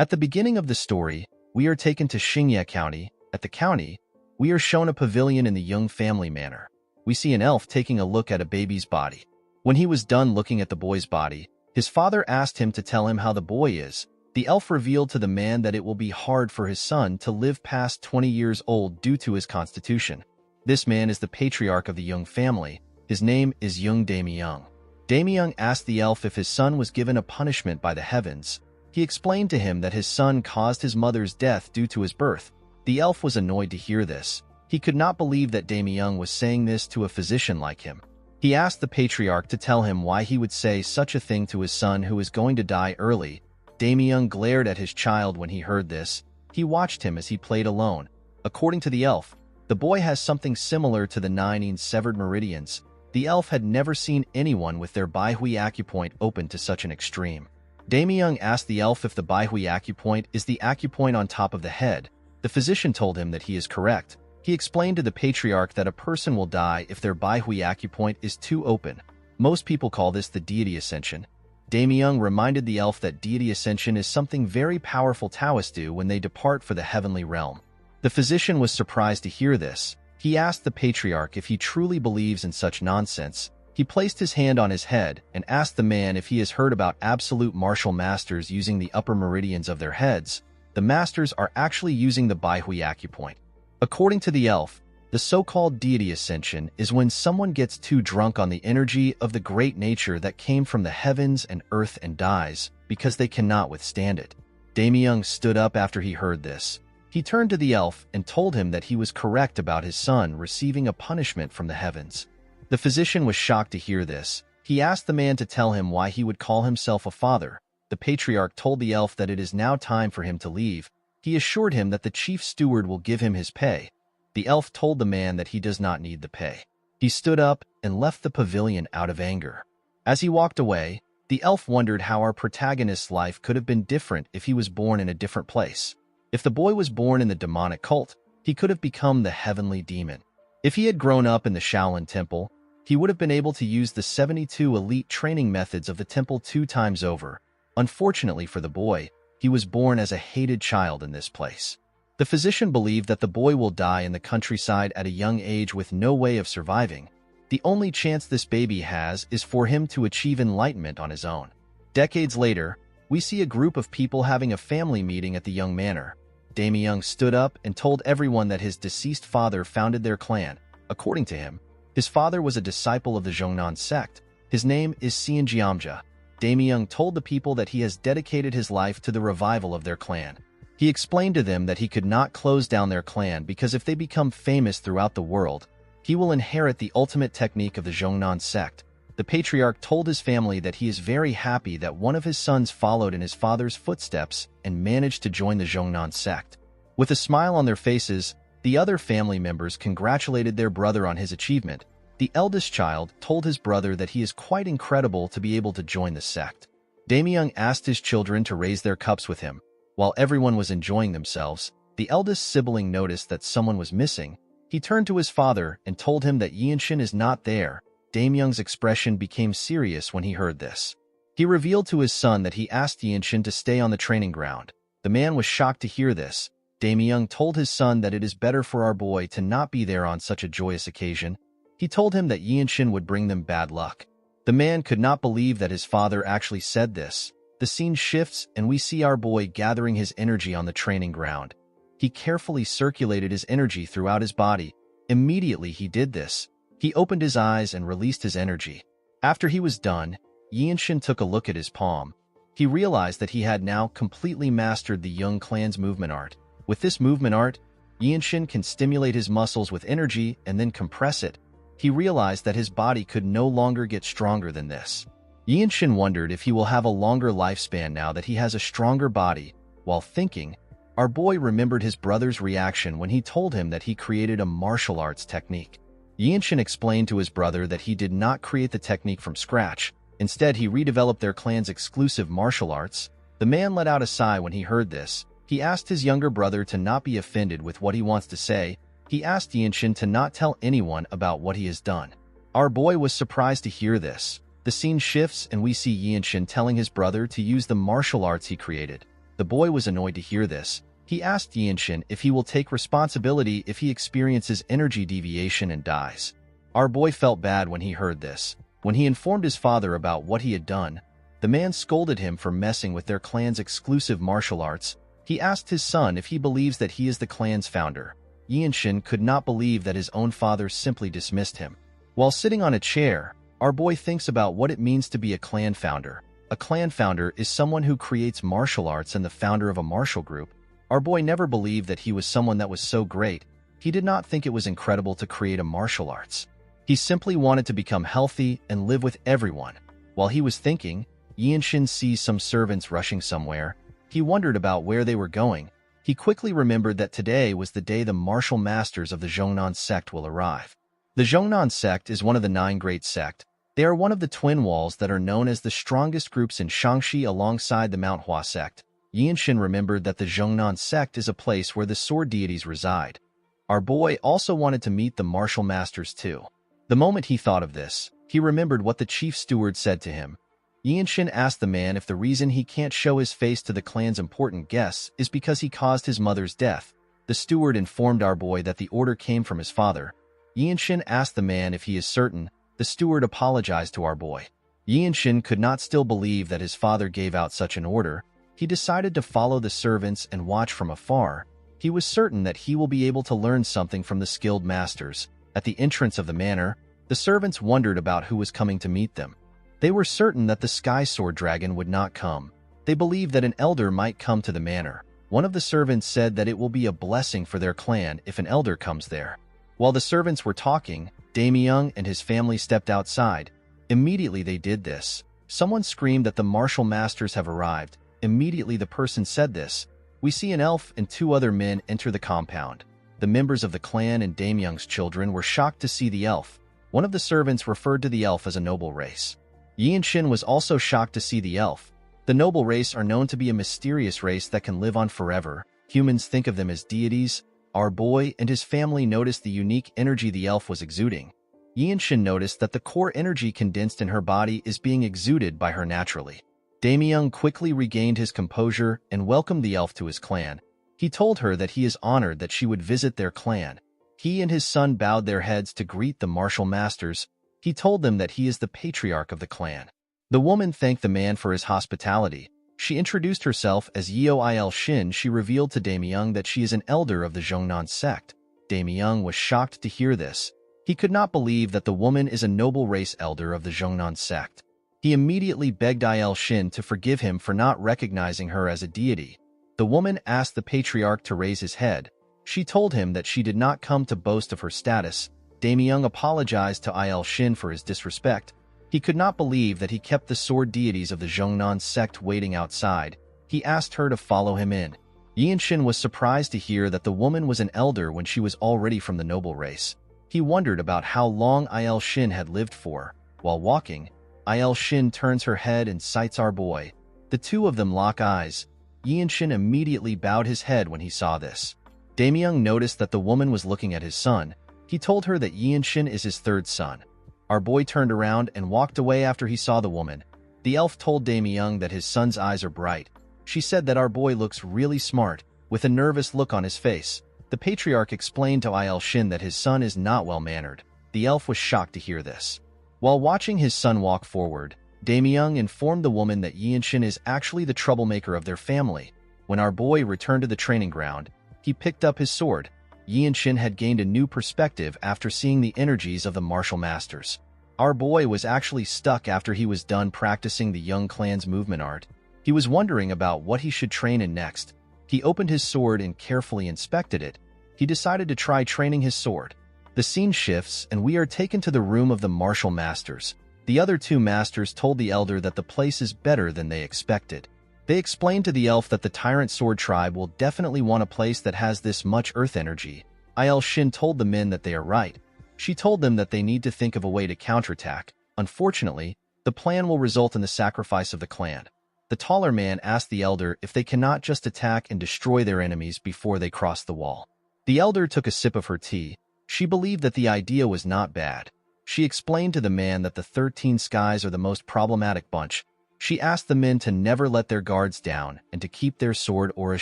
At the beginning of the story, we are taken to Xingye County. At the county, we are shown a pavilion in the Young family manor. We see an elf taking a look at a baby's body. When he was done looking at the boy's body, his father asked him to tell him how the boy is. The elf revealed to the man that it will be hard for his son to live past 20 years old due to his constitution. This man is the patriarch of the Young family. His name is Young Damyung. Damyung asked the elf if his son was given a punishment by the heavens. He explained to him that his son caused his mother's death due to his birth. The elf was annoyed to hear this. He could not believe that Damyung was saying this to a physician like him. He asked the patriarch to tell him why he would say such a thing to his son who is going to die early. Damyung glared at his child when he heard this. He watched him as he played alone. According to the elf, the boy has something similar to the 9 severed meridians. The elf had never seen anyone with their Baihui acupoint open to such an extreme. Damyung asked the elf if the Baihui acupoint is the acupoint on top of the head. The physician told him that he is correct. He explained to the patriarch that a person will die if their Baihui acupoint is too open. Most people call this the deity ascension. Damyung reminded the elf that deity ascension is something very powerful Taoists do when they depart for the heavenly realm. The physician was surprised to hear this. He asked the patriarch if he truly believes in such nonsense. He placed his hand on his head and asked the man if he has heard about absolute martial masters using the upper meridians of their heads. The masters are actually using the Baihui acupoint. According to the elf, the so-called deity ascension is when someone gets too drunk on the energy of the great nature that came from the heavens and earth and dies because they cannot withstand it. Damyung stood up after he heard this. He turned to the elf and told him that he was correct about his son receiving a punishment from the heavens. The physician was shocked to hear this. He asked the man to tell him why he would call himself a father. The patriarch told the elf that it is now time for him to leave. He assured him that the chief steward will give him his pay. The elf told the man that he does not need the pay. He stood up and left the pavilion out of anger. As he walked away, the elf wondered how our protagonist's life could have been different if he was born in a different place. If the boy was born in the demonic cult, he could have become the heavenly demon. If he had grown up in the Shaolin Temple, he would have been able to use the 72 elite training methods of the temple 2 times over. Unfortunately for the boy, he was born as a hated child in this place. The physician believed that the boy will die in the countryside at a young age with no way of surviving. The only chance this baby has is for him to achieve enlightenment on his own. Decades later, we see a group of people having a family meeting at the Young Manor. Damyung stood up and told everyone that his deceased father founded their clan. According to him, his father was a disciple of the Zhongnan sect. His name is Xianjiamja. Damyung told the people that he has dedicated his life to the revival of their clan. He explained to them that he could not close down their clan because if they become famous throughout the world, he will inherit the ultimate technique of the Zhongnan sect. The patriarch told his family that he is very happy that one of his sons followed in his father's footsteps and managed to join the Zhongnan sect. With a smile on their faces, the other family members congratulated their brother on his achievement. The eldest child told his brother that he is quite incredible to be able to join the sect. Damyung asked his children to raise their cups with him. While everyone was enjoying themselves, the eldest sibling noticed that someone was missing. He turned to his father and told him that Yinshin is not there. Damyung's expression became serious when he heard this. He revealed to his son that he asked Yinshin to stay on the training ground. The man was shocked to hear this. Damyung told his son that it is better for our boy to not be there on such a joyous occasion. He told him that Yinshin would bring them bad luck. The man could not believe that his father actually said this. The scene shifts and we see our boy gathering his energy on the training ground. He carefully circulated his energy throughout his body. Immediately he did this. He opened his eyes and released his energy. After he was done, Yinshin took a look at his palm. He realized that he had now completely mastered the Young clan's movement art. With this movement art, Yinshin can stimulate his muscles with energy and then compress it. He realized that his body could no longer get stronger than this. Yinshin wondered if he will have a longer lifespan now that he has a stronger body. While thinking, our boy remembered his brother's reaction when he told him that he created a martial arts technique. Yinshin explained to his brother that he did not create the technique from scratch. Instead, he redeveloped their clan's exclusive martial arts. The man let out a sigh when he heard this. He asked his younger brother to not be offended with what he wants to say. He asked Yinshin to not tell anyone about what he has done. Our boy was surprised to hear this. The scene shifts and we see Yinshin telling his brother to use the martial arts he created. The boy was annoyed to hear this. He asked Yinshin if he will take responsibility if he experiences energy deviation and dies. Our boy felt bad when he heard this. When he informed his father about what he had done, the man scolded him for messing with their clan's exclusive martial arts. He asked his son if he believes that he is the clan's founder. Yinshin could not believe that his own father simply dismissed him. While sitting on a chair, our boy thinks about what it means to be a clan founder. A clan founder is someone who creates martial arts and the founder of a martial group. Our boy never believed that he was someone that was so great. He did not think it was incredible to create a martial arts. He simply wanted to become healthy and live with everyone. While he was thinking, Yinshin sees some servants rushing somewhere. He wondered about where they were going. He quickly remembered that today was the day the martial masters of the Zhongnan sect will arrive. The Zhongnan sect is one of the 9 great sects. They are one of the twin walls that are known as the strongest groups in Shaanxi alongside the MANHWA sect. Yinshin remembered that the Zhongnan sect is a place where the sword deities reside. Our boy also wanted to meet the martial masters too. The moment he thought of this, he remembered what the chief steward said to him. Yinshin asked the man if the reason he can't show his face to the clan's important guests is because he caused his mother's death. The steward informed our boy that the order came from his father. Yinshin asked the man if he is certain. The steward apologized to our boy. Yinshin could not still believe that his father gave out such an order. He decided to follow the servants and watch from afar. He was certain that he will be able to learn something from the skilled masters. At the entrance of the manor, the servants wondered about who was coming to meet them. They were certain that the Sky Sword Dragon would not come. They believed that an elder might come to the manor. One of the servants said that it will be a blessing for their clan if an elder comes there. While the servants were talking, Damyung and his family stepped outside. Immediately they did this. Someone screamed that the martial masters have arrived. Immediately the person said this. We see an elf and 2 other men enter the compound. The members of the clan and Damyung's children were shocked to see the elf. One of the servants referred to the elf as a noble race. Yinshin was also shocked to see the elf. The noble race are known to be a mysterious race that can live on forever. Humans think of them as deities. Our boy and his family noticed the unique energy the elf was exuding. Yinshin noticed that the core energy condensed in her body is being exuded by her naturally. Damyung quickly regained his composure and welcomed the elf to his clan. He told her that he is honored that she would visit their clan. He and his son bowed their heads to greet the martial masters. He told them that he is the patriarch of the clan. The woman thanked the man for his hospitality. She introduced herself as Yeo Il Shin. She revealed to Damyung that she is an elder of the Zhongnan sect. Damyung was shocked to hear this. He could not believe that the woman is a noble race elder of the Zhongnan sect. He immediately begged Il Shin to forgive him for not recognizing her as a deity. The woman asked the patriarch to raise his head. She told him that she did not come to boast of her status. Damyung apologized to Il Shin for his disrespect. He could not believe that he kept the sword deities of the Zhongnan sect waiting outside. He asked her to follow him in. Yinshin was surprised to hear that the woman was an elder when she was already from the noble race. He wondered about how long Il Shin had lived for. While walking, Il Shin turns her head and sights our boy. The 2 of them lock eyes. Yinshin immediately bowed his head when he saw this. Damyung noticed that the woman was looking at his son. He told her that Yinshin is his 3rd son. Our boy turned around and walked away after he saw the woman. The elf told Damyung that his son's eyes are bright. She said that our boy looks really smart, with a nervous look on his face. The patriarch explained to Il Shin that his son is not well-mannered. The elf was shocked to hear this. While watching his son walk forward, Damyung informed the woman that Yinshin is actually the troublemaker of their family. When our boy returned to the training ground, he picked up his sword. Yinshin had gained a new perspective after seeing the energies of the martial masters. Our boy was actually stuck after he was done practicing the young clan's movement art. He was wondering about what he should train in next. He opened his sword and carefully inspected it. He decided to try training his sword. The scene shifts and we are taken to the room of the martial masters. The other 2 masters told the elder that the place is better than they expected. They explained to the elf that the Tyrant Sword Tribe will definitely want a place that has this much earth energy. Il Shin told the men that they are right. She told them that they need to think of a way to counterattack. Unfortunately, the plan will result in the sacrifice of the clan. The taller man asked the elder if they cannot just attack and destroy their enemies before they cross the wall. The elder took a sip of her tea. She believed that the idea was not bad. She explained to the man that the 13 skies are the most problematic bunch. She asked the men to never let their guards down and to keep their sword auras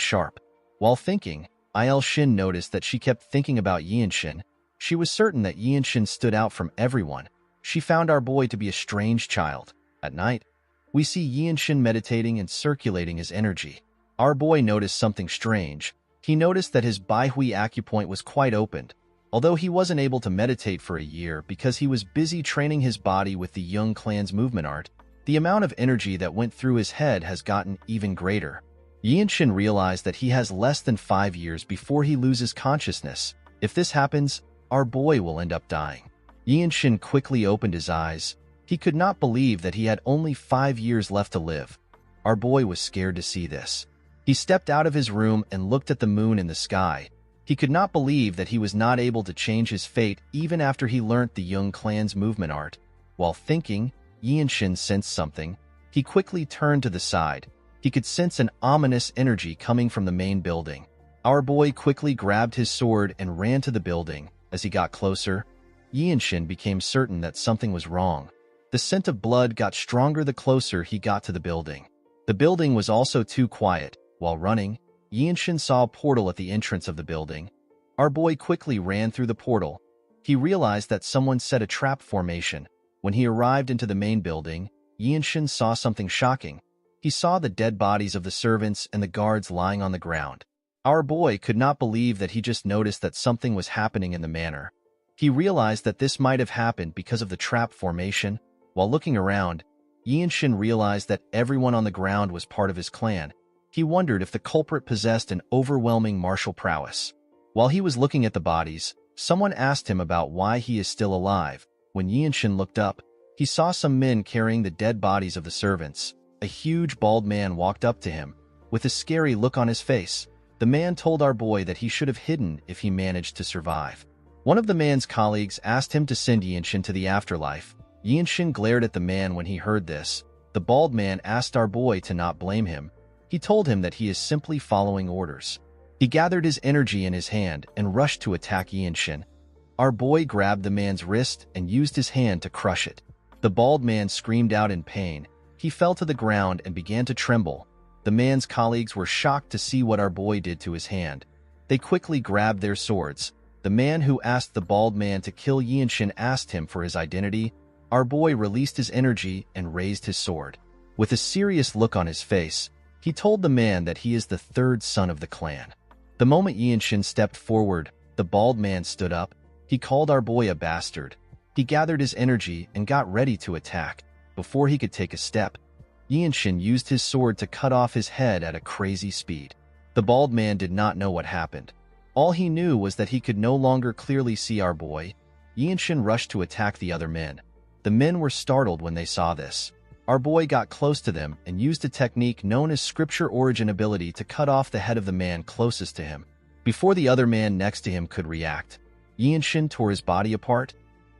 sharp. While thinking, Il-shin noticed that she kept thinking about Yian-shin. She was certain that Yian-shin stood out from everyone. She found our boy to be a strange child. At night, we see Yian-shin meditating and circulating his energy. Our boy noticed something strange. He noticed that his Baihui acupoint was quite opened. Although he wasn't able to meditate for a year because he was busy training his body with the Young Clan's movement art, the amount of energy that went through his head has gotten even greater. Yian-shin realized that he has less than 5 years before he loses consciousness. If this happens, our boy will end up dying. Yian-shin quickly opened his eyes. He could not believe that he had only 5 years left to live. Our boy was scared to see this. He stepped out of his room and looked at the moon in the sky. He could not believe that he was not able to change his fate even after he learnt the Young Clan's movement art. While thinking, Yian-shin sensed something. He quickly turned to the side. He could sense an ominous energy coming from the main building. Our boy quickly grabbed his sword and ran to the building. As he got closer, Yian-shin became certain that something was wrong. The scent of blood got stronger the closer he got to the building. The building was also too quiet. While running, Yian-shin saw a portal at the entrance of the building. Our boy quickly ran through the portal. He realized that someone set a trap formation. When he arrived into the main building, Yian-shin saw something shocking. He saw the dead bodies of the servants and the guards lying on the ground. Our boy could not believe that he just noticed that something was happening in the manor. He realized that this might have happened because of the trap formation. While looking around, Yian-shin realized that everyone on the ground was part of his clan. He wondered if the culprit possessed an overwhelming martial prowess. While he was looking at the bodies, someone asked him about why he is still alive. When Yian-shin looked up, he saw some men carrying the dead bodies of the servants. A huge bald man walked up to him. With a scary look on his face, the man told our boy that he should have hidden if he managed to survive. One of the man's colleagues asked him to send Yian-shin to the afterlife. Yian-shin glared at the man when he heard this. The bald man asked our boy to not blame him. He told him that he is simply following orders. He gathered his energy in his hand and rushed to attack Yian-shin. Our boy grabbed the man's wrist and used his hand to crush it. The bald man screamed out in pain. He fell to the ground and began to tremble. The man's colleagues were shocked to see what our boy did to his hand. They quickly grabbed their swords. The man who asked the bald man to kill Yian-shin asked him for his identity. Our boy released his energy and raised his sword. With a serious look on his face, he told the man that he is the third son of the clan. The moment Yian-shin stepped forward, the bald man stood up. He called our boy a bastard. He gathered his energy and got ready to attack. Before he could take a step, Yian-shin used his sword to cut off his head at a crazy speed. The bald man did not know what happened. All he knew was that he could no longer clearly see our boy. Yian-shin rushed to attack the other men. The men were startled when they saw this. Our boy got close to them and used a technique known as scripture origin ability to cut off the head of the man closest to him. Before the other man next to him could react, Yian-shin tore his body apart.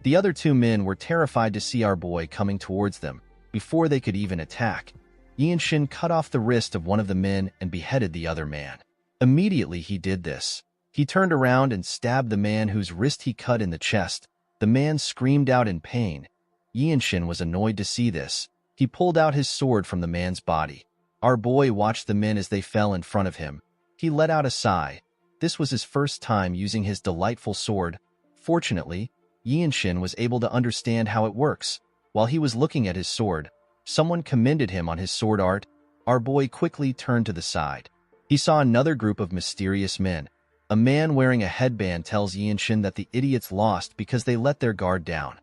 The other two men were terrified to see our boy coming towards them. Before they could even attack, Yian-shin cut off the wrist of one of the men and beheaded the other man. Immediately he did this, he turned around and stabbed the man whose wrist he cut in the chest. The man screamed out in pain. Yian-shin was annoyed to see this. He pulled out his sword from the man's body. Our boy watched the men as they fell in front of him. He let out a sigh. This was his first time using his delightful sword. Fortunately, Yian-shin was able to understand how it works. While he was looking at his sword, someone commended him on his sword art. Our boy quickly turned to the side. He saw another group of mysterious men. A man wearing a headband tells Yian-shin that the idiots lost because they let their guard down.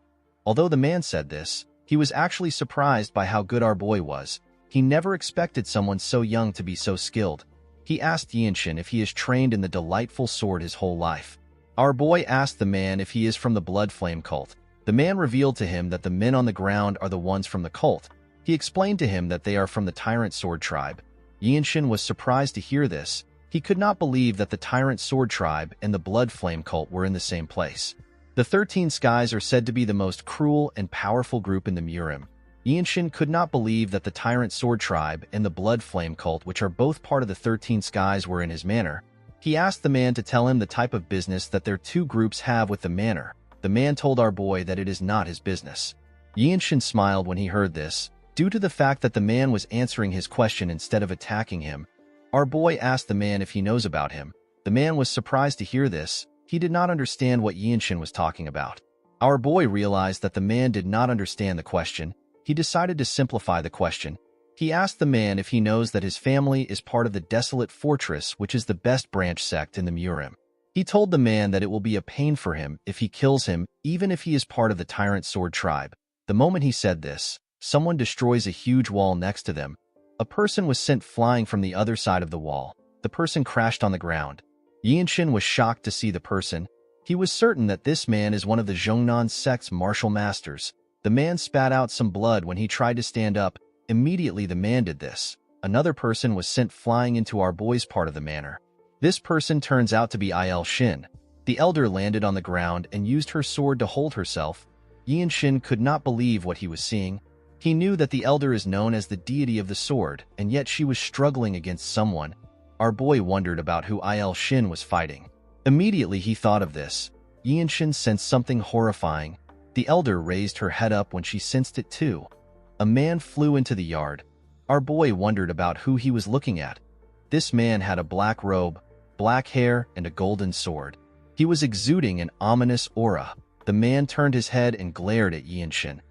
Although the man said this, he was actually surprised by how good our boy was. He never expected someone so young to be so skilled. He asked Yian-shin if he is trained in the delightful sword his whole life. Our boy asked the man if he is from the Blood Flame cult. The man revealed to him that the men on the ground are the ones from the cult. He explained to him that they are from the Tyrant Sword tribe. Yian-shin was surprised to hear this. He could not believe that the Tyrant Sword tribe and the Blood Flame cult were in the same place. The 13 Skies are said to be the most cruel and powerful group in the Murim. Yian-shin could not believe that the Tyrant Sword tribe and the Blood Flame cult, which are both part of the 13 Skies, were in his manor. He asked the man to tell him the type of business that their two groups have with the manor. The man told our boy that it is not his business. Yian-shin smiled when he heard this. Due to the fact that the man was answering his question instead of attacking him, our boy asked the man if he knows about him. The man was surprised to hear this. He did not understand what Yinshin was talking about. Our boy realized that the man did not understand the question. He decided to simplify the question. He asked the man if he knows that his family is part of the Desolate Fortress, which is the best branch sect in the Murim. He told the man that it will be a pain for him if he kills him, even if he is part of the Tyrant Sword tribe. The moment he said this, someone destroys a huge wall next to them. A person was sent flying from the other side of the wall. The person crashed on the ground. Yinshin was shocked to see the person. He was certain that this man is one of the Zhongnan sect's martial masters. The man spat out some blood when he tried to stand up. Immediately the man did this. Another person was sent flying into our boy's part of the manor. This person turns out to be Il Shin. The elder landed on the ground and used her sword to hold herself. Yinshin could not believe what he was seeing. He knew that the elder is known as the deity of the sword, and yet she was struggling against someone. Our boy wondered about who Il Shin was fighting. Immediately he thought of this. Yinshin sensed something horrifying. The elder raised her head up when she sensed it too. A man flew into the yard. Our boy wondered about who he was looking at. This man had a black robe, black hair, and a golden sword. He was exuding an ominous aura. The man turned his head and glared at Yinshin.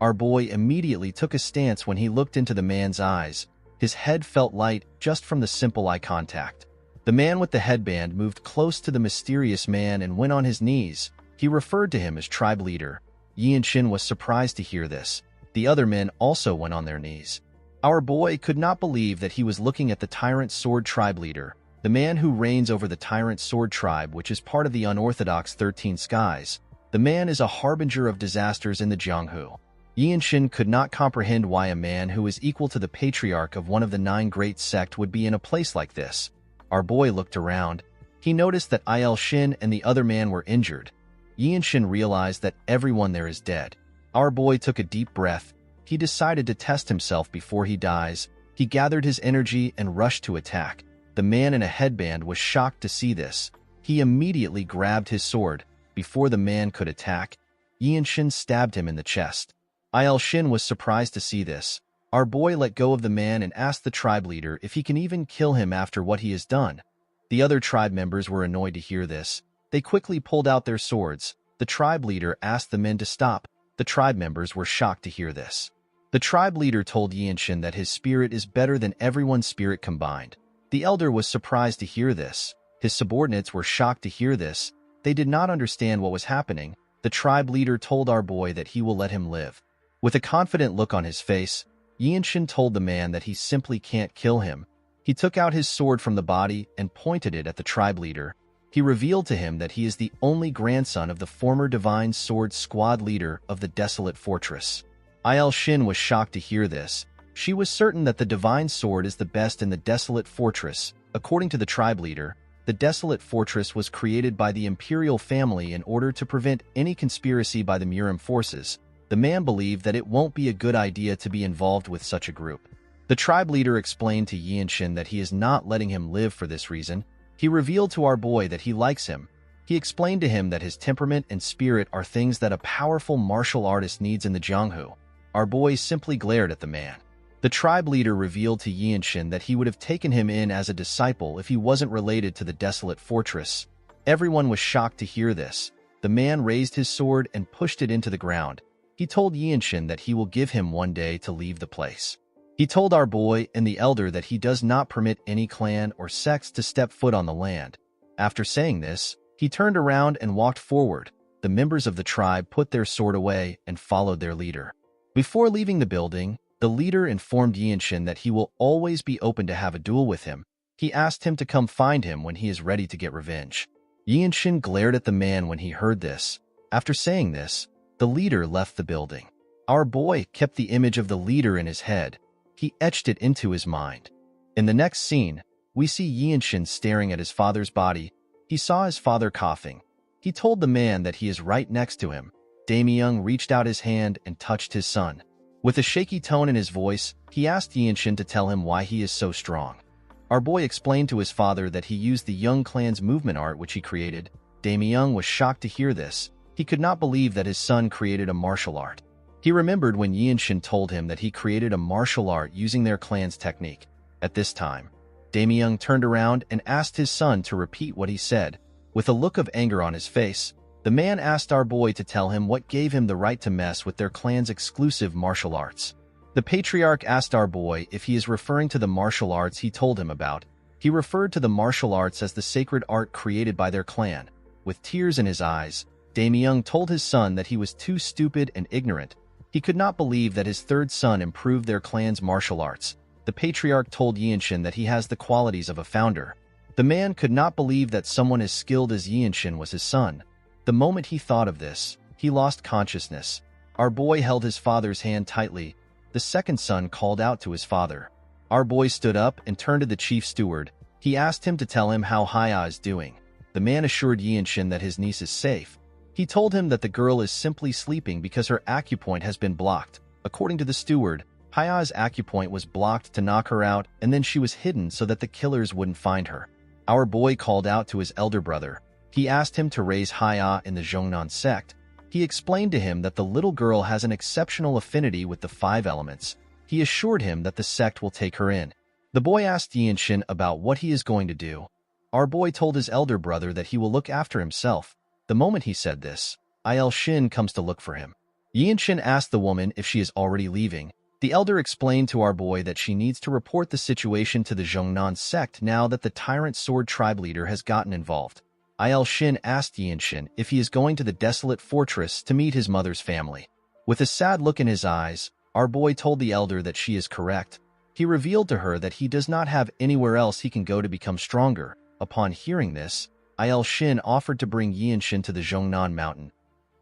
Our boy immediately took a stance when he looked into the man's eyes. His head felt light just from the simple eye contact. The man with the headband moved close to the mysterious man and went on his knees. He referred to him as tribe leader. Yinshin was surprised to hear this. The other men also went on their knees. Our boy could not believe that he was looking at the Tyrant Sword tribe leader, the man who reigns over the Tyrant Sword tribe, which is part of the unorthodox 13 skies. The man is a harbinger of disasters in the Jianghu. Yinshin could not comprehend why a man who is equal to the patriarch of one of the 9 great sect would be in a place like this. Our boy looked around. He noticed that Il Shin and the other man were injured. Yinshin realized that everyone there is dead. Our boy took a deep breath. He decided to test himself before he dies. He gathered his energy and rushed to attack. The man in a headband was shocked to see this. He immediately grabbed his sword. Before the man could attack, Yinshin stabbed him in the chest. Il Shin was surprised to see this. Our boy let go of the man and asked the tribe leader if he can even kill him after what he has done. The other tribe members were annoyed to hear this. They quickly pulled out their swords. The tribe leader asked the men to stop. The tribe members were shocked to hear this. The tribe leader told Yinshin that his spirit is better than everyone's spirit combined. The elder was surprised to hear this. His subordinates were shocked to hear this. They did not understand what was happening. The tribe leader told our boy that he will let him live. With a confident look on his face, Yinshin told the man that he simply can't kill him. He took out his sword from the body and pointed it at the tribe leader. He revealed to him that he is the only grandson of the former Divine Sword squad leader of the Desolate Fortress. Il Shin was shocked to hear this. She was certain that the Divine Sword is the best in the Desolate Fortress. According to the tribe leader, the Desolate Fortress was created by the imperial family in order to prevent any conspiracy by the Murim forces. The man believed that it won't be a good idea to be involved with such a group. The tribe leader explained to Yinshin that he is not letting him live for this reason. He revealed to our boy that he likes him. He explained to him that his temperament and spirit are things that a powerful martial artist needs in the Jianghu. Our boy simply glared at the man. The tribe leader revealed to Yinshin that he would have taken him in as a disciple if he wasn't related to the Desolate Fortress. Everyone was shocked to hear this. The man raised his sword and pushed it into the ground. He told Yinshin that he will give him one day to leave the place. He told our boy and the elder that he does not permit any clan or sects to step foot on the land. After saying this, he turned around and walked forward. The members of the tribe put their sword away and followed their leader. Before leaving the building, the leader informed Yinshin that he will always be open to have a duel with him. He asked him to come find him when he is ready to get revenge. Yinshin glared at the man when he heard this. After saying this, the leader left the building. Our boy kept the image of the leader in his head. He etched it into his mind. In the next scene, we see Yinshin staring at his father's body. He saw his father coughing. He told the man that he is right next to him. Damyung reached out his hand and touched his son. With a shaky tone in his voice, he asked Yinshin to tell him why he is so strong. Our boy explained to his father that he used the Young clan's movement art which he created. Damyung was shocked to hear this. He could not believe that his son created a martial art. He remembered when Yinshin told him that he created a martial art using their clan's technique. At this time, Damyung turned around and asked his son to repeat what he said. With a look of anger on his face, the man asked our boy to tell him what gave him the right to mess with their clan's exclusive martial arts. The patriarch asked our boy if he is referring to the martial arts he told him about. He referred to the martial arts as the sacred art created by their clan. With tears in his eyes, Damyung told his son that he was too stupid and ignorant. He could not believe that his third son improved their clan's martial arts. The patriarch told Yinshin that he has the qualities of a founder. The man could not believe that someone as skilled as Yinshin was his son. The moment he thought of this, he lost consciousness. Our boy held his father's hand tightly. The second son called out to his father. Our boy stood up and turned to the chief steward. He asked him to tell him how Haya is doing. The man assured Yinshin that his niece is safe. He told him that the girl is simply sleeping because her acupoint has been blocked. According to the steward, Haya's acupoint was blocked to knock her out, and then she was hidden so that the killers wouldn't find her. Our boy called out to his elder brother. He asked him to raise Haya in the Zhongnan sect. He explained to him that the little girl has an exceptional affinity with the 5 elements. He assured him that the sect will take her in. The boy asked Yinshin about what he is going to do. Our boy told his elder brother that he will look after himself. The moment he said this, Il-shin comes to look for him. Yinshin asked the woman if she is already leaving. The elder explained to our boy that she needs to report the situation to the Zhongnan sect now that the tyrant sword tribe leader has gotten involved. Il-shin asked Yinshin if he is going to the desolate fortress to meet his mother's family. With a sad look in his eyes, our boy told the elder that she is correct. He revealed to her that he does not have anywhere else he can go to become stronger. Upon hearing this, Il-shin offered to bring Yinshin to the Zhongnan mountain.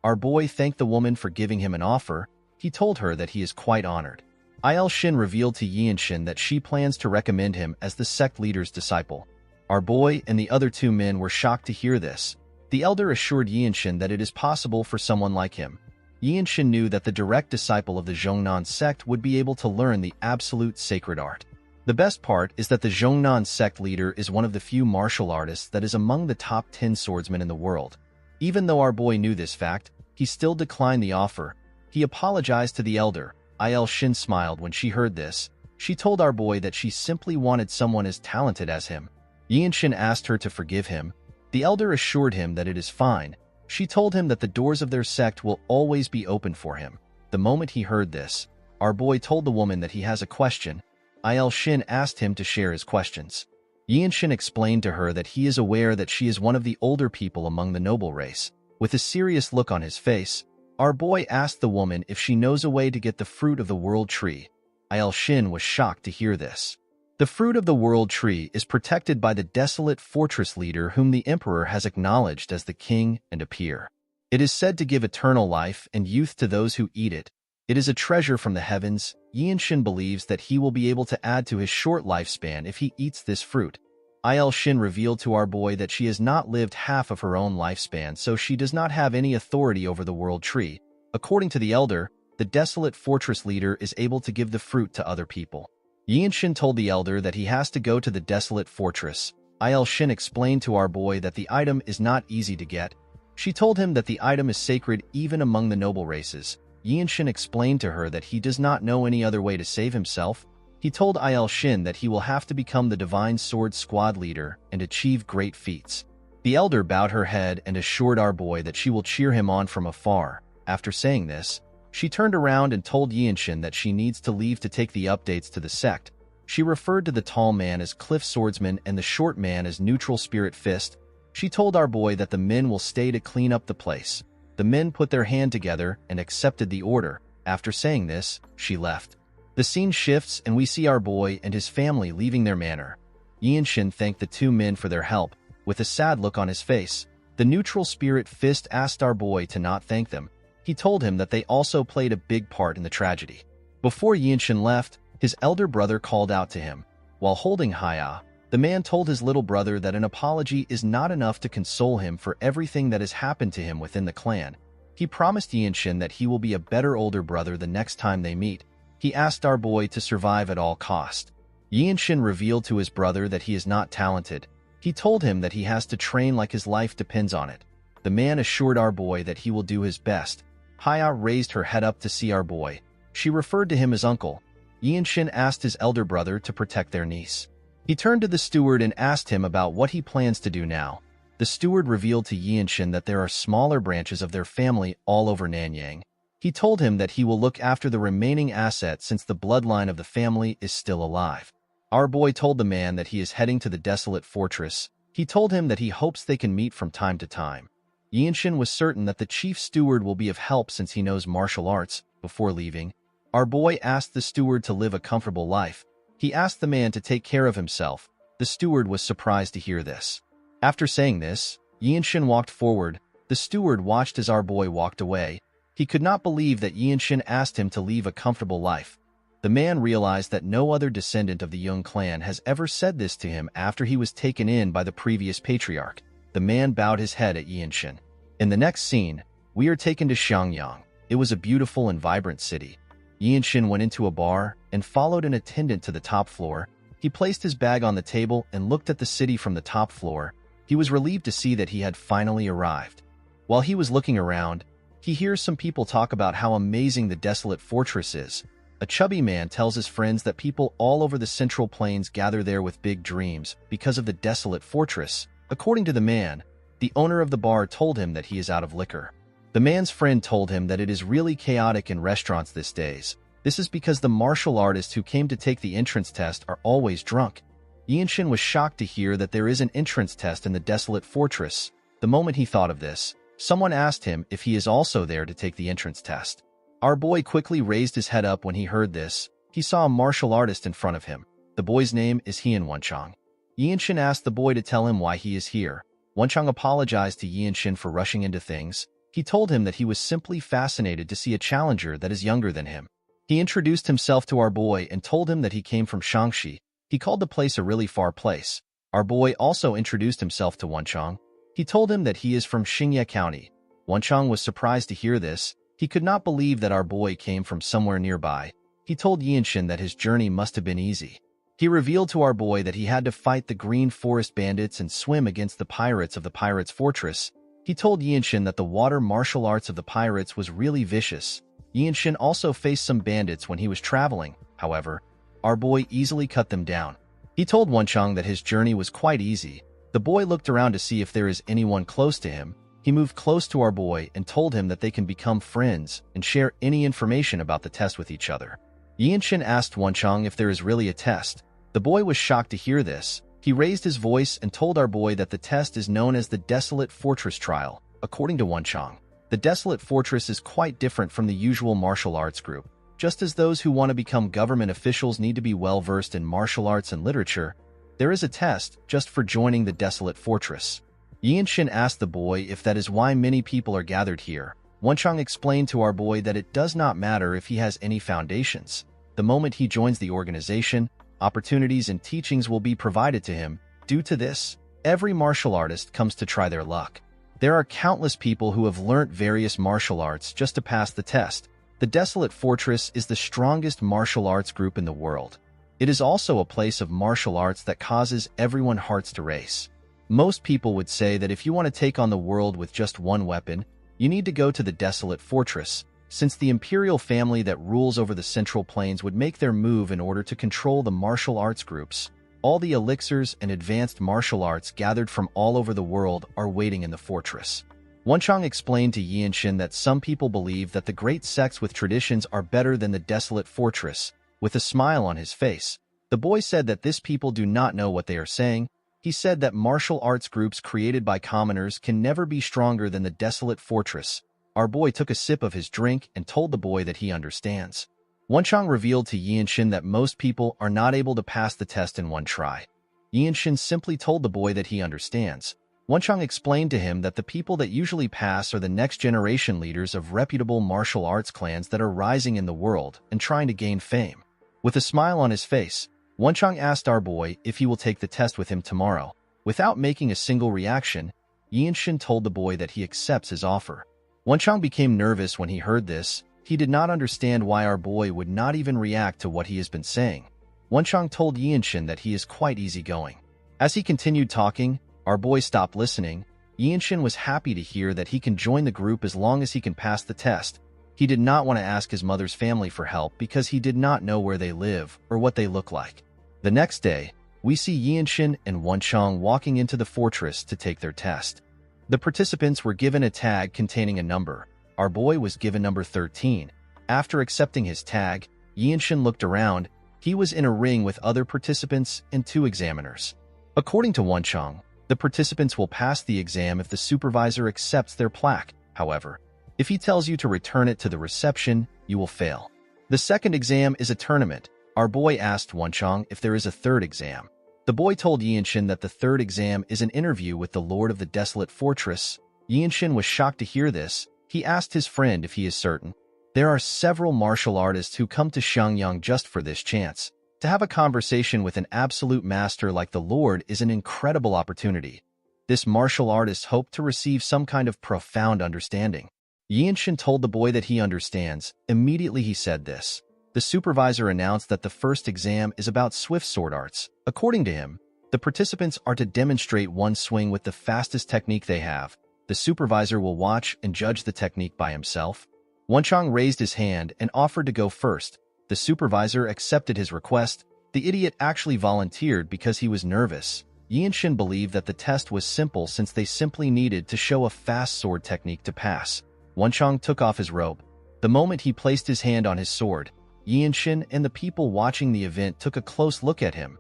Our boy thanked the woman for giving him an offer. He told her that he is quite honored. Il-shin revealed to Yinshin that she plans to recommend him as the sect leader's disciple. Our boy and the other 2 men were shocked to hear this. The elder assured Yinshin that it is possible for someone like him. Yinshin knew that the direct disciple of the Zhongnan sect would be able to learn the absolute sacred art. The best part is that the Zhongnan sect leader is one of the few martial artists that is among the top 10 swordsmen in the world. Even though our boy knew this fact, he still declined the offer. He apologized to the elder. Il-shin smiled when she heard this. She told our boy that she simply wanted someone as talented as him. Yinshin asked her to forgive him. The elder assured him that it is fine. She told him that the doors of their sect will always be open for him. The moment he heard this, our boy told the woman that he has a question. Il-shin asked him to share his questions. Yinshin explained to her that he is aware that she is one of the older people among the noble race. With a serious look on his face, our boy asked the woman if she knows a way to get the fruit of the world tree. Il-shin was shocked to hear this. The fruit of the world tree is protected by the desolate fortress leader whom the emperor has acknowledged as the king and a peer. It is said to give eternal life and youth to those who eat it. It is a treasure from the heavens. Yinshin believes that he will be able to add to his short lifespan if he eats this fruit. Il-shin revealed to our boy that she has not lived half of her own lifespan, so she does not have any authority over the world tree. According to the elder, the desolate fortress leader is able to give the fruit to other people. Yinshin told the elder that he has to go to the desolate fortress. Il-shin explained to our boy that the item is not easy to get. She told him that the item is sacred even among the noble races. Yinshin explained to her that he does not know any other way to save himself. He told Il-shin that he will have to become the Divine Sword Squad leader and achieve great feats. The elder bowed her head and assured our boy that she will cheer him on from afar. After saying this, she turned around and told Yinshin that she needs to leave to take the updates to the sect. She referred to the tall man as Cliff Swordsman and the short man as Neutral Spirit Fist. She told our boy that the men will stay to clean up the place. The men put their hand together and accepted the order. After saying this, she left. The scene shifts and we see our boy and his family leaving their manor. Yinshin thanked the 2 men for their help. With a sad look on his face, the Neutral Spirit Fist asked our boy to not thank them. He told him that they also played a big part in the tragedy. Before Yinshin left, his elder brother called out to him. While holding Haya, the man told his little brother that an apology is not enough to console him for everything that has happened to him within the clan. He promised Yinshin that he will be a better older brother the next time they meet. He asked our boy to survive at all cost. Yinshin revealed to his brother that he is not talented. He told him that he has to train like his life depends on it. The man assured our boy that he will do his best. Paya raised her head up to see our boy. She referred to him as uncle. Yinshin asked his elder brother to protect their niece. He turned to the steward and asked him about what he plans to do now. The steward revealed to Yinshin that there are smaller branches of their family all over Nanyang. He told him that he will look after the remaining assets since the bloodline of the family is still alive. Our boy told the man that he is heading to the desolate fortress. He told him that he hopes they can meet from time to time. Yinshin was certain that the chief steward will be of help since he knows martial arts. Before leaving, our boy asked the steward to live a comfortable life. He asked the man to take care of himself. The steward was surprised to hear this. After saying this, Yinshin walked forward. The steward watched as our boy walked away. He could not believe that Yinshin asked him to leave a comfortable life. The man realized that no other descendant of the Young clan has ever said this to him after he was taken in by the previous patriarch. The man bowed his head at Yinshin. In the next scene, we are taken to Xiangyang. It was a beautiful and vibrant city. Yinshin went into a bar and followed an attendant to the top floor. He placed his bag on the table and looked at the city from the top floor. He was relieved to see that he had finally arrived. While he was looking around, he hears some people talk about how amazing the desolate fortress is. A chubby man tells his friends that people all over the Central Plains gather there with big dreams because of the desolate fortress. According to the man, the owner of the bar told him that he is out of liquor. The man's friend told him that it is really chaotic in restaurants these days. This is because the martial artists who came to take the entrance test are always drunk. Yinshin was shocked to hear that there is an entrance test in the desolate fortress. The moment he thought of this, someone asked him if he is also there to take the entrance test. Our boy quickly raised his head up when he heard this. He saw a martial artist in front of him. The boy's name is Hien Wenchang. Yinshin asked the boy to tell him why he is here. Wenchang apologized to Yinshin for rushing into things. He told him that he was simply fascinated to see a challenger that is younger than him. He introduced himself to our boy and told him that he came from Shaanxi. He called the place a really far place. Our boy also introduced himself to Wenchang. He told him that he is from Xingye County. Wenchang was surprised to hear this. He could not believe that our boy came from somewhere nearby. He told Yinshin that his journey must have been easy. He revealed to our boy that he had to fight the Green Forest bandits and swim against the pirates of the Pirates' Fortress. He told Yinshin that the water martial arts of the pirates was really vicious. Yinshin also faced some bandits when he was traveling. However, our boy easily cut them down. He told Wenchang that his journey was quite easy. The boy looked around to see if there is anyone close to him. He moved close to our boy and told him that they can become friends and share any information about the test with each other. Yinshin asked Wenchang if there is really a test. The boy was shocked to hear this. He raised his voice and told our boy that the test is known as the Desolate Fortress Trial. According to Wenchang, the Desolate Fortress is quite different from the usual martial arts group. Just as those who want to become government officials need to be well-versed in martial arts and literature, there is a test just for joining the Desolate Fortress. Yinshin asked the boy if that is why many people are gathered here. Wenchang explained to our boy that it does not matter if he has any foundations. The moment he joins the organization, opportunities and teachings will be provided to him. Due to this, every martial artist comes to try their luck. There are countless people who have learnt various martial arts just to pass the test. The Desolate Fortress is the strongest martial arts group in the world. It is also a place of martial arts that causes everyone's hearts to race. Most people would say that if you want to take on the world with just one weapon, you need to go to the Desolate Fortress, since the imperial family that rules over the Central Plains would make their move in order to control the martial arts groups. All the elixirs and advanced martial arts gathered from all over the world are waiting in the fortress. Wenchang explained to Yinshin that some people believe that the great sects with traditions are better than the Desolate Fortress. With a smile on his face, the boy said that these people do not know what they are saying. He said that martial arts groups created by commoners can never be stronger than the Desolate Fortress. Our boy took a sip of his drink and told the boy that he understands. Wenchang revealed to Yinshin that most people are not able to pass the test in one try. Yinshin simply told the boy that he understands. Wenchang explained to him that the people that usually pass are the next generation leaders of reputable martial arts clans that are rising in the world and trying to gain fame. With a smile on his face, Wenchang asked our boy if he will take the test with him tomorrow. Without making a single reaction, Yinshin told the boy that he accepts his offer. Wenchang became nervous when he heard this. He did not understand why our boy would not even react to what he has been saying. Wenchang told Yinshin that he is quite easygoing. As he continued talking, our boy stopped listening. Yinshin was happy to hear that he can join the group as long as he can pass the test. He did not want to ask his mother's family for help because he did not know where they live or what they look like. The next day, we see Yinshin and Wenchang walking into the fortress to take their test. The participants were given a tag containing a number. Our boy was given number 13. After accepting his tag, Yinshin looked around. He was in a ring with other participants and 2 examiners. According to Wenchang, the participants will pass the exam if the supervisor accepts their plaque. However, if he tells you to return it to the reception, you will fail. The second exam is a tournament. Our boy asked Wenchang if there is a third exam. The boy told Yinshin that the third exam is an interview with the Lord of the Desolate Fortress. Yinshin was shocked to hear this. He asked his friend if he is certain. There are several martial artists who come to Xiangyang just for this chance. To have a conversation with an absolute master like the Lord is an incredible opportunity. This martial artist hoped to receive some kind of profound understanding. Yinshin told the boy that he understands. Immediately he said this. The supervisor announced that the first exam is about swift sword arts. According to him, the participants are to demonstrate one swing with the fastest technique they have. The supervisor will watch and judge the technique by himself. Wenchang raised his hand and offered to go first. The supervisor accepted his request. The idiot actually volunteered because he was nervous. Yinshin believed that the test was simple since they simply needed to show a fast sword technique to pass. Wenchang took off his robe. The moment he placed his hand on his sword, Yinshin and the people watching the event took a close look at him.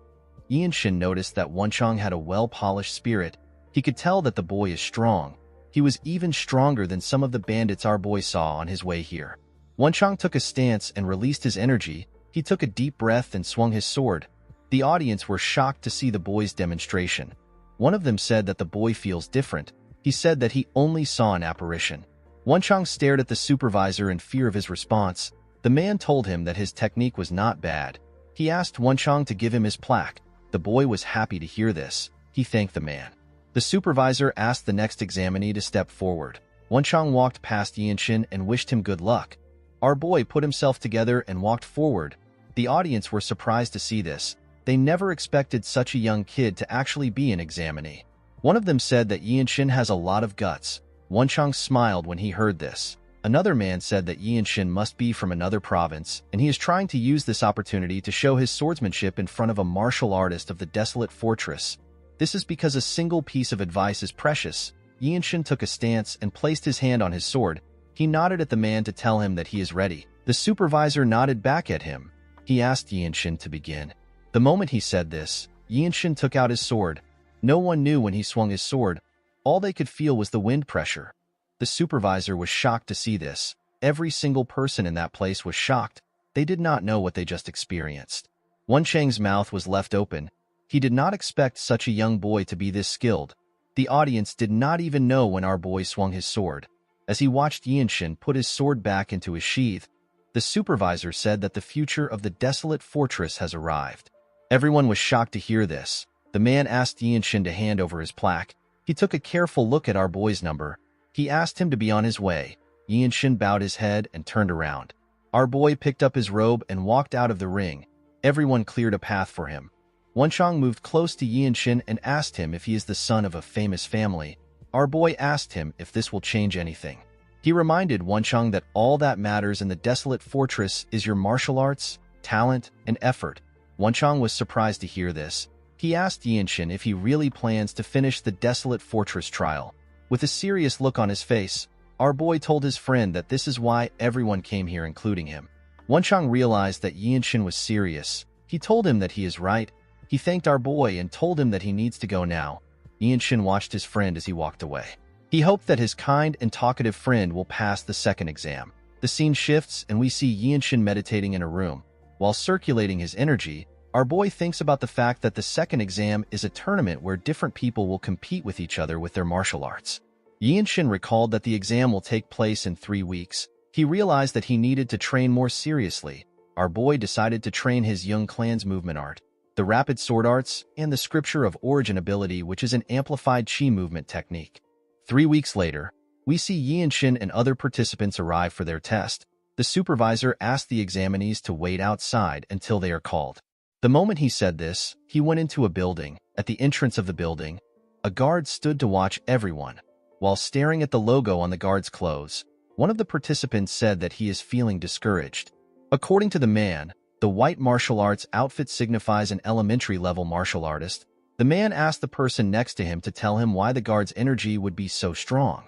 Yinshin noticed that Wenchang had a well-polished spirit. He could tell that the boy is strong. He was even stronger than some of the bandits our boy saw on his way here. Wenchang took a stance and released his energy. He took a deep breath and swung his sword. The audience were shocked to see the boy's demonstration. One of them said that the boy feels different. He said that he only saw an apparition. Wenchang stared at the supervisor in fear of his response. The man told him that his technique was not bad. He asked Wenchang to give him his plaque. The boy was happy to hear this. He thanked the man. The supervisor asked the next examinee to step forward. Wenchang walked past Yinshin and wished him good luck. Our boy put himself together and walked forward. The audience were surprised to see this. They never expected such a young kid to actually be an examinee. One of them said that Yinshin has a lot of guts. Wenchang smiled when he heard this. Another man said that Yinshin must be from another province, and he is trying to use this opportunity to show his swordsmanship in front of a martial artist of the Desolate Fortress. This is because a single piece of advice is precious. Yinshin took a stance and placed his hand on his sword. He nodded at the man to tell him that he is ready. The supervisor nodded back at him. He asked Yinshin to begin. The moment he said this, Yinshin took out his sword. No one knew when he swung his sword. All they could feel was the wind pressure. The supervisor was shocked to see this. Every single person in that place was shocked. They did not know what they just experienced. Wenchang's mouth was left open. He did not expect such a young boy to be this skilled. The audience did not even know when our boy swung his sword. As he watched Yinshin put his sword back into his sheath, the supervisor said that the future of the Desolate Fortress has arrived. Everyone was shocked to hear this. The man asked Yinshin to hand over his plaque. He took a careful look at our boy's number. He asked him to be on his way. Yinshin bowed his head and turned around. Our boy picked up his robe and walked out of the ring. Everyone cleared a path for him. Wenchang moved close to Yinshin and asked him if he is the son of a famous family. Our boy asked him if this will change anything. He reminded Wenchang that all that matters in the Desolate Fortress is your martial arts, talent, and effort. Wenchang was surprised to hear this. He asked Yinshin if he really plans to finish the Desolate Fortress trial. With a serious look on his face, our boy told his friend that this is why everyone came here, including him. Wenchang realized that Yinshin was serious. He told him that he is right. He thanked our boy and told him that he needs to go now. Yinshin watched his friend as he walked away. He hoped that his kind and talkative friend will pass the second exam. The scene shifts and we see Yinshin meditating in a room. While circulating his energy, our boy thinks about the fact that the second exam is a tournament where different people will compete with each other with their martial arts. Yinshin recalled that the exam will take place in 3 weeks. He realized that he needed to train more seriously. Our boy decided to train his young clan's movement art, the rapid sword arts, and the scripture of origin ability, which is an amplified chi movement technique. 3 weeks later, we see Yinshin and other participants arrive for their test. The supervisor asked the examinees to wait outside until they are called. The moment he said this, he went into a building. At the entrance of the building, a guard stood to watch everyone. While staring at the logo on the guard's clothes, One of the participants said that he is feeling discouraged. According to the man, the white martial arts outfit signifies an elementary-level martial artist. The man asked the person next to him to tell him why the guard's energy would be so strong.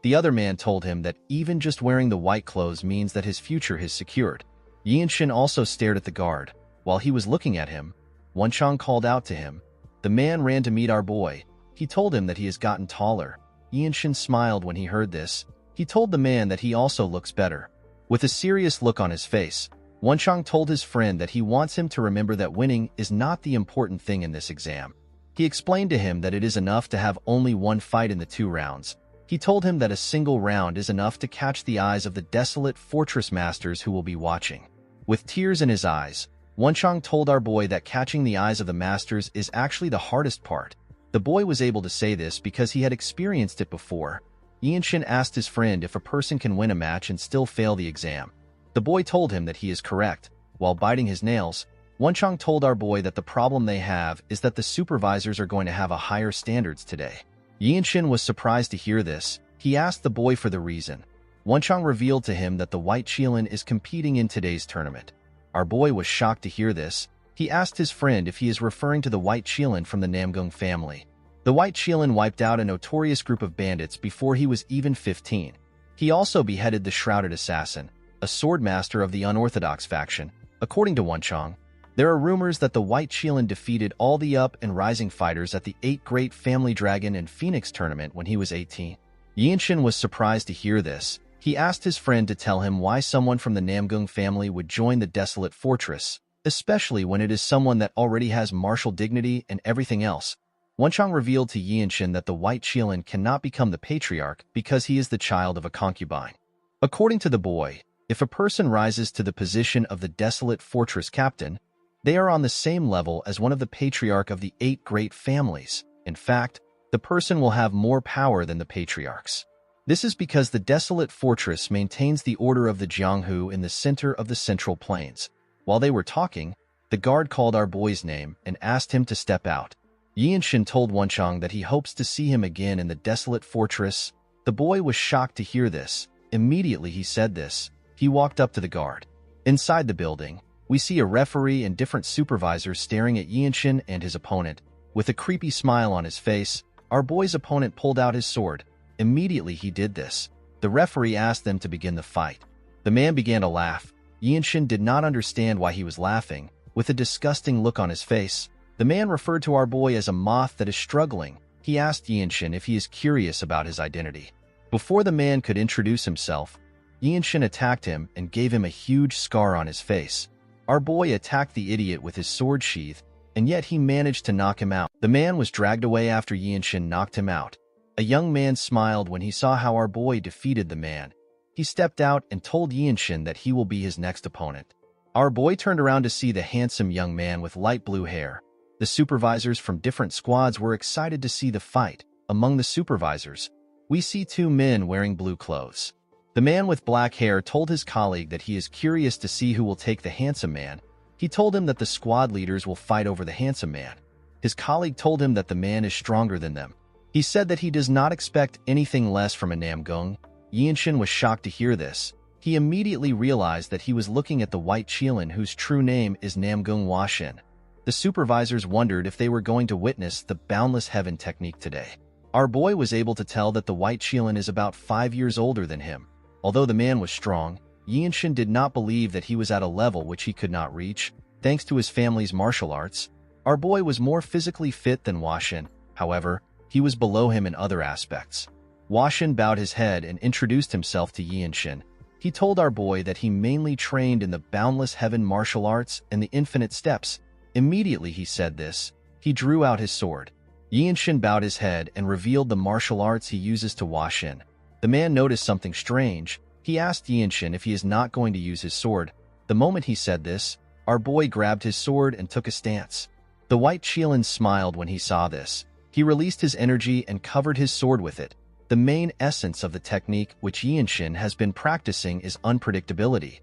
The other man told him that even just wearing the white clothes means that his future is secured. Yinshin also stared at the guard. While he was looking at him, Wenchang called out to him. The man ran to meet our boy. He told him that he has gotten taller. Yinshin smiled when he heard this. He told the man that he also looks better. With a serious look on his face, Wenchang told his friend that he wants him to remember that winning is not the important thing in this exam. He explained to him that it is enough to have only one fight in the 2 rounds. He told him that a single round is enough to catch the eyes of the desolate fortress masters who will be watching. With tears in his eyes, Wenchang told our boy that catching the eyes of the masters is actually the hardest part. The boy was able to say this because he had experienced it before. Yinshin asked his friend if a person can win a match and still fail the exam. The boy told him that he is correct. While biting his nails, Wenchang told our boy that the problem they have is that the supervisors are going to have a higher standards today. Yinshin was surprised to hear this. He asked the boy for the reason. Wenchang revealed to him that the White Qilin is competing in today's tournament. Our boy was shocked to hear this. He asked his friend if he is referring to the White Qilin from the Namgung family. The White Qilin wiped out a notorious group of bandits before he was even 15. He also beheaded the Shrouded Assassin, a swordmaster of the unorthodox faction. According to Wenchang, there are rumors that the White Qilin defeated all the up and rising fighters at the 8 Great Family Dragon and Phoenix tournament when he was 18. Yinshin was surprised to hear this. He asked his friend to tell him why someone from the Namgung family would join the desolate fortress, especially when it is someone that already has martial dignity and everything else. Wenchang revealed to Yinshin that the White Qilin cannot become the patriarch because he is the child of a concubine. According to the boy, if a person rises to the position of the desolate fortress captain, they are on the same level as one of the patriarch of the 8 great families. In fact, the person will have more power than the patriarchs. This is because the desolate fortress maintains the order of the Jianghu in the center of the Central Plains. While they were talking, the guard called our boy's name and asked him to step out. Yinshin told Wenchang that he hopes to see him again in the desolate fortress. The boy was shocked to hear this. Immediately he said this. He walked up to the guard. Inside the building, we see a referee and different supervisors staring at Yinshin and his opponent. With a creepy smile on his face, our boy's opponent pulled out his sword. Immediately he did this. The referee asked them to begin the fight. The man began to laugh. Yinshin did not understand why he was laughing. With a disgusting look on his face, the man referred to our boy as a moth that is struggling. He asked Yinshin if he is curious about his identity. Before the man could introduce himself, Yinshin attacked him and gave him a huge scar on his face. Our boy attacked the idiot with his sword sheath, and yet he managed to knock him out. The man was dragged away after Yinshin knocked him out. A young man smiled when he saw how our boy defeated the man. He stepped out and told Yinshin that he will be his next opponent. Our boy turned around to see the handsome young man with light blue hair. The supervisors from different squads were excited to see the fight. Among the supervisors, we see 2 men wearing blue clothes. The man with black hair told his colleague that he is curious to see who will take the handsome man. He told him that the squad leaders will fight over the handsome man. His colleague told him that the man is stronger than them. He said that he does not expect anything less from a Namgung. Yinshin was shocked to hear this. He immediately realized that he was looking at the White Qilin whose true name is Namgung Washin. The supervisors wondered if they were going to witness the Boundless Heaven technique today. Our boy was able to tell that the White Qilin is about 5 years older than him. Although the man was strong, Yinshin did not believe that he was at a level which he could not reach. Thanks to his family's martial arts, our boy was more physically fit than Washin. However, he was below him in other aspects. Washin bowed his head and introduced himself to Yinshin. He told our boy that he mainly trained in the Boundless Heaven martial arts and the Infinite Steps. Immediately he said this, he drew out his sword. Yinshin bowed his head and revealed the martial arts he uses to Washin. The man noticed something strange. He asked Yinshin if he is not going to use his sword. The moment he said this, our boy grabbed his sword and took a stance. The White Qilin smiled when he saw this. He released his energy and covered his sword with it. The main essence of the technique which Yinshin has been practicing is unpredictability.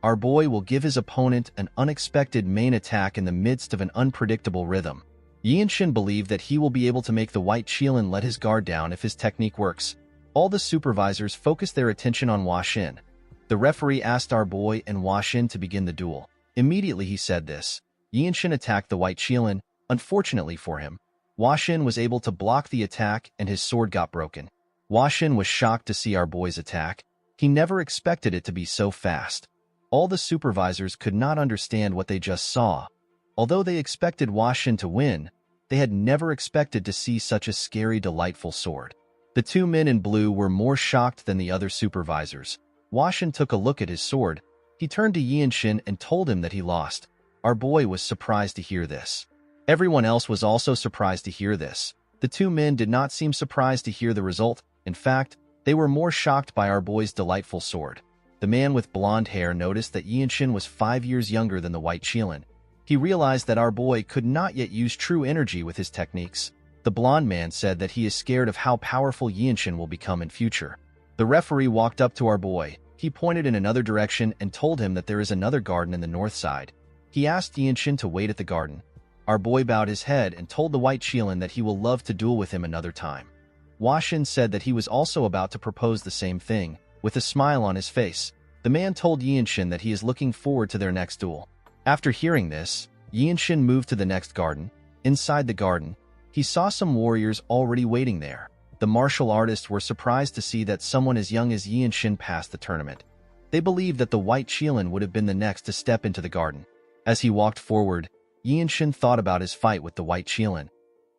Our boy will give his opponent an unexpected main attack in the midst of an unpredictable rhythm. Yinshin believed that he will be able to make the White Qilin let his guard down if his technique works. All the supervisors focused their attention on Hua Xin. The referee asked our boy and Hua Xin to begin the duel. Immediately he said this. Yinshin attacked the white Qilin. Unfortunately for him, Hua Xin was able to block the attack and his sword got broken. Hua Xin was shocked to see our boy's attack. He never expected it to be so fast. All the supervisors could not understand what they just saw. Although they expected Hua Xin to win, they had never expected to see such a scary, delightful sword. The two men in blue were more shocked than the other supervisors. Hua Xin took a look at his sword. He turned to Yinshin and told him that he lost. Our boy was surprised to hear this. Everyone else was also surprised to hear this. The two men did not seem surprised to hear the result. In fact, they were more shocked by our boy's delightful sword. The man with blonde hair noticed that Yinshin was 5 years younger than the white Qilin. He realized that our boy could not yet use true energy with his techniques. The blonde man said that he is scared of how powerful Yinshin will become in future. The referee walked up to our boy. He pointed in another direction and told him that there is another garden in the north side. He asked Yinshin to wait at the garden. Our boy bowed his head and told the white Qilin that he will love to duel with him another time. Hua Xin said that he was also about to propose the same thing. With a smile on his face, the man told Yinshin that he is looking forward to their next duel. After hearing this, Yinshin moved to the next garden. Inside the garden, he saw some warriors already waiting there. The martial artists were surprised to see that someone as young as Yinshin passed the tournament. They believed that the white Qilin would have been the next to step into the garden. As he walked forward, Yinshin thought about his fight with the white Qilin.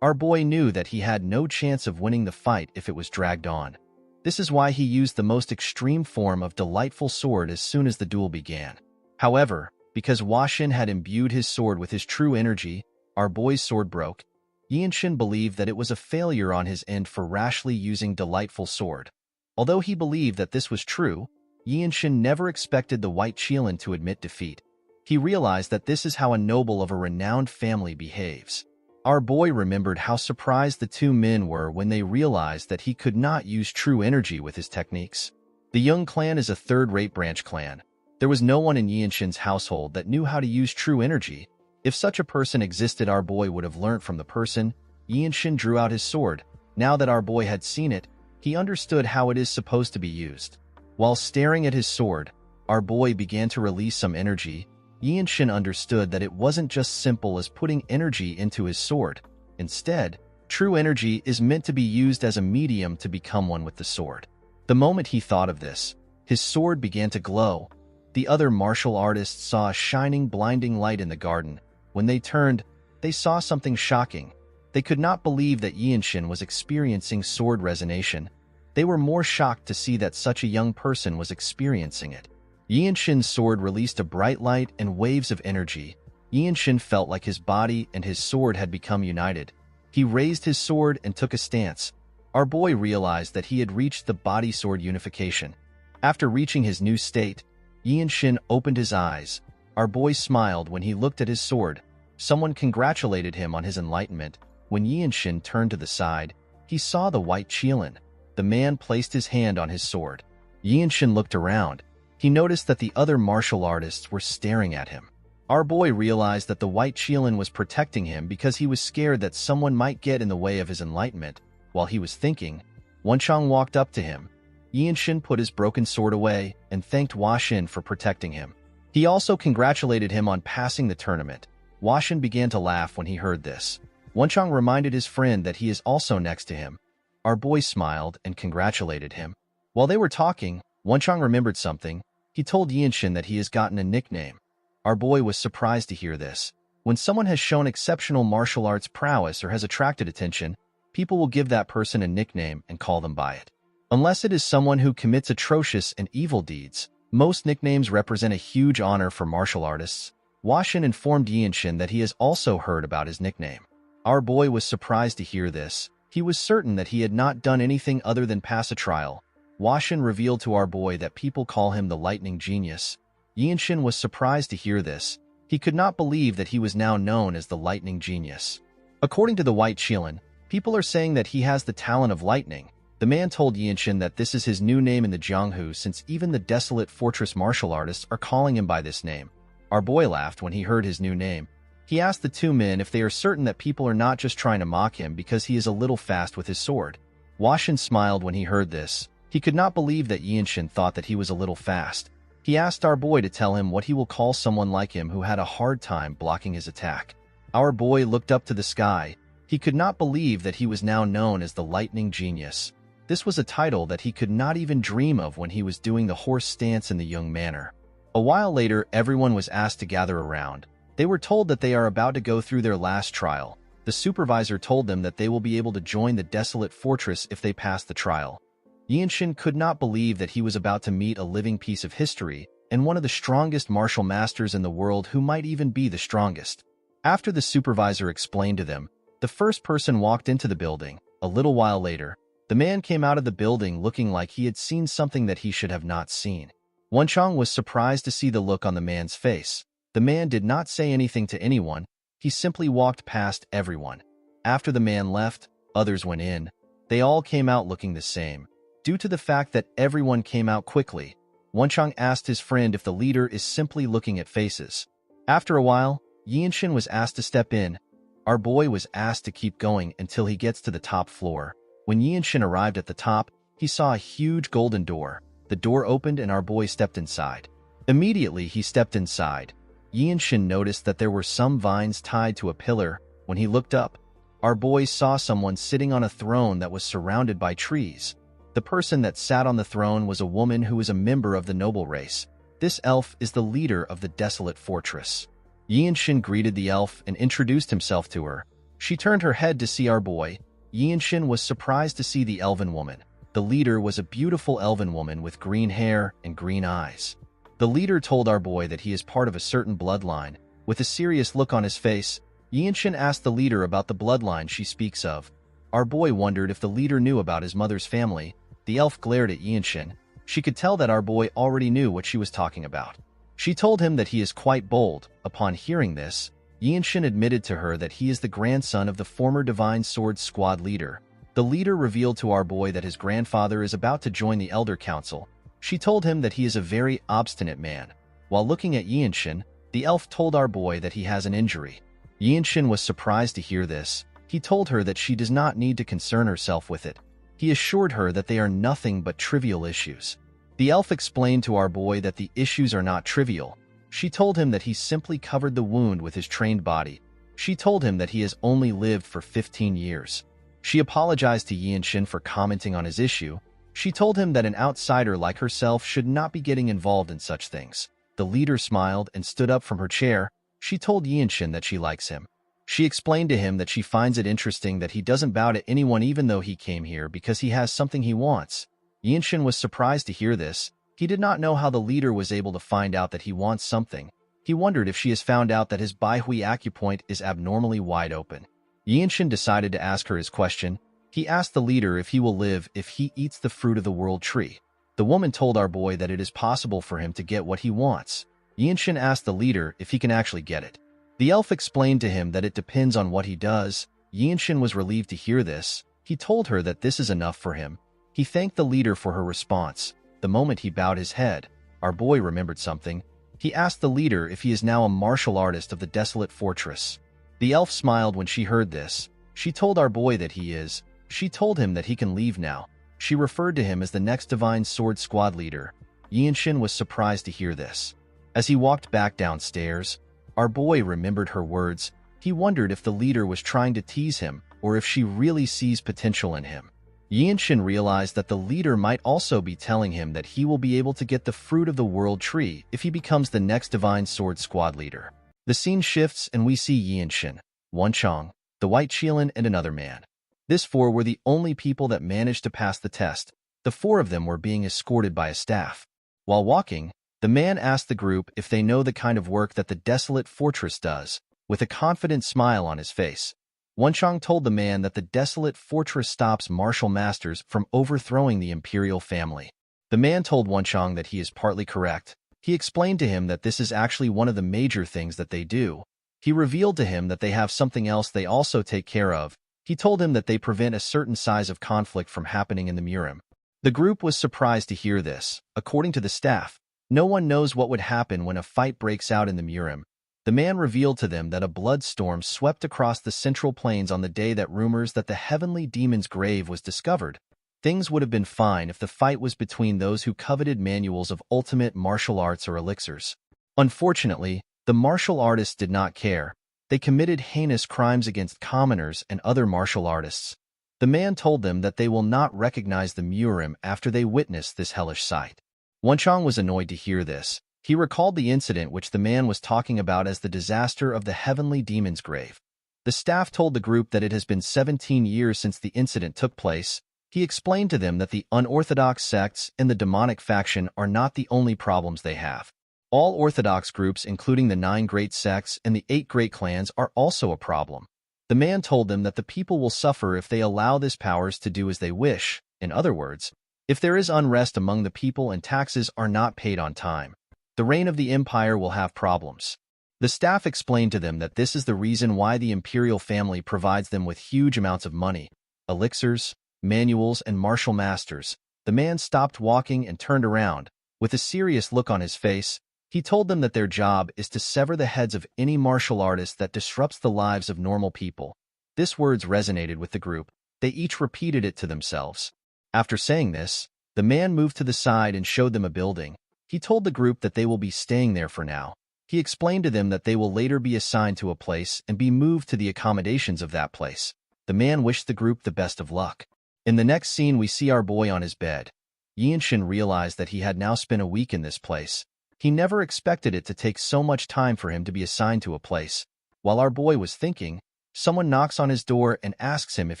Our boy knew that he had no chance of winning the fight if it was dragged on. This is why he used the most extreme form of delightful sword as soon as the duel began. However, because Hua Xin had imbued his sword with his true energy, our boy's sword broke. Yinshin believed that it was a failure on his end for rashly using delightful sword. Although he believed that this was true, Yinshin never expected the white Qilin to admit defeat. He realized that this is how a noble of a renowned family behaves. Our boy remembered how surprised the two men were when they realized that he could not use true energy with his techniques. The Young clan is a third-rate branch clan. There was no one in Yinshin's household that knew how to use true energy. If such a person existed, our boy would have learnt from the person. Yinshin drew out his sword. Now that our boy had seen it, he understood how it is supposed to be used. While staring at his sword, our boy began to release some energy. Yinshin understood that it wasn't just simple as putting energy into his sword. Instead, true energy is meant to be used as a medium to become one with the sword. The moment he thought of this, his sword began to glow. The other martial artists saw a shining, blinding light in the garden. When they turned, they saw something shocking. They could not believe that Yinshin was experiencing sword resonation. They were more shocked to see that such a young person was experiencing it. Yinshin's sword released a bright light and waves of energy. Yinshin felt like his body and his sword had become united. He raised his sword and took a stance. Our boy realized that he had reached the body-sword unification. After reaching his new state, Yinshin opened his eyes. Our boy smiled when he looked at his sword. Someone congratulated him on his enlightenment. When Yinshin turned to the side, he saw the white Qilin. The man placed his hand on his sword. Yinshin looked around. He noticed that the other martial artists were staring at him. Our boy realized that the white Qilin was protecting him because he was scared that someone might get in the way of his enlightenment. While he was thinking, Wenchang walked up to him. Yinshin put his broken sword away and thanked Hua Xin for protecting him. He also congratulated him on passing the tournament. Hua Xin began to laugh when he heard this. Wenchang reminded his friend that he is also next to him. Our boy smiled and congratulated him. While they were talking, Wenchang remembered something. He told Yinshin that he has gotten a nickname. Our boy was surprised to hear this. When someone has shown exceptional martial arts prowess or has attracted attention, people will give that person a nickname and call them by it. Unless it is someone who commits atrocious and evil deeds, most nicknames represent a huge honor for martial artists. Hua Xin informed Yinshin that he has also heard about his nickname. Our boy was surprised to hear this. He was certain that he had not done anything other than pass a trial. Hua Xin revealed to our boy that people call him the Lightning Genius. Yinshin was surprised to hear this. He could not believe that he was now known as the Lightning Genius. According to the white Qilin, people are saying that he has the talent of lightning. The man told Yinshin that this is his new name in the Jianghu since even the desolate fortress martial artists are calling him by this name. Our boy laughed when he heard his new name. He asked the two men if they are certain that people are not just trying to mock him because he is a little fast with his sword. Washin smiled when he heard this. He could not believe that Yinshin thought that he was a little fast. He asked our boy to tell him what he will call someone like him who had a hard time blocking his attack. Our boy looked up to the sky. He could not believe that he was now known as the Lightning Genius. This was a title that he could not even dream of when he was doing the horse stance in the young manner. A while later, everyone was asked to gather around. They were told that they are about to go through their last trial. The supervisor told them that they will be able to join the desolate fortress if they pass the trial. Yinshin could not believe that he was about to meet a living piece of history and one of the strongest martial masters in the world who might even be the strongest. After the supervisor explained to them, the first person walked into the building. A little while later, the man came out of the building looking like he had seen something that he should have not seen. Wenchong was surprised to see the look on the man's face. The man did not say anything to anyone. He simply walked past everyone. After the man left, others went in. They all came out looking the same. Due to the fact that everyone came out quickly, Wenchong asked his friend if the leader is simply looking at faces. After a while, Yinshin was asked to step in. Our boy was asked to keep going until he gets to the top floor. When Yinshin arrived at the top, he saw a huge golden door. The door opened and our boy stepped inside. Immediately, he stepped inside. Yinshin noticed that there were some vines tied to a pillar. When he looked up, our boy saw someone sitting on a throne that was surrounded by trees. The person that sat on the throne was a woman who was a member of the noble race. This elf is the leader of the desolate fortress. Yinshin greeted the elf and introduced himself to her. She turned her head to see our boy. Yinshin was surprised to see the elven woman. The leader was a beautiful elven woman with green hair and green eyes. The leader told our boy that he is part of a certain bloodline. With a serious look on his face, Yinshin asked the leader about the bloodline she speaks of. Our boy wondered if the leader knew about his mother's family. The elf glared at Yinshin. She could tell that our boy already knew what she was talking about. She told him that he is quite bold. Upon hearing this, Yinshin admitted to her that he is the grandson of the former Divine Sword Squad leader. The leader revealed to our boy that his grandfather is about to join the Elder Council. She told him that he is a very obstinate man. While looking at Yinshin, the elf told our boy that he has an injury. Yinshin was surprised to hear this. He told her that she does not need to concern herself with it. He assured her that they are nothing but trivial issues. The elf explained to our boy that the issues are not trivial. She told him that he simply covered the wound with his trained body. She told him that he has only lived for 15 years. She apologized to Yinshin for commenting on his issue. She told him that an outsider like herself should not be getting involved in such things. The leader smiled and stood up from her chair. She told Yinshin that she likes him. She explained to him that she finds it interesting that he doesn't bow to anyone even though he came here because he has something he wants. Yinshin was surprised to hear this. He did not know how the leader was able to find out that he wants something. He wondered if she has found out that his Baihui acupoint is abnormally wide open. Yinshin decided to ask her his question. He asked the leader if he will live if he eats the fruit of the world tree. The woman told our boy that it is possible for him to get what he wants. Yinshin asked the leader if he can actually get it. The elf explained to him that it depends on what he does. Yinshin was relieved to hear this. He told her that this is enough for him. He thanked the leader for her response. The moment he bowed his head, our boy remembered something. He asked the leader if he is now a martial artist of the desolate fortress. The elf smiled when she heard this. She told our boy that he is. She told him that he can leave now. She referred to him as the next Divine Sword Squad leader. Yinshin was surprised to hear this. As he walked back downstairs, our boy remembered her words. He wondered if the leader was trying to tease him or if she really sees potential in him. Yinshin realized that the leader might also be telling him that he will be able to get the fruit of the world tree if he becomes the next Divine Sword Squad leader. The scene shifts and we see Yinshin, Wenchong, the White Qilin, and another man. These four were the only people that managed to pass the test. The four of them were being escorted by a staff. While walking, the man asked the group if they know the kind of work that the desolate fortress does. With a confident smile on his face, Wenchong told the man that the desolate fortress stops martial masters from overthrowing the imperial family. The man told Wenchong that he is partly correct. He explained to him that this is actually one of the major things that they do. He revealed to him that they have something else they also take care of. He told him that they prevent a certain size of conflict from happening in the Murim. The group was surprised to hear this. According to the staff, no one knows what would happen when a fight breaks out in the Murim. The man revealed to them that a blood storm swept across the central plains on the day that rumors that the heavenly demon's grave was discovered. Things would have been fine if the fight was between those who coveted manuals of ultimate martial arts or elixirs. Unfortunately, the martial artists did not care. They committed heinous crimes against commoners and other martial artists. The man told them that they will not recognize the Murim after they witness this hellish sight. Wenchang was annoyed to hear this. He recalled the incident which the man was talking about as the disaster of the heavenly demon's grave. The staff told the group that it has been 17 years since the incident took place. He explained to them that the unorthodox sects and the demonic faction are not the only problems they have. All orthodox groups, including the 9 great sects and the 8 great clans, are also a problem. The man told them that the people will suffer if they allow these powers to do as they wish. In other words, if there is unrest among the people and taxes are not paid on time, the reign of the empire will have problems. The staff explained to them that this is the reason why the imperial family provides them with huge amounts of money, elixirs, manuals, and martial masters. The man stopped walking and turned around. With a serious look on his face, he told them that their job is to sever the heads of any martial artist that disrupts the lives of normal people. These words resonated with the group. They each repeated it to themselves. After saying this, the man moved to the side and showed them a building. He told the group that they will be staying there for now. He explained to them that they will later be assigned to a place and be moved to the accommodations of that place. The man wished the group the best of luck. In the next scene, we see our boy on his bed. Yinshin realized that he had now spent a week in this place. He never expected it to take so much time for him to be assigned to a place. While our boy was thinking, someone knocks on his door and asks him if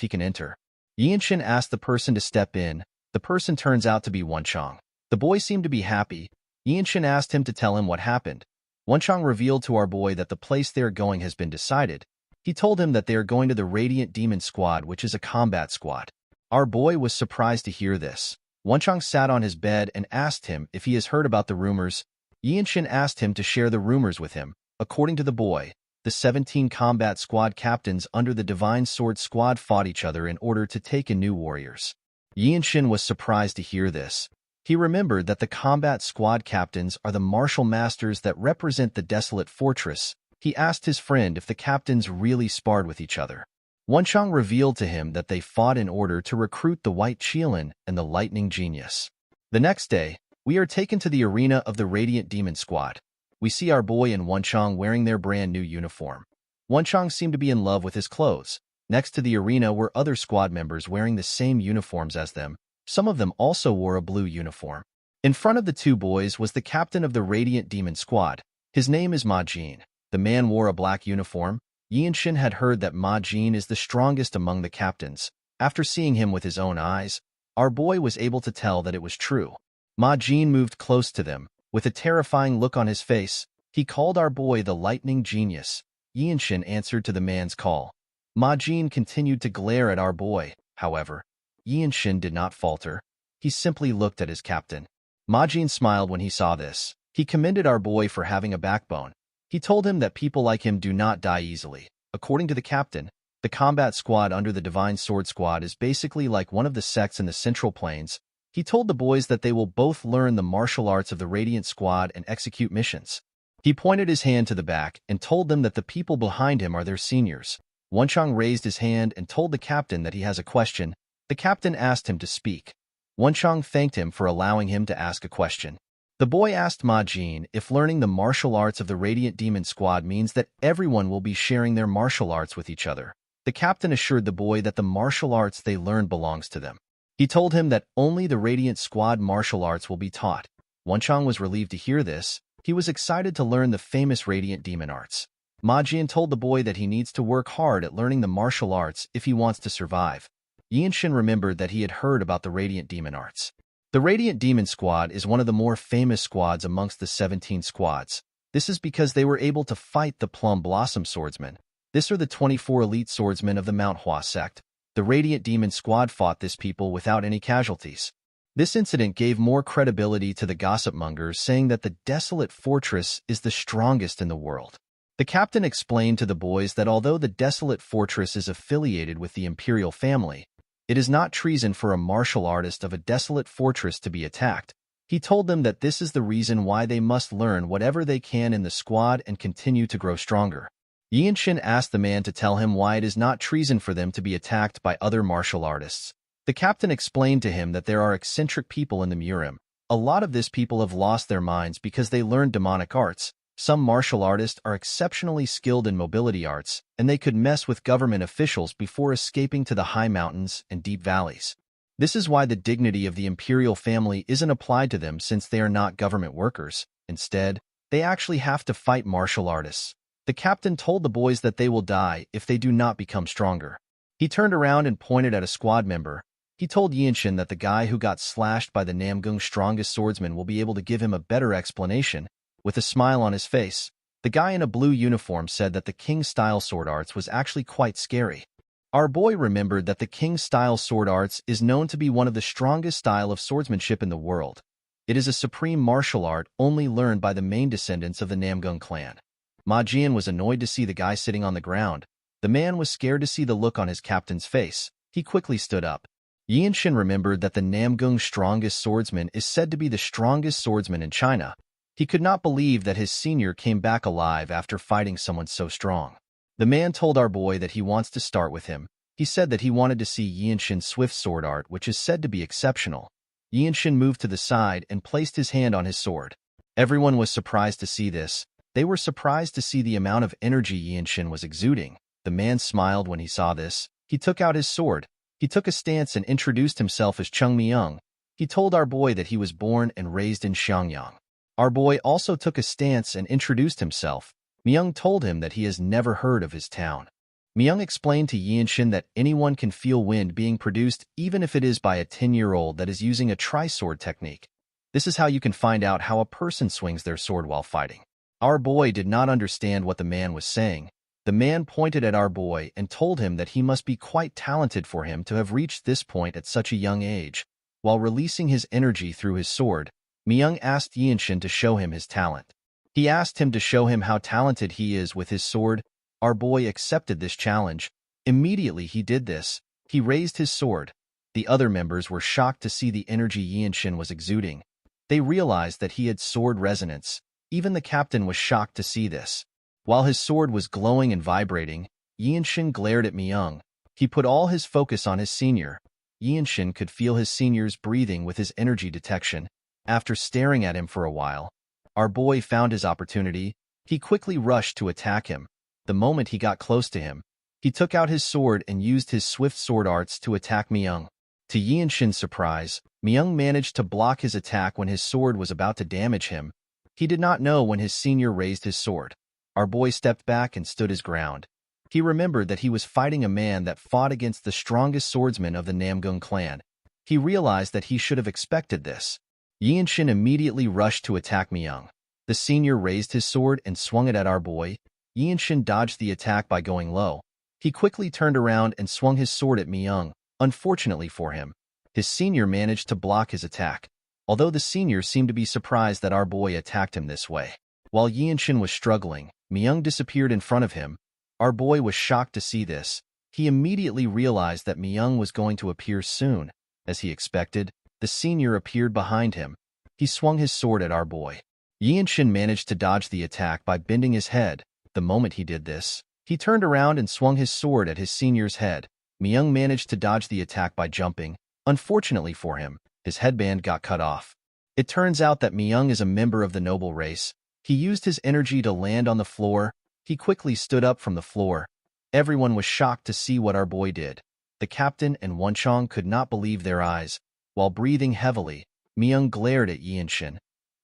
he can enter. Yinshin asked the person to step in. The person turns out to be Wenchang. The boy seemed to be happy. Yinshin asked him to tell him what happened. Wenchang revealed to our boy that the place they are going has been decided. He told him that they are going to the Radiant Demon Squad, which is a combat squad. Our boy was surprised to hear this. Wenchang sat on his bed and asked him if he has heard about the rumors. Yinshin asked him to share the rumors with him. According to the boy, the 17 combat squad captains under the Divine Sword Squad fought each other in order to take in new warriors. Yinshin was surprised to hear this. He remembered that the combat squad captains are the martial masters that represent the desolate fortress. He asked his friend if the captains really sparred with each other. Wenchang revealed to him that they fought in order to recruit the White Qilin and the Lightning Genius. The next day, we are taken to the arena of the Radiant Demon Squad. We see our boy and Wenchang wearing their brand new uniform. Wenchang seemed to be in love with his clothes. Next to the arena were other squad members wearing the same uniforms as them. Some of them also wore a blue uniform. In front of the two boys was the captain of the Radiant Demon Squad. His name is Ma Jin. The man wore a black uniform. Yinshin had heard that Ma Jin is the strongest among the captains. After seeing him with his own eyes, our boy was able to tell that it was true. Ma Jin moved close to them. With a terrifying look on his face, he called our boy the Lightning Genius. Yinshin answered to the man's call. Ma Jin continued to glare at our boy. However, Yinshin did not falter. He simply looked at his captain. Ma Jin smiled when he saw this. He commended our boy for having a backbone. He told him that people like him do not die easily. According to the captain, the combat squad under the Divine Sword Squad is basically like one of the sects in the Central Plains. He told the boys that they will both learn the martial arts of the Radiant Squad and execute missions. He pointed his hand to the back and told them that the people behind him are their seniors. Wenchang raised his hand and told the captain that he has a question. The captain asked him to speak. Wenchang thanked him for allowing him to ask a question. The boy asked Ma Jin if learning the martial arts of the Radiant Demon Squad means that everyone will be sharing their martial arts with each other. The captain assured the boy that the martial arts they learned belongs to them. He told him that only the Radiant Squad martial arts will be taught. Wenchang was relieved to hear this. He was excited to learn the famous Radiant Demon arts. Ma Jin told the boy that he needs to work hard at learning the martial arts if he wants to survive. Yinshin remembered that he had heard about the Radiant Demon arts. The Radiant Demon Squad is one of the more famous squads amongst the 17 squads. This is because they were able to fight the Plum Blossom Swordsmen. These are the 24 elite swordsmen of the MANHWA sect. The Radiant Demon Squad fought this people without any casualties. This incident gave more credibility to the gossip mongers, saying that the desolate fortress is the strongest in the world. The captain explained to the boys that although the desolate fortress is affiliated with the imperial family, it is not treason for a martial artist of a desolate fortress to be attacked. He told them that this is the reason why they must learn whatever they can in the squad and continue to grow stronger. Yinshin asked the man to tell him why it is not treason for them to be attacked by other martial artists. The captain explained to him that there are eccentric people in the Murim. A lot of these people have lost their minds because they learned demonic arts. Some martial artists are exceptionally skilled in mobility arts, and they could mess with government officials before escaping to the high mountains and deep valleys. This is why the dignity of the imperial family isn't applied to them since they are not government workers. Instead, they actually have to fight martial artists. The captain told the boys that they will die if they do not become stronger. He turned around and pointed at a squad member. He told Yinshin that the guy who got slashed by the Namgung's strongest swordsman will be able to give him a better explanation. With a smile on his face, the guy in a blue uniform said that the King-style sword arts was actually quite scary. Our boy remembered that the King-style sword arts is known to be one of the strongest style of swordsmanship in the world. It is a supreme martial art only learned by the main descendants of the Namgung clan. Ma Jian was annoyed to see the guy sitting on the ground. The man was scared to see the look on his captain's face. He quickly stood up. Yinshin remembered that the Namgung's strongest swordsman is said to be the strongest swordsman in China. He could not believe that his senior came back alive after fighting someone so strong. The man told our boy that he wants to start with him. He said that he wanted to see Yinshin's swift sword art, which is said to be exceptional. Yinshin moved to the side and placed his hand on his sword. Everyone was surprised to see this. They were surprised to see the amount of energy Yinshin was exuding. The man smiled when he saw this. He took out his sword. He took a stance and introduced himself as Cheng Myung. He told our boy that he was born and raised in Xiangyang. Our boy also took a stance and introduced himself. Myung told him that he has never heard of his town. Myung explained to Yinshin that anyone can feel wind being produced even if it is by a 10-year-old that is using a tri-sword technique. This is how you can find out how a person swings their sword while fighting. Our boy did not understand what the man was saying. The man pointed at our boy and told him that he must be quite talented for him to have reached this point at such a young age. While releasing his energy through his sword, Myung asked Yinshin to show him his talent. He asked him to show him how talented he is with his sword. Our boy accepted this challenge. Immediately he did this. He raised his sword. The other members were shocked to see the energy Yinshin was exuding. They realized that he had sword resonance. Even the captain was shocked to see this. While his sword was glowing and vibrating, Yinshin glared at Myung. He put all his focus on his senior. Yinshin could feel his senior's breathing with his energy detection. After staring at him for a while, our boy found his opportunity. He quickly rushed to attack him. The moment he got close to him, he took out his sword and used his swift sword arts to attack Myung. To Yinshin's surprise, Myung managed to block his attack when his sword was about to damage him. He did not know when his senior raised his sword. Our boy stepped back and stood his ground. He remembered that he was fighting a man that fought against the strongest swordsman of the Namgung clan. He realized that he should have expected this. Yinshin immediately rushed to attack Myung. The senior raised his sword and swung it at our boy. Yinshin dodged the attack by going low. He quickly turned around and swung his sword at Myung. Unfortunately for him, his senior managed to block his attack. Although the senior seemed to be surprised that our boy attacked him this way. While Yinshin was struggling, Myung disappeared in front of him. Our boy was shocked to see this. He immediately realized that Myung was going to appear soon. As he expected, the senior appeared behind him. He swung his sword at our boy. Yinshin managed to dodge the attack by bending his head. The moment he did this, he turned around and swung his sword at his senior's head. Myung managed to dodge the attack by jumping. Unfortunately for him, his headband got cut off. It turns out that Myung is a member of the noble race. He used his energy to land on the floor. He quickly stood up from the floor. Everyone was shocked to see what our boy did. The captain and Wonchong could not believe their eyes. While breathing heavily, Myung glared at Yinshin.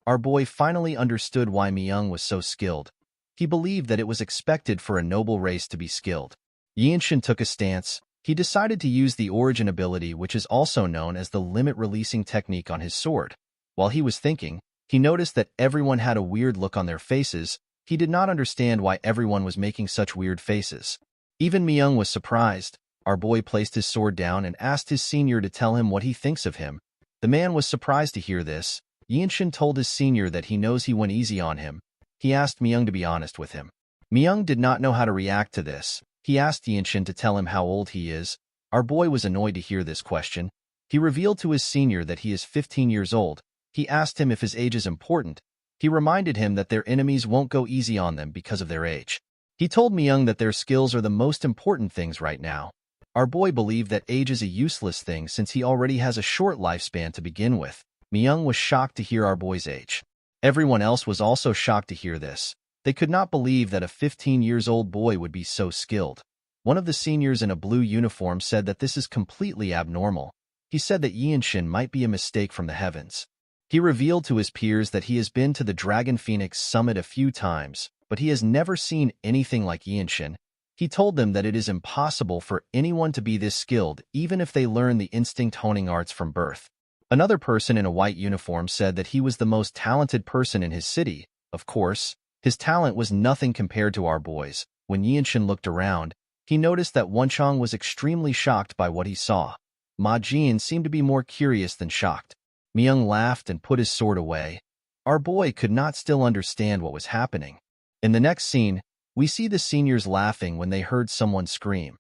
Our boy finally understood why Myung was so skilled. He believed that it was expected for a noble race to be skilled. Yinshin took a stance. He decided to use the origin ability, which is also known as the limit-releasing technique, on his sword. While he was thinking, he noticed that everyone had a weird look on their faces. He did not understand why everyone was making such weird faces. Even Myung was surprised. Our boy placed his sword down and asked his senior to tell him what he thinks of him. The man was surprised to hear this. Yinshin told his senior that he knows he went easy on him. He asked Myung to be honest with him. Myung did not know how to react to this. He asked Yinshin to tell him how old he is. Our boy was annoyed to hear this question. He revealed to his senior that he is 15 years old. He asked him if his age is important. He reminded him that their enemies won't go easy on them because of their age. He told Myung that their skills are the most important things right now. Our boy believed that age is a useless thing since he already has a short lifespan to begin with. Myung was shocked to hear our boy's age. Everyone else was also shocked to hear this. They could not believe that a 15-year-old boy would be so skilled. One of the seniors in a blue uniform said that this is completely abnormal. He said that Yinshin might be a mistake from the heavens. He revealed to his peers that he has been to the Dragon Phoenix Summit a few times, but he has never seen anything like Yinshin. He told them that it is impossible for anyone to be this skilled even if they learn the instinct honing arts from birth. Another person in a white uniform said that he was the most talented person in his city. Of course, his talent was nothing compared to our boy's. When Yinshin looked around, he noticed that Wonchong was extremely shocked by what he saw. Ma Jin seemed to be more curious than shocked. Myung laughed and put his sword away. Our boy could not still understand what was happening. In the next scene, we see the seniors laughing when they heard someone scream.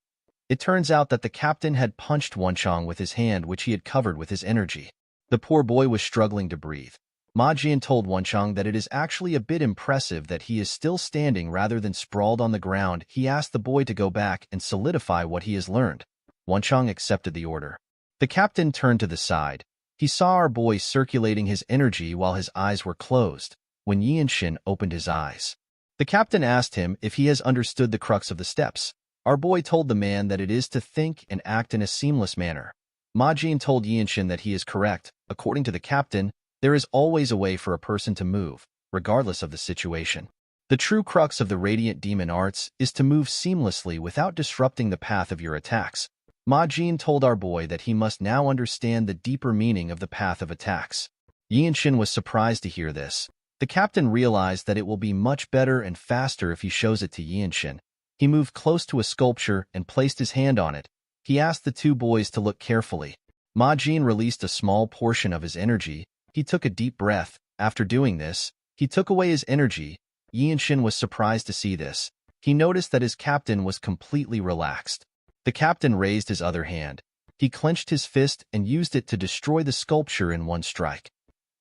It turns out that the captain had punched Wonchong with his hand, which he had covered with his energy. The poor boy was struggling to breathe. Ma Jin told Wonchong that it is actually a bit impressive that he is still standing rather than sprawled on the ground. He asked the boy to go back and solidify what he has learned. Wonchong accepted the order. The captain turned to the side. He saw our boy circulating his energy while his eyes were closed. When Yinshin opened his eyes, the captain asked him if he has understood the crux of the steps. Our boy told the man that it is to think and act in a seamless manner. Ma Jin told Yinshin that he is correct. According to the captain, there is always a way for a person to move, regardless of the situation. The true crux of the Radiant Demon Arts is to move seamlessly without disrupting the path of your attacks. Ma Jin told our boy that he must now understand the deeper meaning of the path of attacks. Yinshin was surprised to hear this. The captain realized that it will be much better and faster if he shows it to Yinshin. He moved close to a sculpture and placed his hand on it. He asked the two boys to look carefully. Ma Jin released a small portion of his energy. He took a deep breath. After doing this, he took away his energy. Yinshin was surprised to see this. He noticed that his captain was completely relaxed. The captain raised his other hand. He clenched his fist and used it to destroy the sculpture in one strike.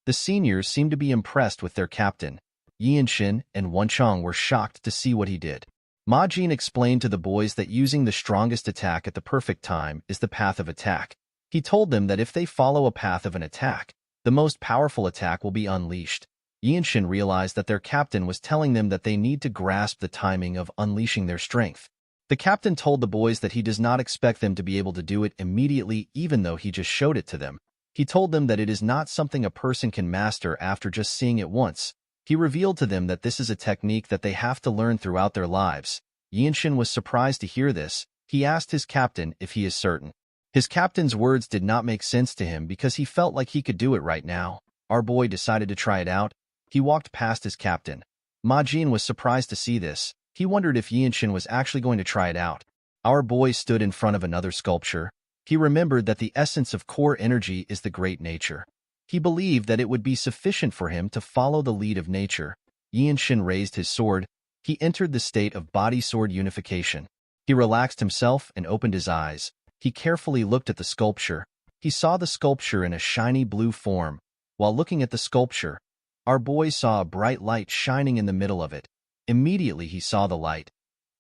The seniors seemed to be impressed with their captain. Yinshin and Wonchong were shocked to see what he did. Ma Jin explained to the boys that using the strongest attack at the perfect time is the path of attack. He told them that if they follow a path of an attack, the most powerful attack will be unleashed. Yinshin realized that their captain was telling them that they need to grasp the timing of unleashing their strength. The captain told the boys that he does not expect them to be able to do it immediately even though he just showed it to them. He told them that it is not something a person can master after just seeing it once. He revealed to them that this is a technique that they have to learn throughout their lives. Yinshin was surprised to hear this. He asked his captain if he is certain. His captain's words did not make sense to him because he felt like he could do it right now. Our boy decided to try it out. He walked past his captain. Ma Jin was surprised to see this. He wondered if Yinshin was actually going to try it out. Our boy stood in front of another sculpture. He remembered that the essence of core energy is the great nature. He believed that it would be sufficient for him to follow the lead of nature. Yinshin raised his sword. He entered the state of body-sword unification. He relaxed himself and opened his eyes. He carefully looked at the sculpture. He saw the sculpture in a shiny blue form. While looking at the sculpture, our boy saw a bright light shining in the middle of it. Immediately he saw the light.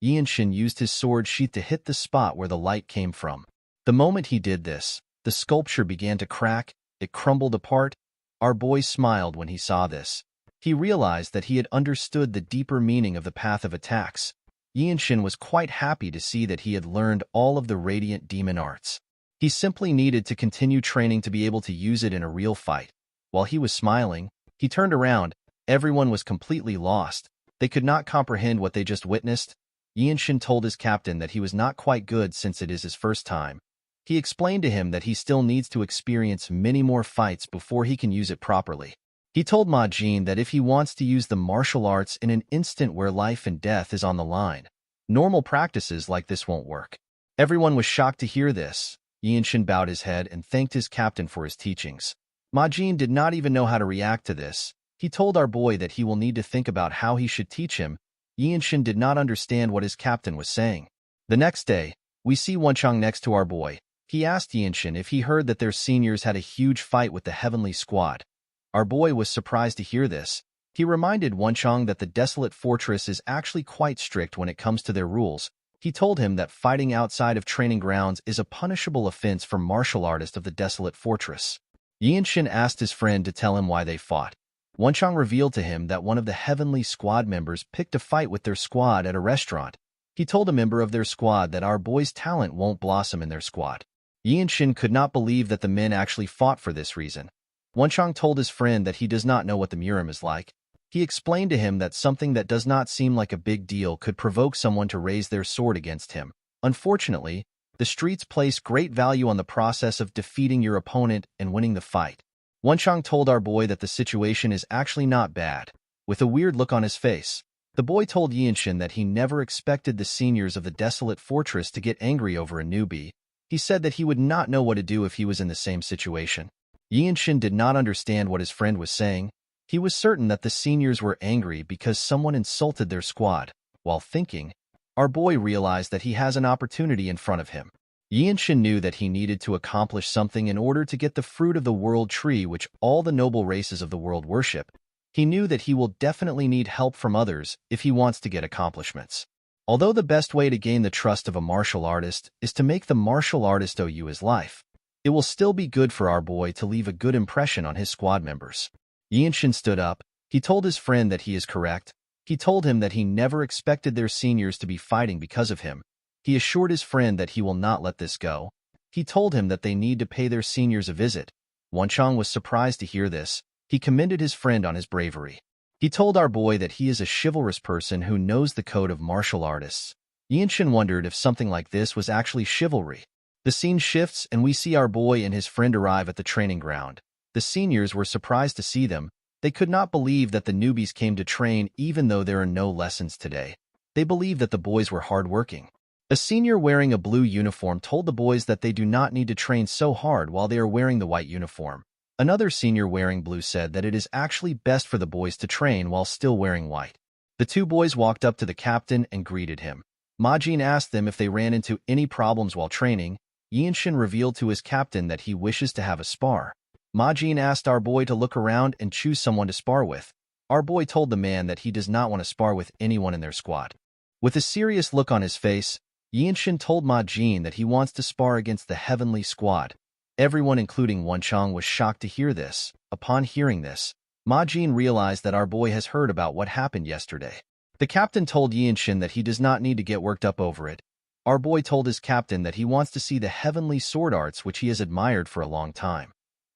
Yinshin used his sword sheath to hit the spot where the light came from. The moment he did this, the sculpture began to crack. It crumbled apart. Our boy smiled when he saw this. He realized that he had understood the deeper meaning of the path of attacks. Yinshin was quite happy to see that he had learned all of the Radiant Demon Arts. He simply needed to continue training to be able to use it in a real fight. While he was smiling, he turned around. Everyone was completely lost. They could not comprehend what they just witnessed. Yinshin told his captain that he was not quite good since it is his first time. He explained to him that he still needs to experience many more fights before he can use it properly. He told Ma Jin that if he wants to use the martial arts in an instant where life and death is on the line, normal practices like this won't work. Everyone was shocked to hear this. Yinshin bowed his head and thanked his captain for his teachings. Ma Jin did not even know how to react to this. He told our boy that he will need to think about how he should teach him. Yinshin did not understand what his captain was saying. The next day, we see Wonchong next to our boy. He asked Yinshin if he heard that their seniors had a huge fight with the Heavenly Squad. Our boy was surprised to hear this. He reminded Wenchang that the desolate fortress is actually quite strict when it comes to their rules. He told him that fighting outside of training grounds is a punishable offense for martial artists of the desolate fortress. Yinshin asked his friend to tell him why they fought. Wenchang revealed to him that one of the Heavenly Squad members picked a fight with their squad at a restaurant. He told a member of their squad that our boy's talent won't blossom in their squad. Yinshin could not believe that the men actually fought for this reason. Wenchang told his friend that he does not know what the Murim is like. He explained to him that something that does not seem like a big deal could provoke someone to raise their sword against him. Unfortunately, the streets place great value on the process of defeating your opponent and winning the fight. Wenchang told our boy that the situation is actually not bad. With a weird look on his face, the boy told Yinshin that he never expected the seniors of the desolate fortress to get angry over a newbie. He said that he would not know what to do if he was in the same situation. Yinshin did not understand what his friend was saying. He was certain that the seniors were angry because someone insulted their squad. While thinking, our boy realized that he has an opportunity in front of him. Yinshin knew that he needed to accomplish something in order to get the fruit of the world tree which all the noble races of the world worship. He knew that he will definitely need help from others if he wants to get accomplishments. Although the best way to gain the trust of a martial artist is to make the martial artist owe you his life, it will still be good for our boy to leave a good impression on his squad members. Yinshin stood up. He told his friend that he is correct. He told him that he never expected their seniors to be fighting because of him. He assured his friend that he will not let this go. He told him that they need to pay their seniors a visit. Wenchang was surprised to hear this. He commended his friend on his bravery. He told our boy that he is a chivalrous person who knows the code of martial artists. Yinshin wondered if something like this was actually chivalry. The scene shifts and we see our boy and his friend arrive at the training ground. The seniors were surprised to see them. They could not believe that the newbies came to train even though there are no lessons today. They believed that the boys were hardworking. A senior wearing a blue uniform told the boys that they do not need to train so hard while they are wearing the white uniform. Another senior wearing blue said that it is actually best for the boys to train while still wearing white. The two boys walked up to the captain and greeted him. Majin asked them if they ran into any problems while training. Yinshin revealed to his captain that he wishes to have a spar. Majin asked our boy to look around and choose someone to spar with. Our boy told the man that he does not want to spar with anyone in their squad. With a serious look on his face, Yinshin told Majin that he wants to spar against the Heavenly Squad. Everyone, including Wenchang, was shocked to hear this. Upon hearing this, Majin realized that our boy has heard about what happened yesterday. The captain told Yinshin that he does not need to get worked up over it. Our boy told his captain that he wants to see the heavenly sword arts which he has admired for a long time.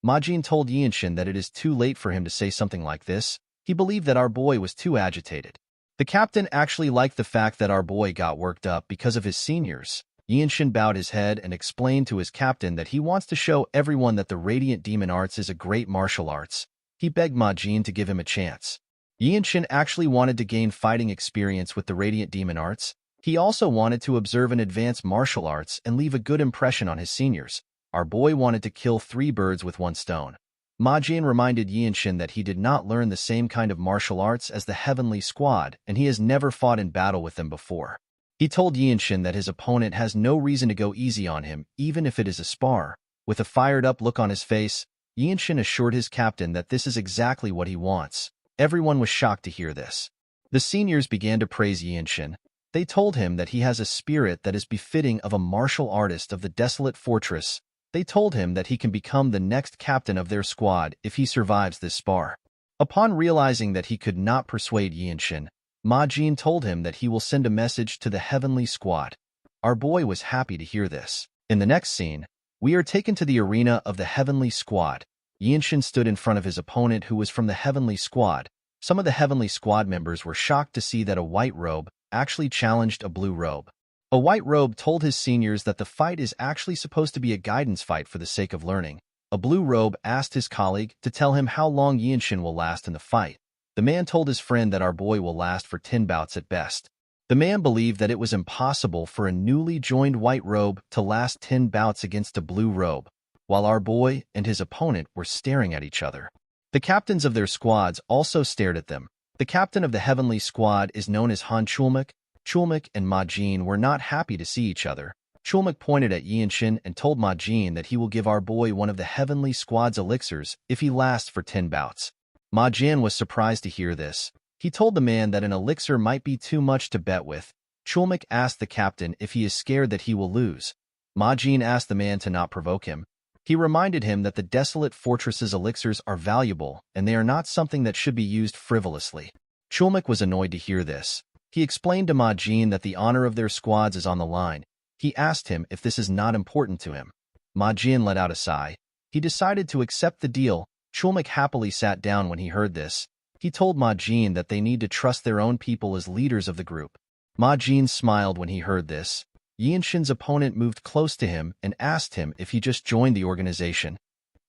Majin told Yinshin that it is too late for him to say something like this. He believed that our boy was too agitated. The captain actually liked the fact that our boy got worked up because of his seniors. Yinshin bowed his head and explained to his captain that he wants to show everyone that the Radiant Demon Arts is a great martial arts. He begged Majin to give him a chance. Yinshin actually wanted to gain fighting experience with the Radiant Demon Arts. He also wanted to observe and advance martial arts and leave a good impression on his seniors. Our boy wanted to kill 3 birds with 1 stone. Majin reminded Yinshin that he did not learn the same kind of martial arts as the Heavenly Squad, and he has never fought in battle with them before. He told Yinshin that his opponent has no reason to go easy on him, even if it is a spar. With a fired-up look on his face, Yinshin assured his captain that this is exactly what he wants. Everyone was shocked to hear this. The seniors began to praise Yinshin. They told him that he has a spirit that is befitting of a martial artist of the desolate fortress. They told him that he can become the next captain of their squad if he survives this spar. Upon realizing that he could not persuade Yinshin, Majin told him that he will send a message to the Heavenly Squad. Our boy was happy to hear this. In the next scene, we are taken to the arena of the Heavenly Squad. Yinshin stood in front of his opponent who was from the Heavenly Squad. Some of the Heavenly Squad members were shocked to see that a white robe actually challenged a blue robe. A white robe told his seniors that the fight is actually supposed to be a guidance fight for the sake of learning. A blue robe asked his colleague to tell him how long Yinshin will last in the fight. The man told his friend that our boy will last for 10 bouts at best. The man believed that it was impossible for a newly joined white robe to last 10 bouts against a blue robe, while our boy and his opponent were staring at each other. The captains of their squads also stared at them. The captain of the Heavenly Squad is known as Han Chulmak. Chulmak and Majin were not happy to see each other. Chulmak pointed at Yianshin and told Ma Jin that he will give our boy one of the Heavenly Squad's elixirs if he lasts for 10 bouts. Ma Jin was surprised to hear this. He told the man that an elixir might be too much to bet with. Chulmak asked the captain if he is scared that he will lose. Ma Jin asked the man to not provoke him. He reminded him that the desolate fortress's elixirs are valuable and they are not something that should be used frivolously. Chulmak was annoyed to hear this. He explained to Ma Jin that the honor of their squads is on the line. He asked him if this is not important to him. Ma Jin let out a sigh. He decided to accept the deal. Chulmak happily sat down when he heard this. He told Ma Jin that they need to trust their own people as leaders of the group. Ma Jin smiled when he heard this. Yianshin's opponent moved close to him and asked him if he just joined the organization.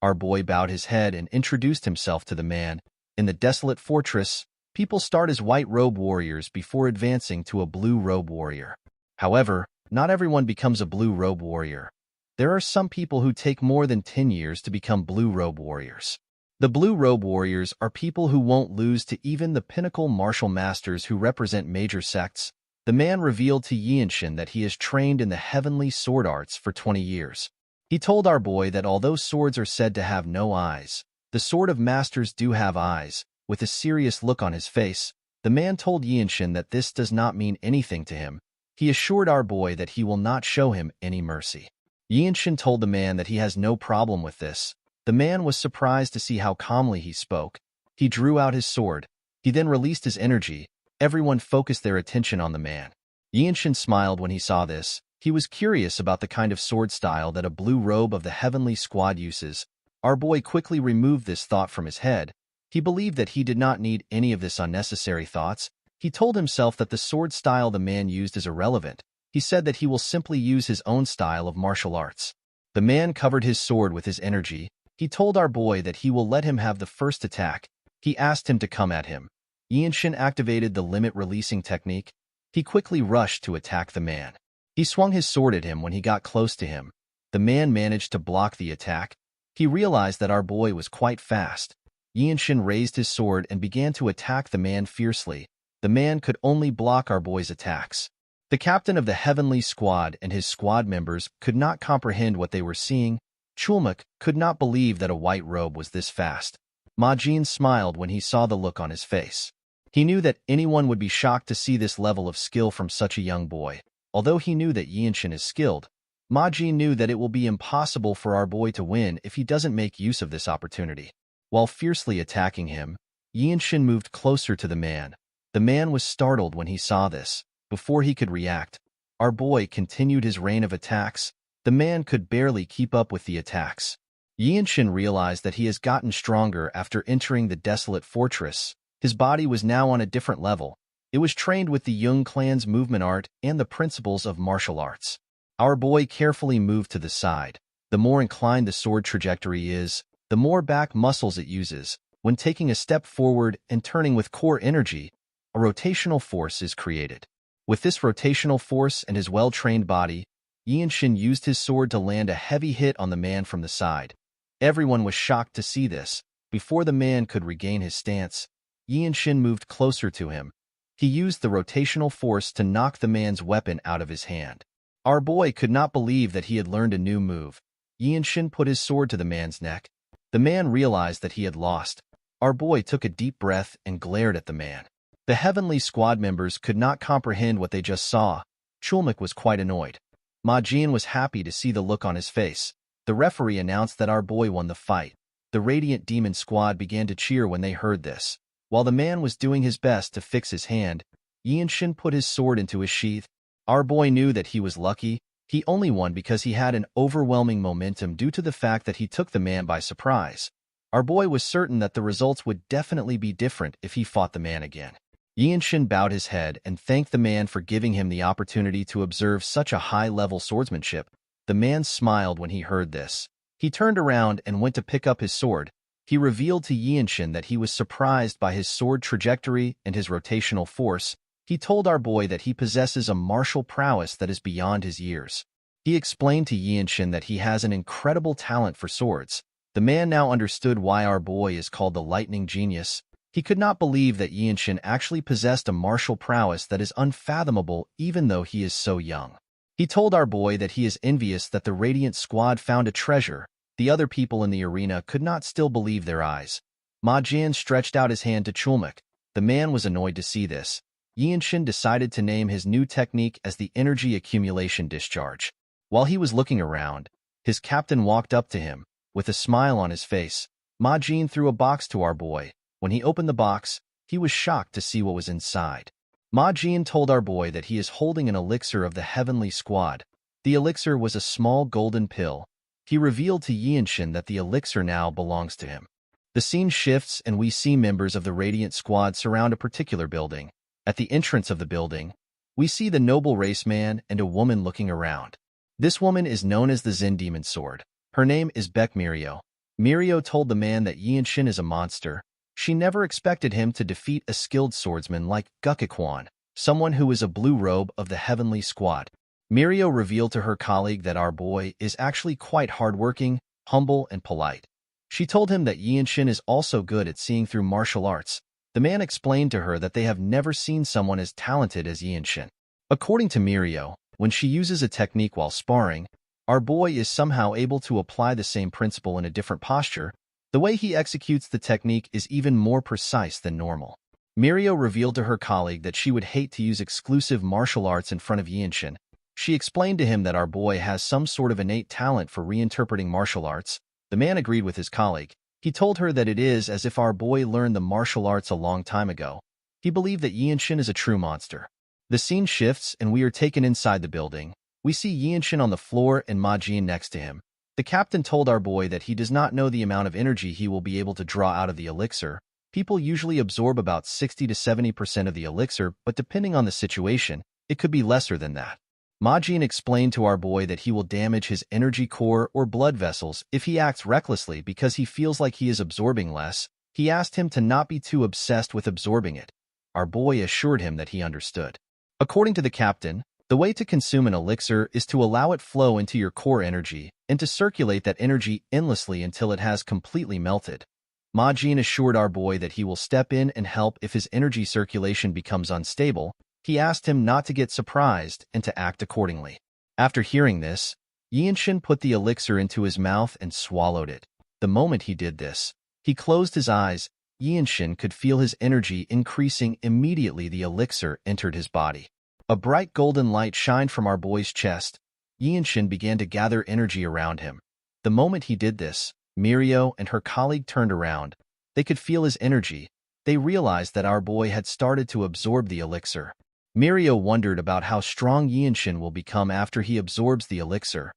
Our boy bowed his head and introduced himself to the man. In the desolate fortress, people start as white-robe warriors before advancing to a blue-robe warrior. However, not everyone becomes a blue-robe warrior. There are some people who take more than 10 years to become blue-robe warriors. The blue-robe warriors are people who won't lose to even the pinnacle martial masters who represent major sects. The man revealed to Yianshin that he has trained in the heavenly sword arts for 20 years. He told our boy that although swords are said to have no eyes, the sword of masters do have eyes. With a serious look on his face, the man told Yianshin that this does not mean anything to him. He assured our boy that he will not show him any mercy. Yianshin told the man that he has no problem with this. The man was surprised to see how calmly he spoke. He drew out his sword. He then released his energy. Everyone focused their attention on the man. Yianshin smiled when he saw this. He was curious about the kind of sword style that a blue robe of the Heavenly Squad uses. Our boy quickly removed this thought from his head. He believed that he did not need any of this unnecessary thoughts. He told himself that the sword style the man used is irrelevant. He said that he will simply use his own style of martial arts. The man covered his sword with his energy. He told our boy that he will let him have the first attack. He asked him to come at him. Yianshin activated the limit-releasing technique. He quickly rushed to attack the man. He swung his sword at him when he got close to him. The man managed to block the attack. He realized that our boy was quite fast. Yianshin raised his sword and began to attack the man fiercely. The man could only block our boy's attacks. The captain of the Heavenly Squad and his squad members could not comprehend what they were seeing. Chulmak could not believe that a white robe was this fast. Ma Jin smiled when he saw the look on his face. He knew that anyone would be shocked to see this level of skill from such a young boy. Although he knew that Yianshin is skilled, Ma Jin knew that it will be impossible for our boy to win if he doesn't make use of this opportunity. While fiercely attacking him, Yianshin moved closer to the man. The man was startled when he saw this. Before he could react, our boy continued his rain of attacks. The man could barely keep up with the attacks. Yianshin realized that he has gotten stronger after entering the desolate fortress. His body was now on a different level. It was trained with the Jung clan's movement art and the principles of martial arts. Our boy carefully moved to the side. The more inclined the sword trajectory is, the more back muscles it uses. When taking a step forward and turning with core energy, a rotational force is created. With this rotational force and his well-trained body, Yianshin used his sword to land a heavy hit on the man from the side. Everyone was shocked to see this. Before the man could regain his stance, Yianshin moved closer to him. He used the rotational force to knock the man's weapon out of his hand. Our boy could not believe that he had learned a new move. Yianshin put his sword to the man's neck. The man realized that he had lost. Our boy took a deep breath and glared at the man. The Heavenly Squad members could not comprehend what they just saw. Chulmak was quite annoyed. Ma Jin was happy to see the look on his face. The referee announced that our boy won the fight. The Radiant Demon Squad began to cheer when they heard this. While the man was doing his best to fix his hand, Yianshin put his sword into his sheath. Our boy knew that he was lucky. He only won because he had an overwhelming momentum due to the fact that he took the man by surprise. Our boy was certain that the results would definitely be different if he fought the man again. Yianshin bowed his head and thanked the man for giving him the opportunity to observe such a high-level swordsmanship. The man smiled when he heard this. He turned around and went to pick up his sword. He revealed to Yianshin that he was surprised by his sword trajectory and his rotational force. He told our boy that he possesses a martial prowess that is beyond his years. He explained to Yianshin that he has an incredible talent for swords. The man now understood why our boy is called the Lightning Genius. He could not believe that Yianshin actually possessed a martial prowess that is unfathomable even though he is so young. He told our boy that he is envious that the Radiant squad found a treasure. The other people in the arena could not still believe their eyes. Ma Jian stretched out his hand to Chulmak. The man was annoyed to see this. Yianshin decided to name his new technique as the energy accumulation discharge. While he was looking around, his captain walked up to him. With a smile on his face, Ma Jian threw a box to our boy. When he opened the box, he was shocked to see what was inside. Ma Jian told our boy that he is holding an elixir of the Heavenly Squad. The elixir was a small golden pill. He revealed to Yianshin that the elixir now belongs to him. The scene shifts and we see members of the Radiant Squad surround a particular building. At the entrance of the building, we see the noble race man and a woman looking around. This woman is known as the Zen Demon Sword. Her name is Beck Mirio. Mirio told the man that Yianshin is a monster. She never expected him to defeat a skilled swordsman like Gukikwan, someone who is a blue robe of the Heavenly Squad. Mirio revealed to her colleague that our boy is actually quite hardworking, humble, and polite. She told him that Yianshin is also good at seeing through martial arts. The man explained to her that they have never seen someone as talented as Yianshin. According to Mirio, when she uses a technique while sparring, our boy is somehow able to apply the same principle in a different posture. The way he executes the technique is even more precise than normal. Mirio revealed to her colleague that she would hate to use exclusive martial arts in front of Yianshin. She explained to him that our boy has some sort of innate talent for reinterpreting martial arts. The man agreed with his colleague. He told her that it is as if our boy learned the martial arts a long time ago. He believed that Yianshin is a true monster. The scene shifts and we are taken inside the building. We see Yianshin on the floor and Ma Jian next to him. The captain told our boy that he does not know the amount of energy he will be able to draw out of the elixir. People usually absorb about 60 to 70% of the elixir, but depending on the situation, it could be lesser than that. Ma Jian explained to our boy that he will damage his energy core or blood vessels if he acts recklessly because he feels like he is absorbing less. He asked him to not be too obsessed with absorbing it. Our boy assured him that he understood. According to the captain, the way to consume an elixir is to allow it flow into your core energy and to circulate that energy endlessly until it has completely melted. Ma Jian assured our boy that he will step in and help if his energy circulation becomes unstable. He asked him not to get surprised and to act accordingly. After hearing this, Yianshin put the elixir into his mouth and swallowed it. The moment he did this, he closed his eyes. Yianshin could feel his energy increasing immediately. The elixir entered his body. A bright golden light shined from our boy's chest. Yianshin began to gather energy around him. The moment he did this, Mirio and her colleague turned around. They could feel his energy. They realized that our boy had started to absorb the elixir. Mirio wondered about how strong Yianshin will become after he absorbs the elixir.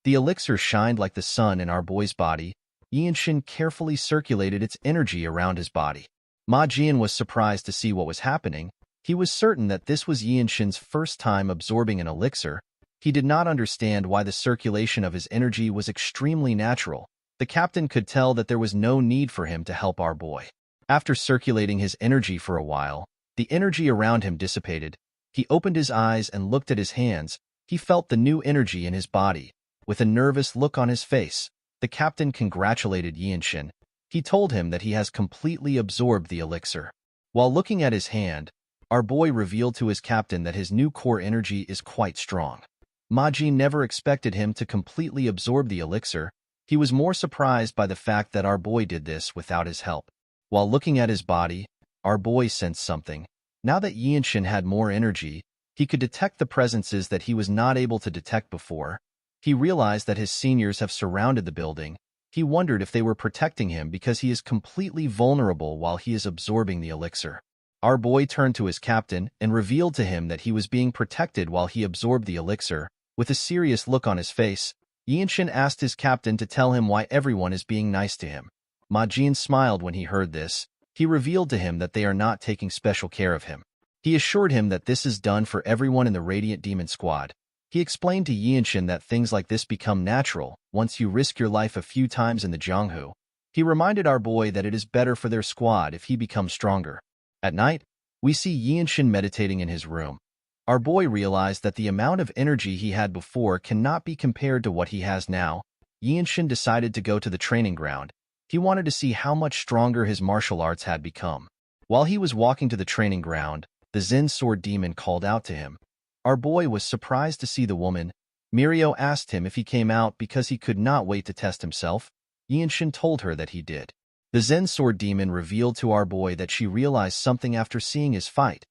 The elixir shined like the sun in our boy's body. Yianshin carefully circulated its energy around his body. Ma Jian was surprised to see what was happening. He was certain that this was Yianshin's first time absorbing an elixir. He did not understand why the circulation of his energy was extremely natural. The captain could tell that there was no need for him to help our boy. After circulating his energy for a while, the energy around him dissipated. He opened his eyes and looked at his hands. He felt the new energy in his body. With a nervous look on his face, the captain congratulated Yianshin. He told him that he has completely absorbed the elixir. While looking at his hand, our boy revealed to his captain that his new core energy is quite strong. Ma Jian never expected him to completely absorb the elixir. He was more surprised by the fact that our boy did this without his help. While looking at his body, our boy sensed something. Now that Yianshin had more energy, he could detect the presences that he was not able to detect before. He realized that his seniors have surrounded the building. He wondered if they were protecting him because he is completely vulnerable while he is absorbing the elixir. Our boy turned to his captain and revealed to him that he was being protected while he absorbed the elixir. With a serious look on his face, Yianshin asked his captain to tell him why everyone is being nice to him. Ma Jian smiled when he heard this. He revealed to him that they are not taking special care of him. He assured him that this is done for everyone in the Radiant Demon Squad. He explained to Yianshin that things like this become natural once you risk your life a few times in the Jianghu. He reminded our boy that it is better for their squad if he becomes stronger. At night, we see Yianshin meditating in his room. Our boy realized that the amount of energy he had before cannot be compared to what he has now. Yianshin decided to go to the training ground. He wanted to see how much stronger his martial arts had become. While he was walking to the training ground, the Zen Sword Demon called out to him. Our boy was surprised to see the woman. Mirio asked him if he came out because he could not wait to test himself. Yinshin told her that he did. The Zen Sword Demon revealed to our boy that she realized something after seeing his fight.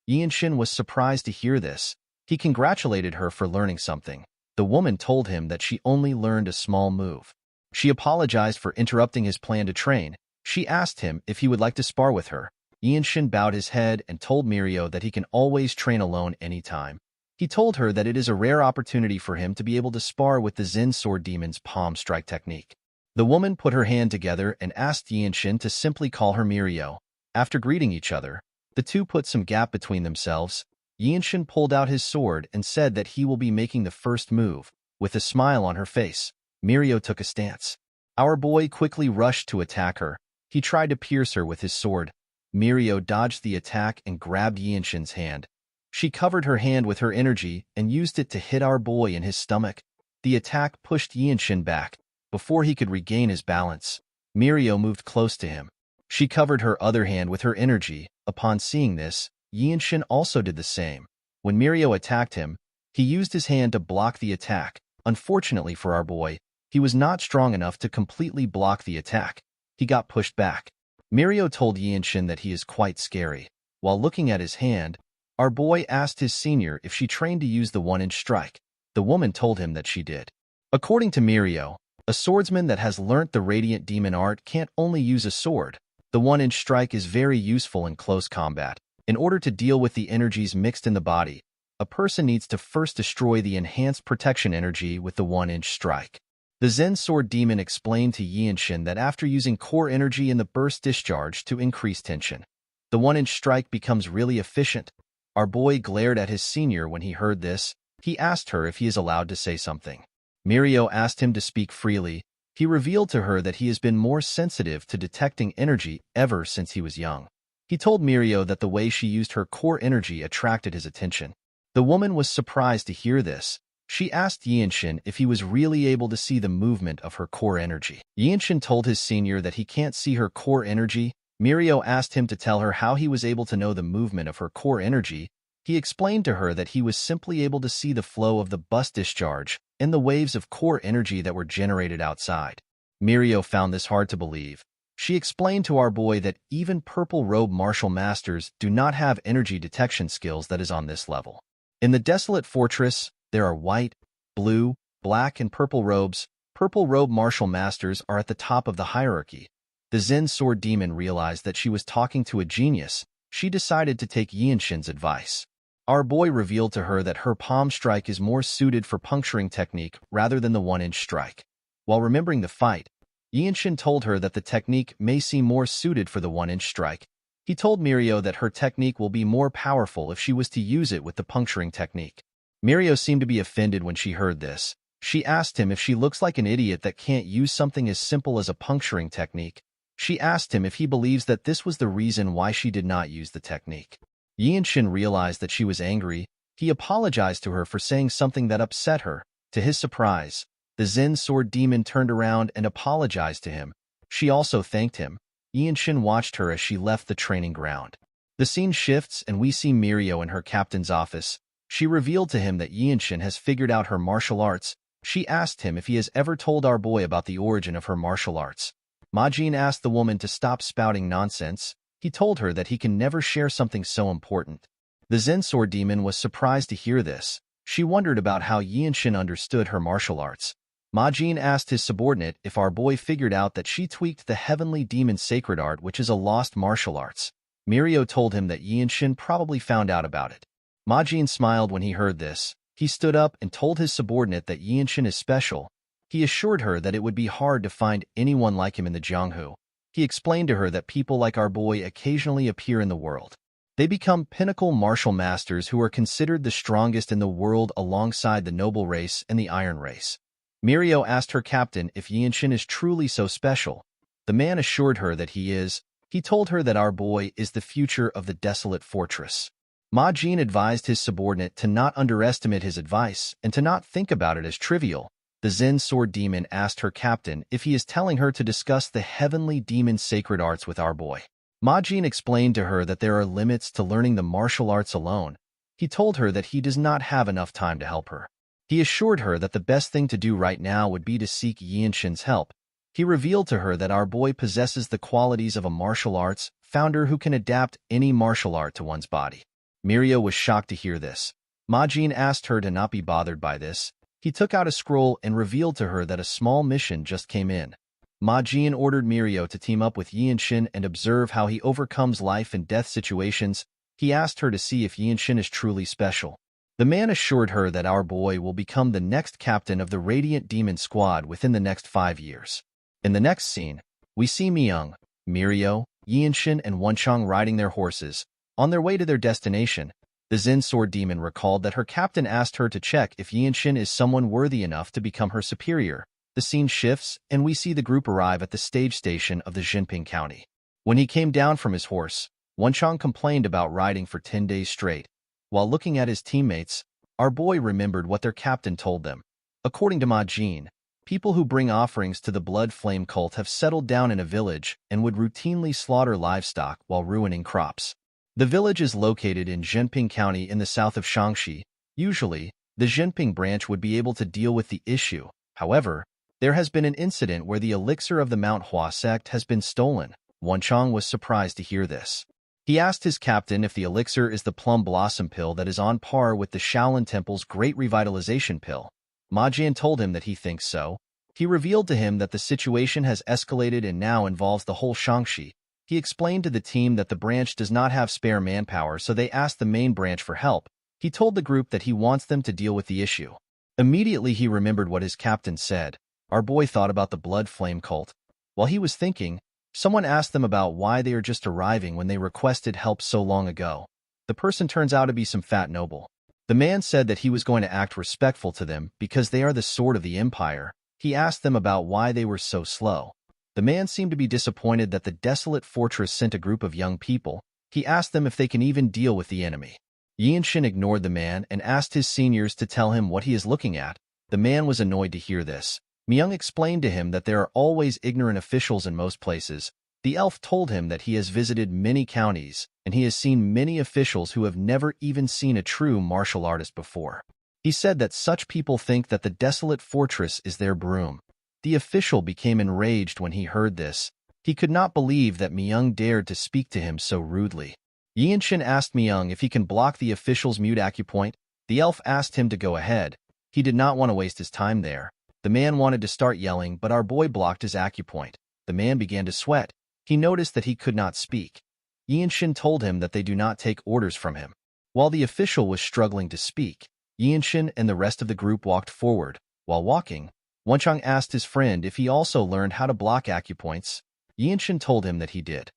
Yinshin was surprised to hear this. He congratulated her for learning something. The woman told him that she only learned a small move. She apologized for interrupting his plan to train. She asked him if he would like to spar with her. Yinshin bowed his head and told Mirio that he can always train alone anytime. He told her that it is a rare opportunity for him to be able to spar with the Zen Sword Demon's palm strike technique. The woman put her hand together and asked Yinshin to simply call her Mirio. After greeting each other, the two put some gap between themselves. Yinshin pulled out his sword and said that he will be making the first move. With a smile on her face, Mirio took a stance. Our boy quickly rushed to attack her. He tried to pierce her with his sword. Mirio dodged the attack and grabbed Yinshin's hand. She covered her hand with her energy and used it to hit our boy in his stomach. The attack pushed Yinshin back. Before he could regain his balance, Mirio moved close to him. She covered her other hand with her energy. Upon seeing this, Yinshin also did the same. When Mirio attacked him, he used his hand to block the attack. Unfortunately for our boy, he was not strong enough to completely block the attack. He got pushed back. Mirio told Yinshin that he is quite scary. While looking at his hand, our boy asked his senior if she trained to use the one-inch strike. The woman told him that she did. According to Mirio, a swordsman that has learnt the Radiant Demon art can't only use a sword. The one-inch strike is very useful in close combat. In order to deal with the energies mixed in the body, a person needs to first destroy the enhanced protection energy with the one-inch strike. The Zen Sword Demon explained to Yinshin that after using core energy in the burst discharge to increase tension, the one-inch strike becomes really efficient. Our boy glared at his senior when he heard this. He asked her if he is allowed to say something. Mirio asked him to speak freely. He revealed to her that he has been more sensitive to detecting energy ever since he was young. He told Mirio that the way she used her core energy attracted his attention. The woman was surprised to hear this. She asked Yinshin if he was really able to see the movement of her core energy. Yinshin told his senior that he can't see her core energy. Mirio asked him to tell her how he was able to know the movement of her core energy. He explained to her that he was simply able to see the flow of the bus discharge and the waves of core energy that were generated outside. Mirio found this hard to believe. She explained to our boy that even purple robe martial masters do not have energy detection skills that is on this level. In the Desolate Fortress, there are white, blue, black, and purple robes. Purple robe martial masters are at the top of the hierarchy. The Zen Sword Demon realized that she was talking to a genius. She decided to take Yinshin's advice. Our boy revealed to her that her palm strike is more suited for puncturing technique rather than the one-inch strike. While remembering the fight, Yinshin told her that the technique may seem more suited for the one-inch strike. He told Mirio that her technique will be more powerful if she was to use it with the puncturing technique. Mirio seemed to be offended when she heard this. She asked him if she looks like an idiot that can't use something as simple as a puncturing technique. She asked him if he believes that this was the reason why she did not use the technique. Yinshin realized that she was angry. He apologized to her for saying something that upset her. To his surprise, the Zen Sword Demon turned around and apologized to him. She also thanked him. Yinshin watched her as she left the training ground. The scene shifts and we see Mirio in her captain's office. She revealed to him that Yinshin has figured out her martial arts. She asked him if he has ever told our boy about the origin of her martial arts. Majin asked the woman to stop spouting nonsense. He told her that he can never share something so important. The Zen Sword Demon was surprised to hear this. She wondered about how Yinshin understood her martial arts. Majin asked his subordinate if our boy figured out that she tweaked the Heavenly Demon Sacred Art, which is a lost martial arts. Mirio told him that Yinshin probably found out about it. Majin smiled when he heard this. He stood up and told his subordinate that Yinshin is special. He assured her that it would be hard to find anyone like him in the Jianghu. He explained to her that people like our boy occasionally appear in the world. They become pinnacle martial masters who are considered the strongest in the world alongside the noble race and the iron race. Mirio asked her captain if Yinshin is truly so special. The man assured her that he is. He told her that our boy is the future of the Desolate Fortress. Majin advised his subordinate to not underestimate his advice and to not think about it as trivial. The Zen Sword Demon asked her captain if he is telling her to discuss the Heavenly Demon Sacred Arts with our boy. Majin explained to her that there are limits to learning the martial arts alone. He told her that he does not have enough time to help her. He assured her that the best thing to do right now would be to seek Yinshin's help. He revealed to her that our boy possesses the qualities of a martial arts founder who can adapt any martial art to one's body. Mirio was shocked to hear this. Majin asked her to not be bothered by this. He took out a scroll and revealed to her that a small mission just came in. Majin ordered Mirio to team up with Yinshin and observe how he overcomes life and death situations. He asked her to see if Yinshin is truly special. The man assured her that our boy will become the next captain of the Radiant Demon Squad within the next 5 years. In the next scene, we see Miyoung, Mirio, Yinshin, and Wenchang riding their horses. On their way to their destination, the Zen Sword Demon recalled that her captain asked her to check if Yinshin is someone worthy enough to become her superior. The scene shifts, and we see the group arrive at the stage station of the Jinping County. When he came down from his horse, Wenchang complained about riding for 10 days straight. While looking at his teammates, our boy remembered what their captain told them. According to Ma Jin, people who bring offerings to the Blood Flame cult have settled down in a village and would routinely slaughter livestock while ruining crops. The village is located in Jinping County in the south of Shaanxi. Usually, the Jinping branch would be able to deal with the issue. However, there has been an incident where the elixir of the MANHWA sect has been stolen. Wenchang was surprised to hear this. He asked his captain if the elixir is the plum blossom pill that is on par with the Shaolin Temple's Great Revitalization pill. Ma Jian told him that he thinks so. He revealed to him that the situation has escalated and now involves the whole Shaanxi. He explained to the team that the branch does not have spare manpower, so they asked the main branch for help. He told the group that he wants them to deal with the issue. Immediately he remembered what his captain said. Our boy thought about the Blood Flame cult. While he was thinking, someone asked them about why they are just arriving when they requested help so long ago. The person turns out to be some fat noble. The man said that he was going to act respectful to them because they are the sword of the empire. He asked them about why they were so slow. The man seemed to be disappointed that the desolate fortress sent a group of young people. He asked them if they can even deal with the enemy. Yinshin ignored the man and asked his seniors to tell him what he is looking at. The man was annoyed to hear this. Myung explained to him that there are always ignorant officials in most places. The elf told him that he has visited many counties, and he has seen many officials who have never even seen a true martial artist before. He said that such people think that the desolate fortress is their broom. The official became enraged when he heard this. He could not believe that Myung dared to speak to him so rudely. Yinshin asked Myung if he can block the official's mute acupoint. The elf asked him to go ahead. He did not want to waste his time there. The man wanted to start yelling, but our boy blocked his acupoint. The man began to sweat. He noticed that he could not speak. Yinshin told him that they do not take orders from him. While the official was struggling to speak, Yinshin and the rest of the group walked forward. While walking, Wenchang asked his friend if he also learned how to block acupoints. Yinshin told him that he did.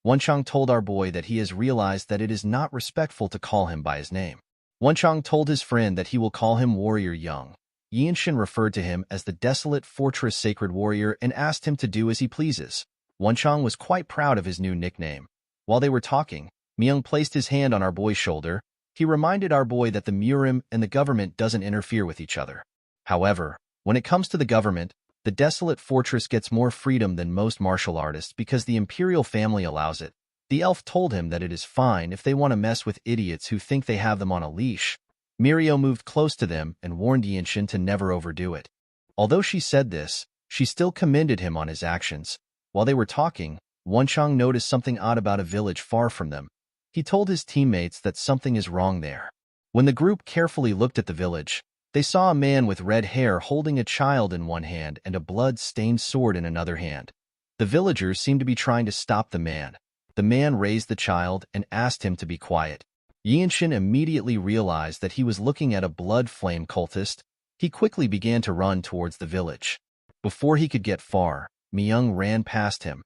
Wenchang told our boy that he has realized that it is not respectful to call him by his name. Wenchang told his friend that he will call him Warrior Young. Yinshin referred to him as the Desolate Fortress Sacred Warrior and asked him to do as he pleases. Wenchang was quite proud of his new nickname. While they were talking, Myung placed his hand on our boy's shoulder. He reminded our boy that the Murim and the government doesn't interfere with each other. However, when it comes to the government, the Desolate Fortress gets more freedom than most martial artists because the imperial family allows it. The elf told him that it is fine if they want to mess with idiots who think they have them on a leash. Mirio moved close to them and warned Yinshin to never overdo it. Although she said this, she still commended him on his actions. While they were talking, Wenchang noticed something odd about a village far from them. He told his teammates that something is wrong there. When the group carefully looked at the village, they saw a man with red hair holding a child in one hand and a blood-stained sword in another hand. The villagers seemed to be trying to stop the man. The man raised the child and asked him to be quiet. Yinshin immediately realized that he was looking at a blood flame cultist. He quickly began to run towards the village. Before he could get far, Myung ran past him.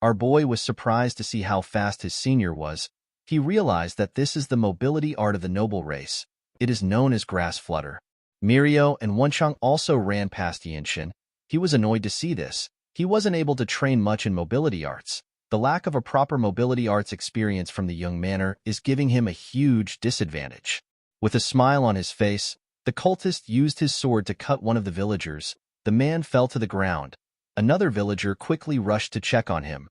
Our boy was surprised to see how fast his senior was. He realized that this is the mobility art of the noble race. It is known as grass flutter. Mirio and Wenchang also ran past Yinshin. He was annoyed to see this. He wasn't able to train much in mobility arts. The lack of a proper mobility arts experience from the young manor is giving him a huge disadvantage. With a smile on his face, the cultist used his sword to cut one of the villagers. The man fell to the ground. Another villager quickly rushed to check on him.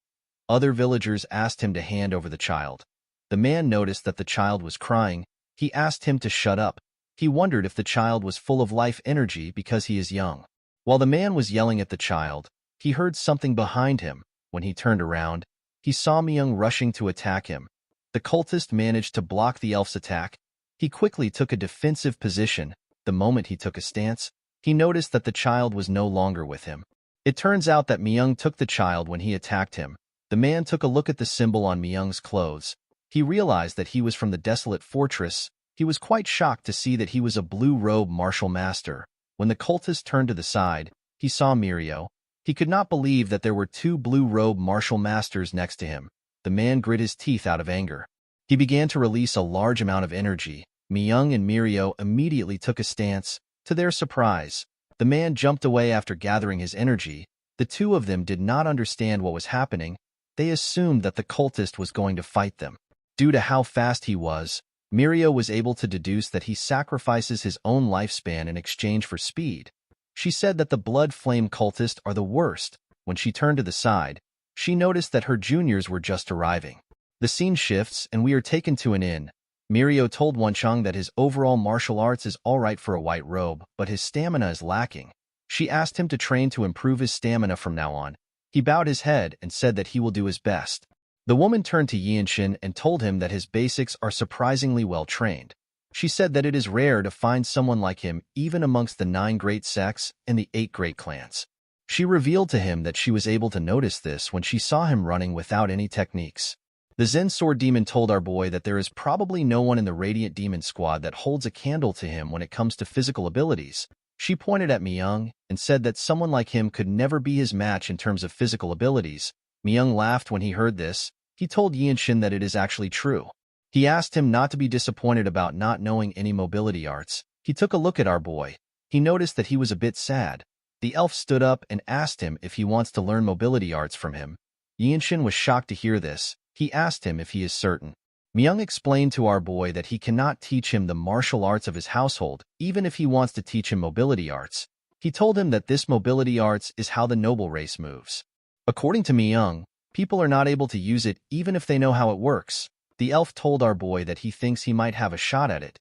Other villagers asked him to hand over the child. The man noticed that the child was crying. He asked him to shut up. He wondered if the child was full of life energy because he is young. While the man was yelling at the child, he heard something behind him. When he turned around, he saw Myung rushing to attack him. The cultist managed to block the elf's attack. He quickly took a defensive position. The moment he took a stance, he noticed that the child was no longer with him. It turns out that Myung took the child when he attacked him. The man took a look at the symbol on Myung's clothes. He realized that he was from the desolate fortress. He was quite shocked to see that he was a blue-robe martial master. When the cultist turned to the side, he saw Mirio. He could not believe that there were two blue-robe martial masters next to him. The man grit his teeth out of anger. He began to release a large amount of energy. Myung and Mirio immediately took a stance. To their surprise, the man jumped away after gathering his energy. The two of them did not understand what was happening. They assumed that the cultist was going to fight them. Due to how fast he was, Mirio was able to deduce that he sacrifices his own lifespan in exchange for speed. She said that the blood flame cultists are the worst. When she turned to the side, she noticed that her juniors were just arriving. The scene shifts and we are taken to an inn. Mirio told Wonchang that his overall martial arts is alright for a white robe, but his stamina is lacking. She asked him to train to improve his stamina from now on. He bowed his head and said that he will do his best. The woman turned to Yinshin and told him that his basics are surprisingly well trained. She said that it is rare to find someone like him even amongst the 9 great sects and the 8 great clans. She revealed to him that she was able to notice this when she saw him running without any techniques. The Zen Sword Demon told our boy that there is probably no one in the Radiant Demon Squad that holds a candle to him when it comes to physical abilities. She pointed at Myung and said that someone like him could never be his match in terms of physical abilities. Myung laughed when he heard this. He told Yinshin that it is actually true. He asked him not to be disappointed about not knowing any mobility arts. He took a look at our boy. He noticed that he was a bit sad. The elf stood up and asked him if he wants to learn mobility arts from him. Yinshin was shocked to hear this. He asked him if he is certain. Myung explained to our boy that he cannot teach him the martial arts of his household, even if he wants to teach him mobility arts. He told him that this mobility arts is how the noble race moves. According to Myung, people are not able to use it even if they know how it works. The elf told our boy that he thinks he might have a shot at it.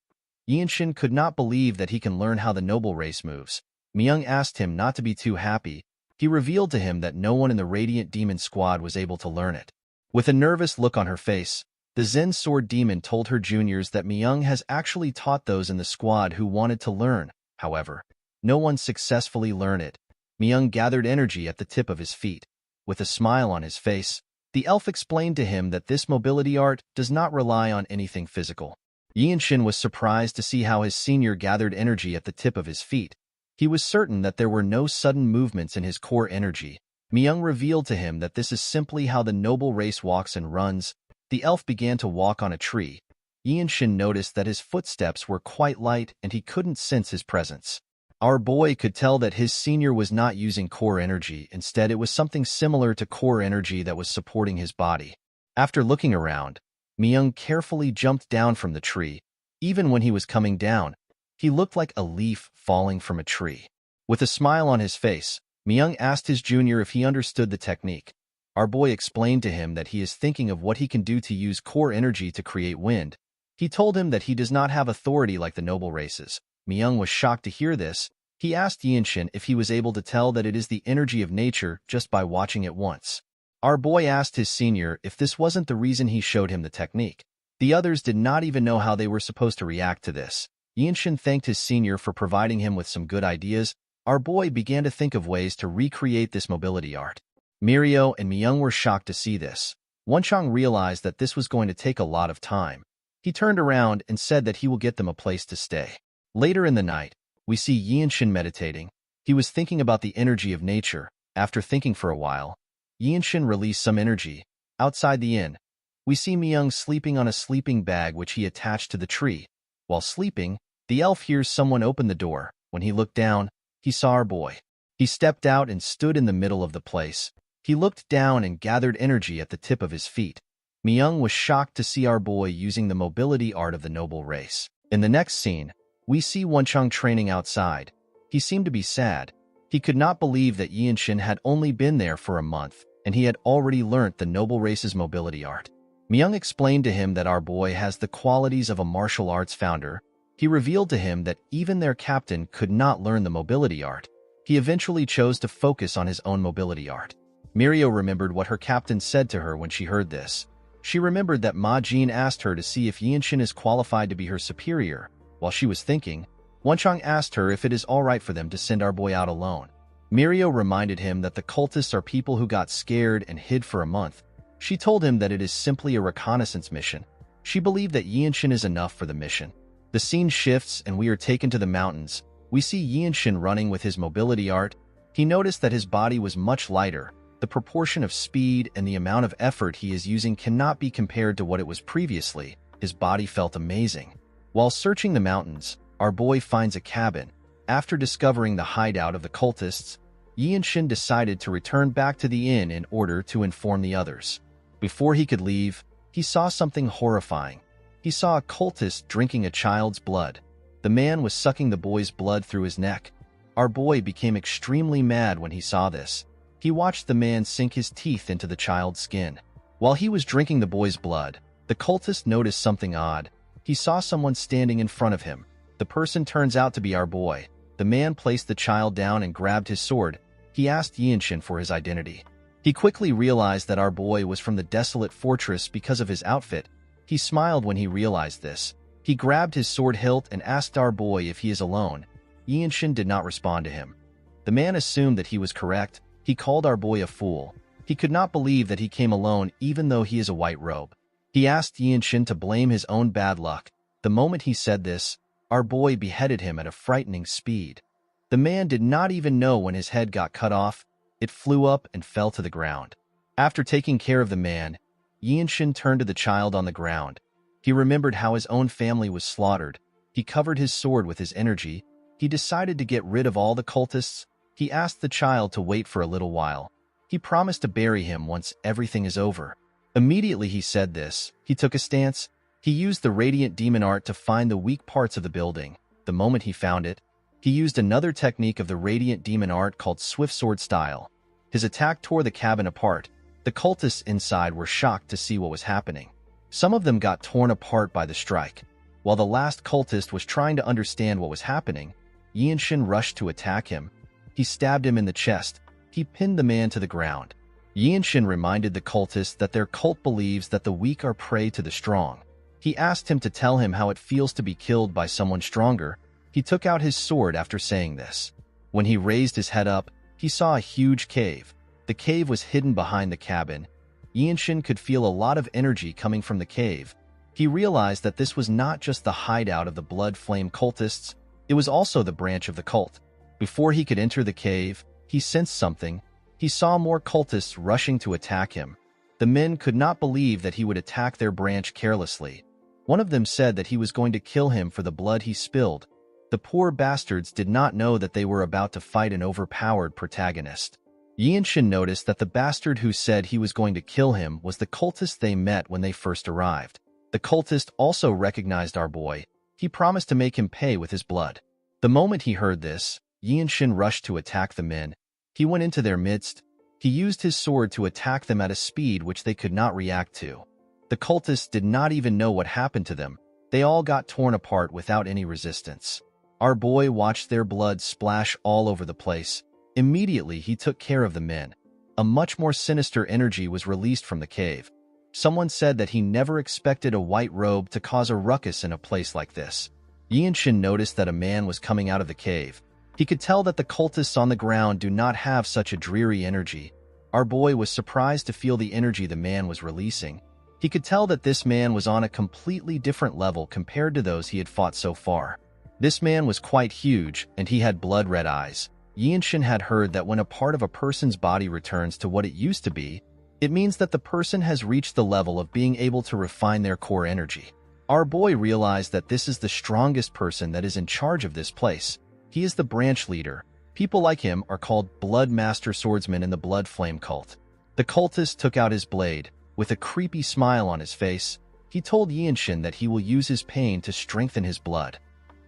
Yinshin could not believe that he can learn how the noble race moves. Myung asked him not to be too happy. He revealed to him that no one in the Radiant Demon Squad was able to learn it. With a nervous look on her face, the Zen Sword Demon told her juniors that Myung has actually taught those in the squad who wanted to learn. However, no one successfully learned it. Myung gathered energy at the tip of his feet. With a smile on his face, the elf explained to him that this mobility art does not rely on anything physical. Yinshin was surprised to see how his senior gathered energy at the tip of his feet. He was certain that there were no sudden movements in his core energy. Myung revealed to him that this is simply how the noble race walks and runs. The elf began to walk on a tree. Yinshin noticed that his footsteps were quite light and he couldn't sense his presence. Our boy could tell that his senior was not using core energy. Instead, it was something similar to core energy that was supporting his body. After looking around, Myung carefully jumped down from the tree. Even when he was coming down, he looked like a leaf falling from a tree. With a smile on his face, Myung asked his junior if he understood the technique. Our boy explained to him that he is thinking of what he can do to use core energy to create wind. He told him that he does not have authority like the noble races. Myung was shocked to hear this. He asked Yinshin if he was able to tell that it is the energy of nature just by watching it once. Our boy asked his senior if this wasn't the reason he showed him the technique. The others did not even know how they were supposed to react to this. Yinshin thanked his senior for providing him with some good ideas. Our boy began to think of ways to recreate this mobility art. Mirio and Myung were shocked to see this. Wonchang realized that this was going to take a lot of time. He turned around and said that he will get them a place to stay. Later in the night, we see Yinshin meditating. He was thinking about the energy of nature. After thinking for a while, Yinshin released some energy. Outside the inn, we see Myung sleeping on a sleeping bag which he attached to the tree. While sleeping, the elf hears someone open the door. When he looked down, he saw our boy. He stepped out and stood in the middle of the place. He looked down and gathered energy at the tip of his feet. Myung was shocked to see our boy using the mobility art of the noble race. In the next scene, we see Wonchang training outside. He seemed to be sad. He could not believe that Yinshin had only been there for a month, and he had already learnt the noble race's mobility art. Myung explained to him that our boy has the qualities of a martial arts founder. He revealed to him that even their captain could not learn the mobility art. He eventually chose to focus on his own mobility art. Mirio remembered what her captain said to her when she heard this. She remembered that Ma Jin asked her to see if Yinshin is qualified to be her superior. While she was thinking, Wonchong asked her if it is all right for them to send our boy out alone. Mirio reminded him that the cultists are people who got scared and hid for a month. She told him that it is simply a reconnaissance mission. She believed that Yinshin is enough for the mission. The scene shifts and we are taken to the mountains. We see Yinshin running with his mobility art. He noticed that his body was much lighter. The proportion of speed and the amount of effort he is using cannot be compared to what it was previously. His body felt amazing. While searching the mountains, our boy finds a cabin. After discovering the hideout of the cultists, Yinshin decided to return back to the inn in order to inform the others. Before he could leave, he saw something horrifying. He saw a cultist drinking a child's blood. The man was sucking the boy's blood through his neck. Our boy became extremely mad when he saw this. He watched the man sink his teeth into the child's skin. While he was drinking the boy's blood, the cultist noticed something odd. He saw someone standing in front of him. The person turns out to be our boy. The man placed the child down and grabbed his sword. He asked Yinshin for his identity. He quickly realized that our boy was from the desolate fortress because of his outfit. He smiled when he realized this. He grabbed his sword hilt and asked our boy if he is alone. Yinshin did not respond to him. The man assumed that he was correct. He called our boy a fool. He could not believe that he came alone even though he is a white robe. He asked Yinshin to blame his own bad luck. The moment he said this, our boy beheaded him at a frightening speed. The man did not even know when his head got cut off. It flew up and fell to the ground. After taking care of the man, Yinshin turned to the child on the ground. He remembered how his own family was slaughtered. He covered his sword with his energy. He decided to get rid of all the cultists. He asked the child to wait for a little while. He promised to bury him once everything is over. Immediately he said this, he took a stance. He used the radiant demon art to find the weak parts of the building. The moment he found it, he used another technique of the radiant demon art called swift sword style. His attack tore the cabin apart. The cultists inside were shocked to see what was happening. Some of them got torn apart by the strike. While the last cultist was trying to understand what was happening, Yinshin rushed to attack him. He stabbed him in the chest. He pinned the man to the ground. Yinshin reminded the cultists that their cult believes that the weak are prey to the strong. He asked him to tell him how it feels to be killed by someone stronger. He took out his sword after saying this. When he raised his head up, he saw a huge cave. The cave was hidden behind the cabin. Yinshin could feel a lot of energy coming from the cave. He realized that this was not just the hideout of the blood flame cultists, it was also the branch of the cult. Before he could enter the cave, he sensed something. He saw more cultists rushing to attack him. The men could not believe that he would attack their branch carelessly. One of them said that he was going to kill him for the blood he spilled. The poor bastards did not know that they were about to fight an overpowered protagonist. Yinshin noticed that the bastard who said he was going to kill him was the cultist they met when they first arrived. The cultist also recognized our boy. He promised to make him pay with his blood. The moment he heard this, Yinshin rushed to attack the men. He went into their midst. He used his sword to attack them at a speed which they could not react to. The cultists did not even know what happened to them. They all got torn apart without any resistance. Our boy watched their blood splash all over the place. Immediately, he took care of the men. A much more sinister energy was released from the cave. Someone said that he never expected a white robe to cause a ruckus in a place like this. Yinshin noticed that a man was coming out of the cave. He could tell that the cultists on the ground do not have such a dreary energy. Our boy was surprised to feel the energy the man was releasing. He could tell that this man was on a completely different level compared to those he had fought so far. This man was quite huge, and he had blood-red eyes. Yinshin had heard that when a part of a person's body returns to what it used to be, it means that the person has reached the level of being able to refine their core energy. Our boy realized that this is the strongest person that is in charge of this place. He is the branch leader. People like him are called Blood Master Swordsmen in the Blood Flame cult. The cultist took out his blade. With a creepy smile on his face, he told Yinshin that he will use his pain to strengthen his blood.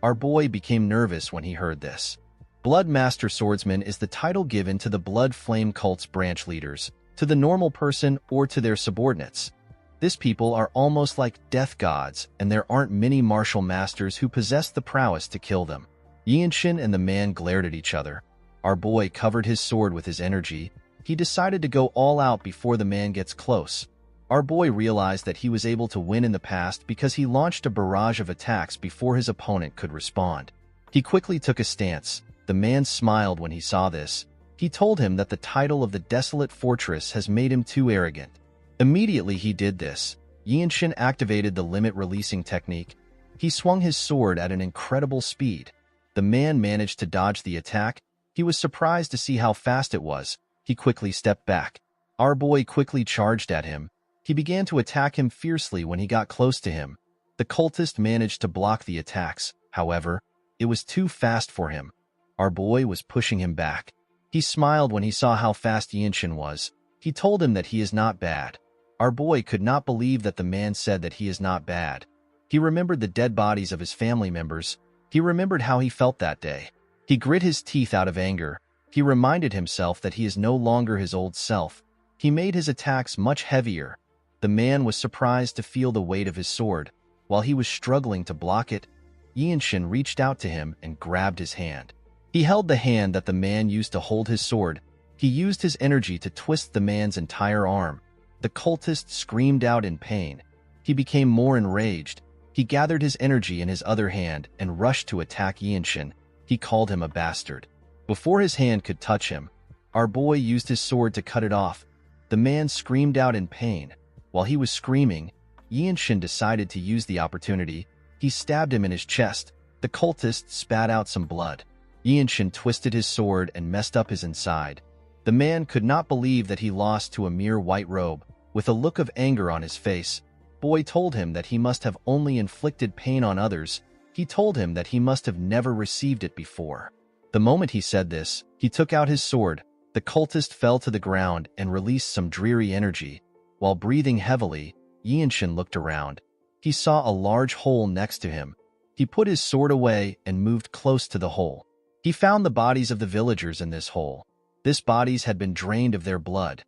Our boy became nervous when he heard this. Blood Master Swordsman is the title given to the Blood Flame cult's branch leaders, to the normal person or to their subordinates. These people are almost like death gods, and there aren't many martial masters who possess the prowess to kill them. Yinshin and the man glared at each other. Our boy covered his sword with his energy. He decided to go all out before the man gets close. Our boy realized that he was able to win in the past because he launched a barrage of attacks before his opponent could respond. He quickly took a stance. The man smiled when he saw this. He told him that the title of the desolate fortress has made him too arrogant. Immediately he did this. Yinshin activated the limit-releasing technique. He swung his sword at an incredible speed. The man managed to dodge the attack. He was surprised to see how fast it was. He quickly stepped back. Our boy quickly charged at him. He began to attack him fiercely when he got close to him. The cultist managed to block the attacks. However, it was too fast for him. Our boy was pushing him back. He smiled when he saw how fast Yinshin was. He told him that he is not bad. Our boy could not believe that the man said that he is not bad. He remembered the dead bodies of his family members. He remembered how he felt that day. He grit his teeth out of anger. He reminded himself that he is no longer his old self. He made his attacks much heavier. The man was surprised to feel the weight of his sword. While he was struggling to block it, Yinshin reached out to him and grabbed his hand. He held the hand that the man used to hold his sword. He used his energy to twist the man's entire arm. The cultist screamed out in pain. He became more enraged. He gathered his energy in his other hand and rushed to attack Yinshin. He called him a bastard. Before his hand could touch him, our boy used his sword to cut it off. The man screamed out in pain. While he was screaming, Yinshin decided to use the opportunity. He stabbed him in his chest. The cultist spat out some blood. Yinshin twisted his sword and messed up his inside. The man could not believe that he lost to a mere white robe. With a look of anger on his face, Boy told him that he must have only inflicted pain on others. He told him that he must have never received it before. The moment he said this, he took out his sword. The cultist fell to the ground and released some dreary energy. While breathing heavily, Yinshin looked around. He saw a large hole next to him. He put his sword away and moved close to the hole. He found the bodies of the villagers in this hole. These bodies had been drained of their blood.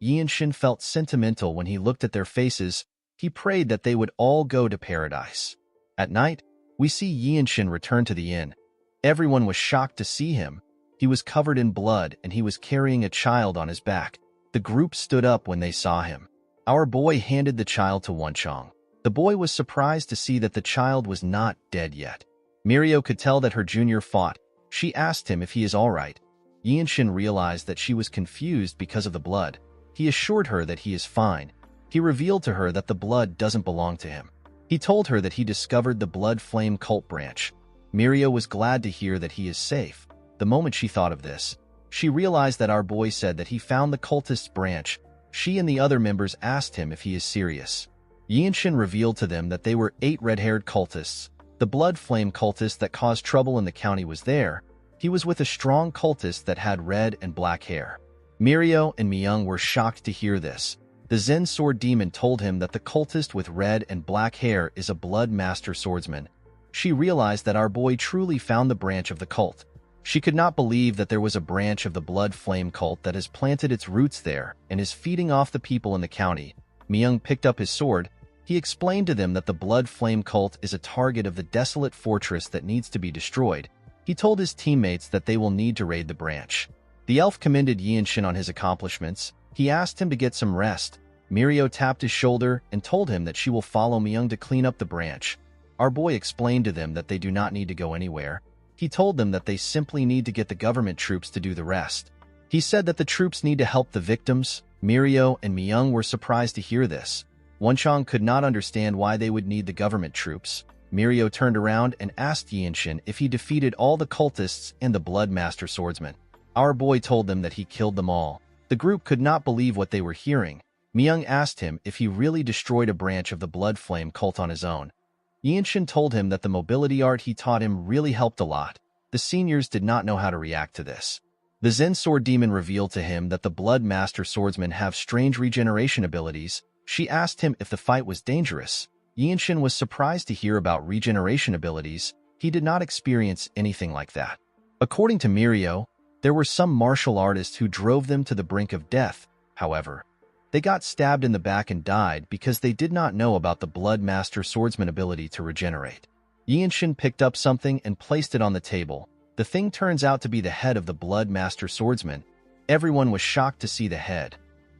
Yinshin felt sentimental when he looked at their faces. He prayed that they would all go to paradise. At night, we see Yinshin return to the inn. Everyone was shocked to see him. He was covered in blood and he was carrying a child on his back. The group stood up when they saw him. Our boy handed the child to Wenchang. The boy was surprised to see that the child was not dead yet. Mirio could tell that her junior fought. She asked him if he is all right. Yinshin realized that she was confused because of the blood. He assured her that he is fine. He revealed to her that the blood doesn't belong to him. He told her that he discovered the blood flame cult branch. Mirio was glad to hear that he is safe. The moment she thought of this, she realized that our boy said that he found the cultist's branch. She and the other members asked him if he is serious. Yinshin revealed to them that they were 8 red-haired cultists. The blood flame cultist that caused trouble in the county was there. He was with a strong cultist that had red and black hair. Mirio and Myung were shocked to hear this. The Zen sword demon told him that the cultist with red and black hair is a blood master swordsman. She realized that our boy truly found the branch of the cult. She could not believe that there was a branch of the blood flame cult that has planted its roots there and is feeding off the people in the county. Myung picked up his sword. He explained to them that the blood flame cult is a target of the desolate fortress that needs to be destroyed. He told his teammates that they will need to raid the branch. The elf commended Yinshin on his accomplishments. He asked him to get some rest. Mirio tapped his shoulder and told him that she will follow Myung to clean up the branch. Our boy explained to them that they do not need to go anywhere. He told them that they simply need to get the government troops to do the rest. He said that the troops need to help the victims. Mirio and Myung were surprised to hear this. Wenchang could not understand why they would need the government troops. Mirio turned around and asked Yinshin if he defeated all the cultists and the blood master swordsman. Our boy told them that he killed them all. The group could not believe what they were hearing. Myung asked him if he really destroyed a branch of the blood flame cult on his own. Yinshin told him that the mobility art he taught him really helped a lot. The seniors did not know how to react to this. The Zen sword demon revealed to him that the blood master swordsmen have strange regeneration abilities. She asked him if the fight was dangerous. Yinshin was surprised to hear about regeneration abilities. He did not experience anything like that. According to Mirio, there were some martial artists who drove them to the brink of death. However, They got stabbed in the back and died because they did not know about the Blood Master Swordsman ability to regenerate. Yinshin picked up something and placed it on the table. The thing turns out to be the head of the Blood Master Swordsman. Everyone was shocked to see the head.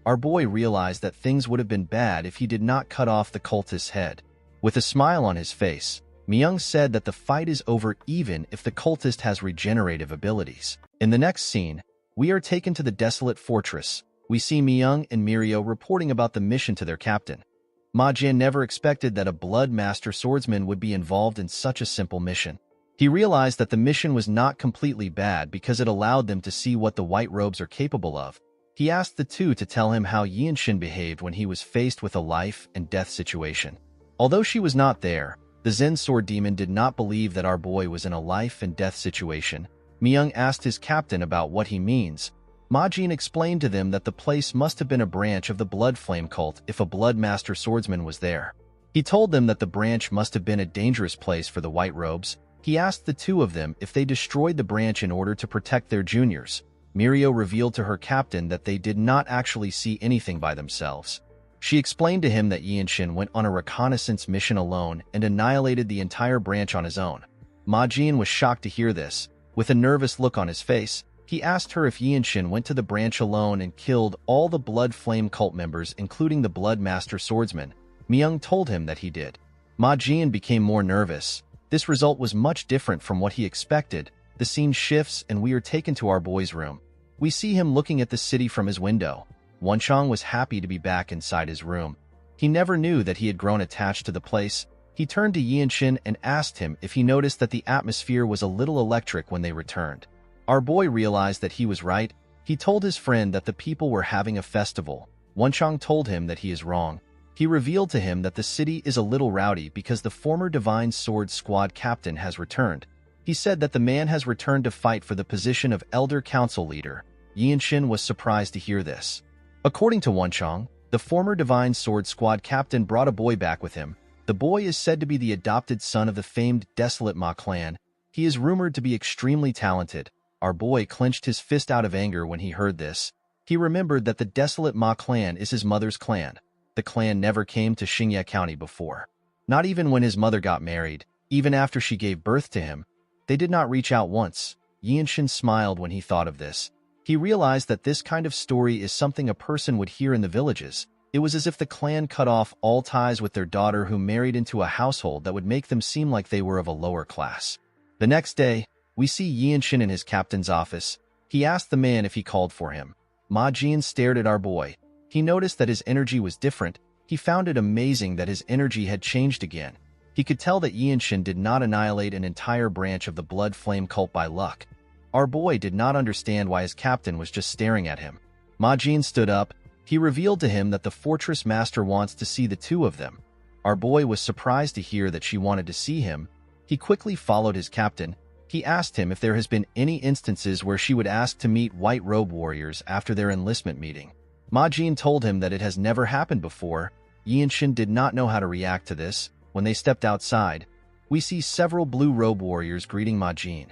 Our boy realized that things would have been bad if he did not cut off the cultist's head. With a smile on his face, Myung said that the fight is over even if the cultist has regenerative abilities. In the next scene, we are taken to the desolate fortress. We see Myung and Mirio reporting about the mission to their captain. Ma Jian never expected that a Blood Master Swordsman would be involved in such a simple mission. He realized that the mission was not completely bad because it allowed them to see what the white robes are capable of. He asked the two to tell him how Yinshin behaved when he was faced with a life and death situation. Although she was not there, the Zen Sword Demon did not believe that our boy was in a life and death situation. Myung asked his captain about what he means. Ma Jian explained to them that the place must have been a branch of the Blood Flame cult if a Blood Master Swordsman was there. He told them that the branch must have been a dangerous place for the white robes. He asked the two of them if they destroyed the branch in order to protect their juniors. Mirio revealed to her captain that they did not actually see anything by themselves. She explained to him that Yinshin went on a reconnaissance mission alone and annihilated the entire branch on his own. Ma Jian was shocked to hear this. With a nervous look on his face, he asked her if Yinshin went to the branch alone and killed all the Blood Flame cult members, including the Blood Master Swordsman. Myung told him that he did. Ma Jian became more nervous. This result was much different from what he expected. The scene shifts and we are taken to our boy's room. We see him looking at the city from his window. Wonchong was happy to be back inside his room. He never knew that he had grown attached to the place. He turned to Yinshin and asked him if he noticed that the atmosphere was a little electric when they returned. Our boy realized that he was right. He told his friend that the people were having a festival. Wonchong told him that he is wrong. He revealed to him that the city is a little rowdy because the former Divine Sword Squad captain has returned. He said that the man has returned to fight for the position of Elder Council Leader. Yinshin was surprised to hear this. According to Wonchong, the former Divine Sword Squad captain brought a boy back with him. The boy is said to be the adopted son of the famed Desolate Ma clan. He is rumored to be extremely talented. Our boy clenched his fist out of anger when he heard this. He remembered that the Desolate Ma clan is his mother's clan. The clan never came to Xingye County before. Not even when his mother got married, even after she gave birth to him. They did not reach out once. Yinshin smiled when he thought of this. He realized that this kind of story is something a person would hear in the villages. It was as if the clan cut off all ties with their daughter who married into a household that would make them seem like they were of a lower class. The next day, we see Yinshin in his captain's office. He asked the man if he called for him. Ma Jian stared at our boy. He noticed that his energy was different. He found it amazing that his energy had changed again. He could tell that Yinshin did not annihilate an entire branch of the Blood Flame cult by luck. Our boy did not understand why his captain was just staring at him. Ma Jian stood up. He revealed to him that the fortress master wants to see the two of them. Our boy was surprised to hear that she wanted to see him. He quickly followed his captain. He asked him if there has been any instances where she would ask to meet white robe warriors after their enlistment meeting. Ma Jian told him that it has never happened before. Yinshin did not know how to react to this. When they stepped outside, we see several blue robe warriors greeting Ma Jian.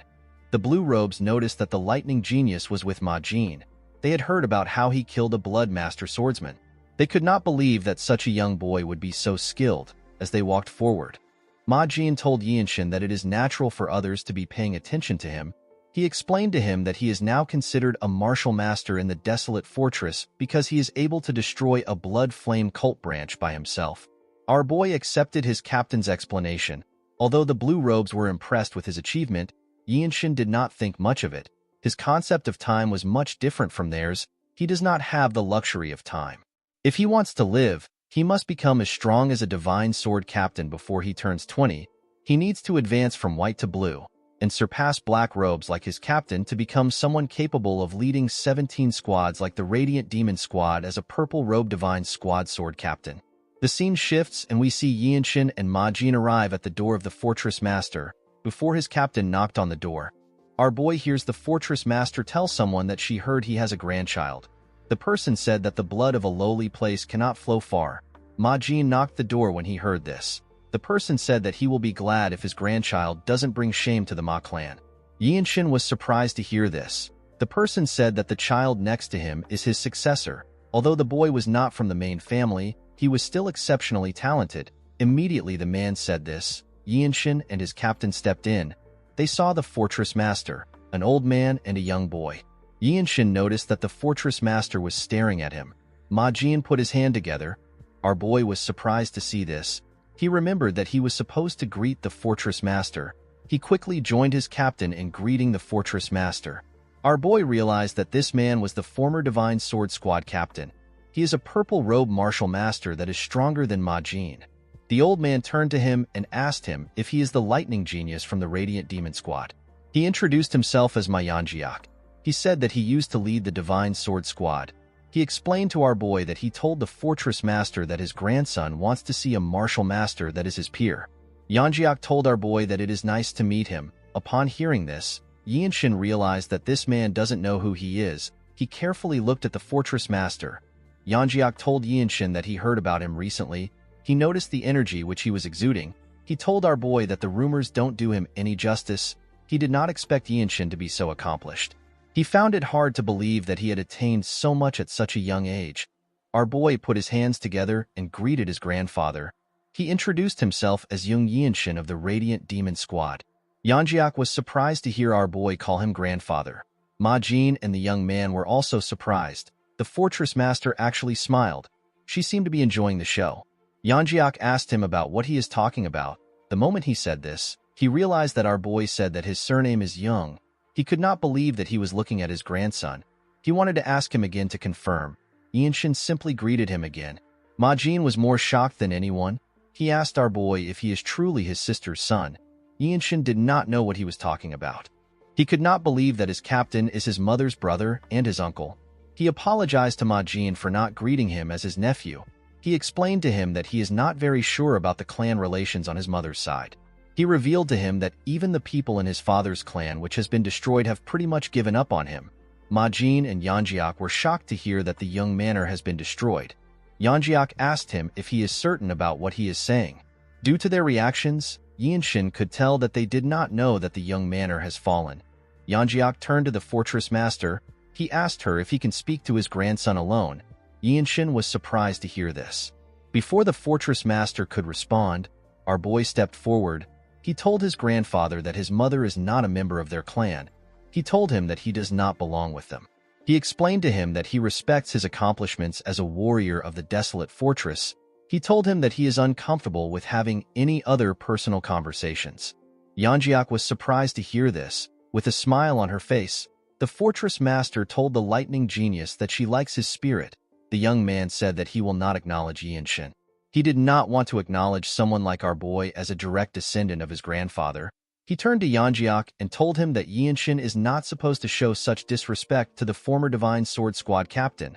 The blue robes noticed that the lightning genius was with Ma Jian. They had heard about how he killed a Blood Master Swordsman. They could not believe that such a young boy would be so skilled. As they walked forward, Ma Jian told Yinshin that it is natural for others to be paying attention to him. He explained to him that he is now considered a martial master in the desolate fortress because he is able to destroy a Blood Flame cult branch by himself. Our boy accepted his captain's explanation. Although the blue robes were impressed with his achievement, Yinshin did not think much of it. His concept of time was much different from theirs. He does not have the luxury of time. If he wants to live, he must become as strong as a divine sword captain before he turns 20. He needs to advance from white to blue and surpass black robes like his captain to become someone capable of leading 17 squads like the Radiant Demon Squad as a purple robe divine squad sword captain. The scene shifts and we see Yinshin and Ma Jian arrive at the door of the fortress master. Before his captain knocked on the door, our boy hears the fortress master tell someone that she heard he has a grandchild. The person said that the blood of a lowly place cannot flow far. Ma Jian knocked the door when he heard this. The person said that he will be glad if his grandchild doesn't bring shame to the Ma clan. Yinshin was surprised to hear this. The person said that the child next to him is his successor. Although the boy was not from the main family, he was still exceptionally talented. Immediately the man said this, Yinshin and his captain stepped in. They saw the fortress master, an old man and a young boy. Yinshin noticed that the fortress master was staring at him. Ma Jian put his hand together. Our boy was surprised to see this. He remembered that he was supposed to greet the fortress master. He quickly joined his captain in greeting the fortress master. Our boy realized that this man was the former Divine Sword Squad captain. He is a purple-robe martial master that is stronger than Ma Jian. The old man turned to him and asked him if he is the lightning genius from the Radiant Demon Squad. He introduced himself as Ma Yanjiak. He said that he used to lead the Divine Sword Squad. He explained to our boy that he told the fortress master that his grandson wants to see a martial master that is his peer. Yanjiak told our boy that it is nice to meet him. Upon hearing this, Yinshin realized that this man doesn't know who he is. He carefully looked at the fortress master. Yanjiak told Yinshin that he heard about him recently. He noticed the energy which he was exuding. He told our boy that the rumors don't do him any justice. He did not expect Yinshin to be so accomplished. He found it hard to believe that he had attained so much at such a young age. Our boy put his hands together and greeted his grandfather. He introduced himself as young Yinshin of the Radiant Demon Squad. Yanjiak was surprised to hear our boy call him grandfather. Ma Jian and the young man were also surprised. The fortress master actually smiled. She seemed to be enjoying the show. Yanjiak asked him about what he is talking about. The moment he said this, he realized that our boy said that his surname is Young. He could not believe that he was looking at his grandson. He wanted to ask him again to confirm. Yinshin simply greeted him again. Ma Jian was more shocked than anyone. He asked our boy if he is truly his sister's son. Yinshin did not know what he was talking about. He could not believe that his captain is his mother's brother and his uncle. He apologized to Ma Jian for not greeting him as his nephew. He explained to him that he is not very sure about the clan relations on his mother's side. He revealed to him that even the people in his father's clan which has been destroyed have pretty much given up on him. Ma Jian and Yanjiak were shocked to hear that the young manor has been destroyed. Yanjiak asked him if he is certain about what he is saying. Due to their reactions, Yinshin could tell that they did not know that the young manor has fallen. Yanjiak turned to the fortress master. He asked her if he can speak to his grandson alone. Yinshin was surprised to hear this. Before the fortress master could respond, our boy stepped forward. He told his grandfather that his mother is not a member of their clan. He told him that he does not belong with them. He explained to him that he respects his accomplishments as a warrior of the desolate fortress. He told him that he is uncomfortable with having any other personal conversations. Yanjiak was surprised to hear this. With a smile on her face, the fortress master told the lightning genius that she likes his spirit. The young man said that he will not acknowledge Yinshin. He did not want to acknowledge someone like our boy as a direct descendant of his grandfather. He turned to Yanjiak and told him that Yinshin is not supposed to show such disrespect to the former Divine Sword Squad captain.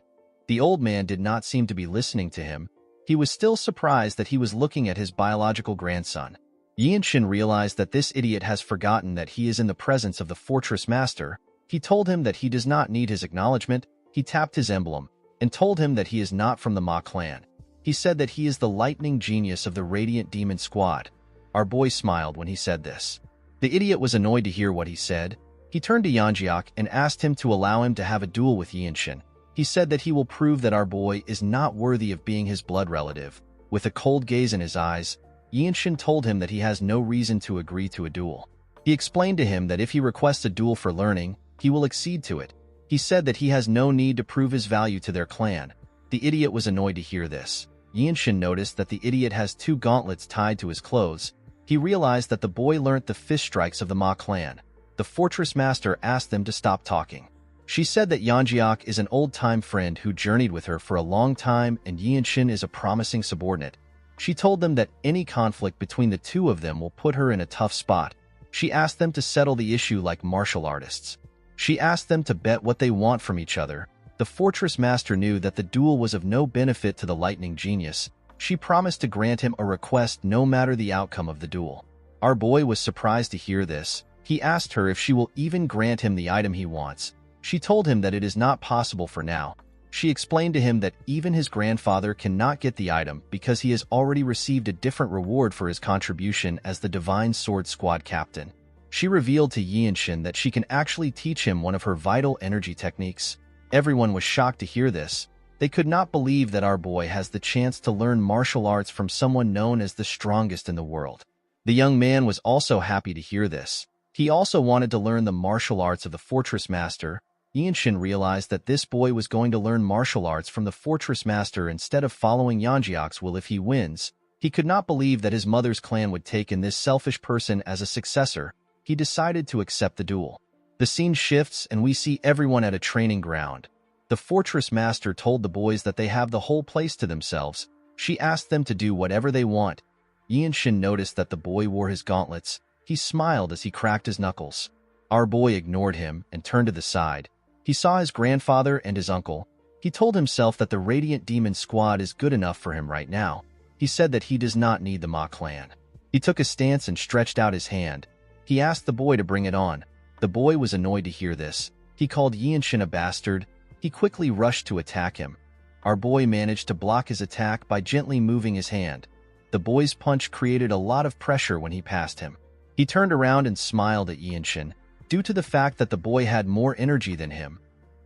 The old man did not seem to be listening to him. He was still surprised that he was looking at his biological grandson. Yinshin realized that this idiot has forgotten that he is in the presence of the fortress master. He told him that he does not need his acknowledgement. He tapped his emblem and told him that he is not from the Ma clan. He said that he is the lightning genius of the Radiant Demon Squad. Our boy smiled when he said this. The idiot was annoyed to hear what he said. He turned to Yanjiak and asked him to allow him to have a duel with Yinshin. He said that he will prove that our boy is not worthy of being his blood relative. With a cold gaze in his eyes, Yinshin told him that he has no reason to agree to a duel. He explained to him that if he requests a duel for learning, he will accede to it. He said that he has no need to prove his value to their clan. The idiot was annoyed to hear this. Yinshin noticed that the idiot has 2 gauntlets tied to his clothes. He realized that the boy learnt the fist strikes of the Ma clan. The fortress master asked them to stop talking. She said that Yanjiak is an old-time friend who journeyed with her for a long time and Yinshin is a promising subordinate. She told them that any conflict between the two of them will put her in a tough spot. She asked them to settle the issue like martial artists. She asked them to bet what they want from each other. The fortress master knew that the duel was of no benefit to the lightning genius. She promised to grant him a request no matter the outcome of the duel. Our boy was surprised to hear this. He asked her if she will even grant him the item he wants. She told him that it is not possible for now. She explained to him that even his grandfather cannot get the item because he has already received a different reward for his contribution as the Divine Sword Squad captain. She revealed to Yinshin that she can actually teach him one of her vital energy techniques. Everyone was shocked to hear this. They could not believe that our boy has the chance to learn martial arts from someone known as the strongest in the world. The young man was also happy to hear this. He also wanted to learn the martial arts of the fortress master. Yinshin realized that this boy was going to learn martial arts from the fortress master instead of following Yanjiak's will if he wins. He could not believe that his mother's clan would take in this selfish person as a successor. He decided to accept the duel. The scene shifts and we see everyone at a training ground. The fortress master told the boys that they have the whole place to themselves. She asked them to do whatever they want. Yinshin noticed that the boy wore his gauntlets. He smiled as he cracked his knuckles. Our boy ignored him and turned to the side. He saw his grandfather and his uncle. He told himself that the Radiant Demon Squad is good enough for him right now. He said that he does not need the Ma clan. He took a stance and stretched out his hand. He asked the boy to bring it on. The boy was annoyed to hear this. He called Yinshin a bastard. He quickly rushed to attack him. Our boy managed to block his attack by gently moving his hand. The boy's punch created a lot of pressure when he passed him. He turned around and smiled at Yinshin. Due to the fact that the boy had more energy than him,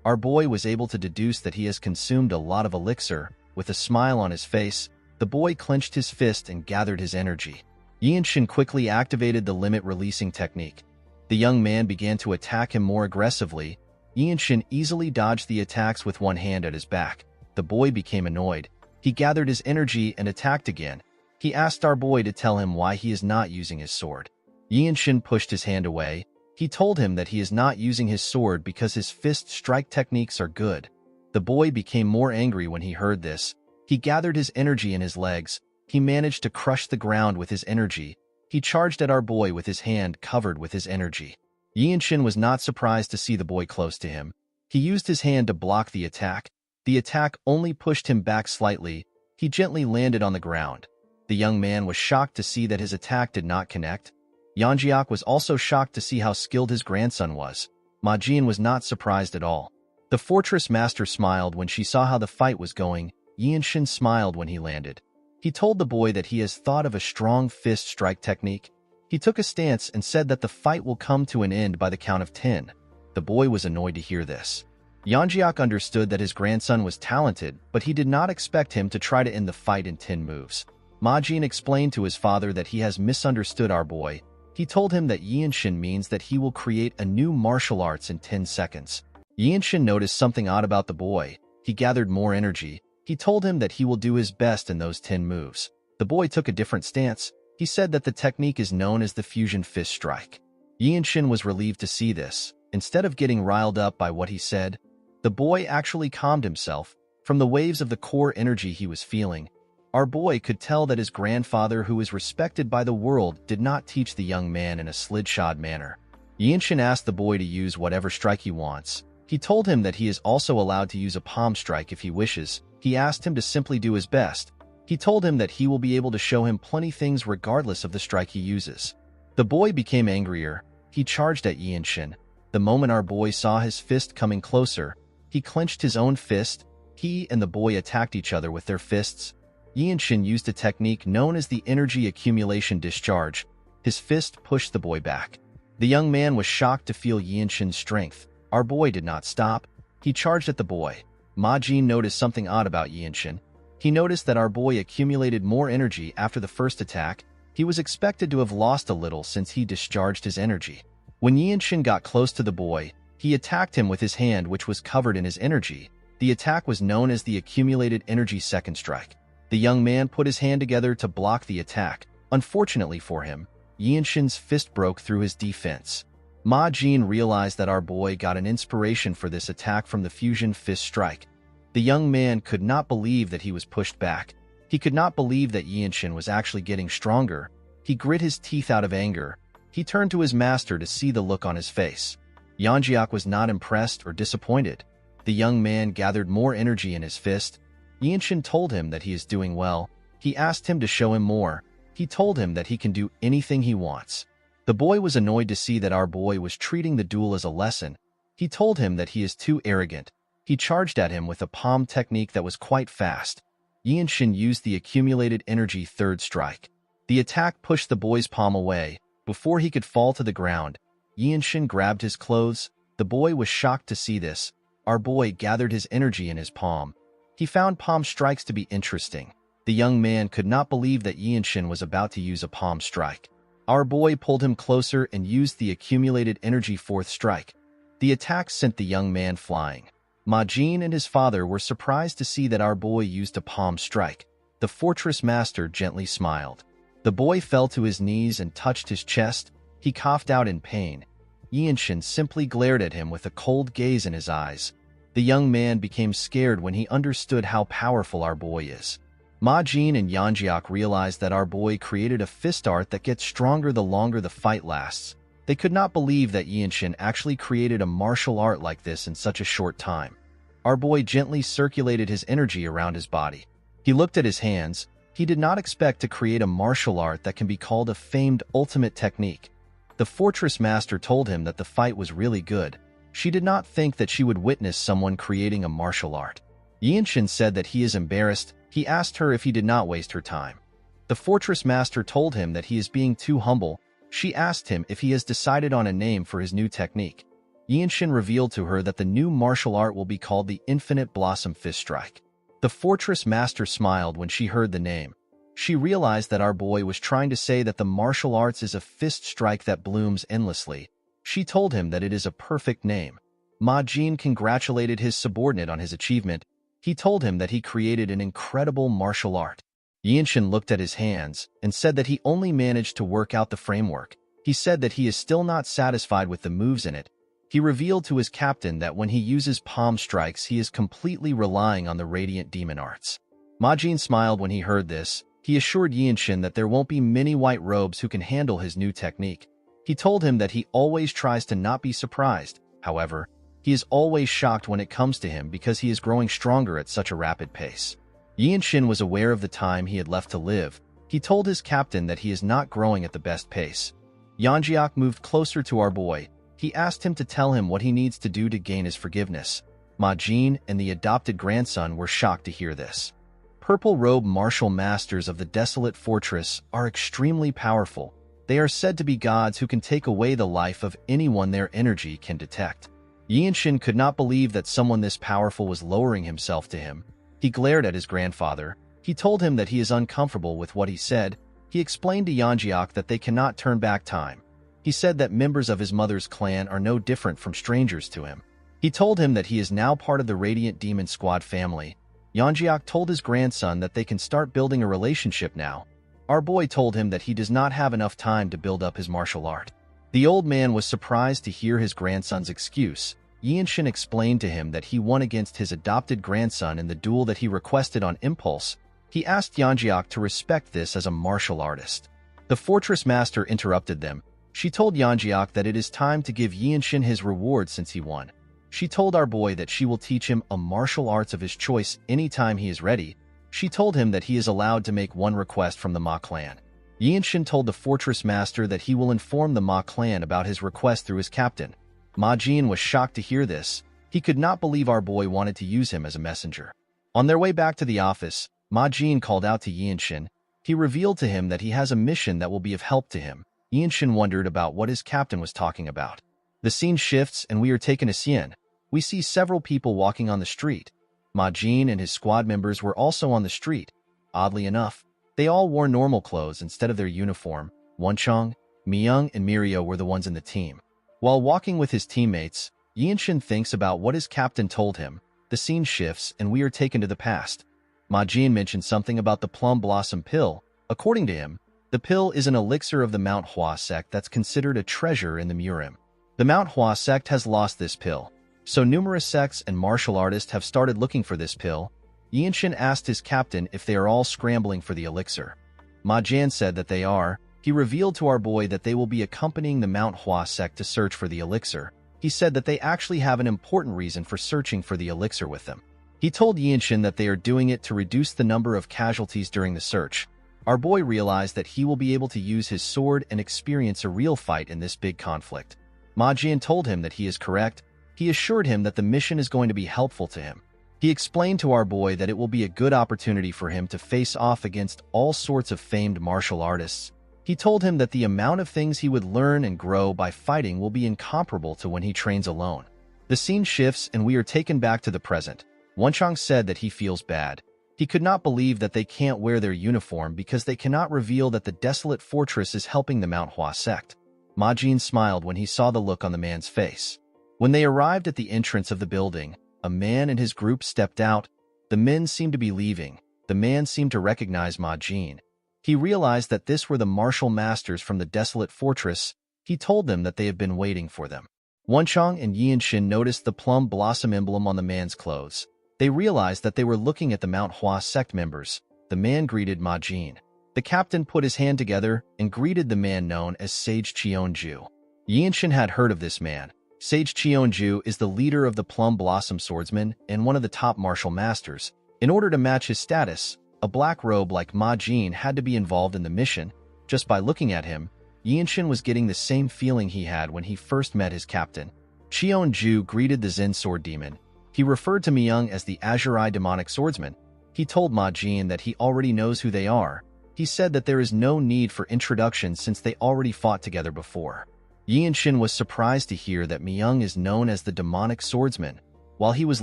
our boy was able to deduce that he has consumed a lot of elixir. With a smile on his face, the boy clenched his fist and gathered his energy. Yinshin quickly activated the limit-releasing technique. The young man began to attack him more aggressively. Yinshin easily dodged the attacks with one hand at his back. The boy became annoyed. He gathered his energy and attacked again. He asked our boy to tell him why he is not using his sword. Yinshin pushed his hand away. He told him that he is not using his sword because his fist strike techniques are good. The boy became more angry when he heard this. He gathered his energy in his legs. He managed to crush the ground with his energy. He charged at our boy with his hand covered with his energy. Yinshin was not surprised to see the boy close to him. He used his hand to block the attack. The attack only pushed him back slightly. He gently landed on the ground. The young man was shocked to see that his attack did not connect. Yanjiak was also shocked to see how skilled his grandson was. Ma Jin was not surprised at all. The fortress master smiled when she saw how the fight was going. Yinshin smiled when he landed. He told the boy that he has thought of a strong fist strike technique. He took a stance and said that the fight will come to an end by the count of 10. The boy was annoyed to hear this. Yanjiak understood that his grandson was talented, but he did not expect him to try to end the fight in 10 moves. Ma Jin explained to his father that he has misunderstood our boy. He told him that Yinshin means that he will create a new martial arts in 10 seconds. Yinshin noticed something odd about the boy. He gathered more energy. He told him that he will do his best in those 10 moves. The boy took a different stance. He said that the technique is known as the fusion fist strike. Yinshin was relieved to see this. Instead of getting riled up by what he said, the boy actually calmed himself. From the waves of the core energy he was feeling, our boy could tell that his grandfather, who is respected by the world, did not teach the young man in a slidshod manner. Yinshin asked the boy to use whatever strike he wants. He told him that he is also allowed to use a palm strike if he wishes. He asked him to simply do his best. He told him that he will be able to show him plenty things regardless of the strike he uses. The boy became angrier. He charged at Yinshin. The moment our boy saw his fist coming closer, he clenched his own fist. He and the boy attacked each other with their fists. Yinshin used a technique known as the energy accumulation discharge. His fist pushed the boy back. The young man was shocked to feel Yinshin's strength. Our boy did not stop. He charged at the boy. Ma Jin noticed something odd about Yinshin. He noticed that our boy accumulated more energy after the first attack. He was expected to have lost a little since he discharged his energy. When Yinshin got close to the boy, he attacked him with his hand, which was covered in his energy. The attack was known as the accumulated energy second strike. The young man put his hand together to block the attack. Unfortunately for him, Yinshin's fist broke through his defense. Ma Jin realized that our boy got an inspiration for this attack from the fusion fist strike. The young man could not believe that he was pushed back. He could not believe that Yinshin was actually getting stronger. He grit his teeth out of anger. He turned to his master to see the look on his face. Yanjiak was not impressed or disappointed. The young man gathered more energy in his fist. Yinshin told him that he is doing well. He asked him to show him more. He told him that he can do anything he wants. The boy was annoyed to see that our boy was treating the duel as a lesson. He told him that he is too arrogant. He charged at him with a palm technique that was quite fast. Yinshin used the accumulated energy third strike. The attack pushed the boy's palm away. Before he could fall to the ground, Yinshin grabbed his clothes. The boy was shocked to see this. Our boy gathered his energy in his palm. He found palm strikes to be interesting. The young man could not believe that Yinshin was about to use a palm strike. Our boy pulled him closer and used the accumulated energy fourth strike. The attack sent the young man flying. Ma Jin and his father were surprised to see that our boy used a palm strike. The fortress master gently smiled. The boy fell to his knees and touched his chest. He coughed out in pain. Yinshin simply glared at him with a cold gaze in his eyes. The young man became scared when he understood how powerful our boy is. Ma Jin and Yanjiak realized that our boy created a fist art that gets stronger the longer the fight lasts. They could not believe that Yinshin actually created a martial art like this in such a short time. Our boy gently circulated his energy around his body. He looked at his hands. He did not expect to create a martial art that can be called a famed ultimate technique. The fortress master told him that the fight was really good. She did not think that she would witness someone creating a martial art. Yinshin said that he is embarrassed. He asked her if he did not waste her time. The fortress master told him that he is being too humble. She asked him if he has decided on a name for his new technique. Yinshin revealed to her that the new martial art will be called the Infinite Blossom Fist Strike. The fortress master smiled when she heard the name. She realized that our boy was trying to say that the martial arts is a fist strike that blooms endlessly. She told him that it is a perfect name. Ma Jin congratulated his subordinate on his achievement. He told him that he created an incredible martial art. Yinshin looked at his hands and said that he only managed to work out the framework. He said that he is still not satisfied with the moves in it. He revealed to his captain that when he uses palm strikes, he is completely relying on the radiant demon arts. Ma Jin smiled when he heard this. He assured Yinshin that there won't be many white robes who can handle his new technique. He told him that he always tries to not be surprised. However, he is always shocked when it comes to him because he is growing stronger at such a rapid pace. Yinshin was aware of the time he had left to live. He told his captain that he is not growing at the best pace. Yanjiak moved closer to our boy. He asked him to tell him what he needs to do to gain his forgiveness. Ma Jin and the adopted grandson were shocked to hear this. Purple-robed martial masters of the desolate fortress are extremely powerful. They are said to be gods who can take away the life of anyone their energy can detect. Yinshin could not believe that someone this powerful was lowering himself to him. He glared at his grandfather. He told him that he is uncomfortable with what he said. He explained to Yanjiak that they cannot turn back time. He said that members of his mother's clan are no different from strangers to him. He told him that he is now part of the Radiant Demon Squad family. Yanjiak told his grandson that they can start building a relationship now. Our boy told him that he does not have enough time to build up his martial art. The old man was surprised to hear his grandson's excuse. Yinshin explained to him that he won against his adopted grandson in the duel that he requested on impulse. He asked Yanjiak to respect this as a martial artist. The fortress master interrupted them. She told Yanjiak that it is time to give Yinshin his reward since he won. She told our boy that she will teach him a martial arts of his choice anytime he is ready. She told him that he is allowed to make one request from the Ma clan. Yinshin told the fortress master that he will inform the Ma clan about his request through his captain. Ma Jin was shocked to hear this. He could not believe our boy wanted to use him as a messenger. On their way back to the office, Ma Jin called out to Yinshin. He revealed to him that he has a mission that will be of help to him. Yinshin wondered about what his captain was talking about. The scene shifts and we are taken to Xian. We see several people walking on the street. Ma Jin and his squad members were also on the street. Oddly enough, they all wore normal clothes instead of their uniform. Wencheng, Miyoung, and Mirio were the ones in the team. While walking with his teammates, Yinshin thinks about what his captain told him. The scene shifts and we are taken to the past. Ma Jin mentioned something about the plum blossom pill. According to him, the pill is an elixir of the MANHWA sect that's considered a treasure in the Murim. The MANHWA sect has lost this pill, so numerous sects and martial artists have started looking for this pill. Yinshin asked his captain if they are all scrambling for the elixir. Ma Jin said that they are. He revealed to our boy that they will be accompanying the MANHWA sect to search for the elixir. He said that they actually have an important reason for searching for the elixir with them. He told Yinshin that they are doing it to reduce the number of casualties during the search. Our boy realized that he will be able to use his sword and experience a real fight in this big conflict. Ma Jin told him that he is correct. He assured him that the mission is going to be helpful to him. He explained to our boy that it will be a good opportunity for him to face off against all sorts of famed martial artists. He told him that the amount of things he would learn and grow by fighting will be incomparable to when he trains alone. The scene shifts and we are taken back to the present. Wenchang said that he feels bad. He could not believe that they can't wear their uniform because they cannot reveal that the desolate fortress is helping the MANHWA sect. Ma Jin smiled when he saw the look on the man's face. When they arrived at the entrance of the building, a man and his group stepped out. The men seemed to be leaving. The man seemed to recognize Ma Jin. He realized that this were the martial masters from the desolate fortress. He told them that they have been waiting for them. Wenchang and Yinshin noticed the plum blossom emblem on the man's clothes. They realized that they were looking at the MANHWA sect members. The man greeted Ma Jin. The captain put his hand together and greeted the man known as Sage Cheonju. Yinshin had heard of this man. Sage Cheonju is the leader of the Plum Blossom Swordsmen and one of the top martial masters. In order to match his status, a black robe like Ma Jin had to be involved in the mission. Just by looking at him, Yinshin was getting the same feeling he had when he first met his captain. Cheonju greeted the Zen Sword Demon. He referred to Myung as the Azure-Eye Demonic Swordsman. He told Ma Jin that he already knows who they are. He said that there is no need for introduction since they already fought together before. Yinshin was surprised to hear that Myung is known as the Demonic Swordsman. While he was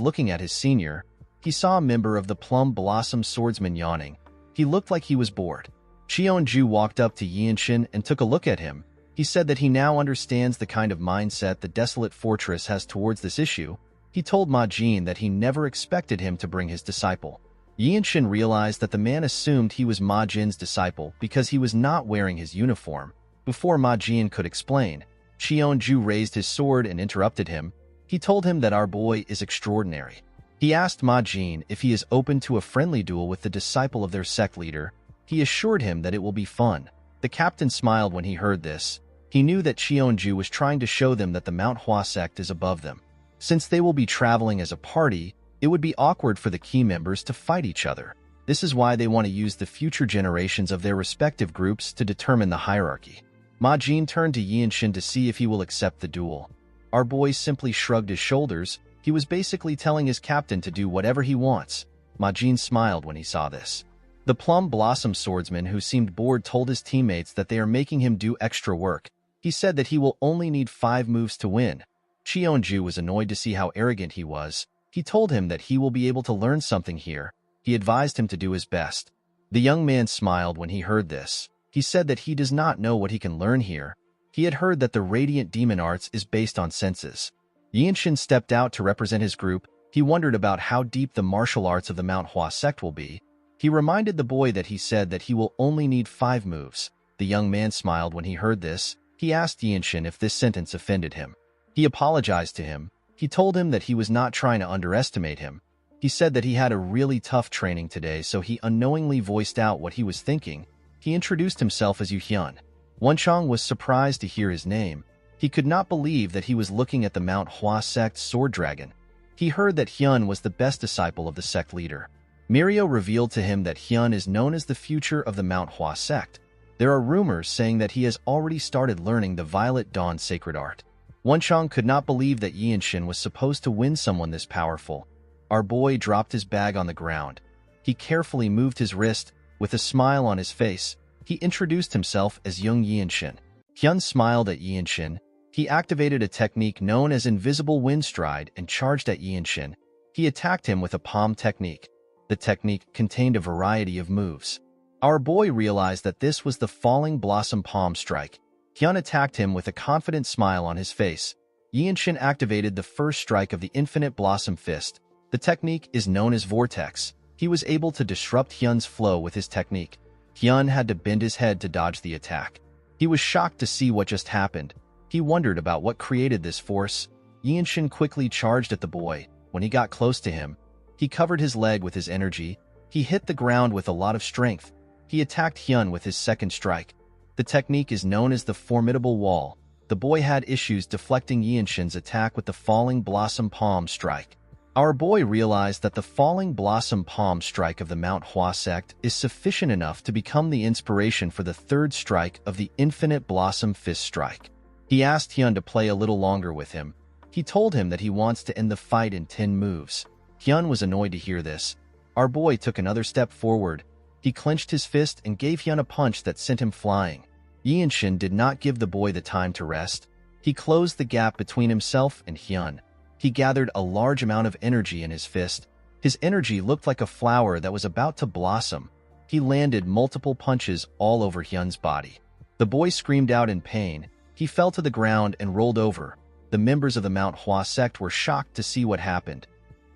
looking at his senior, he saw a member of the Plum Blossom Swordsmen yawning. He looked like he was bored. Cheonju walked up to Yinshin and took a look at him. He said that he now understands the kind of mindset the Desolate Fortress has towards this issue. He told Ma Jin that he never expected him to bring his disciple. Yinshin realized that the man assumed he was Ma Jin's disciple because he was not wearing his uniform. Before Ma Jin could explain, Cheonju raised his sword and interrupted him. He told him that our boy is extraordinary. He asked Ma Jin if he is open to a friendly duel with the disciple of their sect leader. He assured him that it will be fun. The captain smiled when he heard this. He knew that Cheonju was trying to show them that the MANHWA sect is above them. Since they will be traveling as a party, it would be awkward for the key members to fight each other. This is why they want to use the future generations of their respective groups to determine the hierarchy. Ma Jin turned to Yinshin to see if he will accept the duel. Our boy simply shrugged his shoulders. He was basically telling his captain to do whatever he wants. Ma Jin smiled when he saw this. The Plum Blossom Swordsman, who seemed bored, told his teammates that they are making him do extra work. He said that he will only need 5 moves to win. Cheonju was annoyed to see how arrogant he was. He told him that he will be able to learn something here. He advised him to do his best. The young man smiled when he heard this. He said that he does not know what he can learn here. He had heard that the Radiant Demon Arts is based on senses. Yinshin stepped out to represent his group. He wondered about how deep the martial arts of the MANHWA sect will be. He reminded the boy that he said that he will only need 5 moves. The young man smiled when he heard this. He asked Yinshin if this sentence offended him. He apologized to him. He told him that he was not trying to underestimate him. He said that he had a really tough training today, so he unknowingly voiced out what he was thinking. He introduced himself as Yu Hyun. Wenchang was surprised to hear his name. He could not believe that he was looking at the MANHWA sect sword dragon. He heard that Hyun was the best disciple of the sect leader. Mirio revealed to him that Hyun is known as the future of the MANHWA sect. There are rumors saying that he has already started learning the Violet Dawn sacred art. Wenchang could not believe that Yinshin was supposed to win someone this powerful. Our boy dropped his bag on the ground. He carefully moved his wrist. With a smile on his face, he introduced himself as young Yinshin. Hyun smiled at Yinshin. He activated a technique known as Invisible Wind Stride and charged at Yinshin. He attacked him with a palm technique. The technique contained a variety of moves. Our boy realized that this was the Falling Blossom Palm Strike. Hyun attacked him with a confident smile on his face. Yinshin activated the first strike of the Infinite Blossom Fist. The technique is known as Vortex. He was able to disrupt Hyun's flow with his technique. Hyun had to bend his head to dodge the attack. He was shocked to see what just happened. He wondered about what created this force. Yinshin quickly charged at the boy. When he got close to him, he covered his leg with his energy. He hit the ground with a lot of strength. He attacked Hyun with his second strike. The technique is known as the Formidable Wall. The boy had issues deflecting Yinshin's attack with the Falling Blossom Palm Strike. Our boy realized that the Falling Blossom Palm Strike of the MANHWA sect is sufficient enough to become the inspiration for the third strike of the Infinite Blossom Fist Strike. He asked Hyun to play a little longer with him. He told him that he wants to end the fight in 10 moves. Hyun was annoyed to hear this. Our boy took another step forward. He clenched his fist and gave Hyun a punch that sent him flying. Yinshin did not give the boy the time to rest. He closed the gap between himself and Hyun. He gathered a large amount of energy in his fist. His energy looked like a flower that was about to blossom. He landed multiple punches all over Hyun's body. The boy screamed out in pain. He fell to the ground and rolled over. The members of the MANHWA sect were shocked to see what happened.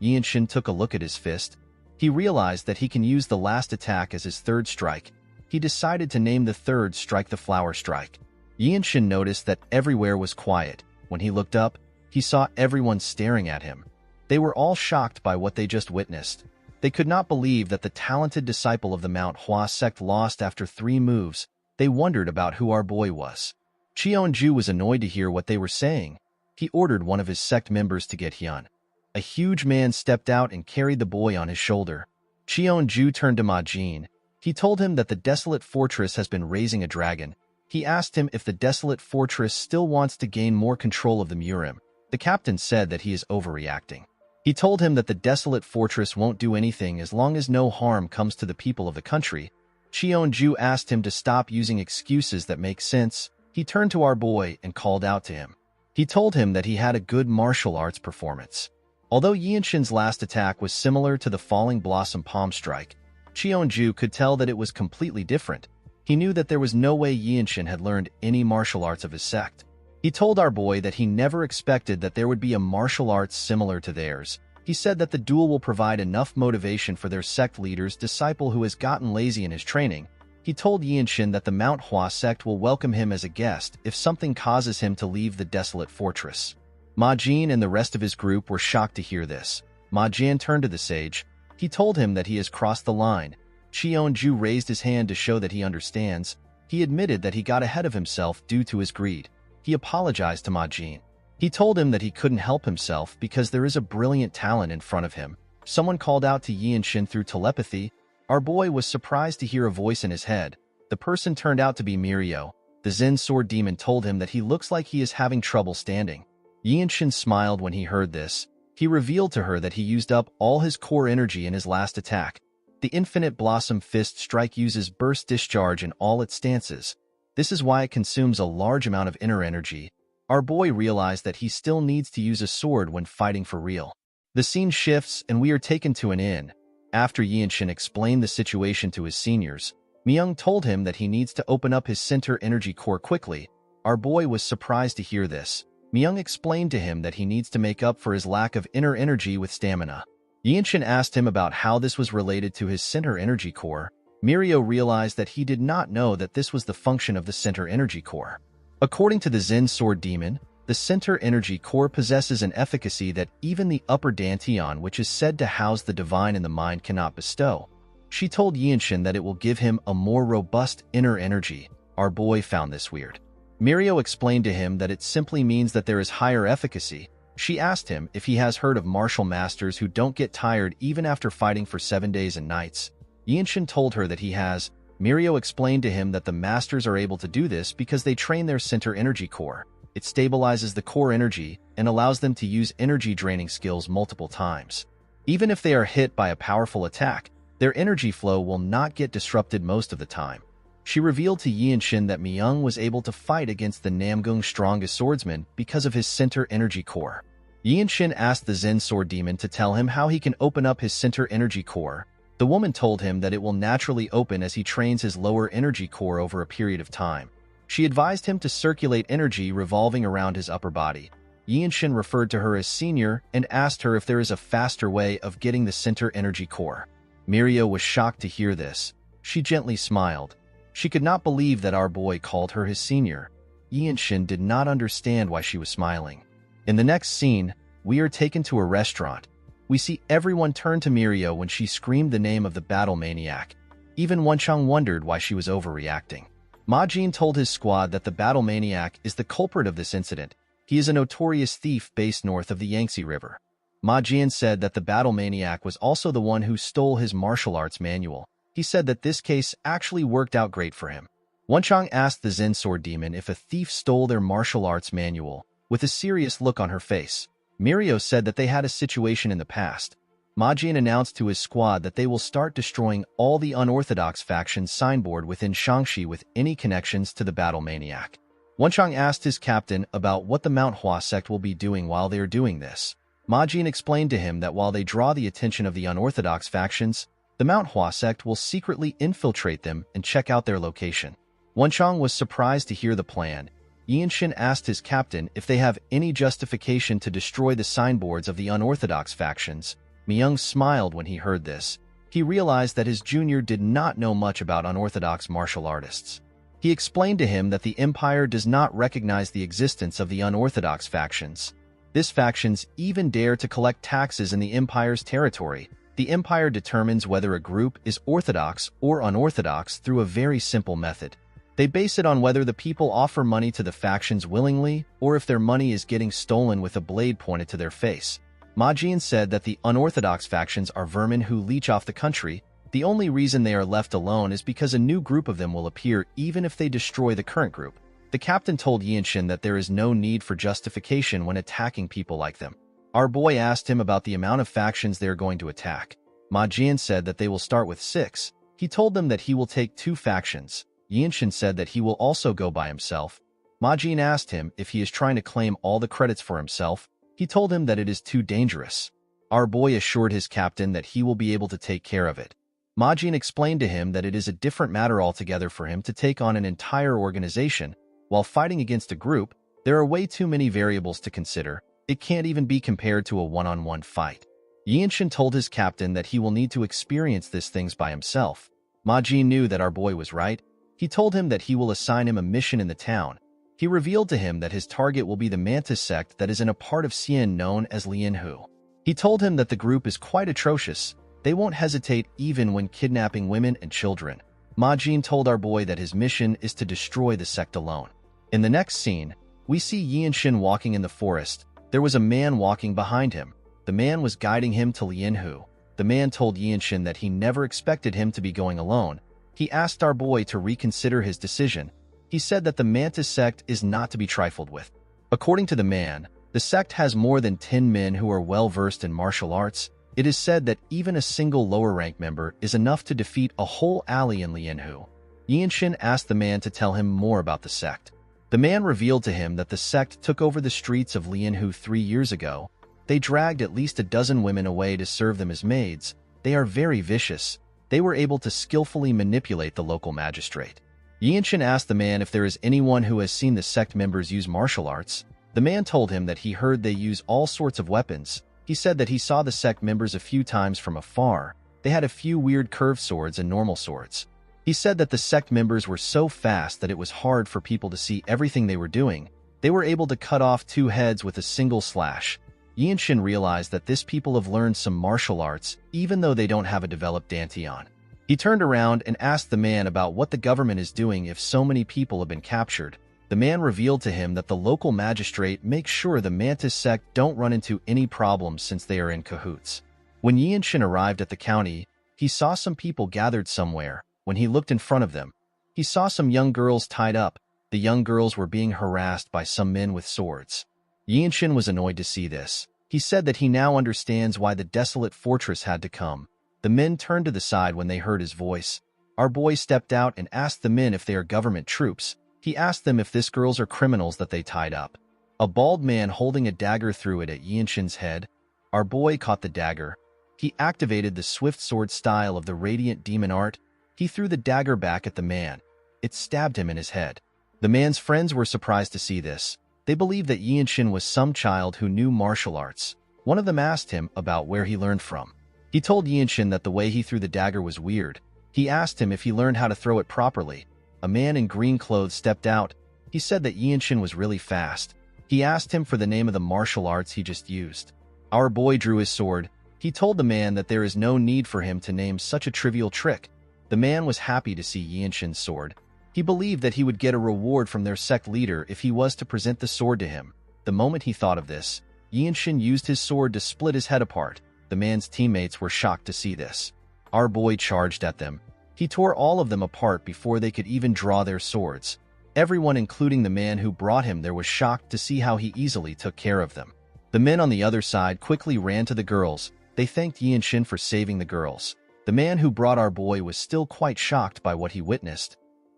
Yinshin took a look at his fist. He realized that he can use the last attack as his third strike. He decided to name the third strike the Flower Strike. Yinshin noticed that everywhere was quiet. When he looked up, he saw everyone staring at him. They were all shocked by what they just witnessed. They could not believe that the talented disciple of the MANHWA sect lost after 3 moves. They wondered about who our boy was. Cheonju was annoyed to hear what they were saying. He ordered one of his sect members to get Hyun. A huge man stepped out and carried the boy on his shoulder. Cheonju turned to Ma Jin. He told him that the desolate fortress has been raising a dragon. He asked him if the desolate fortress still wants to gain more control of the Murim. The captain said that he is overreacting. He told him that the desolate fortress won't do anything as long as no harm comes to the people of the country. Cheonju asked him to stop using excuses that make sense. He turned to our boy and called out to him. He told him that he had a good martial arts performance. Although Yinshin's last attack was similar to the Falling Blossom Palm Strike, Cheonju could tell that it was completely different. He knew that there was no way Yinshin had learned any martial arts of his sect. He told our boy that he never expected that there would be a martial arts similar to theirs. He said that the duel will provide enough motivation for their sect leader's disciple who has gotten lazy in his training. He told Yinshin that the MANHWA sect will welcome him as a guest if something causes him to leave the desolate fortress. Ma Jin and the rest of his group were shocked to hear this. Ma Jin turned to the sage. He told him that he has crossed the line. Cheonju raised his hand to show that he understands. He admitted that he got ahead of himself due to his greed. He apologized to Ma Jin. He told him that he couldn't help himself because there is a brilliant talent in front of him. Someone called out to Yinshin through telepathy. Our boy was surprised to hear a voice in his head. The person turned out to be Mirio. The Zen sword demon told him that he looks like he is having trouble standing. Yinshin smiled when he heard this. He revealed to her that he used up all his core energy in his last attack. The Infinite Blossom Fist Strike uses burst discharge in all its stances. This is why it consumes a large amount of inner energy. Our boy realized that he still needs to use a sword when fighting for real. The scene shifts and we are taken to an inn. After Yinshin explained the situation to his seniors, Myung told him that he needs to open up his center energy core quickly. Our boy was surprised to hear this. Myung explained to him that he needs to make up for his lack of inner energy with stamina. Yinshin asked him about how this was related to his center energy core. Mirio realized that he did not know that this was the function of the center energy core. According to the Zen sword demon, the center energy core possesses an efficacy that even the upper dantian, which is said to house the divine in the mind, cannot bestow. She told Yinshin that it will give him a more robust inner energy. Our boy found this weird. Mirio explained to him that it simply means that there is higher efficacy. She asked him if he has heard of martial masters who don't get tired even after fighting for 7 days and nights. Yinshin told her that he has. Mirio explained to him that the masters are able to do this because they train their center energy core. It stabilizes the core energy and allows them to use energy draining skills multiple times. Even if they are hit by a powerful attack, their energy flow will not get disrupted most of the time. She revealed to Yinshin that Myung was able to fight against the Namgung's strongest swordsman because of his center energy core. Yinshin asked the Zen sword demon to tell him how he can open up his center energy core. The woman told him that it will naturally open as he trains his lower energy core over a period of time. She advised him to circulate energy revolving around his upper body. Yinshin referred to her as senior and asked her if there is a faster way of getting the center energy core. Mirio was shocked to hear this. She gently smiled. She could not believe that our boy called her his senior. Yinshin did not understand why she was smiling. In the next scene, we are taken to a restaurant. We see everyone turn to Mirio when she screamed the name of the battle maniac. Even Wenchang wondered why she was overreacting. Ma Jin told his squad that the battle maniac is the culprit of this incident. He is a notorious thief based north of the Yangtze River. Ma Jin said that the battle maniac was also the one who stole his martial arts manual. He said that this case actually worked out great for him. Wenchang asked the Zen sword demon if a thief stole their martial arts manual. With a serious look on her face, Mirio said that they had a situation in the past. Ma Jin announced to his squad that they will start destroying all the unorthodox factions signboard within Shangxi with any connections to the battle maniac. Wenchang asked his captain about what the MANHWA sect will be doing while they are doing this. Majin explained to him that while they draw the attention of the unorthodox factions, the MANHWA sect will secretly infiltrate them and check out their location. Wenchang was surprised to hear the plan. Yinshin asked his captain if they have any justification to destroy the signboards of the unorthodox factions. Myung smiled when he heard this. He realized that his junior did not know much about unorthodox martial artists. He explained to him that the Empire does not recognize the existence of the unorthodox factions. These factions even dare to collect taxes in the Empire's territory. The Empire determines whether a group is orthodox or unorthodox through a very simple method. They base it on whether the people offer money to the factions willingly or if their money is getting stolen with a blade pointed to their face. Majin said that the unorthodox factions are vermin who leech off the country. The only reason they are left alone is because a new group of them will appear even if they destroy the current group. The captain told Yinshin that there is no need for justification when attacking people like them. Our boy asked him about the amount of factions they are going to attack. Majin said that they will start with 6. He told them that he will take 2 factions. Yinshin said that he will also go by himself. Majin asked him if he is trying to claim all the credits for himself. He told him that it is too dangerous. Our boy assured his captain that he will be able to take care of it. Majin explained to him that it is a different matter altogether for him to take on an entire organization. While fighting against a group, there are way too many variables to consider. It can't even be compared to a one-on-one fight. Yinshin told his captain that he will need to experience these things by himself. Majin knew that our boy was right. He told him that he will assign him a mission in the town. He revealed to him that his target will be the Mantis sect that is in a part of Xian known as Lianhu. He told him that the group is quite atrocious. They won't hesitate even when kidnapping women and children. Majin told our boy that his mission is to destroy the sect alone. In the next scene, we see Yinshin walking in the forest. There was a man walking behind him. The man was guiding him to Lianhu. The man told Yinshin that he never expected him to be going alone. He asked our boy to reconsider his decision. He said that the Mantis sect is not to be trifled with. According to the man, the sect has more than 10 men who are well-versed in martial arts. It is said that even a single lower-rank member is enough to defeat a whole alley in Lianhu. Yinshin asked the man to tell him more about the sect. The man revealed to him that the sect took over the streets of Lianhu 3 years ago. They dragged at least a dozen women away to serve them as maids. They are very vicious. They were able to skillfully manipulate the local magistrate. Yinshin asked the man if there is anyone who has seen the sect members use martial arts. The man told him that he heard they use all sorts of weapons. He said that he saw the sect members a few times from afar. They had a few weird curved swords and normal swords. He said that the sect members were so fast that it was hard for people to see everything they were doing. They were able to cut off 2 heads with a single slash. Yinshin realized that these people have learned some martial arts, even though they don't have a developed dantian. He turned around and asked the man about what the government is doing if so many people have been captured. The man revealed to him that the local magistrate makes sure the Mantis sect don't run into any problems since they are in cahoots. When Yinshin arrived at the county, he saw some people gathered somewhere. When he looked in front of them, he saw some young girls tied up. The young girls were being harassed by some men with swords. Yinshin was annoyed to see this. He said that he now understands why the desolate fortress had to come. The men turned to the side when they heard his voice. Our boy stepped out and asked the men if they are government troops. He asked them if these girls are criminals that they tied up. A bald man holding a dagger threw it at Yinshin's head. Our boy caught the dagger. He activated the swift sword style of the radiant demon art. He threw the dagger back at the man. It stabbed him in his head. The man's friends were surprised to see this. They believed that Yinshin was some child who knew martial arts. One of them asked him about where he learned from. He told Yinshin that the way he threw the dagger was weird. He asked him if he learned how to throw it properly. A man in green clothes stepped out. He said that Yinshin was really fast. He asked him for the name of the martial arts he just used. Our boy drew his sword. He told the man that there is no need for him to name such a trivial trick. The man was happy to see Yinshin's sword. He believed that he would get a reward from their sect leader if he was to present the sword to him. The moment he thought of this, Yinshin used his sword to split his head apart. The man's teammates were shocked to see this. Our boy charged at them. He tore all of them apart before they could even draw their swords. Everyone, including the man who brought him there, was shocked to see how he easily took care of them. The men on the other side quickly ran to the girls. They thanked Yinshin for saving the girls. The man who brought our boy was still quite shocked by what he witnessed.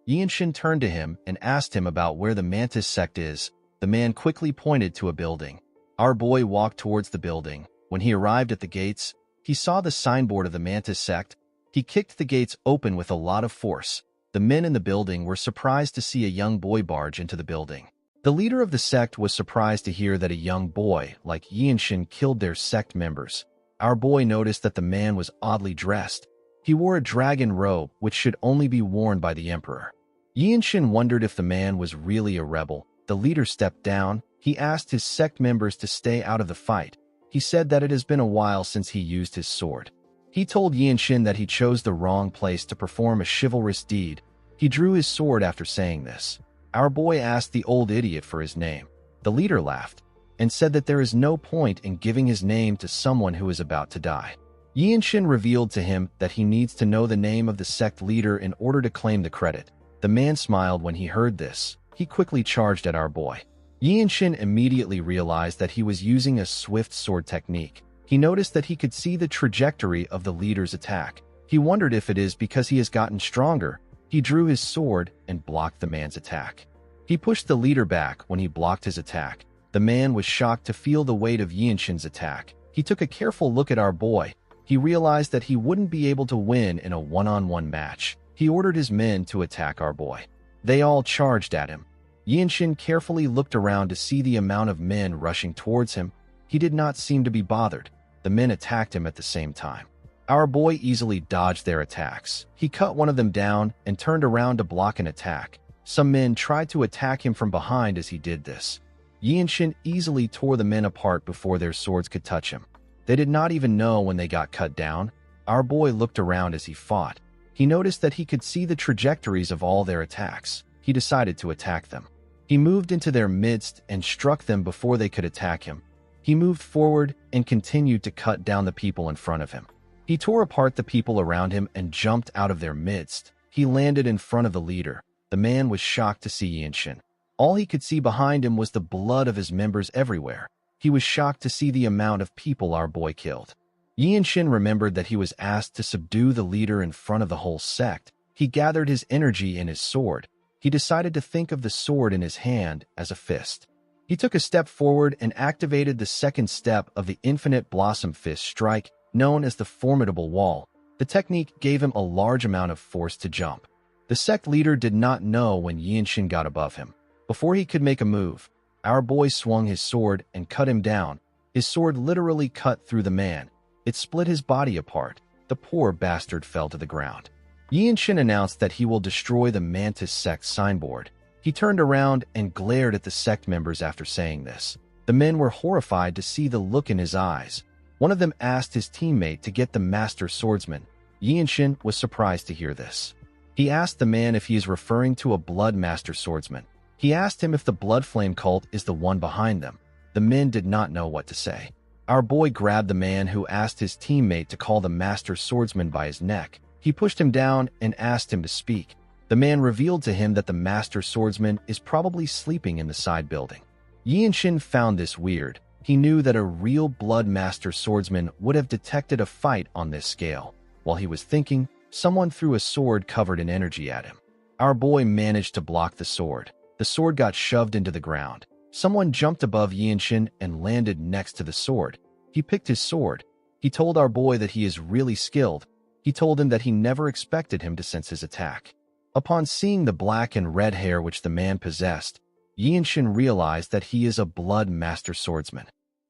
Yinshin turned to him and asked him about where the Mantis sect is. The man quickly pointed to a building. Our boy walked towards the building. When he arrived at the gates, he saw the signboard of the Mantis sect. He kicked the gates open with a lot of force. The men in the building were surprised to see a young boy barge into the building. The leader of the sect was surprised to hear that a young boy like Yinshin killed their sect members. Our boy noticed that the man was oddly dressed. He wore a dragon robe, which should only be worn by the emperor. Yinshin wondered if the man was really a rebel. The leader stepped down. He asked his sect members to stay out of the fight. He said that it has been a while since he used his sword. He told Yinshin that he chose the wrong place to perform a chivalrous deed. He drew his sword after saying this. Our boy asked the old idiot for his name. The leader laughed and said that there is no point in giving his name to someone who is about to die. Yinshin revealed to him that he needs to know the name of the sect leader in order to claim the credit. The man smiled when he heard this. He quickly charged at our boy. Yinshin immediately realized that he was using a swift sword technique. He noticed that he could see the trajectory of the leader's attack. He wondered if it is because he has gotten stronger. He drew his sword and blocked the man's attack. He pushed the leader back when he blocked his attack. The man was shocked to feel the weight of Yinshin's attack. He took a careful look at our boy. He realized that he wouldn't be able to win in a one-on-one match. He ordered his men to attack our boy. They all charged at him. Yinshin carefully looked around to see the amount of men rushing towards him. He did not seem to be bothered. The men attacked him at the same time. Our boy easily dodged their attacks. He cut one of them down and turned around to block an attack. Some men tried to attack him from behind as he did this. Yinshin easily tore the men apart before their swords could touch him. They did not even know when they got cut down. Our boy looked around as he fought. He noticed that he could see the trajectories of all their attacks. He decided to attack them. He moved into their midst and struck them before they could attack him. He moved forward and continued to cut down the people in front of him. He tore apart the people around him and jumped out of their midst. He landed in front of the leader. The man was shocked to see Yinshin. All he could see behind him was the blood of his members everywhere. He was shocked to see the amount of people our boy killed. Yinshin remembered that he was asked to subdue the leader in front of the whole sect. He gathered his energy in his sword. He decided to think of the sword in his hand as a fist. He took a step forward and activated the second step of the Infinite Blossom Fist strike, known as the Formidable Wall. The technique gave him a large amount of force to jump. The sect leader did not know when Yinshin got above him. Before he could make a move, our boy swung his sword and cut him down. His sword literally cut through the man. It split his body apart. The poor bastard fell to the ground. Yinshin announced that he will destroy the Mantis sect signboard. He turned around and glared at the sect members after saying this. The men were horrified to see the look in his eyes. One of them asked his teammate to get the master swordsman. Yinshin was surprised to hear this. He asked the man if he is referring to a blood master swordsman. He asked him if the Blood Flame cult is the one behind them. The men did not know what to say. Our boy grabbed the man who asked his teammate to call the master swordsman by his neck. He pushed him down and asked him to speak. The man revealed to him that the master swordsman is probably sleeping in the side building. Yinshin found this weird. He knew that a real blood master swordsman would have detected a fight on this scale. While he was thinking, someone threw a sword covered in energy at him. Our boy managed to block the sword. The sword got shoved into the ground. Someone jumped above Yinshin and landed next to the sword. He picked his sword. He told our boy that he is really skilled. He told him that he never expected him to sense his attack. Upon seeing the black and red hair which the man possessed, Yinshin realized that he is a blood master swordsman.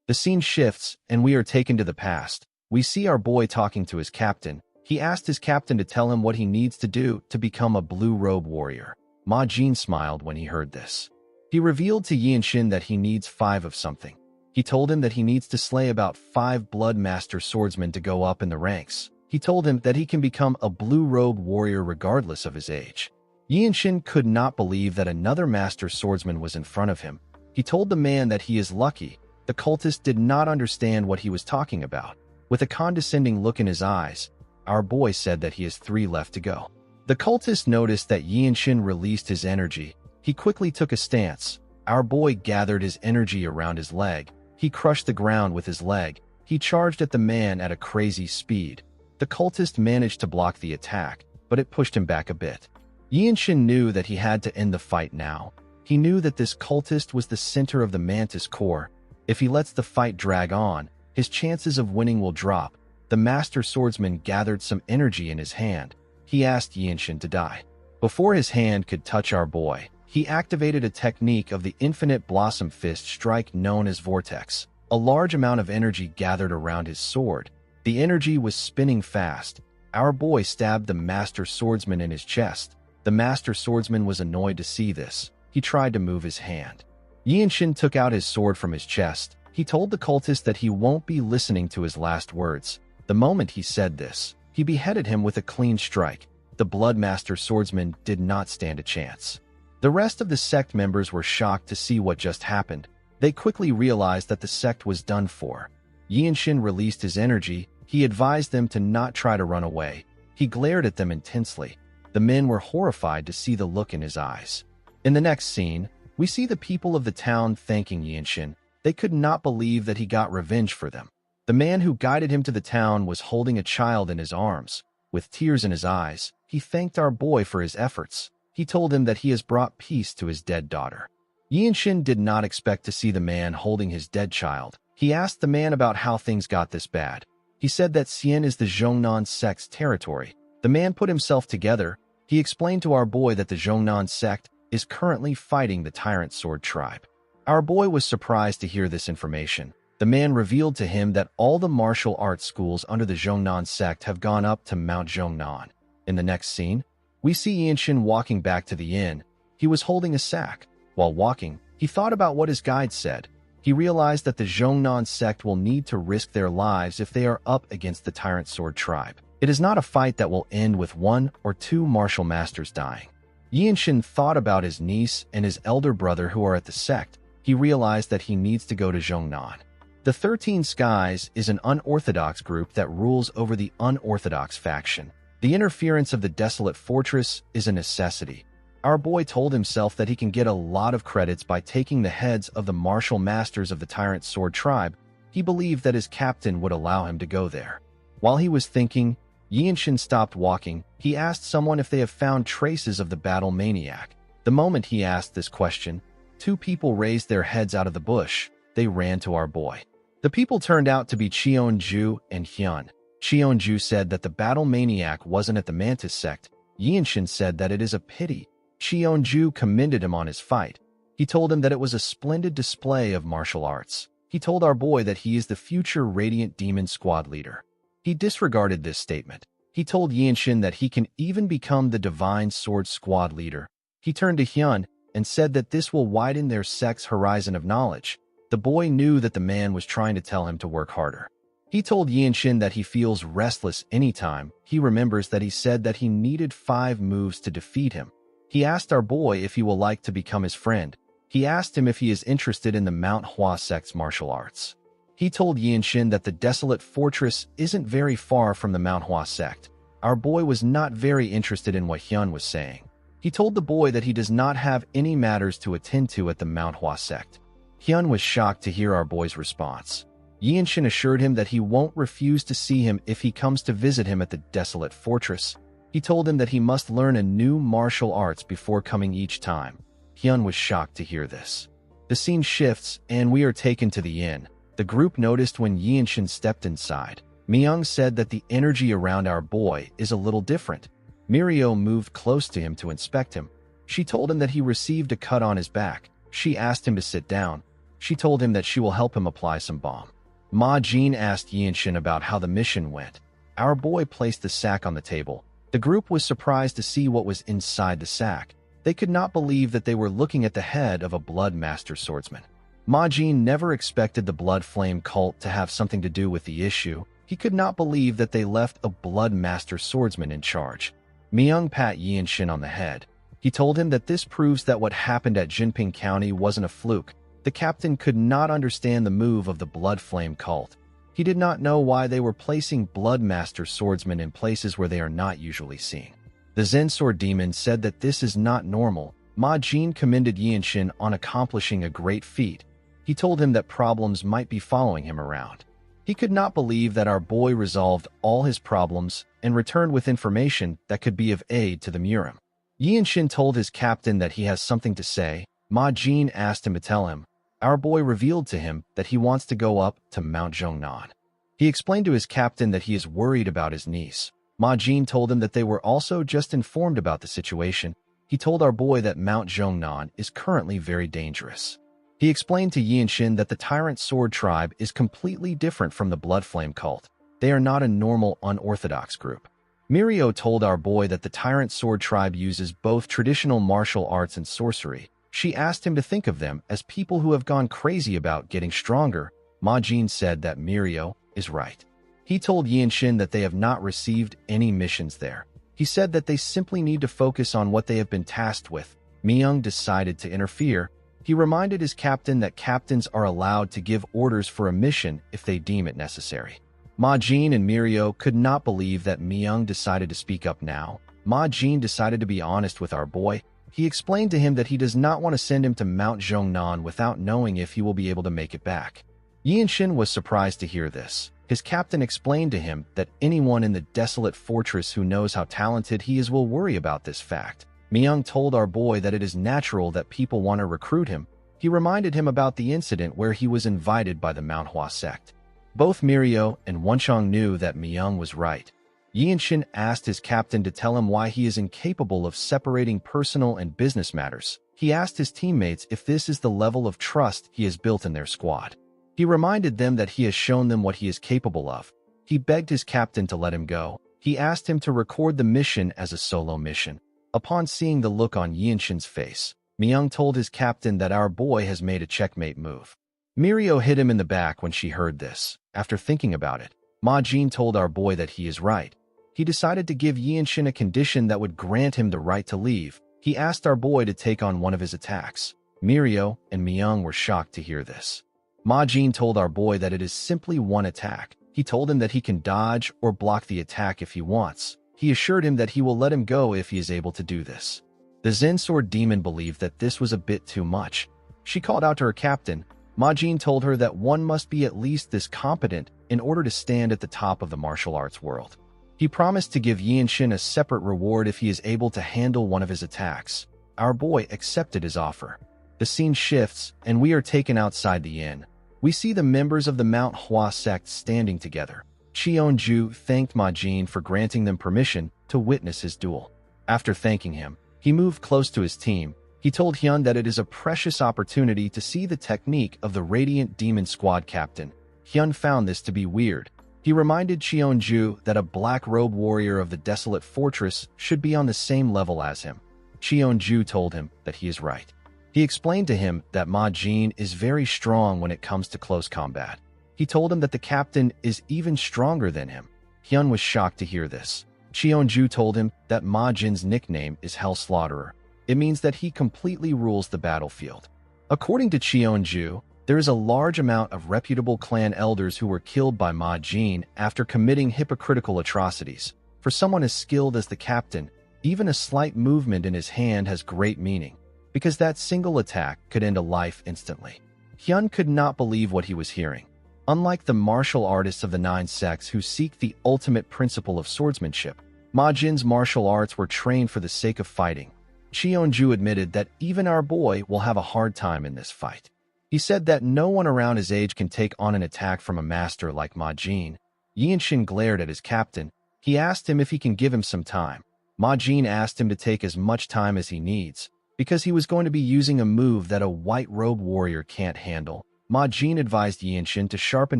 The scene shifts, and we are taken to the past. We see our boy talking to his captain. He asked his captain to tell him what he needs to do to become a blue robe warrior. Ma Jin smiled when he heard this. He revealed to Yinshin that he needs 5 of something. He told him that he needs to slay about 5 blood master swordsmen to go up in the ranks. He told him that he can become a blue robe warrior regardless of his age. Yinshin could not believe that another master swordsman was in front of him. He told the man that he is lucky. The cultist did not understand what he was talking about. With a condescending look in his eyes, our boy said that he has 3 left to go. The cultist noticed that Yinshin released his energy. He quickly took a stance. Our boy gathered his energy around his leg. He crushed the ground with his leg. He charged at the man at a crazy speed. The cultist managed to block the attack, but it pushed him back a bit. Yinshin knew that he had to end the fight now. He knew that this cultist was the center of the Mantis core. If he lets the fight drag on, his chances of winning will drop. The master swordsman gathered some energy in his hand. He asked Yinshin to die. Before his hand could touch our boy, he activated a technique of the infinite blossom fist strike known as Vortex. A large amount of energy gathered around his sword. The energy was spinning fast. Our boy stabbed the master swordsman in his chest. The master swordsman was annoyed to see this. He tried to move his hand. Yinshin took out his sword from his chest. He told the cultist that he won't be listening to his last words. The moment he said this, he beheaded him with a clean strike. The Blood Master swordsman did not stand a chance. The rest of the sect members were shocked to see what just happened. They quickly realized that the sect was done for. Yinshin released his energy. He advised them to not try to run away. He glared at them intensely. The men were horrified to see the look in his eyes. In the next scene, we see the people of the town thanking Yinshin. They could not believe that he got revenge for them. The man who guided him to the town was holding a child in his arms. With tears in his eyes, he thanked our boy for his efforts. He told him that he has brought peace to his dead daughter. Yinshin did not expect to see the man holding his dead child. He asked the man about how things got this bad. He said that Xian is the Zhongnan sect's territory. The man put himself together. He explained to our boy that the Zhongnan sect is currently fighting the Tyrant Sword tribe. Our boy was surprised to hear this information. The man revealed to him that all the martial arts schools under the Zhongnan sect have gone up to Mount Zhongnan. In the next scene, we see Yinshin walking back to the inn. He was holding a sack. While walking, he thought about what his guide said. He realized that the Zhongnan sect will need to risk their lives if they are up against the Tyrant Sword tribe. It is not a fight that will end with 1 or 2 martial masters dying. Yinshin thought about his niece and his elder brother who are at the sect. He realized that he needs to go to Zhongnan. The 13 Skies is an unorthodox group that rules over the unorthodox faction. The interference of the Desolate Fortress is a necessity. Our boy told himself that he can get a lot of credits by taking the heads of the martial masters of the Tyrant Sword tribe. He believed that his captain would allow him to go there. While he was thinking, Yinshin stopped walking. He asked someone if they have found traces of the battle maniac. The moment he asked this question, 2 people raised their heads out of the bush. They ran to our boy. The people turned out to be Cheonju and Hyun. Cheonju said that the battle maniac wasn't at the Mantis sect. Yinshin said that it is a pity. Cheonju commended him on his fight. He told him that it was a splendid display of martial arts. He told our boy that he is the future Radiant Demon Squad leader. He disregarded this statement. He told Yinshin that he can even become the Divine Sword Squad leader. He turned to Hyun and said that this will widen their sect's horizon of knowledge. The boy knew that the man was trying to tell him to work harder. He told Yinshin that he feels restless anytime. He remembers that he said that he needed 5 moves to defeat him. He asked our boy if he will like to become his friend. He asked him if he is interested in the MANHWA sect's martial arts. He told Yinshin that the Desolate Fortress isn't very far from the MANHWA sect. Our boy was not very interested in what Hyun was saying. He told the boy that he does not have any matters to attend to at the MANHWA sect. Hyun was shocked to hear our boy's response. Yinshin assured him that he won't refuse to see him if he comes to visit him at the Desolate Fortress. He told him that he must learn a new martial arts before coming each time. Hyun was shocked to hear this. The scene shifts, and we are taken to the inn. The group noticed when Yinshin stepped inside. Myung said that the energy around our boy is a little different. Mirio moved close to him to inspect him. She told him that he received a cut on his back. She asked him to sit down. She told him that she will help him apply some balm. Ma Jin asked Yinshin about how the mission went. Our boy placed the sack on the table. The group was surprised to see what was inside the sack. They could not believe that they were looking at the head of a Blood Master swordsman. Ma Jin never expected the Blood Flame cult to have something to do with the issue. He could not believe that they left a Blood Master swordsman in charge. Myung pat Yinshin on the head. He told him that this proves that what happened at Jinping County wasn't a fluke. The captain could not understand the move of the Blood Flame cult. He did not know why they were placing Blood Master swordsmen in places where they are not usually seen. The Zen Sword Demon said that this is not normal. Ma Jin commended Yinshin on accomplishing a great feat. He told him that problems might be following him around. He could not believe that our boy resolved all his problems and returned with information that could be of aid to the Murim. Yinshin told his captain that he has something to say. Ma Jin asked him to tell him. Our boy revealed to him that he wants to go up to Mount Zhongnan. He explained to his captain that he is worried about his niece. Ma Jin told him that they were also just informed about the situation. He told our boy that Mount Zhongnan is currently very dangerous. He explained to Yinshin that the Tyrant Sword tribe is completely different from the Blood Flame cult. They are not a normal, unorthodox group. Mirio told our boy that the Tyrant Sword tribe uses both traditional martial arts and sorcery. She asked him to think of them as people who have gone crazy about getting stronger. Ma Jin said that Mirio is right. He told Yinshin that they have not received any missions there. He said that they simply need to focus on what they have been tasked with. Myung decided to interfere. He reminded his captain that captains are allowed to give orders for a mission if they deem it necessary. Ma Jin and Mirio could not believe that Myung decided to speak up now. Ma Jin decided to be honest with our boy. He explained to him that he does not want to send him to Mount Zhongnan without knowing if he will be able to make it back. Yinshin was surprised to hear this. His captain explained to him that anyone in the desolate fortress who knows how talented he is will worry about this fact. Myung told our boy that it is natural that people want to recruit him. He reminded him about the incident where he was invited by the MANHWA sect. Both Mirio and Wenchang knew that Myung was right. Yinshin asked his captain to tell him why he is incapable of separating personal and business matters. He asked his teammates if this is the level of trust he has built in their squad. He reminded them that he has shown them what he is capable of. He begged his captain to let him go. He asked him to record the mission as a solo mission. Upon seeing the look on Yinshin's face, Myung told his captain that our boy has made a checkmate move. Mirio hit him in the back when she heard this. After thinking about it, Ma Jin told our boy that he is right. He decided to give Yinshin a condition that would grant him the right to leave. He asked our boy to take on one of his attacks. Mirio and Myung were shocked to hear this. Ma Jin told our boy that it is simply one attack. He told him that he can dodge or block the attack if he wants. He assured him that he will let him go if he is able to do this. The Zen Sword Demon believed that this was a bit too much. She called out to her captain. Ma Jin told her that one must be at least this competent in order to stand at the top of the martial arts world. He promised to give Yinshin a separate reward if he is able to handle one of his attacks. Our boy accepted his offer. The scene shifts, and we are taken outside the inn. We see the members of the Mount Hua sect standing together. Cheonju thanked Ma Jin for granting them permission to witness his duel. After thanking him, he moved close to his team. He told Hyun that it is a precious opportunity to see the technique of the Radiant Demon Squad captain. Hyun found this to be weird. He reminded Cheonju that a black robe warrior of the desolate fortress should be on the same level as him. Cheonju told him that he is right. He explained to him that Ma Jin is very strong when it comes to close combat. He told him that the captain is even stronger than him. Hyun was shocked to hear this. Cheonju told him that Ma Jin's nickname is Hell Slaughterer. It means that he completely rules the battlefield. According to Cheonju, there is a large amount of reputable clan elders who were killed by Ma Jin after committing hypocritical atrocities. For someone as skilled as the captain, even a slight movement in his hand has great meaning, because that single attack could end a life instantly. Hyun could not believe what he was hearing. Unlike the martial artists of the 9 sects who seek the ultimate principle of swordsmanship, Ma Jin's martial arts were trained for the sake of fighting. Cheonju admitted that even our boy will have a hard time in this fight. He said that no one around his age can take on an attack from a master like Ma Jin. Yinshin glared at his captain. He asked him if he can give him some time. Ma Jin asked him to take as much time as he needs, because he was going to be using a move that a white robe warrior can't handle. Ma Jin advised Yinshin to sharpen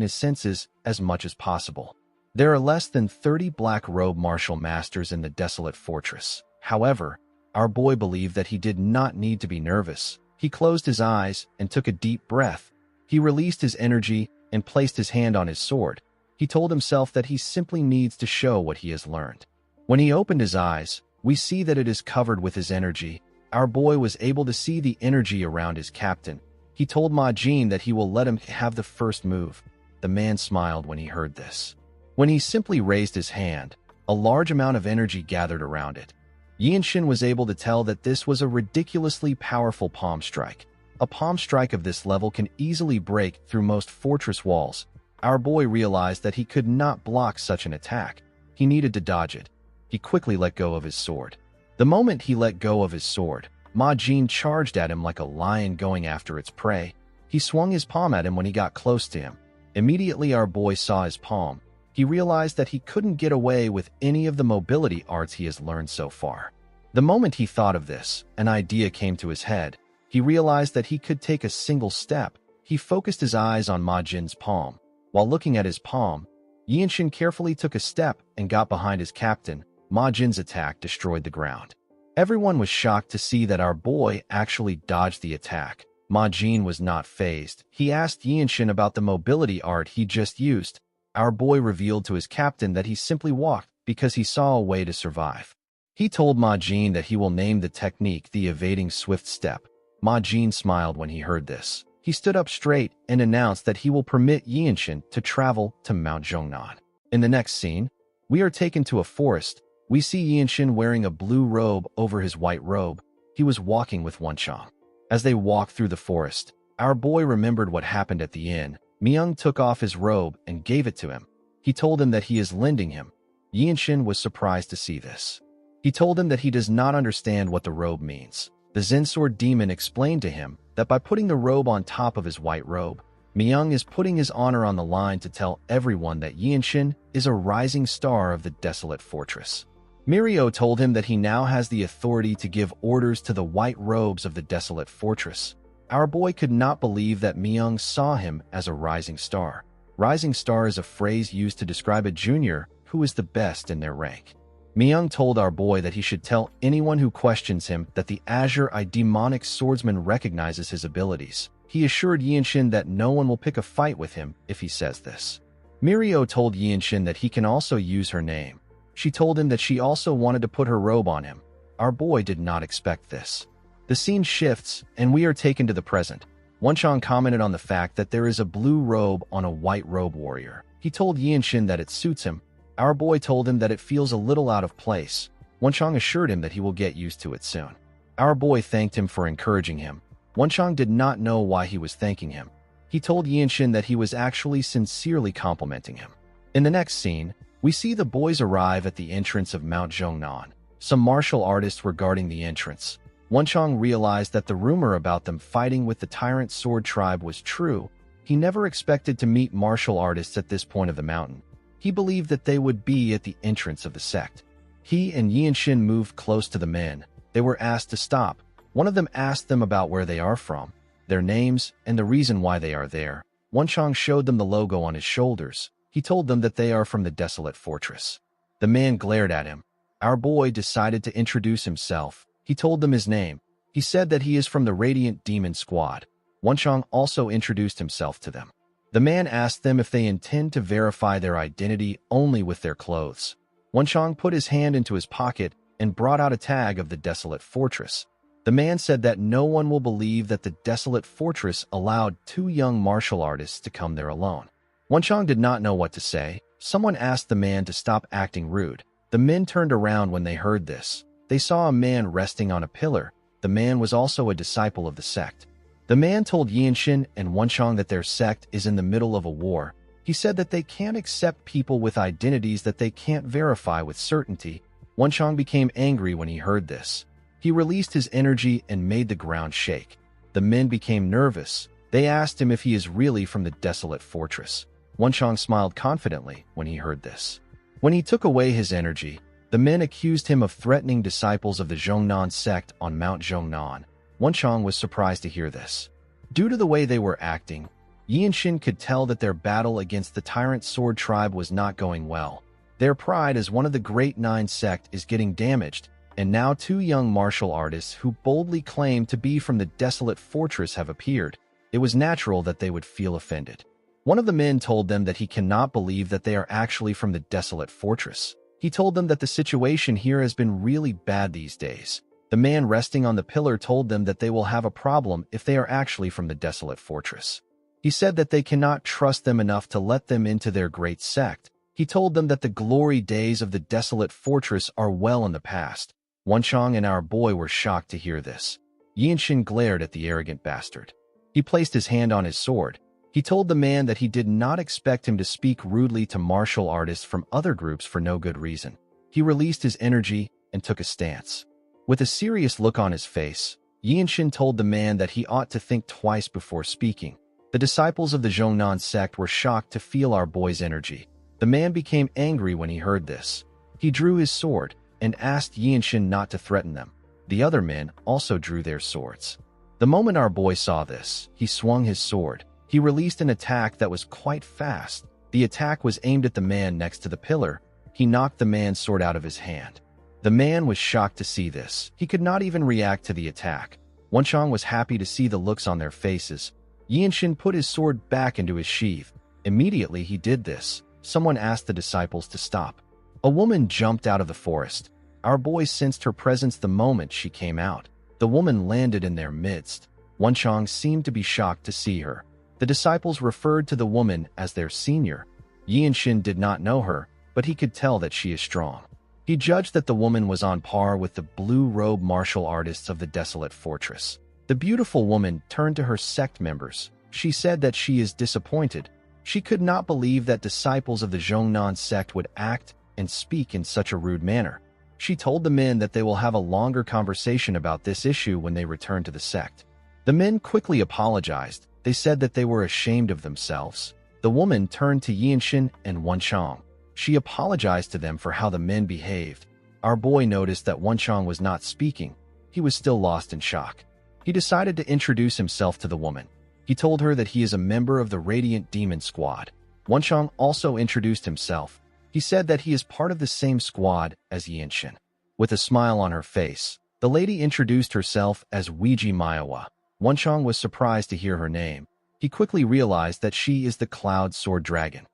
his senses as much as possible. There are less than 30 black robe martial masters in the desolate fortress. However, our boy believed that he did not need to be nervous. He closed his eyes and took a deep breath. He released his energy and placed his hand on his sword. He told himself that he simply needs to show what he has learned. When he opened his eyes, we see that it is covered with his energy. Our boy was able to see the energy around his captain. He told Ma Jin that he will let him have the first move. The man smiled when he heard this. When he simply raised his hand, a large amount of energy gathered around it. Yinshin was able to tell that this was a ridiculously powerful palm strike. A palm strike of this level can easily break through most fortress walls. Our boy realized that he could not block such an attack. He needed to dodge it. He quickly let go of his sword. The moment he let go of his sword, Ma Jin charged at him like a lion going after its prey. He swung his palm at him when he got close to him. Immediately our boy saw his palm. He realized that he couldn't get away with any of the mobility arts he has learned so far. The moment he thought of this, an idea came to his head. He realized that he could take a single step. He focused his eyes on Ma Jin's palm. While looking at his palm, Yinshin carefully took a step and got behind his captain. Ma Jin's attack destroyed the ground. Everyone was shocked to see that our boy actually dodged the attack. Ma Jin was not fazed. He asked Yinshin about the mobility art he just used. Our boy revealed to his captain that he simply walked because he saw a way to survive. He told Ma Jin that he will name the technique the evading swift step. Ma Jin smiled when he heard this. He stood up straight and announced that he will permit Yinshin to travel to Mount Zhongnan. In the next scene, we are taken to a forest. We see Yinshin wearing a blue robe over his white robe. He was walking with Wenchang. As they walked through the forest, our boy remembered what happened at the inn. Myung took off his robe and gave it to him. He told him that he is lending him. Yinshin was surprised to see this. He told him that he does not understand what the robe means. The Zensword demon explained to him that by putting the robe on top of his white robe, Myung is putting his honor on the line to tell everyone that Yinshin is a rising star of the desolate fortress. Mirio told him that he now has the authority to give orders to the white robes of the desolate fortress. Our boy could not believe that Myung saw him as a rising star. Rising star is a phrase used to describe a junior who is the best in their rank. Myung told our boy that he should tell anyone who questions him that the Azure Eye demonic swordsman recognizes his abilities. He assured Yinshin that no one will pick a fight with him if he says this. Mirio told Yinshin that he can also use her name. She told him that she also wanted to put her robe on him. Our boy did not expect this. The scene shifts, and we are taken to the present. Wenchang commented on the fact that there is a blue robe on a white robe warrior. He told Yinshin that it suits him. Our boy told him that it feels a little out of place. Wenchang assured him that he will get used to it soon. Our boy thanked him for encouraging him. Wenchang did not know why he was thanking him. He told Yinshin that he was actually sincerely complimenting him. In the next scene, we see the boys arrive at the entrance of Mount Zhongnan. Some martial artists were guarding the entrance. Wenchang realized that the rumor about them fighting with the Tyrant Sword Tribe was true. He never expected to meet martial artists at this point of the mountain. He believed that they would be at the entrance of the sect. He and Yinshin moved close to the men. They were asked to stop. One of them asked them about where they are from, their names, and the reason why they are there. Wenchang showed them the logo on his shoulders. He told them that they are from the desolate fortress. The man glared at him. Our boy decided to introduce himself. He told them his name. He said that he is from the Radiant Demon Squad. Wenchang also introduced himself to them. The man asked them if they intend to verify their identity only with their clothes. Wenchang put his hand into his pocket and brought out a tag of the desolate fortress. The man said that no one will believe that the desolate fortress allowed two young martial artists to come there alone. Wenchang did not know what to say. Someone asked the man to stop acting rude. The men turned around when they heard this. They saw a man resting on a pillar. The man was also a disciple of the sect. The man told Yinshin and Wenchang that their sect is in the middle of a war. He said that they can't accept people with identities that they can't verify with certainty. Wenchang became angry when he heard this. He released his energy and made the ground shake. The men became nervous. They asked him if he is really from the desolate fortress. Wenchang smiled confidently when he heard this. When he took away his energy, the men accused him of threatening disciples of the Zhongnan sect on Mount Zhongnan. Wenchang was surprised to hear this. Due to the way they were acting, Yinshin could tell that their battle against the Tyrant Sword Tribe was not going well. Their pride as one of the Great Nine sect is getting damaged, and now two young martial artists who boldly claim to be from the desolate fortress have appeared. It was natural that they would feel offended. One of the men told them that he cannot believe that they are actually from the desolate fortress. He told them that the situation here has been really bad these days. The man resting on the pillar told them that they will have a problem if they are actually from the desolate fortress. He said that they cannot trust them enough to let them into their great sect. He told them that the glory days of the desolate fortress are well in the past. Wenchang and our boy were shocked to hear this. Yinshin glared at the arrogant bastard. He placed his hand on his sword. He told the man that he did not expect him to speak rudely to martial artists from other groups for no good reason. He released his energy and took a stance. With a serious look on his face, Yinshin told the man that he ought to think twice before speaking. The disciples of the Zhongnan sect were shocked to feel our boy's energy. The man became angry when he heard this. He drew his sword and asked Yinshin not to threaten them. The other men also drew their swords. The moment our boy saw this, he swung his sword. He released an attack that was quite fast. The attack was aimed at the man next to the pillar. He knocked the man's sword out of his hand. The man was shocked to see this. He could not even react to the attack. Wenchang was happy to see the looks on their faces. Yinshin put his sword back into his sheath. Immediately he did this, someone asked the disciples to stop. A woman jumped out of the forest. Our boy sensed her presence the moment she came out. The woman landed in their midst. Wenchang seemed to be shocked to see her. The disciples referred to the woman as their senior. Yinshin did not know her, but he could tell that she is strong. He judged that the woman was on par with the blue-robe martial artists of the desolate fortress. The beautiful woman turned to her sect members. She said that she is disappointed. She could not believe that disciples of the Zhongnan sect would act and speak in such a rude manner. She told the men that they will have a longer conversation about this issue when they return to the sect. The men quickly apologized. They said that they were ashamed of themselves. The woman turned to Yinshin and Wenchang. She apologized to them for how the men behaved. Our boy noticed that Wenchang was not speaking. He was still lost in shock. He decided to introduce himself to the woman. He told her that he is a member of the Radiant Demon Squad. Wenchang also introduced himself. He said that he is part of the same squad as Yinshin. With a smile on her face, the lady introduced herself as Weiji MANHWA. Wenchang was surprised to hear her name. He quickly realized that she is the Cloud Sword Dragon.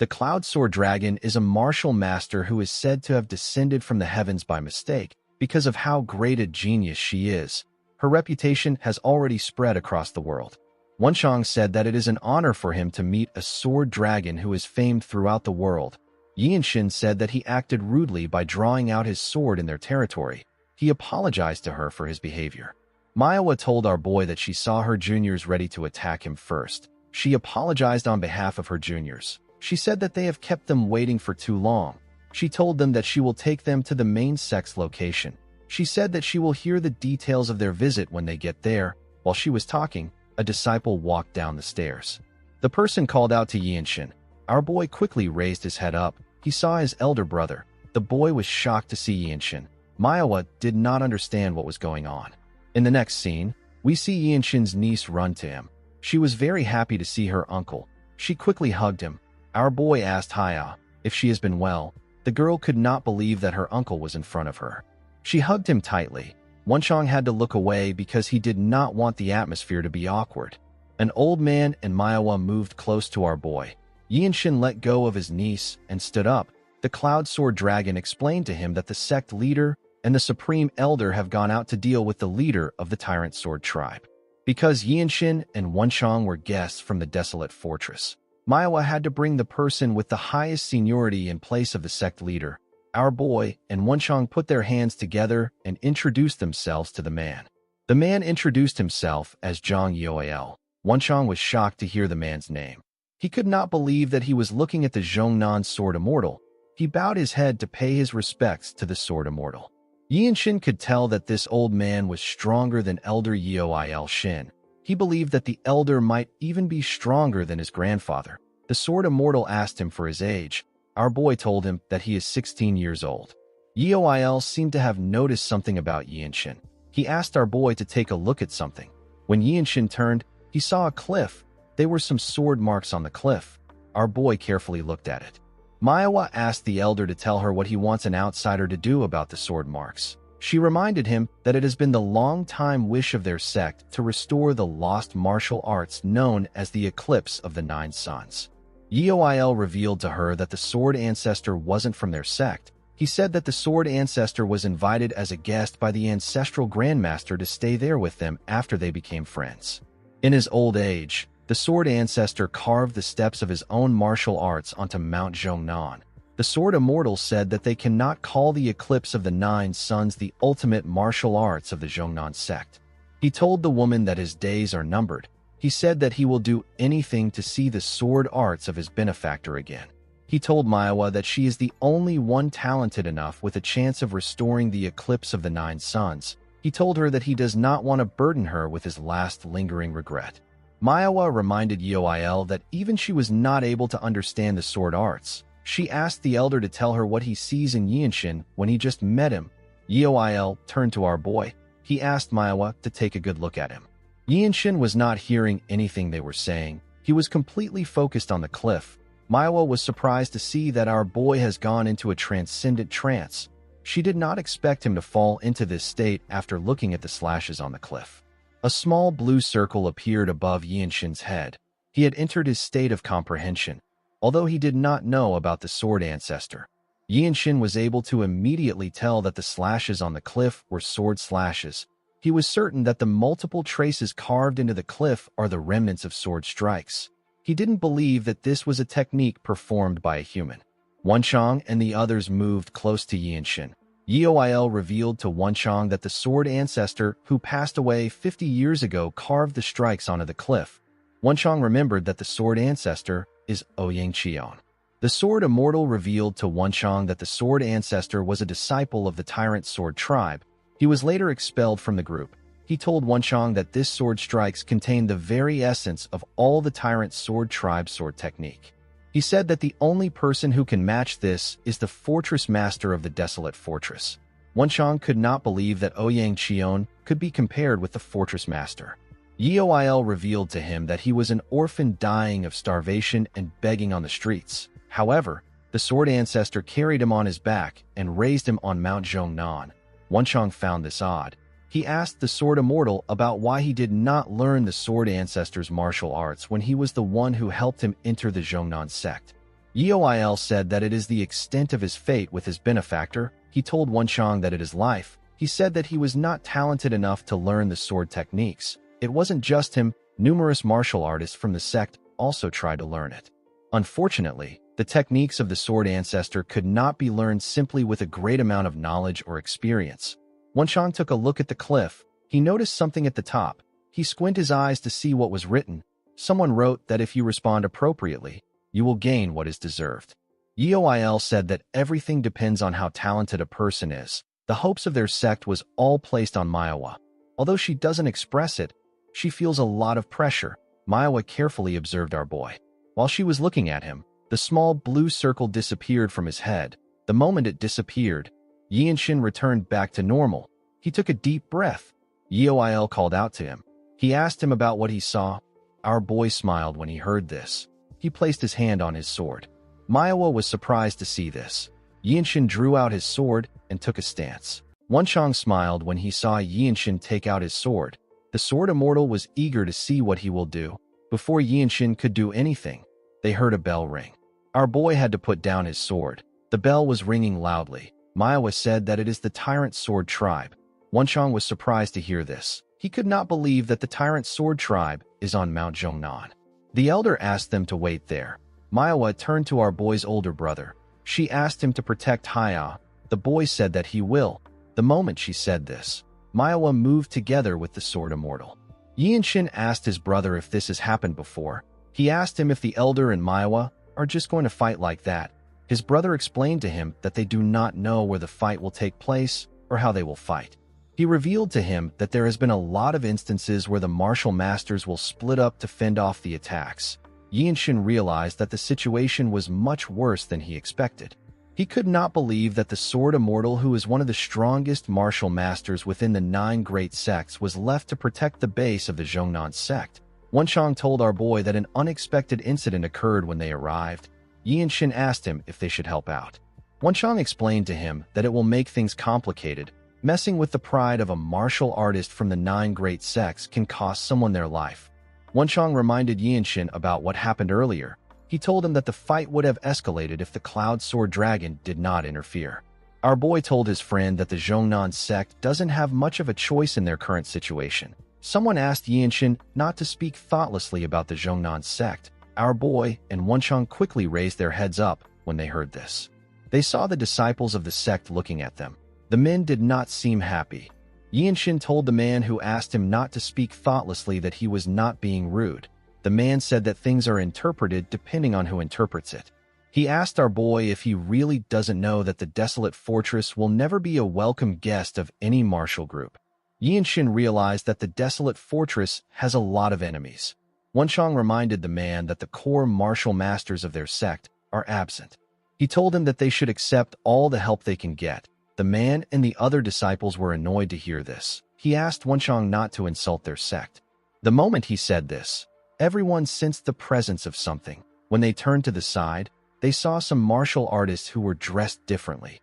The Cloud Sword Dragon is a martial master who is said to have descended from the heavens by mistake because of how great a genius she is. Her reputation has already spread across the world. Wenchang said that it is an honor for him to meet a sword dragon who is famed throughout the world. Yinshin said that he acted rudely by drawing out his sword in their territory. He apologized to her for his behavior. MANHWA told our boy that she saw her juniors ready to attack him first. She apologized on behalf of her juniors. She said that they have kept them waiting for too long. She told them that she will take them to the main sect's location. She said that she will hear the details of their visit when they get there. While she was talking, a disciple walked down the stairs. The person called out to Yinshin. Our boy quickly raised his head up. He saw his elder brother. The boy was shocked to see Yinshin. MANHWA did not understand what was going on. In the next scene, we see Yinshin's niece run to him. She was very happy to see her uncle. She quickly hugged him. Our boy asked Haya if she has been well. The girl could not believe that her uncle was in front of her. She hugged him tightly. Wenchang had to look away because he did not want the atmosphere to be awkward. An old man and MANHWA moved close to our boy. Yinshin let go of his niece and stood up. The Cloud Sword Dragon explained to him that the sect leader and the Supreme Elder have gone out to deal with the leader of the Tyrant Sword Tribe. Because Yinshin and Wenchang were guests from the desolate fortress, MANHWA had to bring the person with the highest seniority in place of the sect leader. Our boy and Wenchang put their hands together and introduced themselves to the man. The man introduced himself as Zhang Yoel. Wenchang was shocked to hear the man's name. He could not believe that he was looking at the Zhongnan Sword Immortal. He bowed his head to pay his respects to the Sword Immortal. Yinshin could tell that this old man was stronger than Elder Yoil Shin. He believed that the elder might even be stronger than his grandfather. The Sword Immortal asked him for his age. Our boy told him that he is 16 years old. Yoil seemed to have noticed something about Yinshin. He asked our boy to take a look at something. When Yinshin turned, he saw a cliff. There were some sword marks on the cliff. Our boy carefully looked at it. MANHWA asked the elder to tell her what he wants an outsider to do about the sword marks. She reminded him that it has been the long-time wish of their sect to restore the lost martial arts known as the Eclipse of the Nine Suns. Yoil revealed to her that the Sword Ancestor wasn't from their sect. He said that the Sword Ancestor was invited as a guest by the Ancestral Grandmaster to stay there with them after they became friends. In his old age, the Sword Ancestor carved the steps of his own martial arts onto Mount Zhongnan. The Sword Immortal said that they cannot call the Eclipse of the Nine Suns the ultimate martial arts of the Zhongnan sect. He told the woman that his days are numbered. He said that he will do anything to see the sword arts of his benefactor again. He told MANHWA that she is the only one talented enough with a chance of restoring the Eclipse of the Nine Suns. He told her that he does not want to burden her with his last lingering regret. MANHWA reminded Yoil that even she was not able to understand the sword arts. She asked the elder to tell her what he sees in Yinshin when he just met him. Yoil turned to our boy. He asked MANHWA to take a good look at him. Yinshin was not hearing anything they were saying. He was completely focused on the cliff. MANHWA was surprised to see that our boy has gone into a transcendent trance. She did not expect him to fall into this state after looking at the slashes on the cliff. A small blue circle appeared above Yinshin's head. He had entered his state of comprehension, although he did not know about the sword ancestor. Yinshin was able to immediately tell that the slashes on the cliff were sword slashes. He was certain that the multiple traces carved into the cliff are the remnants of sword strikes. He didn't believe that this was a technique performed by a human. Wenchang and the others moved close to Yinshin. Yoil revealed to Wenchang that the sword ancestor who passed away 50 years ago carved the strikes onto the cliff. Wenchang remembered that the sword ancestor is Ouyang Qian. The sword immortal revealed to Wenchang that the sword ancestor was a disciple of the tyrant sword tribe. He was later expelled from the group. He told Wenchang that this sword strikes contained the very essence of all the tyrant sword tribe sword technique. He said that the only person who can match this is the fortress master of the desolate fortress. Wenchang could not believe that Ouyang Qian could be compared with the fortress master. Yoil revealed to him that he was an orphan dying of starvation and begging on the streets. However, the sword ancestor carried him on his back and raised him on Mount Zhongnan. Wenchang found this odd. He asked the sword immortal about why he did not learn the sword ancestor's martial arts when he was the one who helped him enter the Zhongnan sect. Yoil said that it is the extent of his fate with his benefactor. He told Wenchang that it is life. He said that he was not talented enough to learn the sword techniques. It wasn't just him. Numerous martial artists from the sect also tried to learn it. Unfortunately, the techniques of the sword ancestor could not be learned simply with a great amount of knowledge or experience. Wenchang took a look at the cliff. He noticed something at the top. He squinted his eyes to see what was written. Someone wrote that if you respond appropriately, you will gain what is deserved. Yoil said that everything depends on how talented a person is. The hopes of their sect was all placed on MANHWA. Although she doesn't express it, she feels a lot of pressure. MANHWA carefully observed our boy. While she was looking at him, the small blue circle disappeared from his head. The moment it disappeared, Yinshin returned back to normal. He took a deep breath. Yoil called out to him. He asked him about what he saw. Our boy smiled when he heard this. He placed his hand on his sword. MANHWA was surprised to see this. Yinshin drew out his sword and took a stance. Wenchang smiled when he saw Yinshin take out his sword. The sword immortal was eager to see what he will do. Before Yinshin could do anything, they heard a bell ring. Our boy had to put down his sword. The bell was ringing loudly. MANHWA said that it is the tyrant sword tribe. Wenchang was surprised to hear this. He could not believe that the tyrant sword tribe is on Mount Zhongnan. The elder asked them to wait there. MANHWA turned to our boy's older brother. She asked him to protect Haya. The boy said that he will. The moment she said this, MANHWA moved together with the sword immortal. Yinshin asked his brother if this has happened before. He asked him if the elder and MANHWA are just going to fight like that. His brother explained to him that they do not know where the fight will take place or how they will fight. He revealed to him that there has been a lot of instances where the martial masters will split up to fend off the attacks. Yinshin realized that the situation was much worse than he expected. He could not believe that the sword immortal, who is one of the strongest martial masters within the 9 great sects, was left to protect the base of the Zhongnan sect. Wenchang told our boy that an unexpected incident occurred when they arrived. Yinshin asked him if they should help out. Wenchang explained to him that it will make things complicated. Messing with the pride of a martial artist from the 9 great sects can cost someone their life. Wenchang reminded Yinshin about what happened earlier. He told him that the fight would have escalated if the Cloud Sword Dragon did not interfere. Our boy told his friend that the Zhongnan sect doesn't have much of a choice in their current situation. Someone asked Yinshin not to speak thoughtlessly about the Zhongnan sect. Our boy and Wenchang quickly raised their heads up when they heard this. They saw the disciples of the sect looking at them. The men did not seem happy. Yinshin told the man who asked him not to speak thoughtlessly that he was not being rude. The man said that things are interpreted depending on who interprets it. He asked our boy if he really doesn't know that the desolate fortress will never be a welcome guest of any martial group. Yinshin realized that the desolate fortress has a lot of enemies. Wenchang reminded the man that the core martial masters of their sect are absent. He told him that they should accept all the help they can get. The man and the other disciples were annoyed to hear this. He asked Wenchang not to insult their sect. The moment he said this, everyone sensed the presence of something. When they turned to the side, they saw some martial artists who were dressed differently.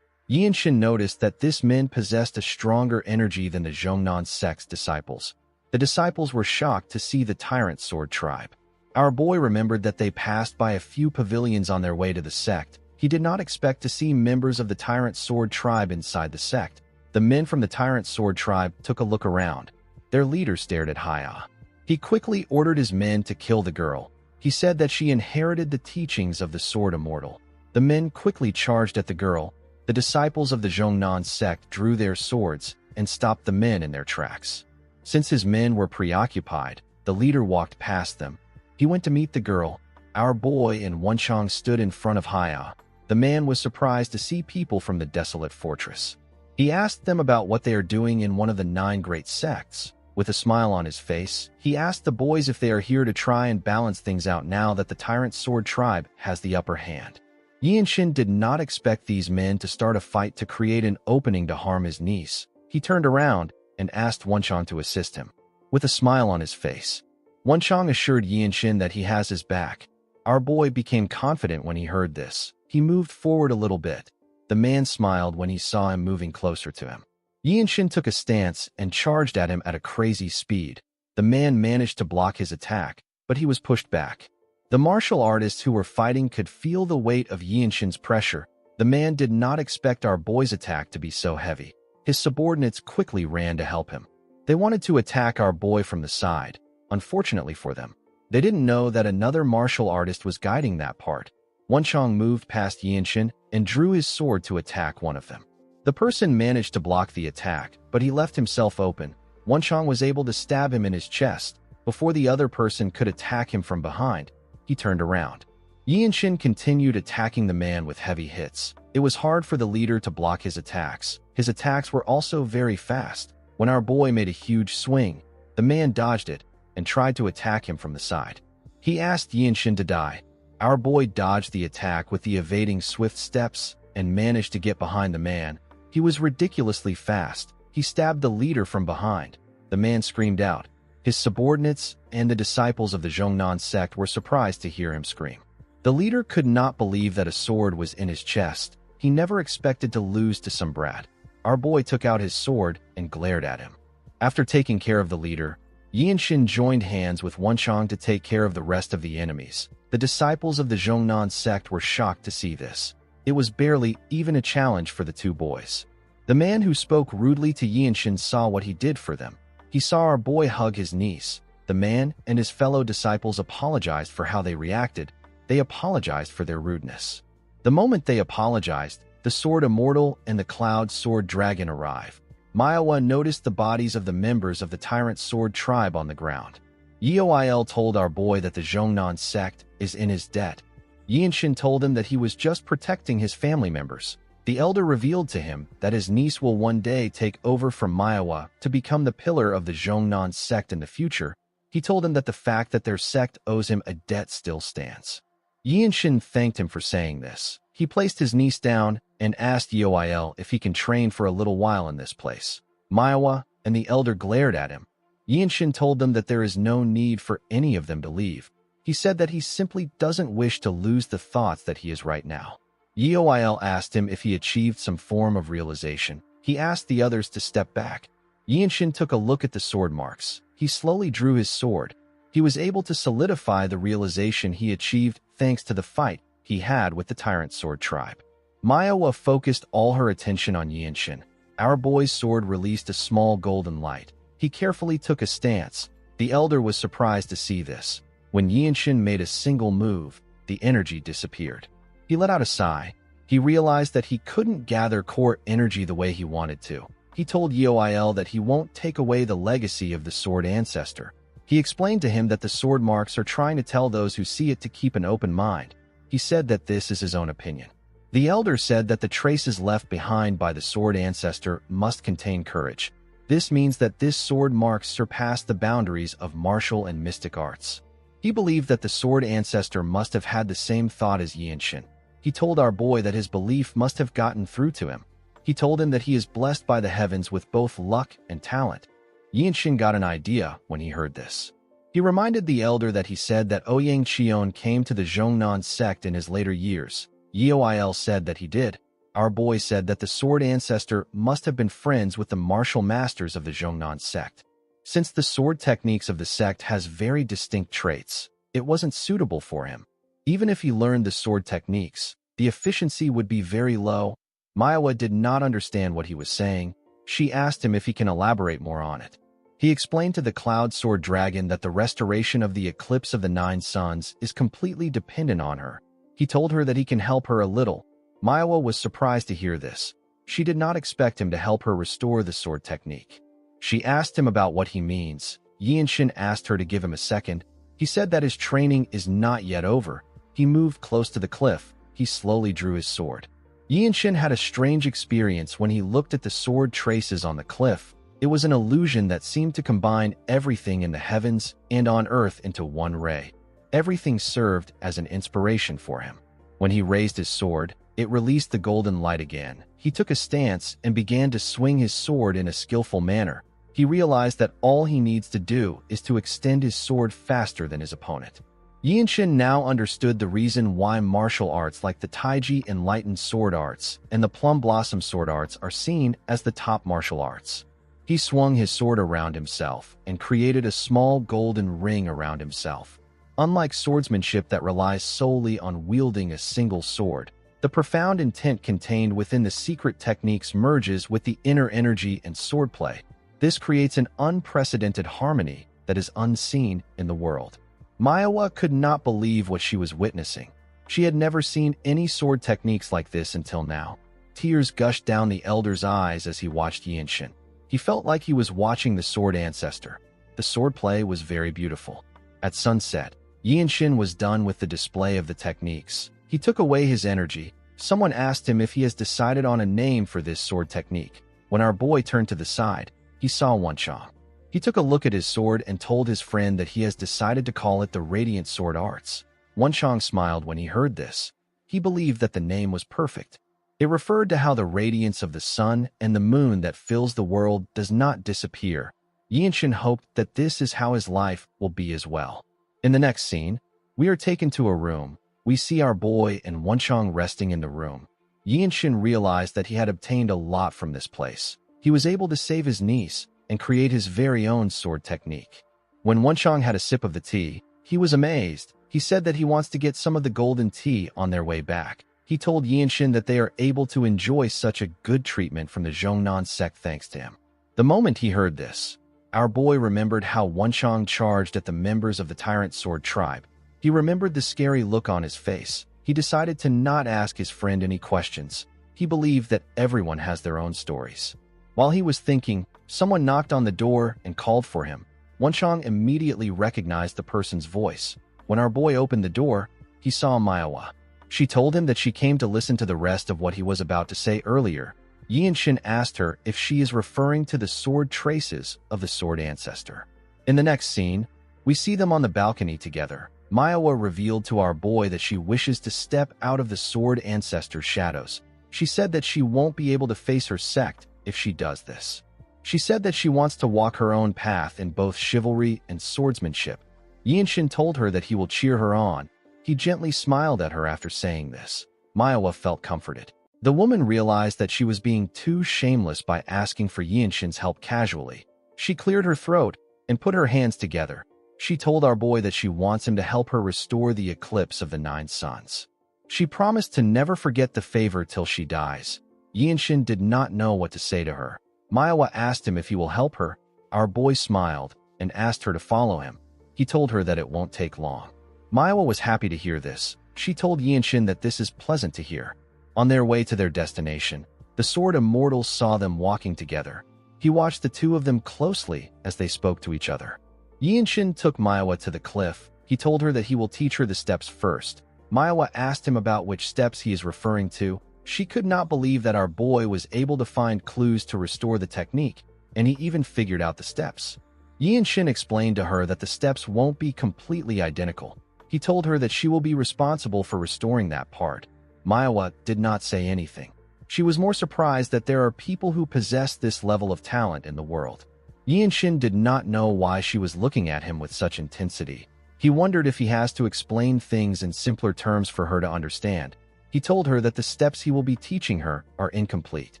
Yinshin noticed that this men possessed a stronger energy than the Zhongnan sect's disciples. The disciples were shocked to see the Tyrant Sword tribe. Our boy remembered that they passed by a few pavilions on their way to the sect. He did not expect to see members of the Tyrant Sword tribe inside the sect. The men from the Tyrant Sword tribe took a look around. Their leader stared at Haya. He quickly ordered his men to kill the girl. He said that she inherited the teachings of the Sword Immortal. The men quickly charged at the girl. The disciples of the Zhongnan sect drew their swords and stopped the men in their tracks. Since his men were preoccupied, the leader walked past them. He went to meet the girl. Our boy and Wenchang stood in front of Haya. The man was surprised to see people from the desolate fortress. He asked them about what they are doing in one of the 9 great sects. With a smile on his face, he asked the boys if they are here to try and balance things out now that the Tyrant Sword tribe has the upper hand. Yinshin did not expect these men to start a fight to create an opening to harm his niece. He turned around and asked Wenchang to assist him. With a smile on his face, Wenchang assured Yinshin that he has his back. Our boy became confident when he heard this. He moved forward a little bit. The man smiled when he saw him moving closer to him. Yinshin took a stance and charged at him at a crazy speed. The man managed to block his attack, but he was pushed back. The martial artists who were fighting could feel the weight of Yinshin's pressure. The man did not expect our boy's attack to be so heavy. His subordinates quickly ran to help him. They wanted to attack our boy from the side. Unfortunately for them, they didn't know that another martial artist was guiding that part. Wenchang moved past Yinshin and drew his sword to attack one of them. The person managed to block the attack, but he left himself open. Wenchang was able to stab him in his chest. Before the other person could attack him from behind, he turned around. Yinshin continued attacking the man with heavy hits. It was hard for the leader to block his attacks. His attacks were also very fast. When our boy made a huge swing, the man dodged it and tried to attack him from the side. He asked Yinshin to die. Our boy dodged the attack with the evading swift steps and managed to get behind the man. He was ridiculously fast. He stabbed the leader from behind. The man screamed out. His subordinates and the disciples of the Zhongnan sect were surprised to hear him scream. The leader could not believe that a sword was in his chest. He never expected to lose to some brat. Our boy took out his sword and glared at him. After taking care of the leader, Yinshin joined hands with Wenchang to take care of the rest of the enemies. The disciples of the Zhongnan sect were shocked to see this. It was barely even a challenge for the two boys. The man who spoke rudely to Yinshin saw what he did for them. He saw our boy hug his niece. The man and his fellow disciples apologized for how they reacted. They apologized for their rudeness. The moment they apologized, the Sword Immortal and the Cloud Sword Dragon arrived. MANHWA noticed the bodies of the members of the Tyrant Sword tribe on the ground. Yoil told our boy that the Zhongnan sect is in his debt. Yinshin told him that he was just protecting his family members. The elder revealed to him that his niece will one day take over from MANHWA to become the pillar of the Zhongnan sect in the future. He told him that the fact that their sect owes him a debt still stands. Yinshin thanked him for saying this. He placed his niece down and asked Yoil if he can train for a little while in this place. MANHWA and the elder glared at him. Yinshin told them that there is no need for any of them to leave. He said that he simply doesn't wish to lose the thoughts that he is right now. Yoil asked him if he achieved some form of realization. He asked the others to step back. Yinshin took a look at the sword marks. He slowly drew his sword. He was able to solidify the realization he achieved thanks to the fight he had with the Tyrant Sword tribe. MANHWA focused all her attention on Yinshin. Our boy's sword released a small golden light. He carefully took a stance. The elder was surprised to see this. When Yinshin made a single move, the energy disappeared. He let out a sigh. He realized that he couldn't gather core energy the way he wanted to. He told Yoil that he won't take away the legacy of the sword ancestor. He explained to him that the sword marks are trying to tell those who see it to keep an open mind. He said that this is his own opinion. The elder said that the traces left behind by the sword ancestor must contain courage. This means that this sword marks surpassed the boundaries of martial and mystic arts. He believed that the sword ancestor must have had the same thought as Yinshin. He told our boy that his belief must have gotten through to him. He told him that he is blessed by the heavens with both luck and talent. Yinshin got an idea when he heard this. He reminded the elder that he said that Ouyang Qion came to the Zhongnan sect in his later years. Yoil said that he did. Our boy said that the sword ancestor must have been friends with the martial masters of the Zhongnan sect. Since the sword techniques of the sect has very distinct traits, it wasn't suitable for him. Even if he learned the sword techniques, the efficiency would be very low. MANHWA did not understand what he was saying. She asked him if he can elaborate more on it. He explained to the Cloud Sword Dragon that the restoration of the eclipse of the 9 suns is completely dependent on her. He told her that he can help her a little. MANHWA was surprised to hear this. She did not expect him to help her restore the sword technique. She asked him about what he means. Yinshin asked her to give him a second. He said that his training is not yet over. He moved close to the cliff. He slowly drew his sword. Yinshin had a strange experience when he looked at the sword traces on the cliff. It was an illusion that seemed to combine everything in the heavens and on earth into one ray. Everything served as an inspiration for him. When he raised his sword, it released the golden light again. He took a stance and began to swing his sword in a skillful manner. He realized that all he needs to do is to extend his sword faster than his opponent. Yinshin now understood the reason why martial arts like the Taiji Enlightened Sword Arts and the Plum Blossom Sword Arts are seen as the top martial arts. He swung his sword around himself and created a small golden ring around himself. Unlike swordsmanship that relies solely on wielding a single sword, the profound intent contained within the secret techniques merges with the inner energy and swordplay. This creates an unprecedented harmony that is unseen in the world. MANHWA could not believe what she was witnessing. She had never seen any sword techniques like this until now. Tears gushed down the elder's eyes as he watched Yinshin. He felt like he was watching the sword ancestor. The swordplay was very beautiful. At sunset, Yinshin was done with the display of the techniques. He took away his energy. Someone asked him if he has decided on a name for this sword technique. When our boy turned to the side, he saw Wenchang. He took a look at his sword and told his friend that he has decided to call it the Radiant Sword Arts. Wenchang smiled when he heard this. He believed that the name was perfect. It referred to how the radiance of the sun and the moon that fills the world does not disappear. Yinshin hoped that this is how his life will be as well. In the next scene, we are taken to a room. We see our boy and Wenchang resting in the room. Yinshin realized that he had obtained a lot from this place. He was able to save his niece and create his very own sword technique. When Wenchang had a sip of the tea, he was amazed. He said that he wants to get some of the golden tea on their way back. He told Yinshin that they are able to enjoy such a good treatment from the Zhongnan sect thanks to him. The moment he heard this, our boy remembered how Wenchang charged at the members of the Tyrant Sword tribe. He remembered the scary look on his face. He decided to not ask his friend any questions. He believed that everyone has their own stories. While he was thinking, someone knocked on the door and called for him. Wenchang immediately recognized the person's voice. When our boy opened the door, he saw MANHWA. She told him that she came to listen to the rest of what he was about to say earlier. Yinshin asked her if she is referring to the sword traces of the sword ancestor. In the next scene, we see them on the balcony together. MANHWA revealed to our boy that she wishes to step out of the sword ancestor's shadows. She said that she won't be able to face her sect if she does this. She said that she wants to walk her own path in both chivalry and swordsmanship. Yinshin told her that he will cheer her on. He gently smiled at her after saying this. MANHWA felt comforted. The woman realized that she was being too shameless by asking for Yinshin's help casually. She cleared her throat and put her hands together. She told our boy that she wants him to help her restore the eclipse of the 9 suns. She promised to never forget the favor till she dies. Yinshin did not know what to say to her. MANHWA asked him if he will help her. Our boy smiled and asked her to follow him. He told her that it won't take long. MANHWA was happy to hear this. She told Yinshin that this is pleasant to hear. On their way to their destination, the sword immortals saw them walking together. He watched the two of them closely as they spoke to each other. Yinshin took MANHWA to the cliff. He told her that he will teach her the steps first. MANHWA asked him about which steps he is referring to. She could not believe that our boy was able to find clues to restore the technique. and he even figured out the steps. Yi Shin explained to her that the steps won't be completely identical. He told her that she will be responsible for restoring that part. MANHWA did not say anything. She was more surprised that there are people who possess this level of talent in the world. Yi Shin did not know why she was looking at him with such intensity. He wondered if he has to explain things in simpler terms for her to understand. He told her that the steps he will be teaching her are incomplete.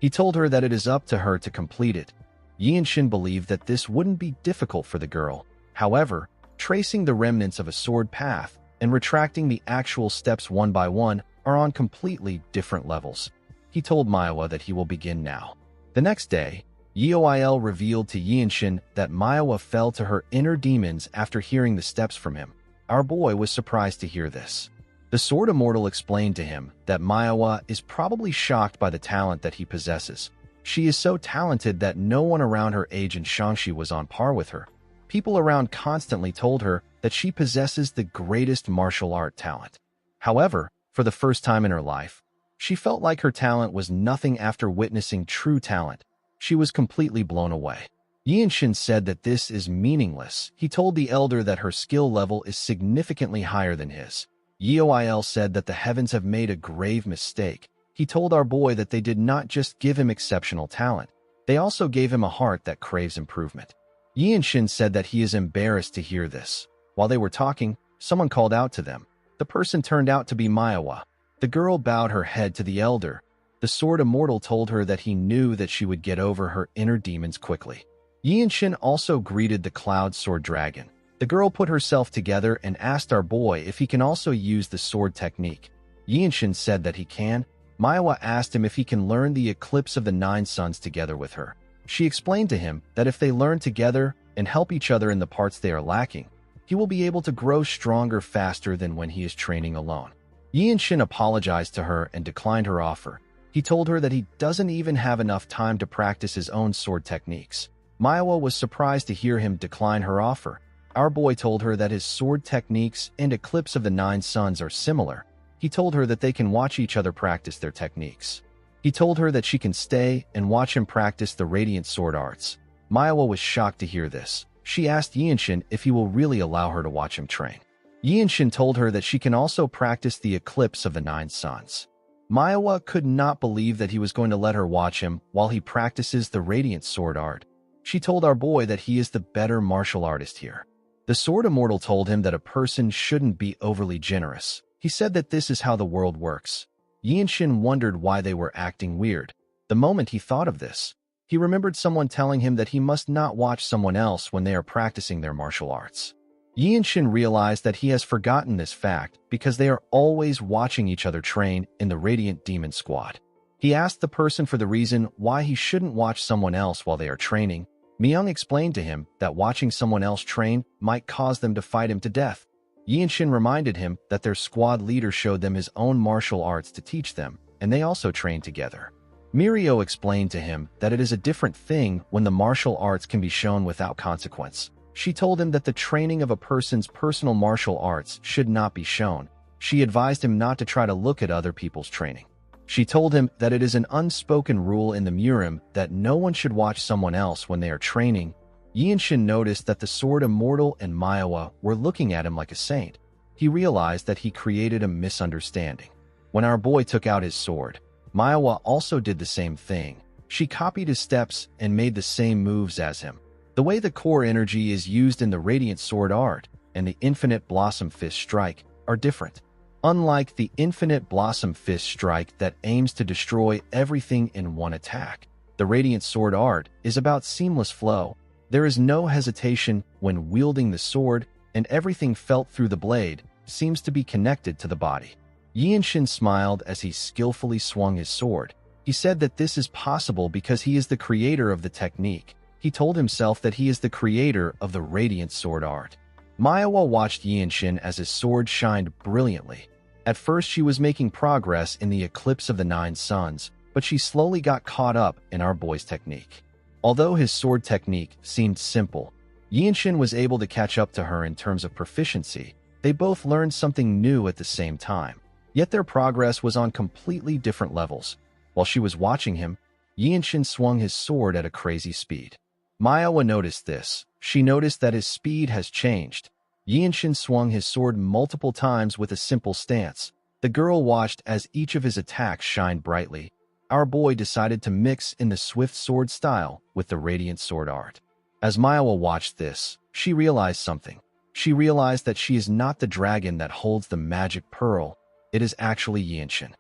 He told her that it is up to her to complete it. Yi Shin believed that this wouldn't be difficult for the girl. However, tracing the remnants of a sword path and retracting the actual steps one by one are on completely different levels. He told MANHWA that he will begin now. The next day, Yoil revealed to Yi Shin that MANHWA fell to her inner demons after hearing the steps from him. Our boy was surprised to hear this. The Sword Immortal explained to him that MANHWA is probably shocked by the talent that he possesses. She is so talented that no one around her age in Shangxi was on par with her. People around constantly told her that she possesses the greatest martial art talent. However, for the first time in her life, she felt like her talent was nothing after witnessing true talent. She was completely blown away. Yi Shin said that this is meaningless. He told the elder that her skill level is significantly higher than his. Yoil said that the heavens have made a grave mistake. He told our boy that they did not just give him exceptional talent, they also gave him a heart that craves improvement. Yi Shin said that he is embarrassed to hear this. While they were talking, someone called out to them. The person turned out to be MANHWA. The girl bowed her head to the elder. The Sword Immortal told her that he knew that she would get over her inner demons quickly. Yi Shin also greeted the Cloud Sword Dragon. The girl put herself together and asked our boy if he can also use the sword technique. Yi Shin said that he can. MANHWA asked him if he can learn the Eclipse of the Nine Suns together with her. She explained to him that if they learn together and help each other in the parts they are lacking, he will be able to grow stronger faster than when he is training alone. Yi Shin apologized to her and declined her offer. He told her that he doesn't even have enough time to practice his own sword techniques. MANHWA was surprised to hear him decline her offer. Our boy told her that his sword techniques and Eclipse of the Nine Suns are similar. He told her that they can watch each other practice their techniques. He told her that she can stay and watch him practice the radiant sword arts. MANHWA was shocked to hear this. She asked Yi Shin if he will really allow her to watch him train. Yi Shin told her that she can also practice the Eclipse of the Nine Suns. MANHWA could not believe that he was going to let her watch him while he practices the radiant sword art. She told our boy that he is the better martial artist here. The Sword Immortal told him that a person shouldn't be overly generous. He said that this is how the world works. Yi Shin wondered why they were acting weird. The moment he thought of this, he remembered someone telling him that he must not watch someone else when they are practicing their martial arts. Yi Shin realized that he has forgotten this fact because they are always watching each other train in the Radiant Demon Squad. He asked the person for the reason why he shouldn't watch someone else while they are training. Myung explained to him that watching someone else train might cause them to fight him to death. Yi Shin reminded him that their squad leader showed them his own martial arts to teach them, and they also trained together. Mirio explained to him that it is a different thing when the martial arts can be shown without consequence. She told him that the training of a person's personal martial arts should not be shown. She advised him not to try to look at other people's training. She told him that it is an unspoken rule in the Murim that no one should watch someone else when they are training. Yi Shin noticed that the Sword Immortal and MANHWA were looking at him like a saint. He realized that he created a misunderstanding. When our boy took out his sword, MANHWA also did the same thing. She copied his steps and made the same moves as him. The way the core energy is used in the Radiant Sword Art and the Infinite Blossom Fist Strike are different. Unlike the Infinite Blossom Fist Strike that aims to destroy everything in one attack, the Radiant Sword Art is about seamless flow. There is no hesitation when wielding the sword, and everything felt through the blade seems to be connected to the body. Yi Shin smiled as he skillfully swung his sword. He said that this is possible because he is the creator of the technique. He told himself that he is the creator of the Radiant Sword Art. MANHWA watched Yi Shin as his sword shined brilliantly. At first she was making progress in the Eclipse of the Nine Suns, but she slowly got caught up in our boy's technique. Although his sword technique seemed simple, Yi Shin was able to catch up to her in terms of proficiency. They both learned something new at the same time, yet their progress was on completely different levels. While she was watching him, Yinshin swung his sword at a crazy speed. MANHWA noticed this. She noticed that his speed has changed. Yinshin swung his sword multiple times with a simple stance. The girl watched as each of his attacks shined brightly. Our boy decided to mix in the swift sword style with the radiant sword art. As MANHWA watched this, she realized something. She realized that she is not the dragon that holds the magic pearl. It is actually Yinshin.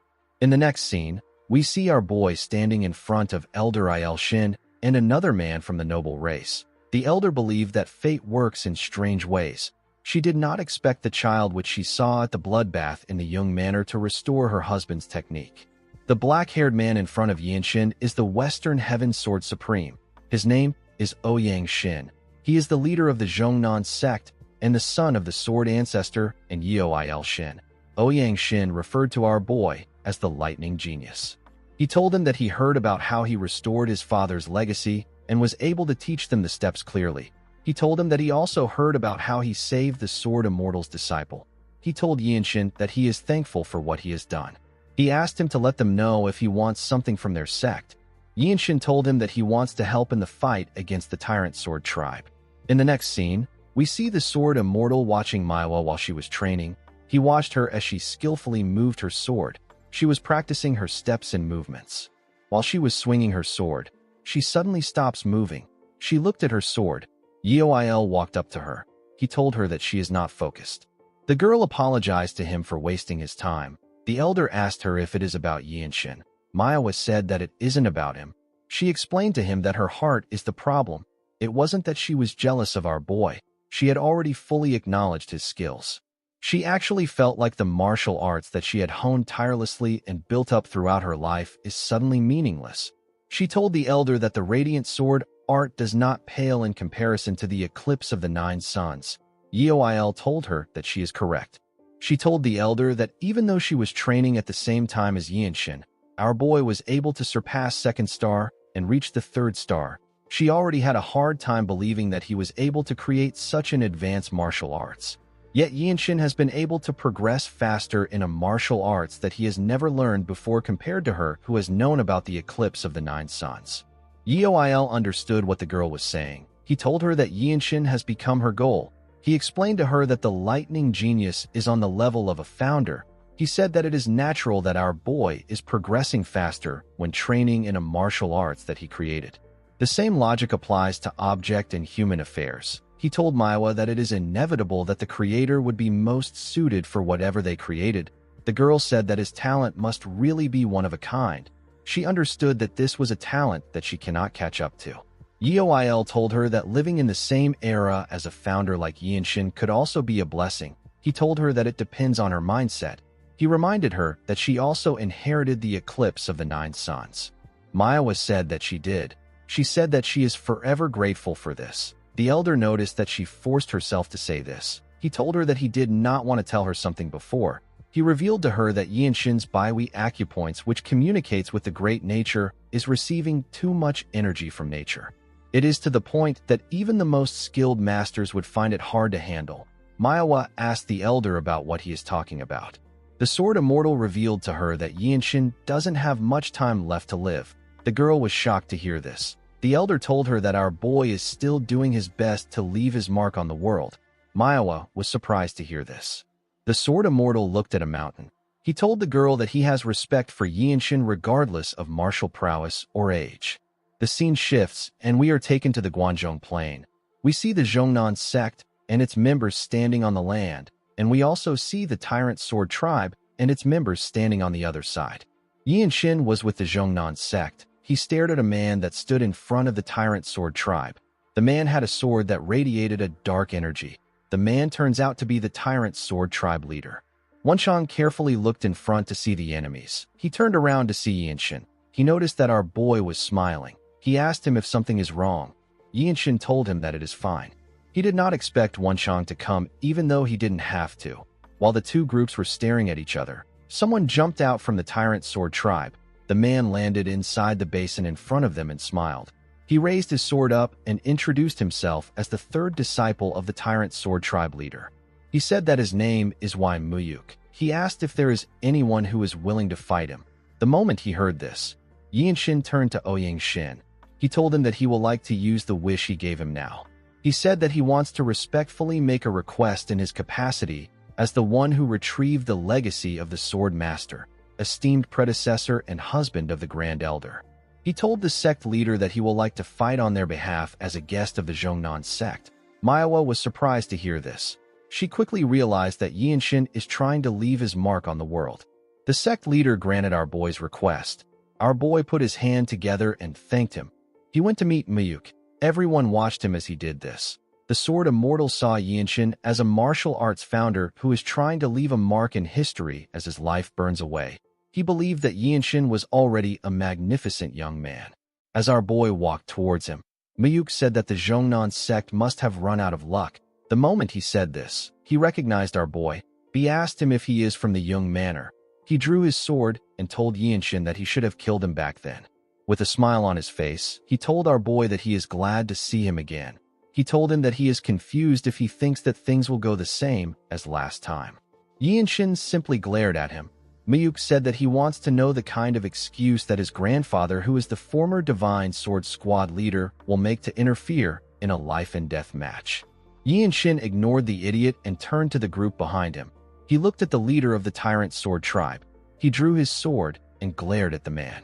In the next scene, we see our boy standing in front of Elder Il Shin and another man from the noble race. The elder believed that fate works in strange ways. She did not expect the child which she saw at the bloodbath in the young manor to restore her husband's technique. The black-haired man in front of Yinshin is the Western Heaven Sword Supreme. His name is Ouyang Shin. He is the leader of the Zhongnan sect and the son of the sword ancestor and Yeo Il Shin. Ouyang Shin referred to our boy as the lightning genius. He told him that he heard about how he restored his father's legacy and was able to teach them the steps clearly. He told him that he also heard about how he saved the Sword Immortal's disciple. He told Yinshin that he is thankful for what he has done. He asked him to let them know if he wants something from their sect. Yinshin told him that he wants to help in the fight against the Tyrant Sword tribe. In the next scene, we see the Sword Immortal watching MANHWA while she was training. He watched her as she skillfully moved her sword. She was practicing her steps and movements. While she was swinging her sword, she suddenly stops moving. She looked at her sword. Yeo Il walked up to her. He told her that she is not focused. The girl apologized to him for wasting his time. The elder asked her if it is about Yinshin. MANHWA said that it isn't about him. She explained to him that her heart is the problem. It wasn't that she was jealous of our boy. She had already fully acknowledged his skills. She actually felt like the martial arts that she had honed tirelessly and built up throughout her life is suddenly meaningless. She told the elder that the radiant sword art does not pale in comparison to the eclipse of the 9 suns. Yeo Il told her that she is correct. She told the elder that even though she was training at the same time as Yinshin, our boy was able to surpass 2nd star and reach the 3rd star. She already had a hard time believing that he was able to create such an advanced martial arts. Yet Yinshin has been able to progress faster in a martial arts that he has never learned before compared to her who has known about the eclipse of the 9 suns. Yeo Il understood what the girl was saying. He told her that Yinshin has become her goal. He explained to her that the lightning genius is on the level of a founder. He said that it is natural that our boy is progressing faster when training in a martial arts that he created. The same logic applies to object and human affairs. He told MANHWA that it is inevitable that the creator would be most suited for whatever they created. The girl said that his talent must really be one of a kind. She understood that this was a talent that she cannot catch up to. Yeo Il told her that living in the same era as a founder like Yinshin could also be a blessing. He told her that it depends on her mindset. He reminded her that she also inherited the eclipse of the 9 suns. MANHWA said that she did. She said that she is forever grateful for this. The elder noticed that she forced herself to say this. He told her that he did not want to tell her something before. He revealed to her that Yinshin's Baihui acupoints, which communicates with the great nature, is receiving too much energy from nature. It is to the point that even the most skilled masters would find it hard to handle. MANHWA asked the elder about what he is talking about. The Sword Immortal revealed to her that Yinshin doesn't have much time left to live. The girl was shocked to hear this. The elder told her that our boy is still doing his best to leave his mark on the world. MANHWA was surprised to hear this. The Sword Immortal looked at a mountain. He told the girl that he has respect for Yinshin regardless of martial prowess or age. The scene shifts, and we are taken to the Guanzhong Plain. We see the Zhongnan sect and its members standing on the land, and we also see the Tyrant Sword tribe and its members standing on the other side. Yinshin was with the Zhongnan sect. He stared at a man that stood in front of the Tyrant Sword tribe. The man had a sword that radiated a dark energy. The man turns out to be the Tyrant Sword tribe leader. Wenchang carefully looked in front to see the enemies. He turned around to see Yinshin. He noticed that our boy was smiling. He asked him if something is wrong. Yinshin told him that it is fine. He did not expect Wenchang to come even though he didn't have to. While the two groups were staring at each other, someone jumped out from the Tyrant Sword tribe. The man landed inside the basin in front of them and smiled. He raised his sword up and introduced himself as the 3rd disciple of the Tyrant Sword tribe leader. He said that his name is Wai Muyuk. He asked if there is anyone who is willing to fight him. The moment he heard this, Yinshin turned to Ouyang Shin. He told him that he will like to use the wish he gave him now. He said that he wants to respectfully make a request in his capacity as the one who retrieved the legacy of the Sword Master, esteemed predecessor and husband of the Grand Elder. He told the sect leader that he will like to fight on their behalf as a guest of the Zhongnan sect. MANHWA was surprised to hear this. She quickly realized that Yinshin is trying to leave his mark on the world. The sect leader granted our boy's request. Our boy put his hand together and thanked him. He went to meet Muyuk. Everyone watched him as he did this. The Sword Immortal saw Yinshin as a martial arts founder who is trying to leave a mark in history as his life burns away. He believed that Yinshin was already a magnificent young man. As our boy walked towards him, Muyuk said that the Zhongnan sect must have run out of luck. The moment he said this, he recognized our boy. He asked him if he is from the Yung Manor. He drew his sword and told Yinshin that he should have killed him back then. With a smile on his face, he told our boy that he is glad to see him again. He told him that he is confused if he thinks that things will go the same as last time. Yinshin simply glared at him. Muyuk said that he wants to know the kind of excuse that his grandfather, who is the former Divine Sword Squad leader, will make to interfere in a life-and-death match. Yinshin ignored the idiot and turned to the group behind him. He looked at the leader of the Tyrant Sword Tribe. He drew his sword and glared at the man.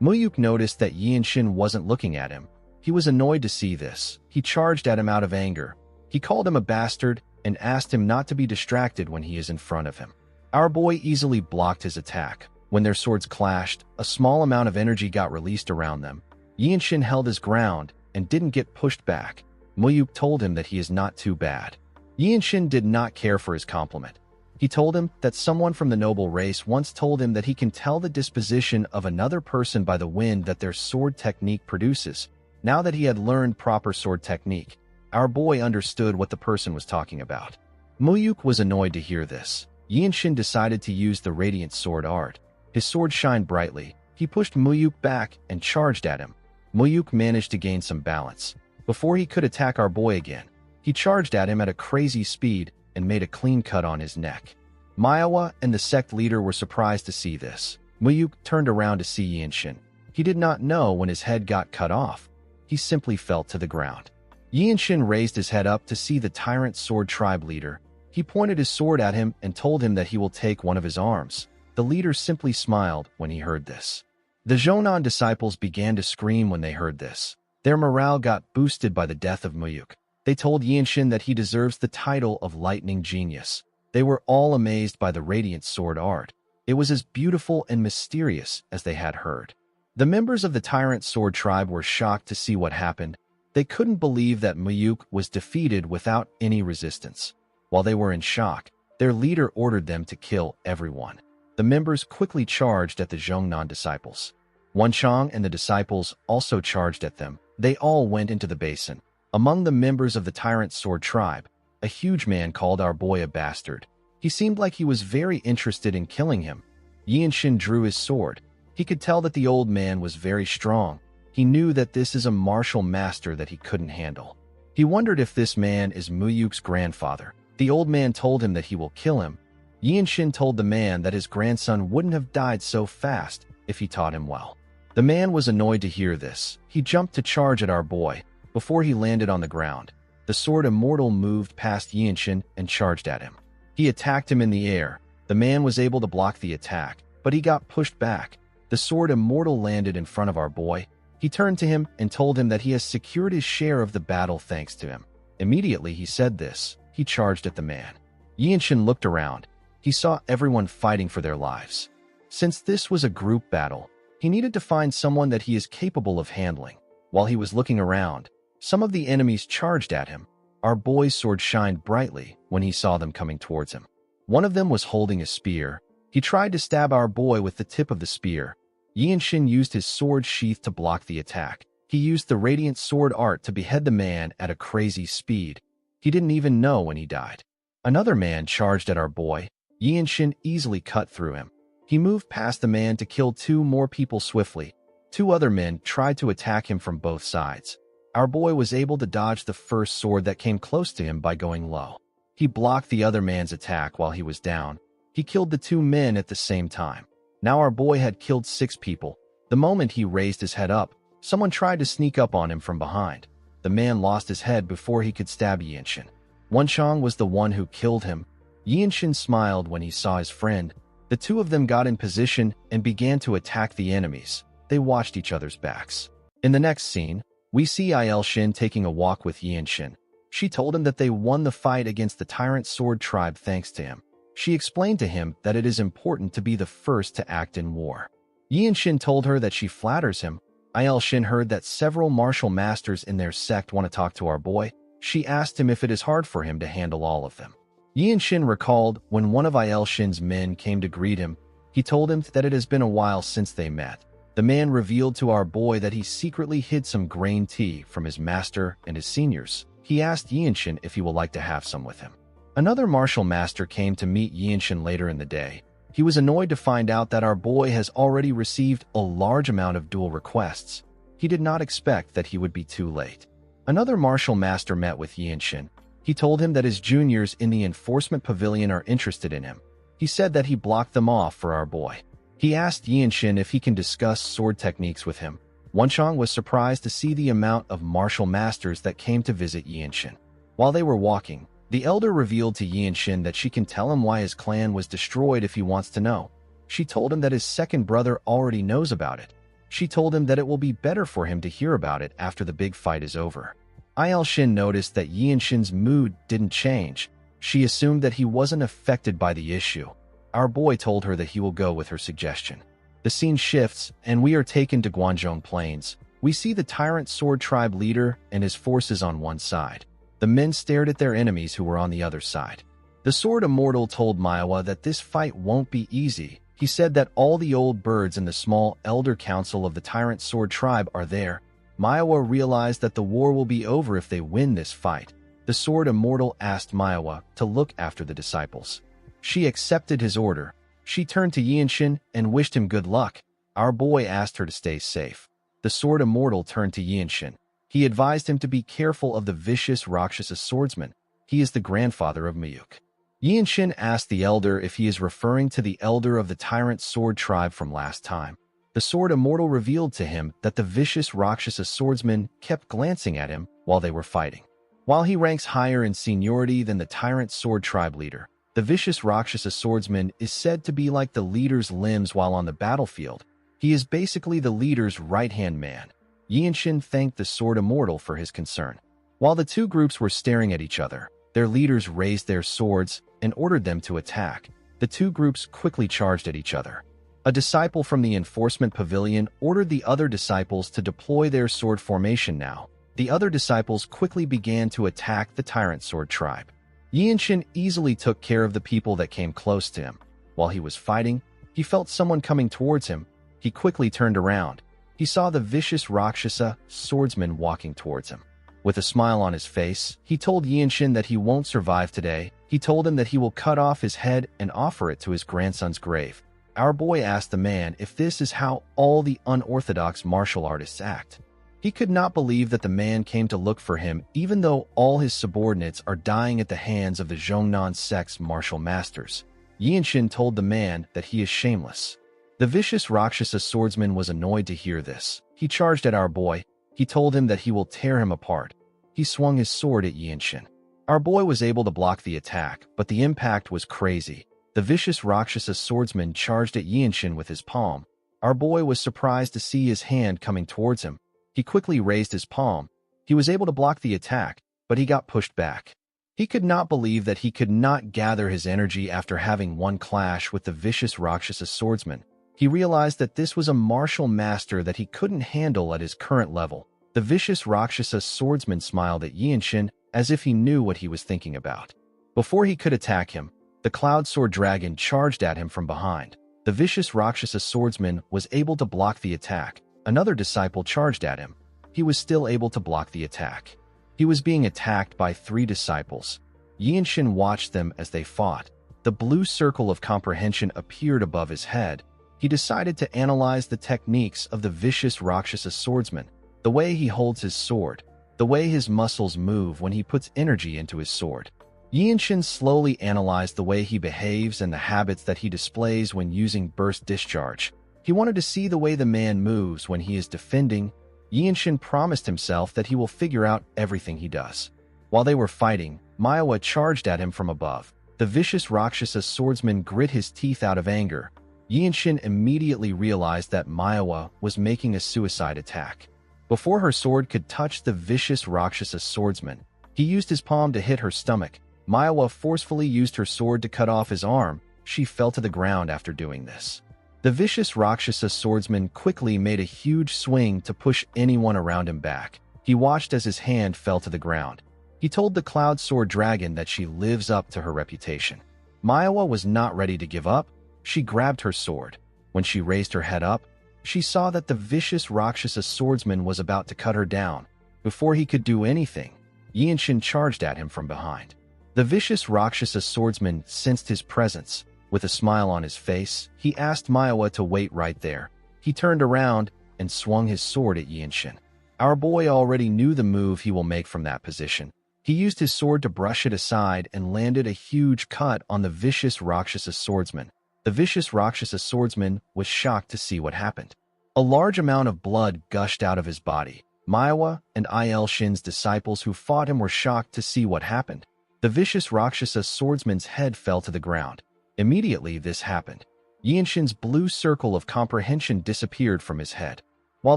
Muyuk noticed that Yinshin wasn't looking at him. He was annoyed to see this. He charged at him out of anger. He called him a bastard and asked him not to be distracted when he is in front of him. Our boy easily blocked his attack. When their swords clashed, a small amount of energy got released around them. Yinshin held his ground and didn't get pushed back. Muyuk told him that he is not too bad. Yinshin did not care for his compliment. He told him that someone from the noble race once told him that he can tell the disposition of another person by the wind that their sword technique produces. Now that he had learned proper sword technique, our boy understood what the person was talking about. Muyuk was annoyed to hear this. Yinshin decided to use the Radiant Sword art. His sword shined brightly. He pushed Muyuk back and charged at him. Muyuk managed to gain some balance. Before he could attack our boy again, he charged at him at a crazy speed and made a clean cut on his neck. MANHWA and the sect leader were surprised to see this. Muyuk turned around to see Yinshin. He did not know when his head got cut off. He simply fell to the ground. Yinshin raised his head up to see the Tyrant Sword Tribe leader. He pointed his sword at him and told him that he will take one of his arms. The leader simply smiled when he heard this. The Zhongnan disciples began to scream when they heard this. Their morale got boosted by the death of Muyuk. They told Yinshin that he deserves the title of Lightning Genius. They were all amazed by the Radiant Sword art. It was as beautiful and mysterious as they had heard. The members of the Tyrant Sword Tribe were shocked to see what happened. They couldn't believe that Muyuk was defeated without any resistance. While they were in shock, their leader ordered them to kill everyone. The members quickly charged at the Zhongnan disciples. Wenchang and the disciples also charged at them. They all went into the basin. Among the members of the Tyrant Sword Tribe, a huge man called our boy a bastard. He seemed like he was very interested in killing him. Yinshin drew his sword. He could tell that the old man was very strong. He knew that this is a martial master that he couldn't handle. He wondered if this man is Muyuk's grandfather. The old man told him that he will kill him. Yinshin told the man that his grandson wouldn't have died so fast if he taught him well. The man was annoyed to hear this. He jumped to charge at our boy. Before he landed on the ground, the Sword Immortal moved past Yinshin and charged at him. He attacked him in the air. The man was able to block the attack, but he got pushed back. The Sword Immortal landed in front of our boy. He turned to him and told him that he has secured his share of the battle thanks to him. Immediately he said this. He charged at the man. Yinshin looked around. He saw everyone fighting for their lives. Since this was a group battle, he needed to find someone that he is capable of handling. While he was looking around, some of the enemies charged at him. Our boy's sword shined brightly when he saw them coming towards him. One of them was holding a spear. He tried to stab our boy with the tip of the spear. Yinshin used his sword sheath to block the attack. He used the Radiant Sword art to behead the man at a crazy speed. He didn't even know when he died. Another man charged at our boy. Yinshin easily cut through him. He moved past the man to kill 2 more people swiftly. 2 other men tried to attack him from both sides. Our boy was able to dodge the first sword that came close to him by going low. He blocked the other man's attack while he was down. He killed the 2 men at the same time. Now our boy had killed 6 people. The moment he raised his head up, someone tried to sneak up on him from behind. The man lost his head before he could stab Yinshin. Wenchang was the one who killed him. Yinshin smiled when he saw his friend. The two of them got in position and began to attack the enemies. They watched each other's backs. In the next scene, we see Aelshin taking a walk with Yinshin. She told him that they won the fight against the Tyrant Sword Tribe thanks to him. She explained to him that it is important to be the first to act in war. Yinshin told her that she flatters him. Aelshin heard that several martial masters in their sect want to talk to our boy. She asked him if it is hard for him to handle all of them. Yinshin recalled when one of Aelshin's men came to greet him. He told him that it has been a while since they met. The man revealed to our boy that he secretly hid some grain tea from his master and his seniors. He asked Yinshin if he would like to have some with him. Another martial master came to meet Yinshin later in the day. He was annoyed to find out that our boy has already received a large amount of duel requests. He did not expect that he would be too late. Another martial master met with Yinshin. He told him that his juniors in the enforcement pavilion are interested in him. He said that he blocked them off for our boy. He asked Yinshin if he can discuss sword techniques with him. Wenchang was surprised to see the amount of martial masters that came to visit Yinshin. While they were walking, the elder revealed to Yinshin that she can tell him why his clan was destroyed if he wants to know. She told him that his second brother already knows about it. She told him that it will be better for him to hear about it after the big fight is over. Aelshin noticed that Yinshin's mood didn't change. She assumed that he wasn't affected by the issue. Our boy told her that he will go with her suggestion. The scene shifts, and we are taken to Guanzhong Plains. We see the Tyrant Sword Tribe leader and his forces on one side. The men stared at their enemies who were on the other side. The Sword Immortal told MANHWA that this fight won't be easy. He said that all the old birds in the small elder council of the Tyrant Sword Tribe are there. MANHWA realized that the war will be over if they win this fight. The Sword Immortal asked MANHWA to look after the disciples. She accepted his order. She turned to Yinshin and wished him good luck. Our boy asked her to stay safe. The Sword Immortal turned to Yinshin. He advised him to be careful of the vicious Rakshasa swordsman. He is the grandfather of Mayuk. Yinshin asked the elder if he is referring to the elder of the Tyrant Sword Tribe from last time. The Sword Immortal revealed to him that the vicious Rakshasa swordsman kept glancing at him while they were fighting. While he ranks higher in seniority than the Tyrant Sword Tribe leader, the vicious Rakshasa swordsman is said to be like the leader's limbs while on the battlefield. He is basically the leader's right-hand man. Yinshin thanked the Sword Immortal for his concern. While the two groups were staring at each other, their leaders raised their swords and ordered them to attack. The two groups quickly charged at each other. A disciple from the enforcement pavilion ordered the other disciples to deploy their sword formation now. The other disciples quickly began to attack the Tyrant Sword Tribe. Yinshin easily took care of the people that came close to him. While he was fighting, he felt someone coming towards him. He quickly turned around. He saw the vicious Rakshasa swordsman walking towards him. With a smile on his face, he told Yinshin that he won't survive today. He told him that he will cut off his head and offer it to his grandson's grave. Our boy asked the man if this is how all the unorthodox martial artists act. He could not believe that the man came to look for him even though all his subordinates are dying at the hands of the Zhongnan sect's martial masters. Yinshin told the man that he is shameless. The vicious Rakshasa swordsman was annoyed to hear this. He charged at our boy. He told him that he will tear him apart. He swung his sword at Yinshin. Our boy was able to block the attack, but the impact was crazy. The vicious Rakshasa swordsman charged at Yinshin with his palm. Our boy was surprised to see his hand coming towards him. He quickly raised his palm. He was able to block the attack, but he got pushed back. He could not believe that he could not gather his energy after having one clash with the vicious Rakshasa swordsman. He realized that this was a martial master that he couldn't handle at his current level. The vicious Rakshasa swordsman smiled at Yinshin as if he knew what he was thinking about. Before he could attack him, the Cloud Sword Dragon charged at him from behind. The vicious Rakshasa swordsman was able to block the attack. Another disciple charged at him. He was still able to block the attack. He was being attacked by 3 disciples. Yinshin watched them as they fought. The blue circle of comprehension appeared above his head. He decided to analyze the techniques of the vicious Rakshasa swordsman, the way he holds his sword, the way his muscles move when he puts energy into his sword. Yinshin slowly analyzed the way he behaves and the habits that he displays when using burst discharge. He wanted to see the way the man moves when he is defending. Yinshin promised himself that he will figure out everything he does. While they were fighting, MANHWA charged at him from above. The vicious Rakshasa swordsman grit his teeth out of anger. Yinshin immediately realized that MANHWA was making a suicide attack. Before her sword could touch the vicious Rakshasa swordsman, he used his palm to hit her stomach. MANHWA forcefully used her sword to cut off his arm. She fell to the ground after doing this. The vicious Rakshasa swordsman quickly made a huge swing to push anyone around him back. He watched as his hand fell to the ground. He told the Cloud Sword Dragon that she lives up to her reputation. MANHWA was not ready to give up. She grabbed her sword. When she raised her head up, she saw that the vicious Rakshasa swordsman was about to cut her down. Before he could do anything, Yinshin charged at him from behind. The vicious Rakshasa swordsman sensed his presence. With a smile on his face, he asked MANHWA to wait right there. He turned around and swung his sword at Yinshin. Our boy already knew the move he will make from that position. He used his sword to brush it aside and landed a huge cut on the vicious Rakshasa swordsman. The vicious Rakshasa swordsman was shocked to see what happened. A large amount of blood gushed out of his body. MANHWA and Shin's disciples who fought him were shocked to see what happened. The vicious Rakshasa swordsman's head fell to the ground. Immediately this happened. Yinshin's blue circle of comprehension disappeared from his head. While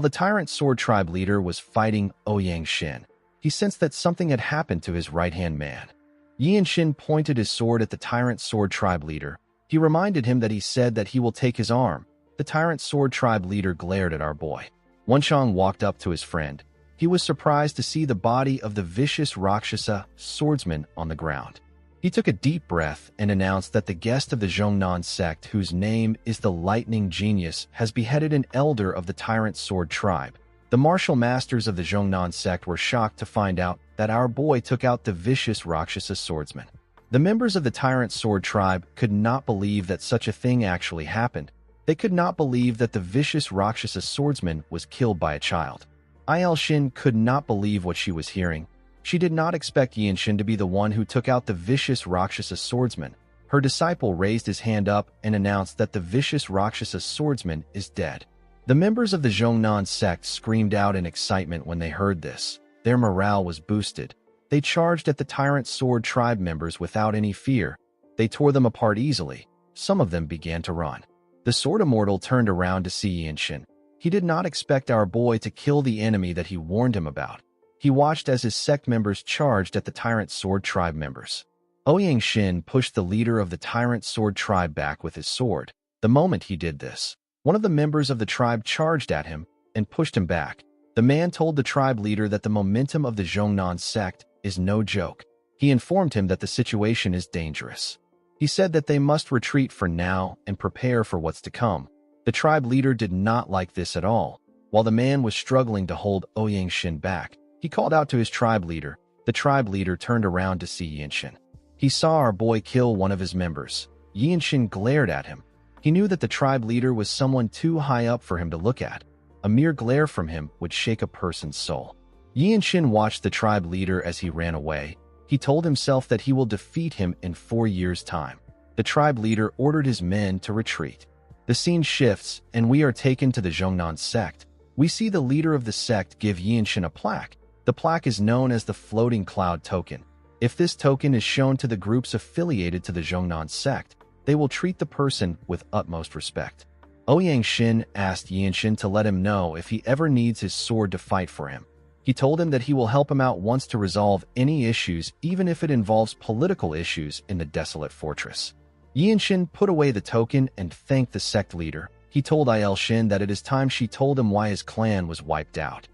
the Tyrant Sword Tribe leader was fighting Shin, he sensed that something had happened to his right-hand man. Yinshin pointed his sword at the Tyrant Sword Tribe leader. He reminded him that he said that he will take his arm. The Tyrant Sword Tribe leader glared at our boy. Wenshang walked up to his friend. He was surprised to see the body of the vicious Rakshasa swordsman on the ground. He took a deep breath and announced that the guest of the Zhongnan sect, whose name is the Lightning Genius, has beheaded an elder of the Tyrant Sword Tribe. The martial masters of the Zhongnan sect were shocked to find out that our boy took out the vicious Rakshasa swordsman. The members of the Tyrant Sword Tribe could not believe that such a thing actually happened. They could not believe that the vicious Rakshasa swordsman was killed by a child. Shin could not believe what she was hearing. She did not expect Yinshin to be the one who took out the vicious Rakshasa swordsman. Her disciple raised his hand up and announced that the vicious Rakshasa swordsman is dead. The members of the Zhongnan sect screamed out in excitement when they heard this. Their morale was boosted. They charged at the Tyrant Sword Tribe members without any fear. They tore them apart easily. Some of them began to run. The Sword Immortal turned around to see Yinshin. He did not expect our boy to kill the enemy that he warned him about. He watched as his sect members charged at the Tyrant Sword Tribe members. Shin pushed the leader of the Tyrant Sword Tribe back with his sword. The moment he did this, one of the members of the tribe charged at him and pushed him back. The man told the tribe leader that the momentum of the Zhongnan sect is no joke. He informed him that the situation is dangerous. He said that they must retreat for now and prepare for what's to come. The tribe leader did not like this at all. While the man was struggling to hold Shin back, he called out to his tribe leader. The tribe leader turned around to see Yinshin. He saw our boy kill one of his members. Yinshin glared at him. He knew that the tribe leader was someone too high up for him to look at. A mere glare from him would shake a person's soul. Yinshin watched the tribe leader as he ran away. He told himself that he will defeat him in 4 years' time. The tribe leader ordered his men to retreat. The scene shifts, and we are taken to the Zhongnan sect. We see the leader of the sect give Yinshin a plaque. The plaque is known as the Floating Cloud Token. If this token is shown to the groups affiliated to the Zhongnan sect, they will treat the person with utmost respect. Shin asked Yinshin to let him know if he ever needs his sword to fight for him. He told him that he will help him out once to resolve any issues, even if it involves political issues in the desolate fortress. Yinshin put away the token and thanked the sect leader. He told Shin that it is time she told him why his clan was wiped out.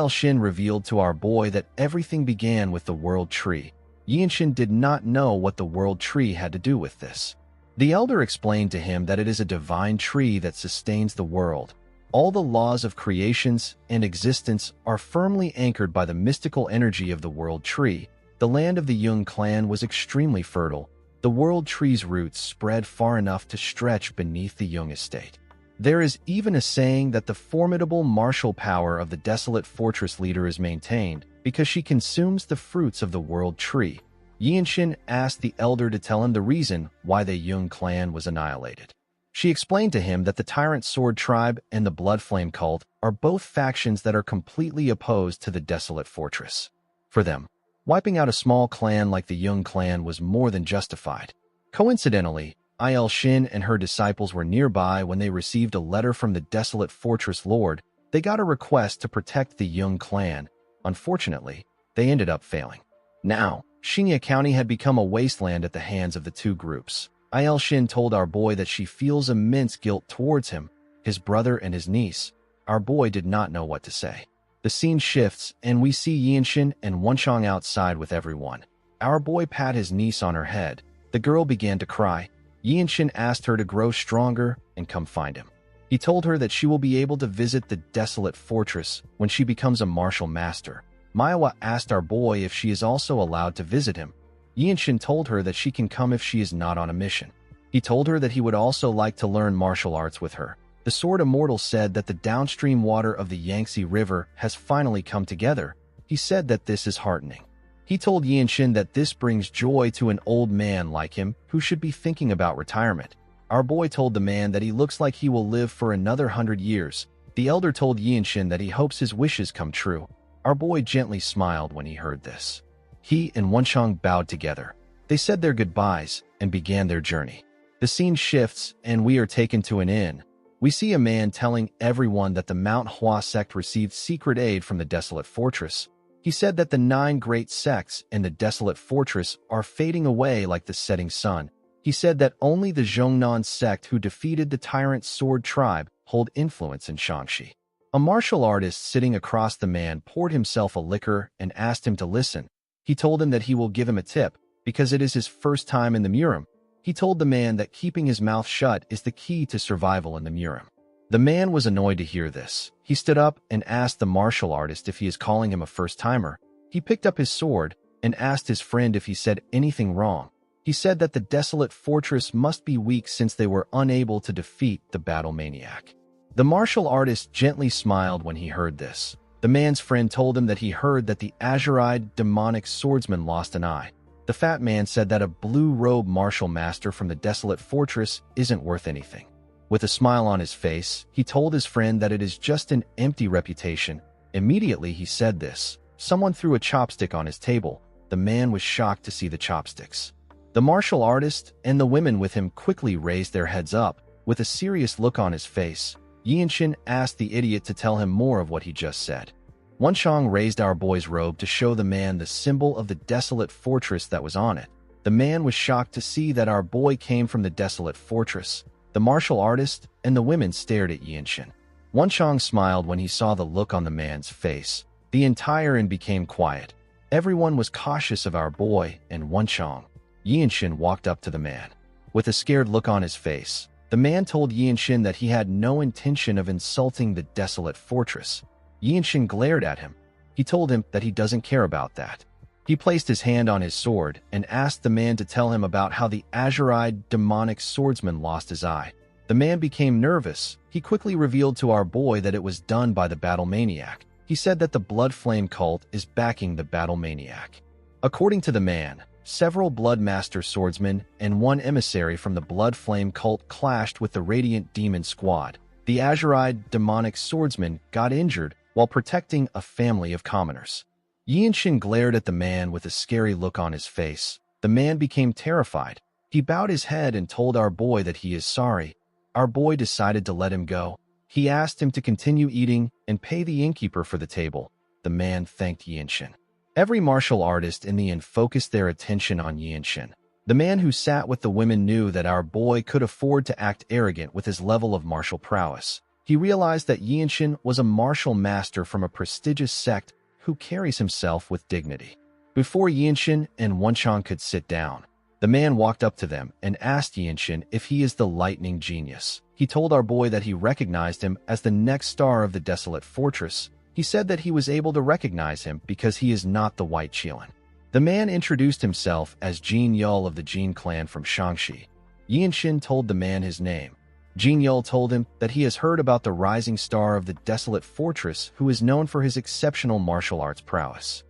Shin revealed to our boy that everything began with the World Tree. Yinshin did not know what the World Tree had to do with this. The elder explained to him that it is a divine tree that sustains the world. All the laws of creations and existence are firmly anchored by the mystical energy of the World Tree. The land of the Jung clan was extremely fertile. The World Tree's roots spread far enough to stretch beneath the Jung estate. There is even a saying that the formidable martial power of the desolate fortress leader is maintained because she consumes the fruits of the World Tree. Yinshin asked the elder to tell him the reason why the Jung clan was annihilated. She explained to him that the Tyrant Sword Tribe and the Blood Flame Cult are both factions that are completely opposed to the Desolate Fortress. For them, wiping out a small clan like the Jung clan was more than justified. Coincidentally, Il Shin and her disciples were nearby when they received a letter from the Desolate Fortress Lord. They got a request to protect the Jung clan. Unfortunately, they ended up failing. Now, Xingye County had become a wasteland at the hands of the two groups. Il Shin told our boy that she feels immense guilt towards him, his brother and his niece. Our boy did not know what to say. The scene shifts, and we see Yinshin and Wenchang outside with everyone. Our boy pat his niece on her head. The girl began to cry. Yinshin asked her to grow stronger and come find him. He told her that she will be able to visit the Desolate Fortress when she becomes a martial master. MANHWA asked our boy if she is also allowed to visit him. Yinshin told her that she can come if she is not on a mission. He told her that he would also like to learn martial arts with her. The Sword Immortal said that the downstream water of the Yangtze River has finally come together. He said that this is heartening. He told Yinshin that this brings joy to an old man like him who should be thinking about retirement. Our boy told the man that he looks like he will live for another 100 years. The elder told Yinshin that he hopes his wishes come true. Our boy gently smiled when he heard this. He and Wenchang bowed together. They said their goodbyes and began their journey. The scene shifts and we are taken to an inn. We see a man telling everyone that the MANHWA sect received secret aid from the Desolate Fortress. He said that the 9 great sects in the Desolate Fortress are fading away like the setting sun. He said that only the Zhongnan sect who defeated the Tyrant Sword Tribe hold influence in Shaanxi. A martial artist sitting across the man poured himself a liquor and asked him to listen. He told him that he will give him a tip because it is his first time in the Murim. He told the man that keeping his mouth shut is the key to survival in the Murim. The man was annoyed to hear this. He stood up and asked the martial artist if he is calling him a first-timer. He picked up his sword and asked his friend if he said anything wrong. He said that the Desolate Fortress must be weak since they were unable to defeat the battle maniac. The martial artist gently smiled when he heard this. The man's friend told him that he heard that the azure-eyed demonic swordsman lost an eye. The fat man said that a blue-robed martial master from the Desolate Fortress isn't worth anything. With a smile on his face, he told his friend that it is just an empty reputation. Immediately he said this. Someone threw a chopstick on his table. The man was shocked to see the chopsticks. The martial artist and the women with him quickly raised their heads up. With a serious look on his face, Yinshin asked the idiot to tell him more of what he just said. Wenchang raised our boy's robe to show the man the symbol of the Desolate Fortress that was on it. The man was shocked to see that our boy came from the Desolate Fortress. The martial artist and the women stared at Yinshin. Wenchang smiled when he saw the look on the man's face. The entire inn became quiet. Everyone was cautious of our boy and Wenchang. Yinshin walked up to the man. With a scared look on his face, the man told Yinshin that he had no intention of insulting the Desolate Fortress. Yinshin glared at him. He told him that he doesn't care about that. He placed his hand on his sword and asked the man to tell him about how the azure-eyed demonic swordsman lost his eye. The man became nervous. He quickly revealed to our boy that it was done by the battle maniac. He said that the Blood Flame cult is backing the battle maniac. According to the man, several Bloodmaster swordsmen and one emissary from the Blood Flame cult clashed with the Radiant Demon Squad. The azure-eyed demonic swordsman got injured while protecting a family of commoners. Yinshin glared at the man with a scary look on his face. The man became terrified. He bowed his head and told our boy that he is sorry. Our boy decided to let him go. He asked him to continue eating and pay the innkeeper for the table. The man thanked Yinshin. Every martial artist in the inn focused their attention on Yinshin. The man who sat with the women knew that our boy could afford to act arrogant with his level of martial prowess. He realized that Yinshin was a martial master from a prestigious sect who carries himself with dignity. Before Yinshin and Wenchang could sit down, the man walked up to them and asked Yinshin if he is the lightning genius. He told our boy that he recognized him as the next star of the Desolate Fortress. He said that he was able to recognize him because he is not the White Qilin. The man introduced himself as Jin Yul of the Jin clan from Shaanxi. Yinshin told the man his name. Jin Yul told him that he has heard about the rising star of the Desolate Fortress who is known for his exceptional martial arts prowess.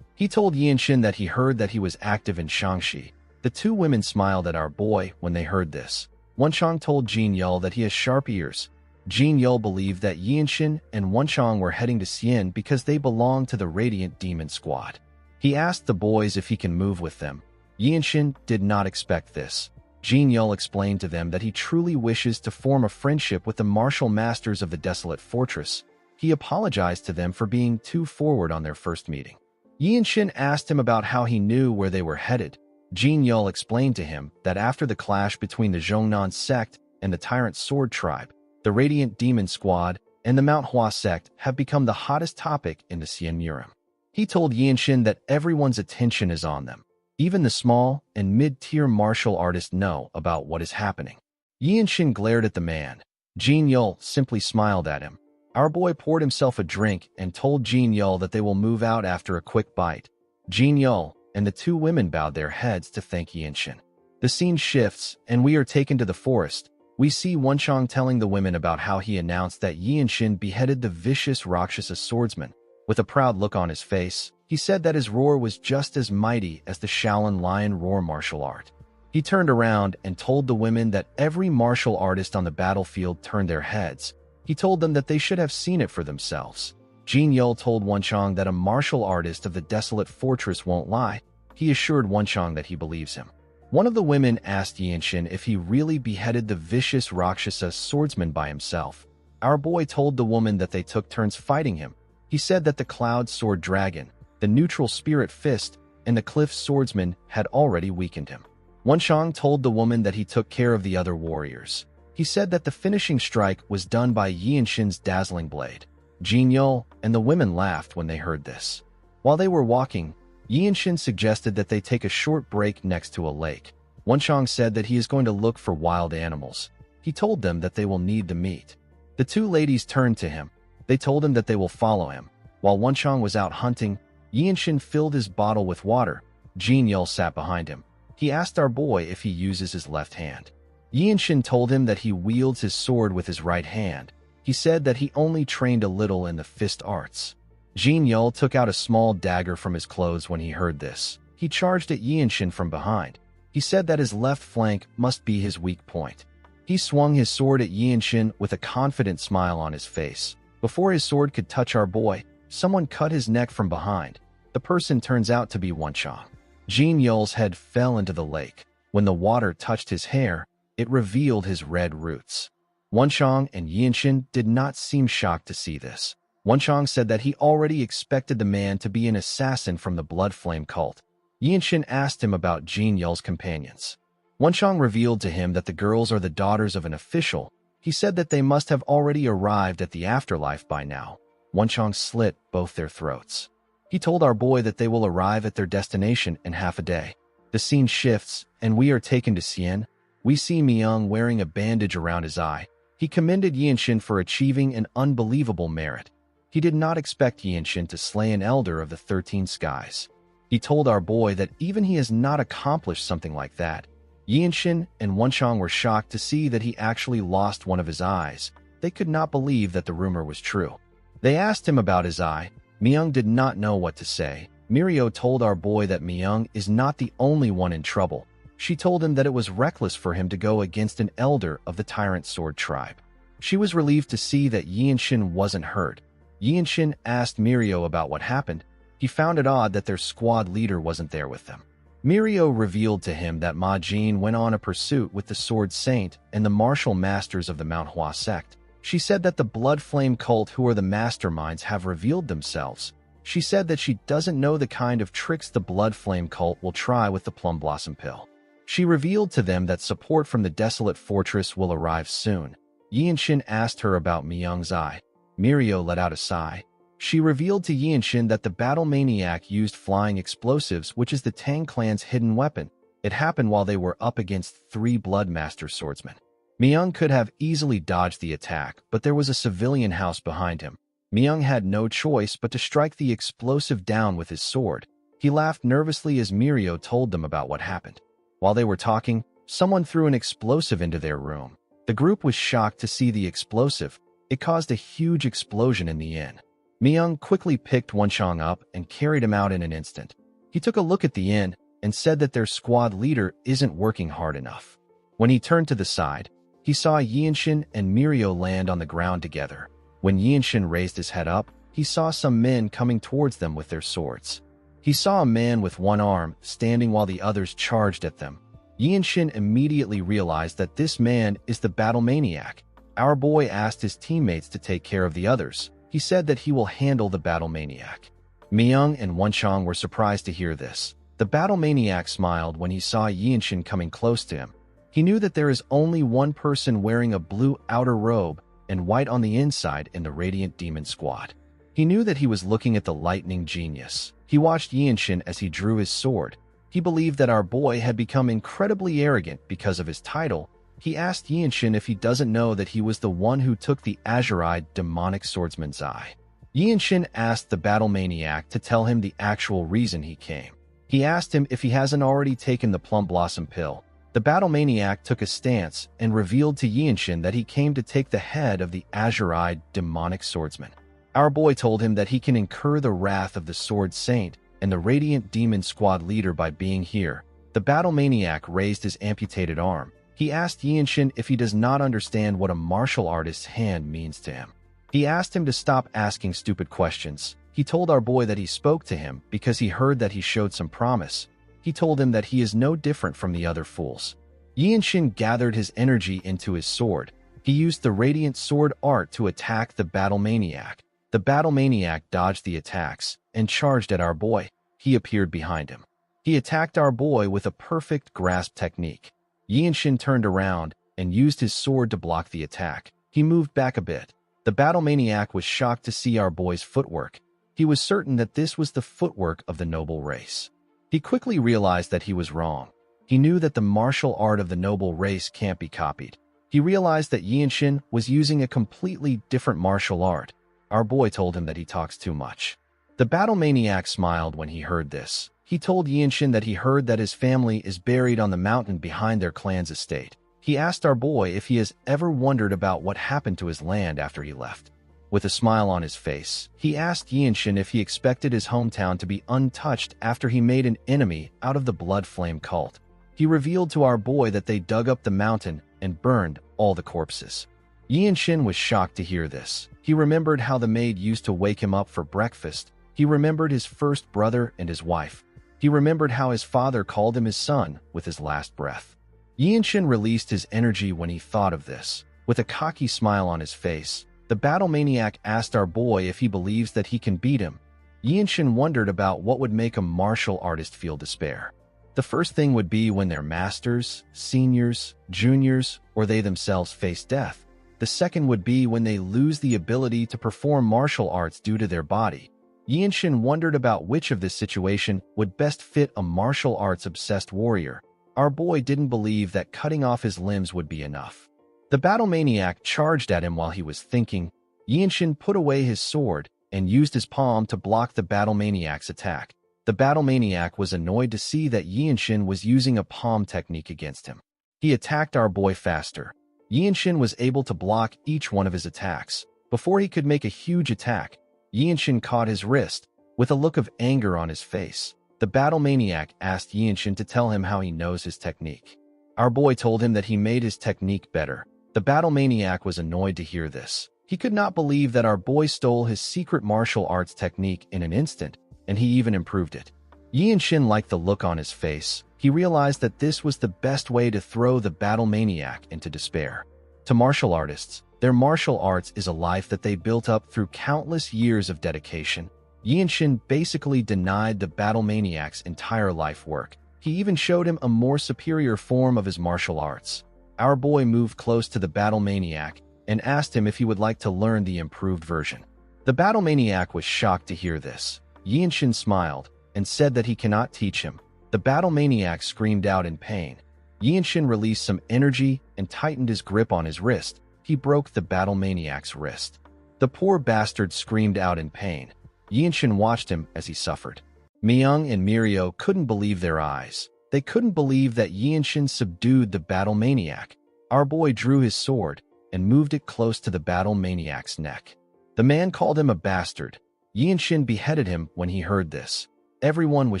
He told Yinshin that he heard that he was active in Shaanxi. The two women smiled at our boy when they heard this. Wenchang told Jin Yul that he has sharp ears. Jin Yul believed that Yinshin and Wenchang were heading to Xian because they belonged to the Radiant Demon Squad. He asked the boys if he can move with them. Yinshin did not expect this. Jin Yul explained to them that he truly wishes to form a friendship with the martial masters of the Desolate Fortress. He apologized to them for being too forward on their first meeting. Yinshin asked him about how he knew where they were headed. Jin Yul explained to him that after the clash between the Zhongnan sect and the Tyrant Sword tribe, the Radiant Demon Squad and the MANHWA sect have become the hottest topic in the Xianmurim. He told Yinshin that everyone's attention is on them. Even the small and mid-tier martial artists know about what is happening. Yinshin glared at the man. Jin Yul simply smiled at him. Our boy poured himself a drink and told Jin Yul that they will move out after a quick bite. Jin Yul and the two women bowed their heads to thank Yinshin. The scene shifts, and we are taken to the forest. We see Wenchang telling the women about how he announced that Yinshin beheaded the vicious Rakshasa swordsman. With a proud look on his face, he said that his roar was just as mighty as the Shaolin lion roar martial art. He turned around and told the women that every martial artist on the battlefield turned their heads. He told them that they should have seen it for themselves. Jin Yul told Wenchang that a martial artist of the Desolate Fortress won't lie. He assured Wenchang that he believes him. One of the women asked Yinshin if he really beheaded the vicious Rakshasa swordsman by himself. Our boy told the woman that they took turns fighting him. He said that the Cloud Sword Dragon, the Neutral Spirit Fist, and the Cliff Swordsman had already weakened him. Wenchang told the woman that he took care of the other warriors. He said that the finishing strike was done by Yinshin's dazzling blade. Jin Yul and the women laughed when they heard this. While they were walking, Yinshin suggested that they take a short break next to a lake. Wenchang said that he is going to look for wild animals. He told them that they will need the meat. The two ladies turned to him. They told him that they will follow him. While Wenchang was out hunting, Yinshin filled his bottle with water. Jin Yul sat behind him. He asked our boy if he uses his left hand. Yinshin told him that he wields his sword with his right hand. He said that he only trained a little in the fist arts. Jin Yul took out a small dagger from his clothes when he heard this. He charged at Yinshin from behind. He said that his left flank must be his weak point. He swung his sword at Yinshin with a confident smile on his face. Before his sword could touch our boy, someone cut his neck from behind. The person turns out to be Wenchang. Jin Yul's head fell into the lake. When the water touched his hair, it revealed his red roots. Wenchang and Yinshin did not seem shocked to see this. Wenchang said that he already expected the man to be an assassin from the Blood Flame cult. Yinshin asked him about Jin Yul's companions. Wenchang revealed to him that the girls are the daughters of an official. He said that they must have already arrived at the afterlife by now. Wenchang slit both their throats. He told our boy that they will arrive at their destination in half a day. The scene shifts, and we are taken to Xian. We see Myung wearing a bandage around his eye. He commended Yinshin for achieving an unbelievable merit. He did not expect Yinshin to slay an elder of the 13 skies. He told our boy that even he has not accomplished something like that. Yinshin and Wenchang were shocked to see that he actually lost one of his eyes. They could not believe that the rumor was true. They asked him about his eye. Myung did not know what to say. Mirio told our boy that Myung is not the only one in trouble. She told him that it was reckless for him to go against an elder of the Tyrant Sword tribe. She was relieved to see that Yinshin wasn't hurt. Yinshin asked Mirio about what happened. He found it odd that their squad leader wasn't there with them. Mirio revealed to him that Ma Jin went on a pursuit with the Sword Saint and the martial masters of the MANHWA sect. She said that the Blood Flame cult, who are the masterminds, have revealed themselves. She said that she doesn't know the kind of tricks the Blood Flame cult will try with the Plum Blossom Pill. She revealed to them that support from the Desolate Fortress will arrive soon. Yinshin asked her about Myung's eye. Mirio let out a sigh. She revealed to Yinshin that the battle maniac used flying explosives, which is the Tang clan's hidden weapon. It happened while they were up against 3 Bloodmaster swordsmen. Myung could have easily dodged the attack, but there was a civilian house behind him. Myung had no choice but to strike the explosive down with his sword. He laughed nervously as Mirio told them about what happened. While they were talking, someone threw an explosive into their room. The group was shocked to see the explosive. It caused a huge explosion in the inn. Myung quickly picked Wenchang up and carried him out in an instant. He took a look at the inn and said that their squad leader isn't working hard enough. When he turned to the side, he saw Yinshin and Mirio land on the ground together. When Yinshin raised his head up, he saw some men coming towards them with their swords. He saw a man with one arm standing while the others charged at them. Yinshin immediately realized that this man is the battle maniac. Our boy asked his teammates to take care of the others. He said that he will handle the battle maniac. Myung and Wenchang were surprised to hear this. The battle maniac smiled when he saw Yinshin coming close to him. He knew that there is only one person wearing a blue outer robe and white on the inside in the Radiant Demon Squad. He knew that he was looking at the lightning genius. He watched Yinshin as he drew his sword. He believed that our boy had become incredibly arrogant because of his title. He asked Yinshin if he doesn't know that he was the one who took the azure-eyed demonic swordsman's eye. Yinshin asked the battle maniac to tell him the actual reason he came. He asked him if he hasn't already taken the plum blossom pill. The battle maniac took a stance and revealed to Yinshin that he came to take the head of the azure-eyed demonic swordsman. Our boy told him that he can incur the wrath of the Sword Saint and the Radiant Demon Squad leader by being here. The battle maniac raised his amputated arm. He asked Yinshin if he does not understand what a martial artist's hand means to him. He asked him to stop asking stupid questions. He told our boy that he spoke to him because he heard that he showed some promise. He told him that he is no different from the other fools. Yinshin gathered his energy into his sword. He used the Radiant Sword art to attack the battle maniac. The battle maniac dodged the attacks and charged at our boy. He appeared behind him. He attacked our boy with a perfect grasp technique. Yinshin turned around and used his sword to block the attack. He moved back a bit. The battle maniac was shocked to see our boy's footwork. He was certain that this was the footwork of the noble race. He quickly realized that he was wrong. He knew that the martial art of the noble race can't be copied. He realized that Yinshin was using a completely different martial art. Our boy told him that he talks too much. The battle maniac smiled when he heard this. He told Yinshin that he heard that his family is buried on the mountain behind their clan's estate. He asked our boy if he has ever wondered about what happened to his land after he left. With a smile on his face, he asked Yinshin if he expected his hometown to be untouched after he made an enemy out of the Blood Flame cult. He revealed to our boy that they dug up the mountain and burned all the corpses. Yinshin was shocked to hear this. He remembered how the maid used to wake him up for breakfast. He remembered his first brother and his wife. He remembered how his father called him his son with his last breath. Yinshin released his energy when he thought of this. With a cocky smile on his face, the battle maniac asked our boy if he believes that he can beat him. Yinshin wondered about what would make a martial artist feel despair. The first thing would be when their masters, seniors, juniors, or they themselves face death. The second would be when they lose the ability to perform martial arts due to their body. Yinshin wondered about which of this situation would best fit a martial arts-obsessed warrior. Our boy didn't believe that cutting off his limbs would be enough. The battle maniac charged at him while he was thinking. Yinshin put away his sword and used his palm to block the battle maniac's attack. The battle maniac was annoyed to see that Yinshin was using a palm technique against him. He attacked our boy faster. Yinshin was able to block each one of his attacks. Before he could make a huge attack, Yinshin caught his wrist. With a look of anger on his face, the battle maniac asked Yinshin to tell him how he knows his technique. Our boy told him that he made his technique better. The battle maniac was annoyed to hear this. He could not believe that our boy stole his secret martial arts technique in an instant, and he even improved it. Yinshin liked the look on his face. He realized that this was the best way to throw the battle maniac into despair. To martial artists, their martial arts is a life that they built up through countless years of dedication. Yinshin basically denied the battle maniac's entire life work. He even showed him a more superior form of his martial arts. Our boy moved close to the battle maniac and asked him if he would like to learn the improved version. The battle maniac was shocked to hear this. Yinshin smiled and said that he cannot teach him. The battle maniac screamed out in pain. Yinshin released some energy and tightened his grip on his wrist. He broke the battle maniac's wrist. The poor bastard screamed out in pain. Yinshin watched him as he suffered. Myung and Mirio couldn't believe their eyes. They couldn't believe that Yinshin subdued the battle maniac. Our boy drew his sword and moved it close to the battle maniac's neck. The man called him a bastard. Yinshin beheaded him when he heard this. Everyone was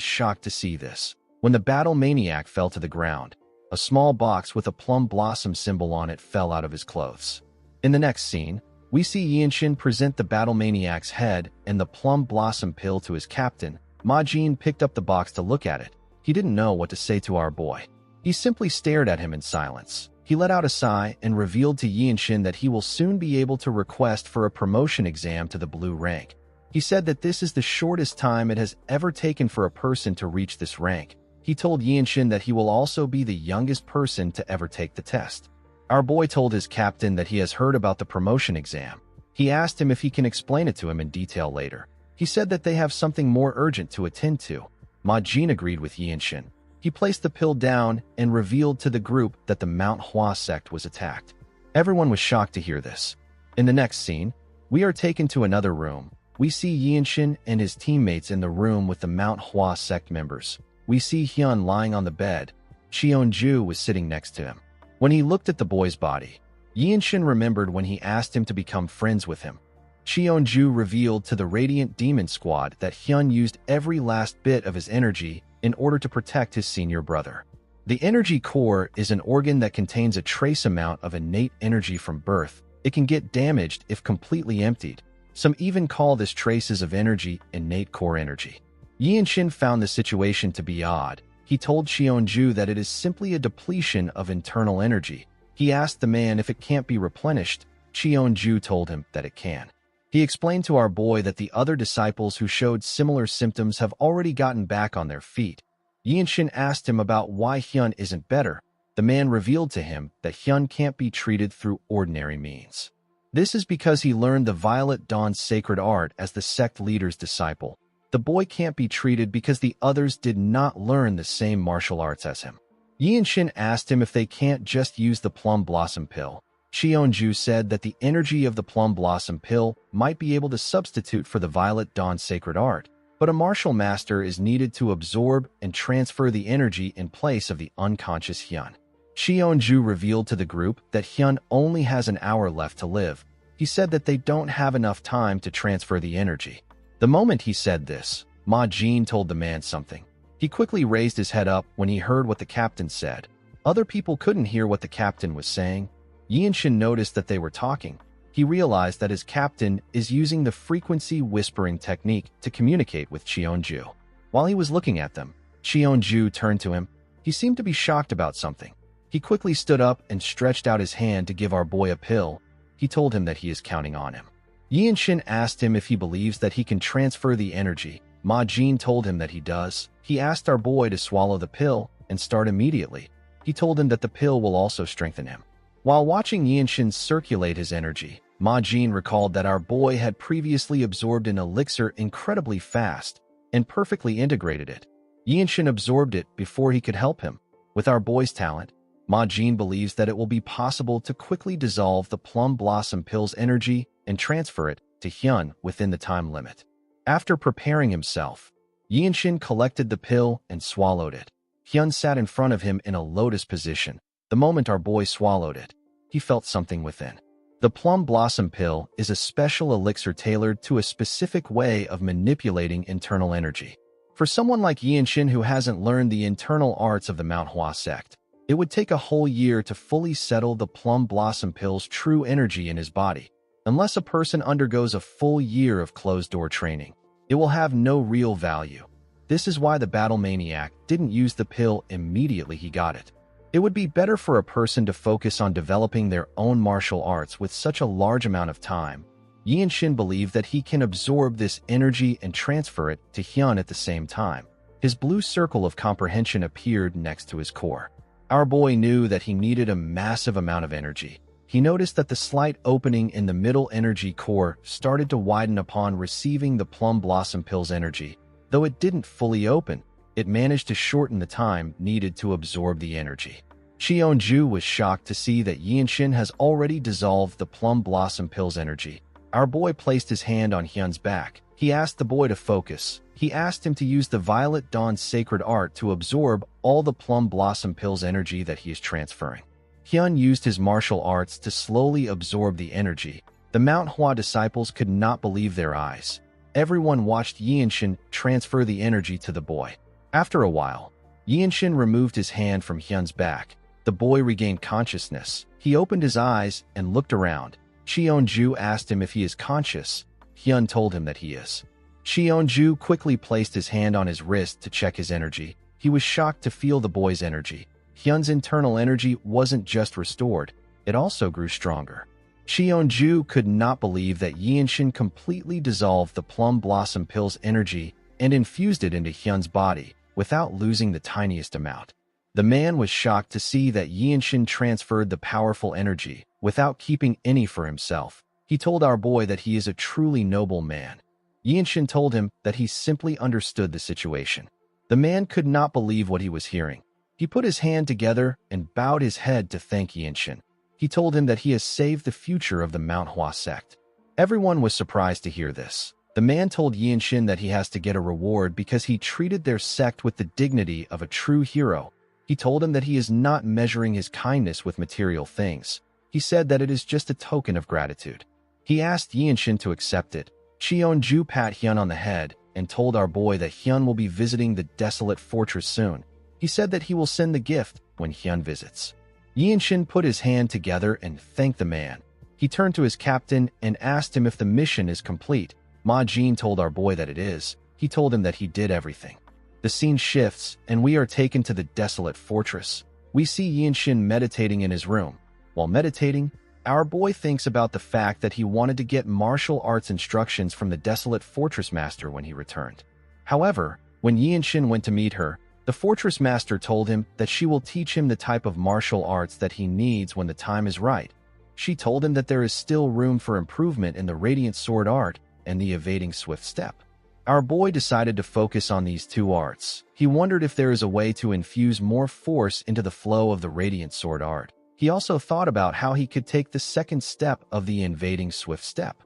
shocked to see this. When the battle maniac fell to the ground, A small box with a plum blossom symbol on it fell out of his clothes. In the next scene, we see Yinshin present the battle maniac's head and the plum blossom pill to his captain. Ma Jin picked up the box to look at it. He didn't know what to say to our boy. He simply stared at him in silence. He let out a sigh and revealed to Yinshin that he will soon be able to request for a promotion exam to the blue rank. He said that this is the shortest time it has ever taken for a person to reach this rank. He told Yinshin that he will also be the youngest person to ever take the test. Our boy told his captain that he has heard about the promotion exam. He asked him if he can explain it to him in detail later. He said that they have something more urgent to attend to. Ma Jin agreed with Yinshin. He placed the pill down and revealed to the group that the MANHWA sect was attacked. Everyone was shocked to hear this. In the next scene, we are taken to another room. We see Yinshin and his teammates in the room with the MANHWA sect members. We see Hyun lying on the bed. Cheonju was sitting next to him. When he looked at the boy's body, Yinshin remembered when he asked him to become friends with him. Cheonju revealed to the Radiant Demon Squad that Hyun used every last bit of his energy in order to protect his senior brother. The energy core is an organ that contains a trace amount of innate energy from birth. It can get damaged if completely emptied. Some even call this traces of energy innate core energy. Yinshin found the situation to be odd. He told Cheonju that it is simply a depletion of internal energy. He asked the man if it can't be replenished. Cheonju told him that it can. He explained to our boy that the other disciples who showed similar symptoms have already gotten back on their feet. Yinshin asked him about why Hyun isn't better. The man revealed to him that Hyun can't be treated through ordinary means. This is because he learned the Violet Dawn's sacred art as the sect leader's disciple. The boy can't be treated because the others did not learn the same martial arts as him. Yinshin asked him if they can't just use the plum blossom pill. Cheonju said that the energy of the plum blossom pill might be able to substitute for the Violet Dawn sacred art, but a martial master is needed to absorb and transfer the energy in place of the unconscious Hyun. Cheonju revealed to the group that Hyun only has an hour left to live. He said that they don't have enough time to transfer the energy. The moment he said this, Ma Jin told the man something. He quickly raised his head up when he heard what the captain said. Other people couldn't hear what the captain was saying. Yinshin noticed that they were talking. He realized that his captain is using the frequency whispering technique to communicate with Cheonju. While he was looking at them, Cheonju turned to him. He seemed to be shocked about something. He quickly stood up and stretched out his hand to give our boy a pill. He told him that he is counting on him. Yinshin asked him if he believes that he can transfer the energy. Ma Jin told him that he does. He asked our boy to swallow the pill and start immediately. He told him that the pill will also strengthen him. While watching Yinshin circulate his energy, Ma Jin recalled that our boy had previously absorbed an elixir incredibly fast and perfectly integrated it. Yinshin absorbed it before he could help him. With our boy's talent, Ma Jin believes that it will be possible to quickly dissolve the plum blossom pill's energy and transfer it to Hyun within the time limit. After preparing himself, Yinshin collected the pill and swallowed it. Hyun sat in front of him in a lotus position. The moment our boy swallowed it, he felt something within. The plum blossom pill is a special elixir tailored to a specific way of manipulating internal energy. For someone like Yinshin who hasn't learned the internal arts of the MANHWA sect, it would take a whole year to fully settle the plum blossom pill's true energy in his body. Unless a person undergoes a full year of closed-door training, it will have no real value. This is why the battle maniac didn't use the pill immediately he got it. It would be better for a person to focus on developing their own martial arts with such a large amount of time. Yinshin believed that he can absorb this energy and transfer it to Hyun at the same time. His blue circle of comprehension appeared next to his core. Our boy knew that he needed a massive amount of energy. He noticed that the slight opening in the middle energy core started to widen upon receiving the plum blossom pill's energy. Though it didn't fully open, it managed to shorten the time needed to absorb the energy. Cheonju was shocked to see that Yinshin has already dissolved the plum blossom pill's energy. Our boy placed his hand on Hyun's back. He asked the boy to focus. He asked him to use the Violet Dawn's sacred art to absorb all the plum blossom pill's energy that he is transferring. Hyun used his martial arts to slowly absorb the energy. The MANHWA disciples could not believe their eyes. Everyone watched Yinshin transfer the energy to the boy. After a while, Yinshin removed his hand from Hyun's back. The boy regained consciousness. He opened his eyes and looked around. Cheonju asked him if he is conscious. Hyun told him that he is. Cheonju quickly placed his hand on his wrist to check his energy. He was shocked to feel the boy's energy. Hyun's internal energy wasn't just restored, it also grew stronger. Cheonju could not believe that Yinshin completely dissolved the plum blossom pill's energy and infused it into Hyun's body without losing the tiniest amount. The man was shocked to see that Yinshin transferred the powerful energy without keeping any for himself. He told our boy that he is a truly noble man. Yinshin told him that he simply understood the situation. The man could not believe what he was hearing. He put his hand together and bowed his head to thank Yinshin. He told him that he has saved the future of the MANHWA sect. Everyone was surprised to hear this. The man told Yinshin that he has to get a reward because he treated their sect with the dignity of a true hero. He told him that he is not measuring his kindness with material things. He said that it is just a token of gratitude. He asked Yinshin to accept it. Cheonju pat Hyun on the head and told our boy that Hyun will be visiting the desolate fortress soon. He said that he will send the gift when Hyun visits. Yinshin put his hand together and thanked the man. He turned to his captain and asked him if the mission is complete. Ma Jin told our boy that it is. He told him that he did everything. The scene shifts, and we are taken to the desolate fortress. We see Yinshin meditating in his room. While meditating, our boy thinks about the fact that he wanted to get martial arts instructions from the desolate fortress master when he returned. However, when Yinshin went to meet her, the fortress master told him that she will teach him the type of martial arts that he needs when the time is right. She told him that there is still room for improvement in the radiant sword art and the evading swift step. Our boy decided to focus on these two arts. He wondered if there is a way to infuse more force into the flow of the radiant sword art. He also thought about how he could take the second step of the invading swift step.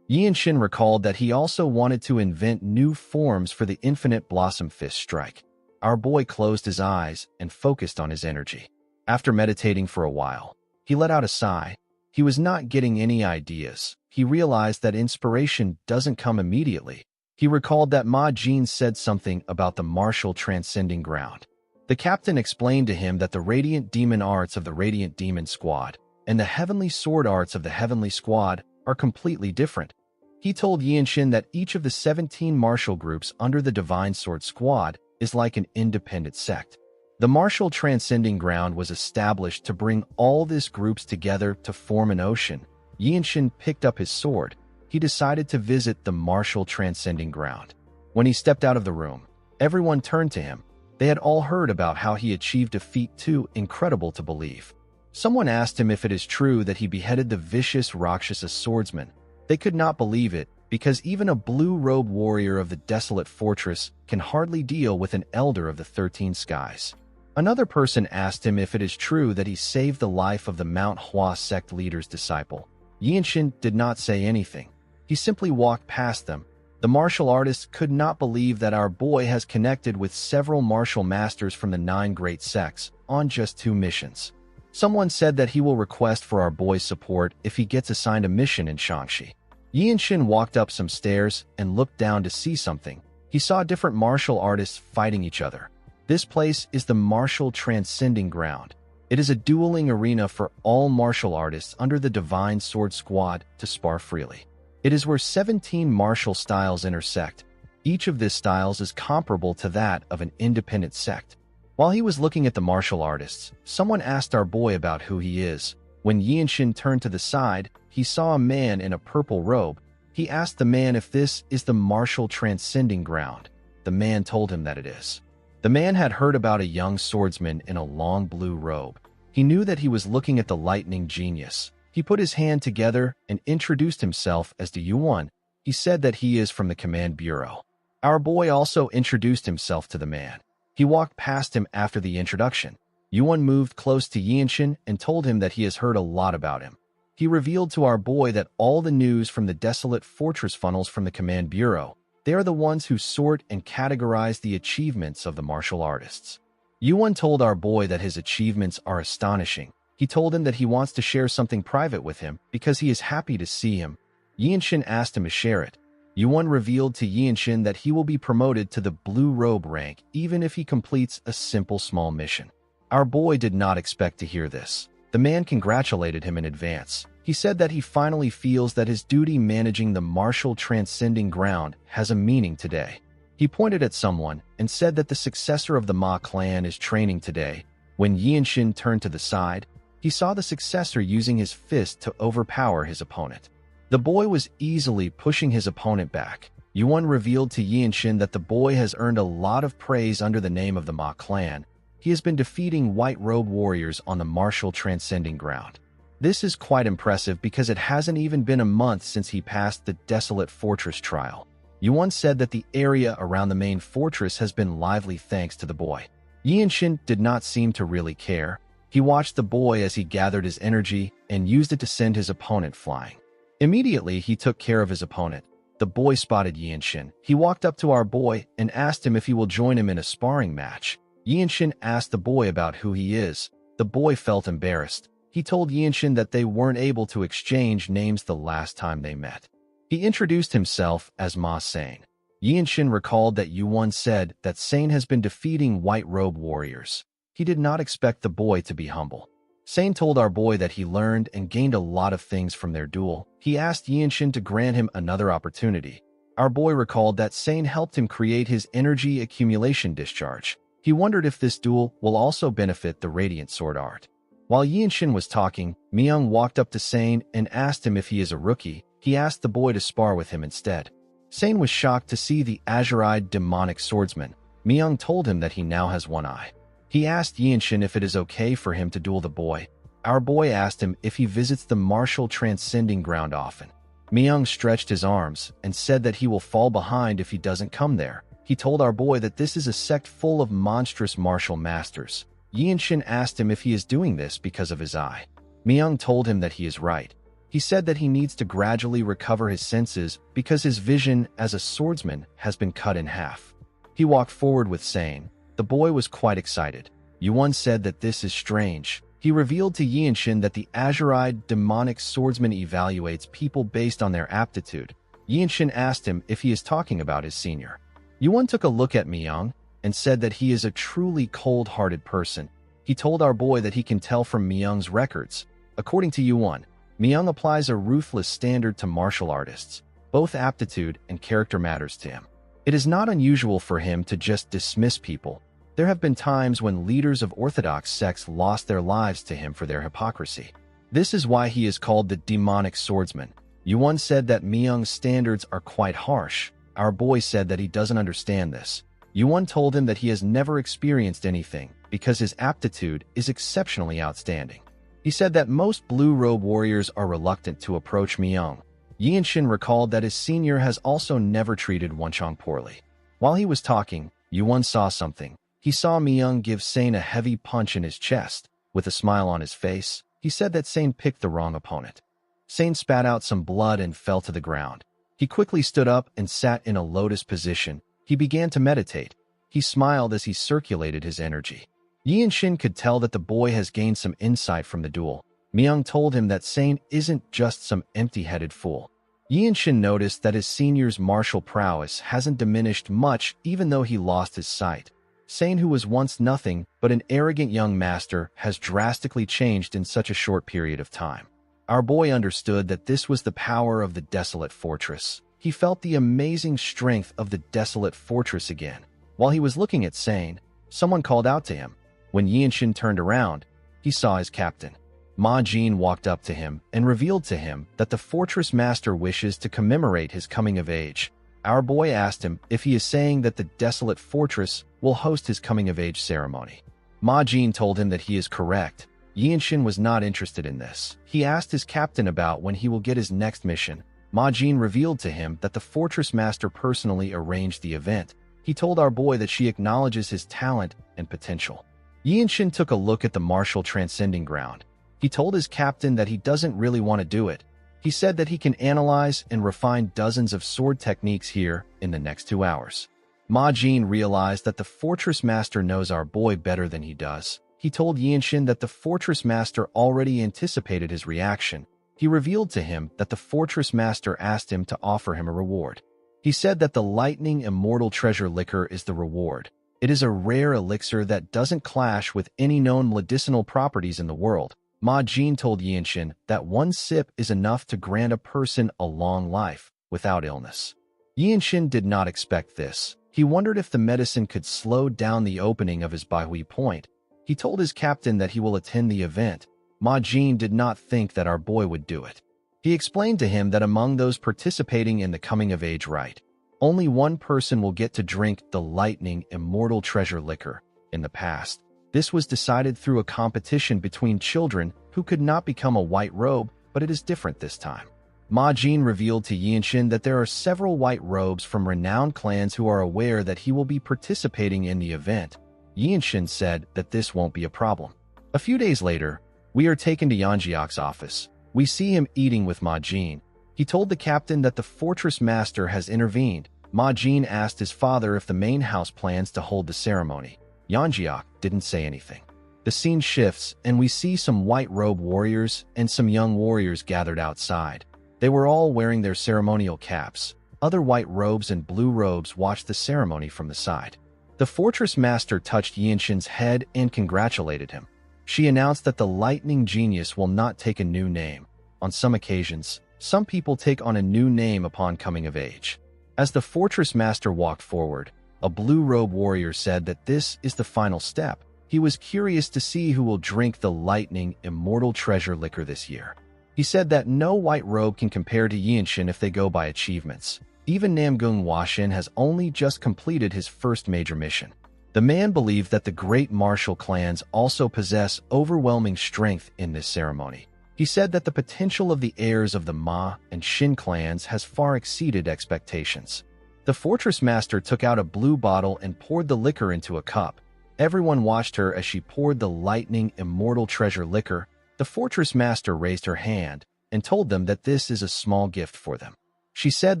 Yinshin recalled that he also wanted to invent new forms for the infinite blossom fist strike. Our boy closed his eyes and focused on his energy. After meditating for a while, he let out a sigh. He was not getting any ideas. He realized that inspiration doesn't come immediately. He recalled that Ma Jin said something about the martial transcending ground. The captain explained to him that the radiant demon arts of the Radiant Demon Squad and the heavenly sword arts of the Heavenly Squad are completely different. He told Yinshin that each of the 17 martial groups under the Divine Sword Squad is like an independent sect. The martial transcending ground was established to bring all these groups together to form an ocean. Yinshin picked up his sword. He decided to visit the martial transcending ground. When he stepped out of the room, everyone turned to him. They had all heard about how he achieved a feat too incredible to believe. Someone asked him if it is true that he beheaded the vicious Rakshasa swordsman. They could not believe it, because even a blue-robed warrior of the desolate fortress can hardly deal with an elder of the 13 skies. Another person asked him if it is true that he saved the life of the MANHWA sect leader's disciple. Yinshin did not say anything. He simply walked past them. The martial artist could not believe that our boy has connected with several martial masters from the 9 great sects on just 2 missions. Someone said that he will request for our boy's support if he gets assigned a mission in Shaanxi. Yinshin walked up some stairs and looked down to see something. He saw different martial artists fighting each other. This place is the martial transcending ground. It is a dueling arena for all martial artists under the Divine Sword Squad to spar freely. It is where 17 martial styles intersect. Each of these styles is comparable to that of an independent sect. While he was looking at the martial artists, someone asked our boy about who he is. When Yinshin turned to the side, he saw a man in a purple robe. He asked the man if this is the martial transcending ground. The man told him that it is. The man had heard about a young swordsman in a long blue robe. He knew that he was looking at the lightning genius. He put his hand together and introduced himself as the Yuan. He said that he is from the command bureau. Our boy also introduced himself to the man. He walked past him after the introduction. Yuan moved close to Yinshin and told him that he has heard a lot about him. He revealed to our boy that all the news from the desolate fortress funnels from the command bureau. They are the ones who sort and categorize the achievements of the martial artists. Yuan told our boy that his achievements are astonishing. He told him that he wants to share something private with him because he is happy to see him. Yinshin asked him to share it. Yuan revealed to Yinshin that he will be promoted to the blue robe rank even if he completes a simple small mission. Our boy did not expect to hear this. The man congratulated him in advance. He said that he finally feels that his duty managing the martial transcending ground has a meaning today. He pointed at someone and said that the successor of the Ma clan is training today. When Yianshin turned to the side, he saw the successor using his fist to overpower his opponent. The boy was easily pushing his opponent back. Yuan revealed to Yianshin that the boy has earned a lot of praise under the name of the Ma clan. He has been defeating white robe warriors on the martial transcending ground. This is quite impressive because it hasn't even been a month since he passed the Desolate Fortress trial. Yuan said that the area around the main fortress has been lively thanks to the boy. Yianshin did not seem to really care. He watched the boy as he gathered his energy and used it to send his opponent flying. Immediately, he took care of his opponent. The boy spotted Yianshin. He walked up to our boy and asked him if he will join him in a sparring match. Yianshin asked the boy about who he is. The boy felt embarrassed. He told Yianshin that they weren't able to exchange names the last time they met. He introduced himself as Ma Sane. Yianshin recalled that Yuan said that Sane has been defeating white robe warriors. He did not expect the boy to be humble. Sane told our boy that he learned and gained a lot of things from their duel. He asked Yianshin to grant him another opportunity. Our boy recalled that Sane helped him create his energy accumulation discharge. He wondered if this duel will also benefit the Radiant Sword art. While Yianshin was talking, Myung walked up to Sane and asked him if he is a rookie. He asked the boy to spar with him instead. Sane was shocked to see the azure-eyed demonic swordsman. Myung told him that he now has one eye. He asked Yianshin if it is okay for him to duel the boy. Our boy asked him if he visits the martial transcending ground often. Myung stretched his arms and said that he will fall behind if he doesn't come there. He told our boy that this is a sect full of monstrous martial masters. Yianshin asked him if he is doing this because of his eye. Myung told him that he is right. He said that he needs to gradually recover his senses because his vision as a swordsman has been cut in half. He walked forward with Sane. The boy was quite excited. Yuan said that this is strange. He revealed to Yianshin that the azure-eyed demonic swordsman evaluates people based on their aptitude. Yianshin asked him if he is talking about his senior. Yuan took a look at Myung and said that he is a truly cold-hearted person. He told our boy that he can tell from Myung's records. According to Yuan, Myung applies a ruthless standard to martial artists. Both aptitude and character matters to him. It is not unusual for him to just dismiss people. There have been times when leaders of orthodox sects lost their lives to him for their hypocrisy. This is why he is called the demonic swordsman. Yuan said that Myung's standards are quite harsh. Our boy said that he doesn't understand this. Yuan told him that he has never experienced anything because his aptitude is exceptionally outstanding. He said that most blue robe warriors are reluctant to approach Myung. Yianshin recalled that his senior has also never treated Wenchong poorly. While he was talking, Yuan saw something. He saw Myung give Sane a heavy punch in his chest. With a smile on his face, he said that Sane picked the wrong opponent. Sane spat out some blood and fell to the ground. He quickly stood up and sat in a lotus position. He began to meditate. He smiled as he circulated his energy. Yianshin could tell that the boy has gained some insight from the duel. Myung told him that Sane isn't just some empty-headed fool. Yianshin noticed that his senior's martial prowess hasn't diminished much even though he lost his sight. Sane, who was once nothing but an arrogant young master, has drastically changed in such a short period of time. Our boy understood that this was the power of the Desolate Fortress. He felt the amazing strength of the Desolate Fortress again. While he was looking at Sane, someone called out to him. When Yianshin turned around, he saw his captain. Ma Jin walked up to him and revealed to him that the fortress master wishes to commemorate his coming of age. Our boy asked him if he is saying that the Desolate Fortress will host his coming-of-age ceremony. Ma Jin told him that he is correct. Yianshin was not interested in this. He asked his captain about when he will get his next mission. Ma Jin revealed to him that the fortress master personally arranged the event. He told our boy that she acknowledges his talent and potential. Yianshin took a look at the martial transcending ground. He told his captain that he doesn't really want to do it. He said that he can analyze and refine dozens of sword techniques here in the next 2 hours. Ma Jin realized that the fortress master knows our boy better than he does. He told Yianshin that the fortress master already anticipated his reaction. He revealed to him that the fortress master asked him to offer him a reward. He said that the lightning immortal treasure liquor is the reward. It is a rare elixir that doesn't clash with any known medicinal properties in the world. Ma Jin told Yinshin that one sip is enough to grant a person a long life without illness. Yinshin did not expect this. He wondered if the medicine could slow down the opening of his Baihui point. He told his captain that he will attend the event. Ma Jin did not think that our boy would do it. He explained to him that among those participating in the coming-of-age rite, only one person will get to drink the lightning immortal treasure liquor. In the past, this was decided through a competition between children who could not become a white robe, but it is different this time. Ma Jin revealed to Yinshin that there are several white robes from renowned clans who are aware that he will be participating in the event. Yinshin said that this won't be a problem. A few days later, we are taken to Yanjiak's office. We see him eating with Ma Jin. He told the captain that the fortress master has intervened. Ma Jin asked his father if the main house plans to hold the ceremony. Yanjiak didn't say anything. The scene shifts, and we see some white-robe warriors and some young warriors gathered outside. They were all wearing their ceremonial caps. Other white robes and blue robes watched the ceremony from the side. The fortress master touched Yinshin's head and congratulated him. She announced that the lightning genius will not take a new name. On some occasions, some people take on a new name upon coming of age. As the fortress master walked forward, a blue-robe warrior said that this is the final step. He was curious to see who will drink the lightning immortal treasure liquor this year. He said that no white robe can compare to Yinshin if they go by achievements. Even Namgung Washin has only just completed his first major mission. The man believed that the great martial clans also possess overwhelming strength in this ceremony. He said that the potential of the heirs of the Ma and Shin clans has far exceeded expectations. The fortress master took out a blue bottle and poured the liquor into a cup. Everyone watched her as she poured the lightning immortal treasure liquor. The fortress master raised her hand and told them that this is a small gift for them. She said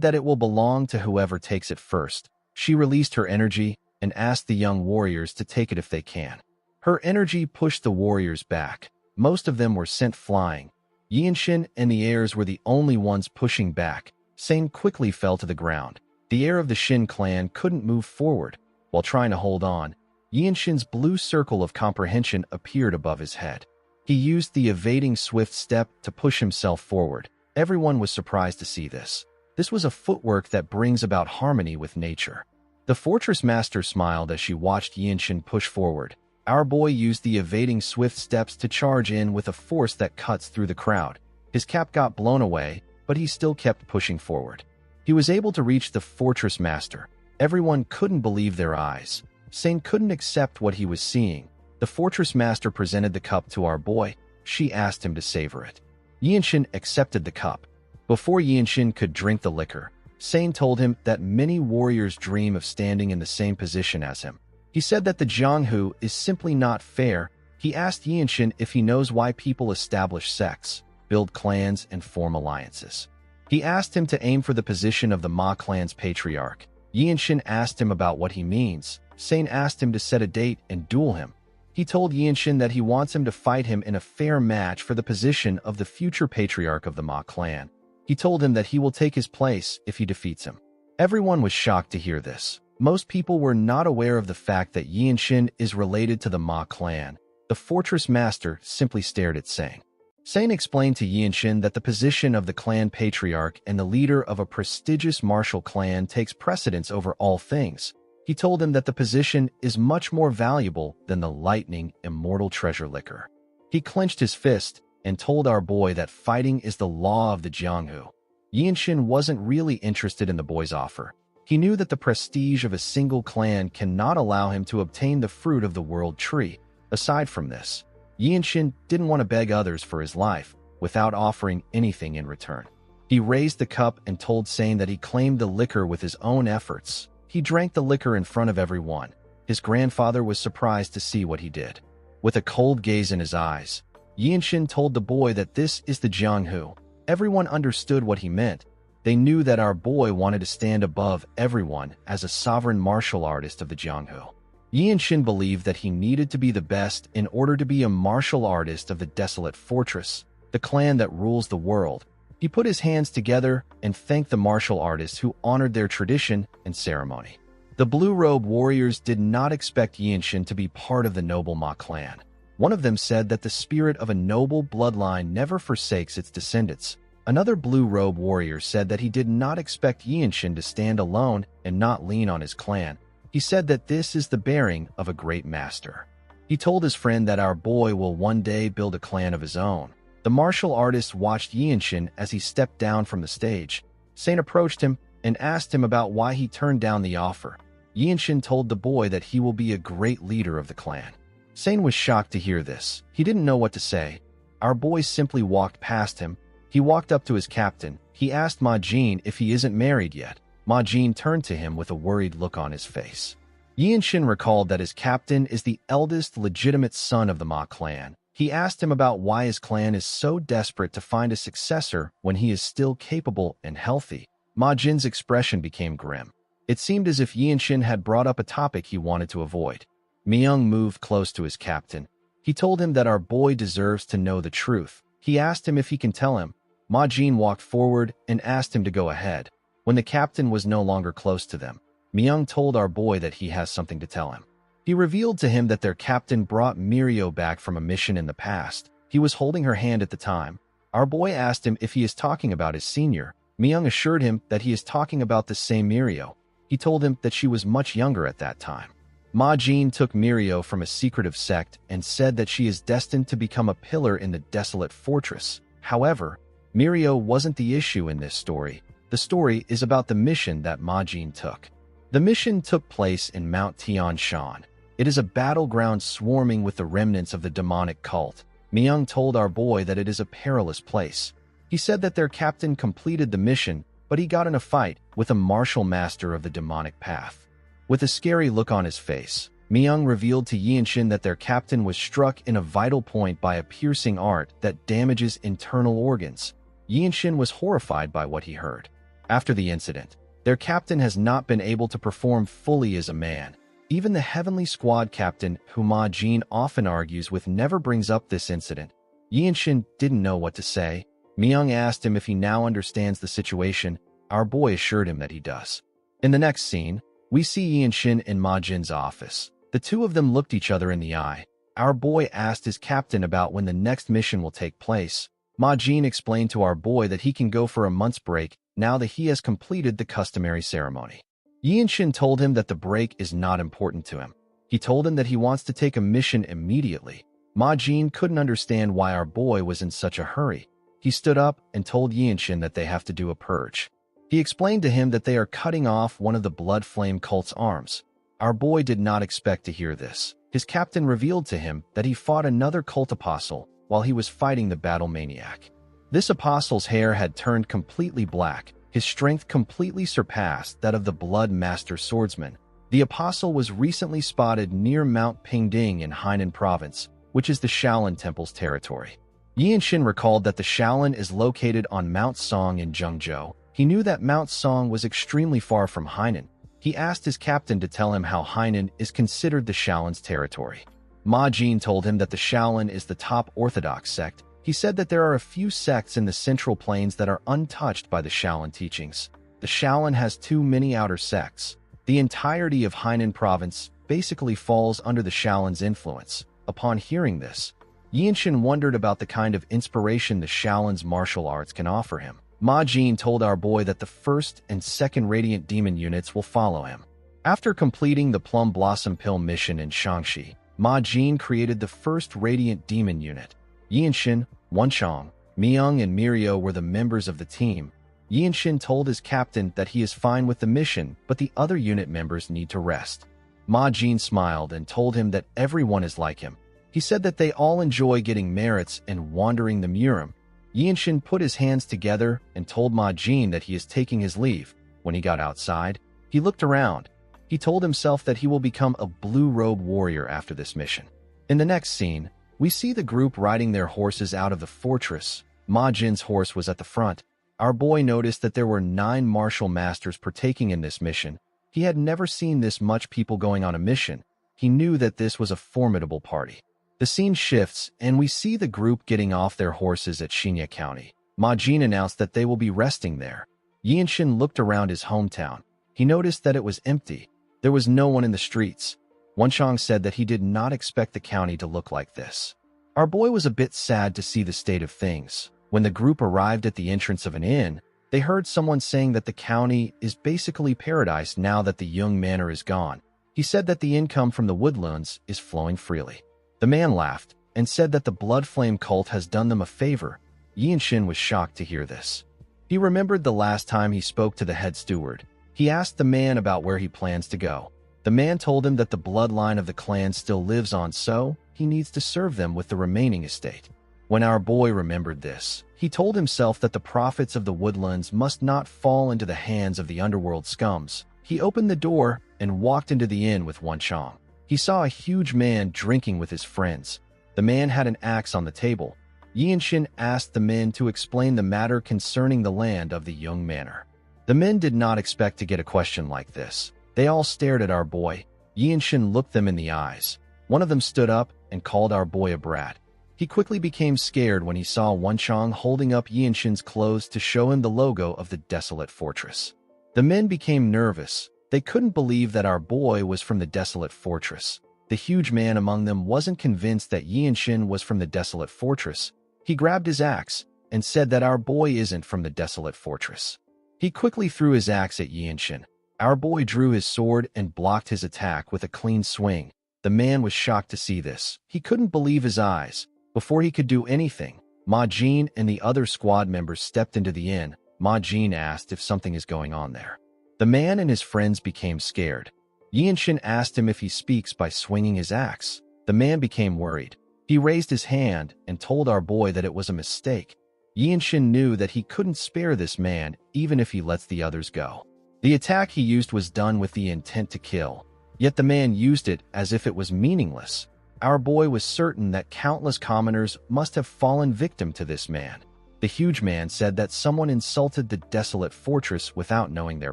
that it will belong to whoever takes it first. She released her energy and asked the young warriors to take it if they can. Her energy pushed the warriors back. Most of them were sent flying. Yinshin and the heirs were the only ones pushing back. Sane quickly fell to the ground. The heir of the Shin clan couldn't move forward. While trying to hold on, Yinshin's blue circle of comprehension appeared above his head. He used the evading swift step to push himself forward. Everyone was surprised to see this. This was a footwork that brings about harmony with nature. The fortress master smiled as she watched Yinshin push forward. Our boy used the evading swift steps to charge in with a force that cuts through the crowd. His cap got blown away, but he still kept pushing forward. He was able to reach the fortress master. Everyone couldn't believe their eyes. Sane couldn't accept what he was seeing. The fortress master presented the cup to our boy. She asked him to savor it. Yinshin accepted the cup. Before Yinshin could drink the liquor, Sane told him that many warriors dream of standing in the same position as him. He said that the Jianghu is simply not fair. He asked Yinshin if he knows why people establish sects, build clans, and form alliances. He asked him to aim for the position of the Ma clan's patriarch. Yinshin asked him about what he means. Sane asked him to set a date and duel him. He told Yinshin that he wants him to fight him in a fair match for the position of the future patriarch of the Ma clan. He told him that he will take his place if he defeats him. Everyone was shocked to hear this. Most people were not aware of the fact that Yinshin is related to the Ma clan. The fortress master simply stared at Sane. Sane explained to Yinshin that the position of the clan patriarch and the leader of a prestigious martial clan takes precedence over all things. He told him that the position is much more valuable than the lightning immortal treasure liquor. He clenched his fist and told our boy that fighting is the law of the Jianghu. Yinshin wasn't really interested in the boy's offer. He knew that the prestige of a single clan cannot allow him to obtain the fruit of the world tree. Aside from this, Yinshin didn't want to beg others for his life without offering anything in return. He raised the cup and told Sane that he claimed the liquor with his own efforts. He drank the liquor in front of everyone. His grandfather was surprised to see what he did. With a cold gaze in his eyes, Yinshin told the boy that this is the Jianghu. Everyone understood what he meant. They knew that our boy wanted to stand above everyone as a sovereign martial artist of the Jianghu. Yinshin believed that he needed to be the best in order to be a martial artist of the Desolate Fortress, the clan that rules the world. He put his hands together and thanked the martial artists who honored their tradition and ceremony. The blue-robe warriors did not expect Yinshin to be part of the noble Ma clan. One of them said that the spirit of a noble bloodline never forsakes its descendants. Another blue-robe warrior said that he did not expect Yinshin to stand alone and not lean on his clan. He said that this is the bearing of a great master. He told his friend that our boy will one day build a clan of his own. The martial artist watched Yinshin as he stepped down from the stage. Sane approached him and asked him about why he turned down the offer. Yinshin told the boy that he will be a great leader of the clan. Sane was shocked to hear this. He didn't know what to say. Our boy simply walked past him. He walked up to his captain. He asked Ma Jin if he isn't married yet. Ma Jin turned to him with a worried look on his face. Yinshin recalled that his captain is the eldest legitimate son of the Ma clan. He asked him about why his clan is so desperate to find a successor when he is still capable and healthy. Ma Jin's expression became grim. It seemed as if Yinshin had brought up a topic he wanted to avoid. Myung moved close to his captain. He told him that our boy deserves to know the truth. He asked him if he can tell him. Ma Jin walked forward and asked him to go ahead. When the captain was no longer close to them, Myung told our boy that he has something to tell him. He revealed to him that their captain brought Mirio back from a mission in the past. He was holding her hand at the time. Our boy asked him if he is talking about his senior. Myung assured him that he is talking about the same Mirio. He told him that she was much younger at that time. Ma Jin took Mirio from a secretive sect and said that she is destined to become a pillar in the desolate fortress. However, Mirio wasn't the issue in this story. The story is about the mission that Ma Jin took. The mission took place in Mount Tian Shan. It is a battleground swarming with the remnants of the demonic cult. Myung told our boy that it is a perilous place. He said that their captain completed the mission, but he got in a fight with a martial master of the demonic path. With a scary look on his face, Myung revealed to Yinshin that their captain was struck in a vital point by a piercing art that damages internal organs. Yinshin was horrified by what he heard. After the incident, their captain has not been able to perform fully as a man. Even the Heavenly Squad captain, who Ma Jin often argues with, never brings up this incident. Yinshin didn't know what to say. Myung asked him if he now understands the situation. Our boy assured him that he does. In the next scene, we see Yinshin in Ma Jin's office. The two of them looked each other in the eye. Our boy asked his captain about when the next mission will take place. Ma Jin explained to our boy that he can go for a month's break now that he has completed the customary ceremony. Yinshin told him that the break is not important to him. He told him that he wants to take a mission immediately. Ma Jin couldn't understand why our boy was in such a hurry. He stood up and told Yinshin that they have to do a purge. He explained to him that they are cutting off one of the Blood Flame cult's arms. Our boy did not expect to hear this. His captain revealed to him that he fought another cult apostle while he was fighting the battle maniac. This apostle's hair had turned completely black. His strength completely surpassed that of the Blood Master swordsman. The apostle was recently spotted near Mount Pingding in Hainan province, which is the Shaolin Temple's territory. Yinshin recalled that the Shaolin is located on Mount Song in Zhengzhou. He knew that Mount Song was extremely far from Hainan. He asked his captain to tell him how Hainan is considered the Shaolin's territory. Ma Jin told him that the Shaolin is the top orthodox sect. He said that there are a few sects in the Central Plains that are untouched by the Shaolin teachings. The Shaolin has too many outer sects. The entirety of Hainan province basically falls under the Shaolin's influence. Upon hearing this, Yinshin wondered about the kind of inspiration the Shaolin's martial arts can offer him. Ma Jin told our boy that the first and second Radiant Demon units will follow him. After completing the Plum Blossom Pill mission in Shaanxi, Ma Jin created the first Radiant Demon unit. Yinshin, Wenchong, Myung, and Mirio were the members of the team. Yinshin told his captain that he is fine with the mission, but the other unit members need to rest. Ma Jin smiled and told him that everyone is like him. He said that they all enjoy getting merits and wandering the Murim. Yinshin put his hands together and told Ma Jin that he is taking his leave. When he got outside, he looked around. He told himself that he will become a blue-robe warrior after this mission. In the next scene, we see the group riding their horses out of the fortress. Ma Jin's horse was at the front. Our boy noticed that there were 9 martial masters partaking in this mission. He had never seen this much people going on a mission. He knew that this was a formidable party. The scene shifts, and we see the group getting off their horses at Xingye County. Ma Jin announced that they will be resting there. Yinshin looked around his hometown. He noticed that it was empty. There was no one in the streets. Wenshang said that he did not expect the county to look like this. Our boy was a bit sad to see the state of things. When the group arrived at the entrance of an inn, they heard someone saying that the county is basically paradise now that the Young Manor is gone. He said that the income from the woodlands is flowing freely. The man laughed and said that the Blood Flame cult has done them a favor. Yinshin was shocked to hear this. He remembered the last time he spoke to the head steward. He asked the man about where he plans to go. The man told him that the bloodline of the clan still lives on, so he needs to serve them with the remaining estate. When our boy remembered this, he told himself that the profits of the woodlands must not fall into the hands of the underworld scums. He opened the door and walked into the inn with Wenshang. He saw a huge man drinking with his friends. The man had an axe on the table. Yinshin asked the men to explain the matter concerning the land of the Young Manor. The men did not expect to get a question like this. They all stared at our boy. Yinshin looked them in the eyes. One of them stood up and called our boy a brat. He quickly became scared when he saw Wenshang holding up Yinshin's clothes to show him the logo of the desolate fortress. The men became nervous. They couldn't believe that our boy was from the desolate fortress. The huge man among them wasn't convinced that Yinshin was from the desolate fortress. He grabbed his axe and said that our boy isn't from the desolate fortress. He quickly threw his axe at Yinshin. Our boy drew his sword and blocked his attack with a clean swing. The man was shocked to see this. He couldn't believe his eyes. Before he could do anything, Ma Jin and the other squad members stepped into the inn. Ma Jin asked if something is going on there. The man and his friends became scared. Yinshin asked him if he speaks by swinging his axe. The man became worried. He raised his hand and told our boy that it was a mistake. Yinshin knew that he couldn't spare this man even if he lets the others go. The attack he used was done with the intent to kill, yet the man used it as if it was meaningless. Our boy was certain that countless commoners must have fallen victim to this man. The huge man said that someone insulted the desolate fortress without knowing their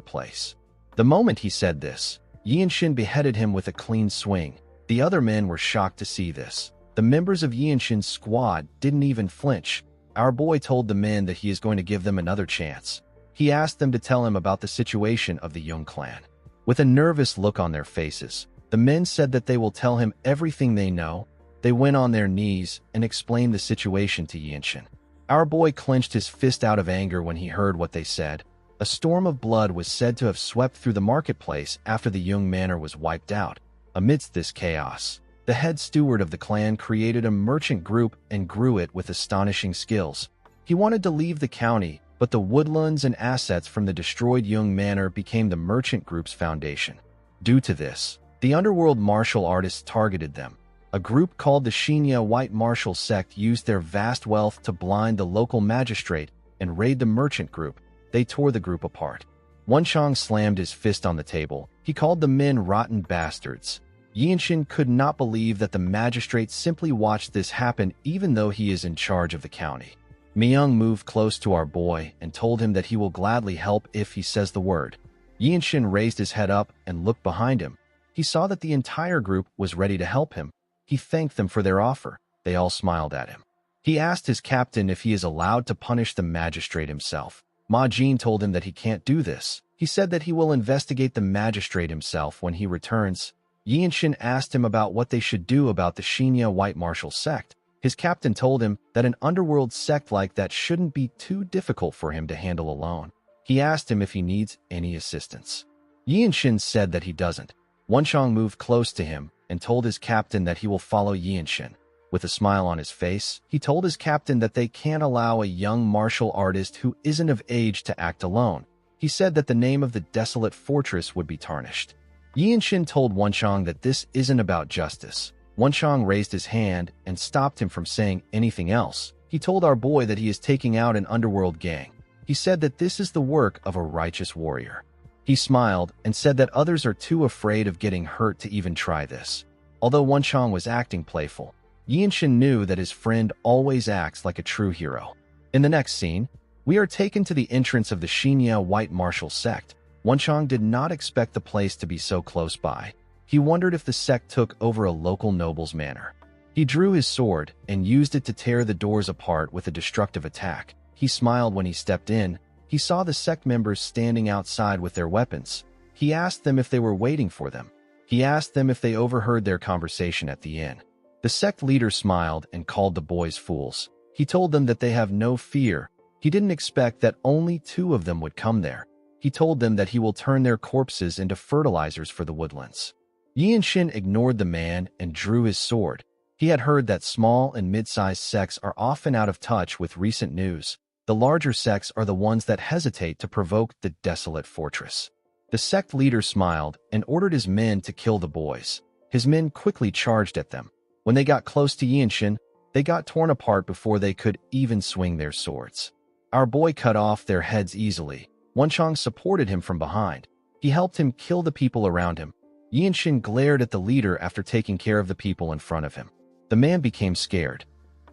place. The moment he said this, Yinshin beheaded him with a clean swing. The other men were shocked to see this. The members of Yinshin's squad didn't even flinch. Our boy told the men that he is going to give them another chance. He asked them to tell him about the situation of the Young clan. With a nervous look on their faces, the men said that they will tell him everything they know. They went on their knees and explained the situation to Yinshin. Our boy clenched his fist out of anger when he heard what they said. A storm of blood was said to have swept through the marketplace after the Young Manor was wiped out. Amidst this chaos, the head steward of the clan created a merchant group and grew it with astonishing skills. He wanted to leave the county, but the woodlands and assets from the destroyed Young Manor became the merchant group's foundation. Due to this, the underworld martial artists targeted them. A group called the Shinya White Martial Sect used their vast wealth to blind the local magistrate and raid the merchant group. They tore the group apart. Wenshang slammed his fist on the table. He called the men rotten bastards. Yinshin could not believe that the magistrate simply watched this happen even though he is in charge of the county. Myung moved close to our boy and told him that he will gladly help if he says the word. Yinshin raised his head up and looked behind him. He saw that the entire group was ready to help him. He thanked them for their offer. They all smiled at him. He asked his captain if he is allowed to punish the magistrate himself. Ma Jin told him that he can't do this. He said that he will investigate the magistrate himself when he returns. Yinshin asked him about what they should do about the Shinya White Martial Sect. His captain told him that an underworld sect like that shouldn't be too difficult for him to handle alone. He asked him if he needs any assistance. Yinshin said that he doesn't. Wenshang moved close to him and told his captain that he will follow Yinshin. With a smile on his face, he told his captain that they can't allow a young martial artist who isn't of age to act alone. He said that the name of the desolate fortress would be tarnished. Yinshin told Wenshang that this isn't about justice. Wenshang raised his hand and stopped him from saying anything else. He told our boy that he is taking out an underworld gang. He said that this is the work of a righteous warrior. He smiled and said that others are too afraid of getting hurt to even try this. Although Wenshang was acting playful, Yinshin knew that his friend always acts like a true hero. In the next scene, we are taken to the entrance of the Shinya White Martial Sect. Wenshang did not expect the place to be so close by. He wondered if the sect took over a local noble's manor. He drew his sword and used it to tear the doors apart with a destructive attack. He smiled when he stepped in. He saw the sect members standing outside with their weapons. He asked them if they were waiting for them. He asked them if they overheard their conversation at the inn. The sect leader smiled and called the boys fools. He told them that they have no fear. He didn't expect that only 2 of them would come there. He told them that he will turn their corpses into fertilizers for the woodlands. Yianshin ignored the man and drew his sword. He had heard that small and mid-sized sects are often out of touch with recent news. The larger sects are the ones that hesitate to provoke the desolate fortress. The sect leader smiled and ordered his men to kill the boys. His men quickly charged at them. When they got close to Yianshin, they got torn apart before they could even swing their swords. Our boy cut off their heads easily. Wenchang supported him from behind. He helped him kill the people around him. Yianshin glared at the leader after taking care of the people in front of him. The man became scared.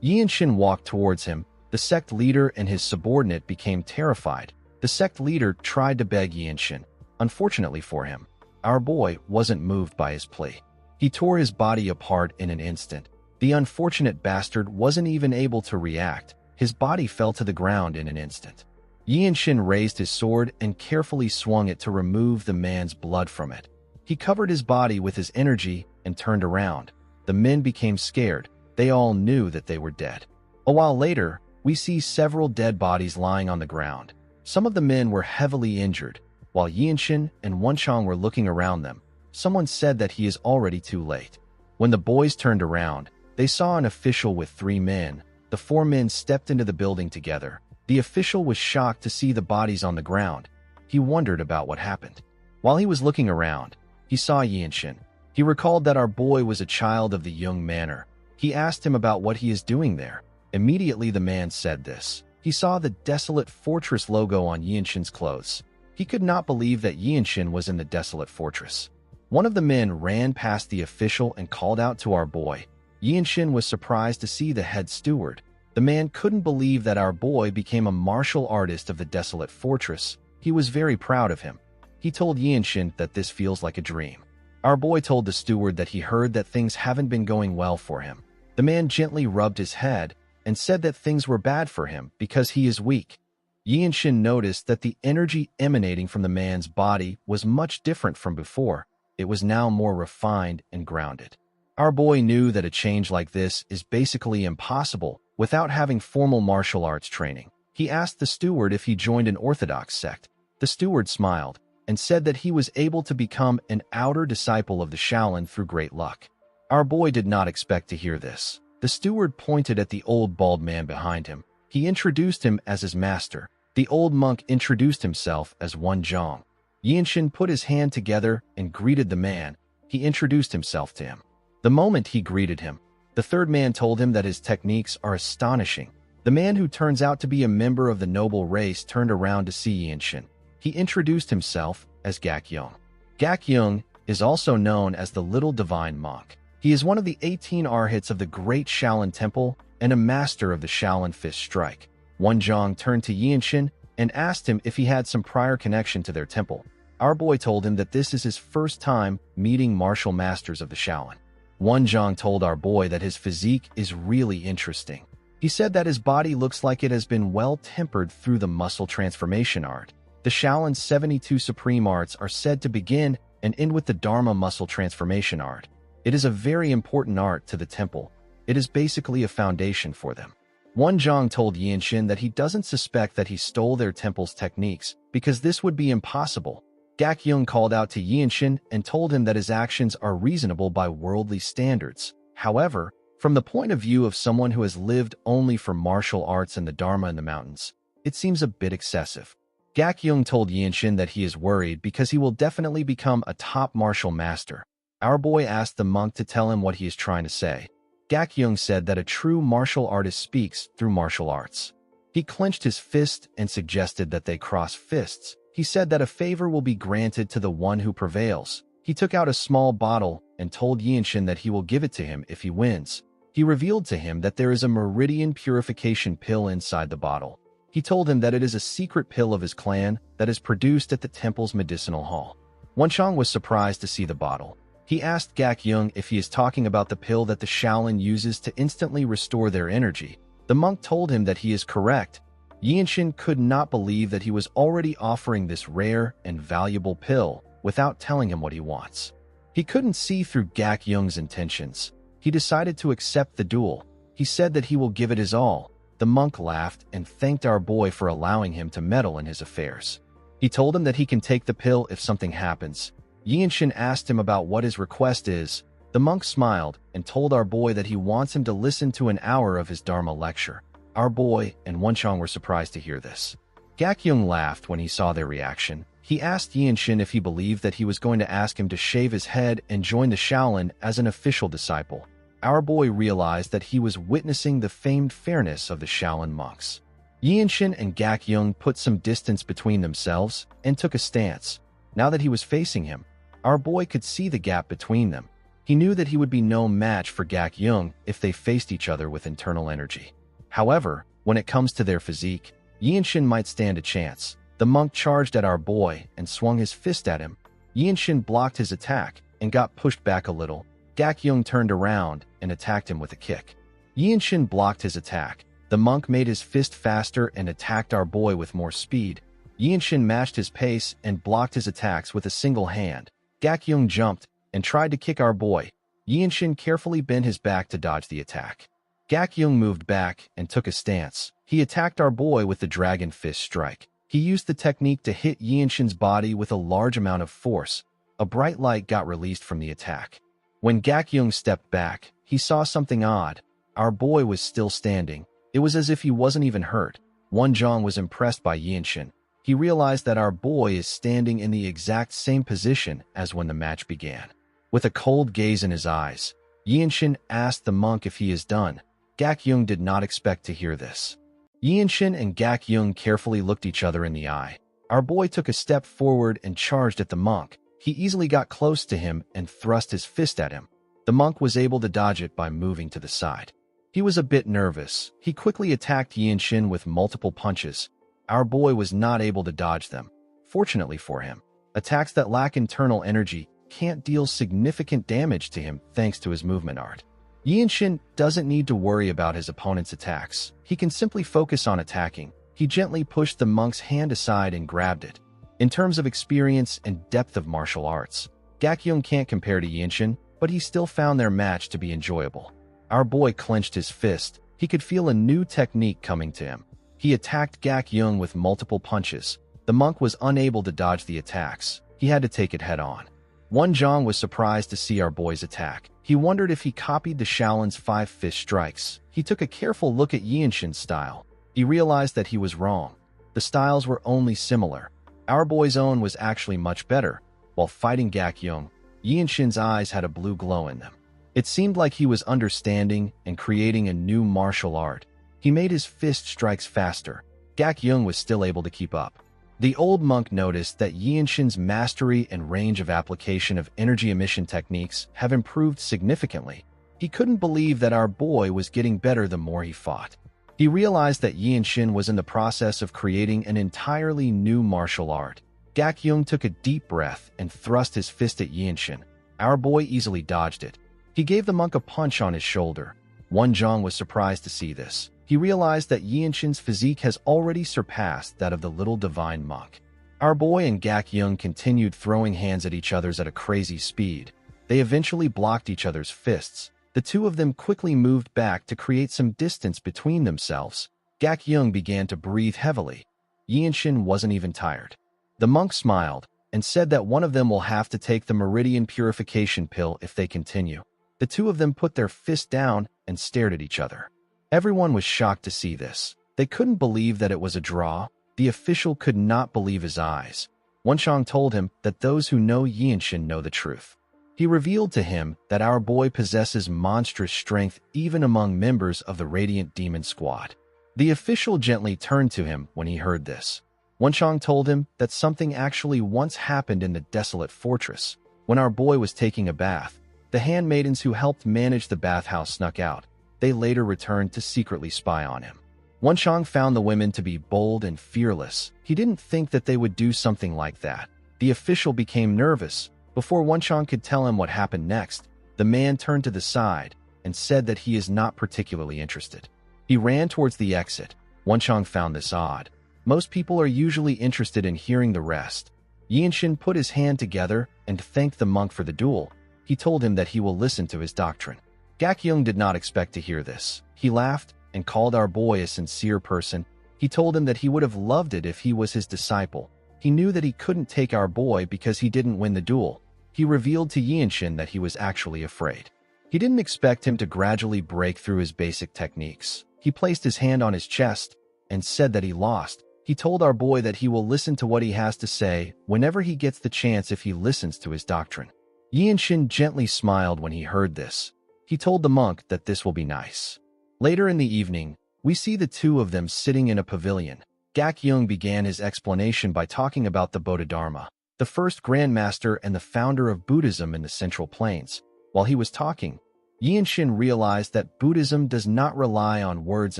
Yianshin walked towards him. The sect leader and his subordinate became terrified. The sect leader tried to beg Yianshin. Unfortunately for him, our boy wasn't moved by his plea. He tore his body apart in an instant. The unfortunate bastard wasn't even able to react. His body fell to the ground in an instant. Yianshin raised his sword and carefully swung it to remove the man's blood from it. He covered his body with his energy and turned around. The men became scared. They all knew that they were dead. A while later, we see several dead bodies lying on the ground. Some of the men were heavily injured. While Yianshin and Wenchang were looking around them, someone said that he is already too late. When the boys turned around, they saw an official with 3 men. The 4 men stepped into the building together. The official was shocked to see the bodies on the ground. He wondered about what happened. While he was looking around, he saw Yianshin. He recalled that our boy was a child of the Young Manor. He asked him about what he is doing there. Immediately the man said this. He saw the desolate fortress logo on Yianshin's clothes. He could not believe that Yianshin was in the desolate fortress. One of the men ran past the official and called out to our boy. Yianshin was surprised to see the head steward. The man couldn't believe that our boy became a martial artist of the desolate fortress. He was very proud of him. He told Yianshin that this feels like a dream. Our boy told the steward that he heard that things haven't been going well for him. The man gently rubbed his head and said that things were bad for him because he is weak. Yianshin noticed that the energy emanating from the man's body was much different from before. It was now more refined and grounded. Our boy knew that a change like this is basically impossible without having formal martial arts training. He asked the steward if he joined an orthodox sect. The steward smiled and said that he was able to become an outer disciple of the Shaolin through great luck. Our boy did not expect to hear this. The steward pointed at the old bald man behind him. He introduced him as his master. The old monk introduced himself as Wenchang. Yianshin put his hand together and greeted the man. He introduced himself to him. The moment he greeted him, the third man told him that his techniques are astonishing. The man who turns out to be a member of the noble race turned around to see Yianshin. He introduced himself as Gakyung. Gakyung is also known as the Little Divine Monk. He is one of the 18 arhats of the Great Shaolin Temple and a master of the Shaolin Fist Strike. Wenchang turned to Yianshin and asked him if he had some prior connection to their temple. Our boy told him that this is his first time meeting martial masters of the Shaolin. Wenchang told our boy that his physique is really interesting. He said that his body looks like it has been well tempered through the muscle transformation art. The Shaolin's 72 supreme arts are said to begin and end with the Dharma muscle transformation art. It is a very important art to the temple. It is basically a foundation for them. Wenchang told Yianshin that he doesn't suspect that he stole their temple's techniques because this would be impossible. Gakyung called out to Yianshin and told him that his actions are reasonable by worldly standards. However, from the point of view of someone who has lived only for martial arts and the Dharma in the mountains, it seems a bit excessive. Gakyung told Yianshin that he is worried because he will definitely become a top martial master. Our boy asked the monk to tell him what he is trying to say. Gakyung said that a true martial artist speaks through martial arts. He clenched his fist and suggested that they cross fists. He said that a favor will be granted to the one who prevails. He took out a small bottle and told Yianshin that he will give it to him if he wins. He revealed to him that there is a meridian purification pill inside the bottle. He told him that it is a secret pill of his clan that is produced at the temple's medicinal hall. Wenchang was surprised to see the bottle. He asked Gakyung if he is talking about the pill that the Shaolin uses to instantly restore their energy. The monk told him that he is correct. Yianshin could not believe that he was already offering this rare and valuable pill. without telling him what he wants. He couldn't see through Gak Young's intentions. He decided to accept the duel. He said that he will give it his all. The monk laughed and thanked our boy for allowing him to meddle in his affairs. He told him that he can take the pill if something happens. Yinshin asked him about what his request is. The monk smiled and told our boy that he wants him to listen to an hour of his Dharma lecture. Our boy and Wenchang were surprised to hear this. Gak Young laughed when he saw their reaction. He asked Yinshin if he believed that he was going to ask him to shave his head and join the Shaolin as an official disciple. Our boy realized that he was witnessing the famed fairness of the Shaolin monks. Yinshin and Gak Young put some distance between themselves and took a stance. Now that he was facing him, our boy could see the gap between them. He knew that he would be no match for Gak Young if they faced each other with internal energy. However, when it comes to their physique, Yinshin might stand a chance. The monk charged at our boy and swung his fist at him. Yinshin blocked his attack and got pushed back a little. Gak Young turned around and attacked him with a kick. Yinshin blocked his attack. The monk made his fist faster and attacked our boy with more speed. Yinshin matched his pace and blocked his attacks with a single hand. Gak Young jumped and tried to kick our boy. Yinshin carefully bent his back to dodge the attack. Gak Young moved back and took a stance. He attacked our boy with the dragon fist strike. He used the technique to hit Yinshin's body with a large amount of force. A bright light got released from the attack. When Gak Young stepped back, he saw something odd. Our boy was still standing. It was as if he wasn't even hurt. Wenchang was impressed by Yinshin. He realized that our boy is standing in the exact same position as when the match began. With a cold gaze in his eyes, Yinshin asked the monk if he is done. Gak Young did not expect to hear this. Yinshin and Gak Young carefully looked each other in the eye. Our boy took a step forward and charged at the monk. He easily got close to him and thrust his fist at him. The monk was able to dodge it by moving to the side. He was a bit nervous. He quickly attacked Yinshin with multiple punches. Our boy was not able to dodge them. Fortunately for him, attacks that lack internal energy can't deal significant damage to him thanks to his movement art. Yinshin doesn't need to worry about his opponent's attacks. He can simply focus on attacking. He gently pushed the monk's hand aside and grabbed it. In terms of experience and depth of martial arts, Gak Young can't compare to Yinshin, but he still found their match to be enjoyable. Our boy clenched his fist. He could feel a new technique coming to him. He attacked Gak Young with multiple punches. The monk was unable to dodge the attacks. He had to take it head-on. Wenchang was surprised to see our boy's attack. He wondered if he copied the Shaolin's 5 fist strikes. He took a careful look at Yinshin's style. He realized that he was wrong. The styles were only similar. Our boy's own was actually much better. While fighting Gak Young, Yinshin's eyes had a blue glow in them. It seemed like he was understanding and creating a new martial art. He made his fist strikes faster. Gak Young was still able to keep up. The old monk noticed that Yinshin's mastery and range of application of energy emission techniques have improved significantly. He couldn't believe that our boy was getting better the more he fought. He realized that Yinshin was in the process of creating an entirely new martial art. Gak Young took a deep breath and thrust his fist at Yinshin. Our boy easily dodged it. He gave the monk a punch on his shoulder. Wenchang was surprised to see this. He realized that Yinshin's physique has already surpassed that of the little divine monk. Our boy and Gak Young continued throwing hands at each other at a crazy speed. They eventually blocked each other's fists. The two of them quickly moved back to create some distance between themselves. Gak Young began to breathe heavily. Yinshin wasn't even tired. The monk smiled and said that one of them will have to take the meridian purification pill if they continue. The two of them put their fist down and stared at each other. Everyone was shocked to see this. They couldn't believe that it was a draw. The official could not believe his eyes. Wenchang told him that those who know Yinshin know the truth. He revealed to him that our boy possesses monstrous strength even among members of the Radiant Demon Squad. The official gently turned to him when he heard this. Wenchang told him that something actually once happened in the desolate fortress. When our boy was taking a bath, the handmaidens who helped manage the bathhouse snuck out. They later returned to secretly spy on him. Wenchang found the women to be bold and fearless. He didn't think that they would do something like that. The official became nervous. Before Wenchang could tell him what happened next, the man turned to the side and said that he is not particularly interested. He ran towards the exit. Wenchang found this odd. Most people are usually interested in hearing the rest. Yinshin put his hand together and thanked the monk for the duel. He told him that he will listen to his doctrine. Gakyung did not expect to hear this. He laughed and called our boy a sincere person. He told him that he would have loved it if he was his disciple. He knew that he couldn't take our boy because he didn't win the duel. He revealed to Yinshin that he was actually afraid. He didn't expect him to gradually break through his basic techniques. He placed his hand on his chest and said that he lost. He told our boy that he will listen to what he has to say whenever he gets the chance if he listens to his doctrine. Yinshin gently smiled when he heard this. He told the monk that this will be nice. Later in the evening, we see the two of them sitting in a pavilion. Gakyung began his explanation by talking about the Bodhidharma, the first grandmaster and the founder of Buddhism in the Central Plains. While he was talking, Yinshin realized that Buddhism does not rely on words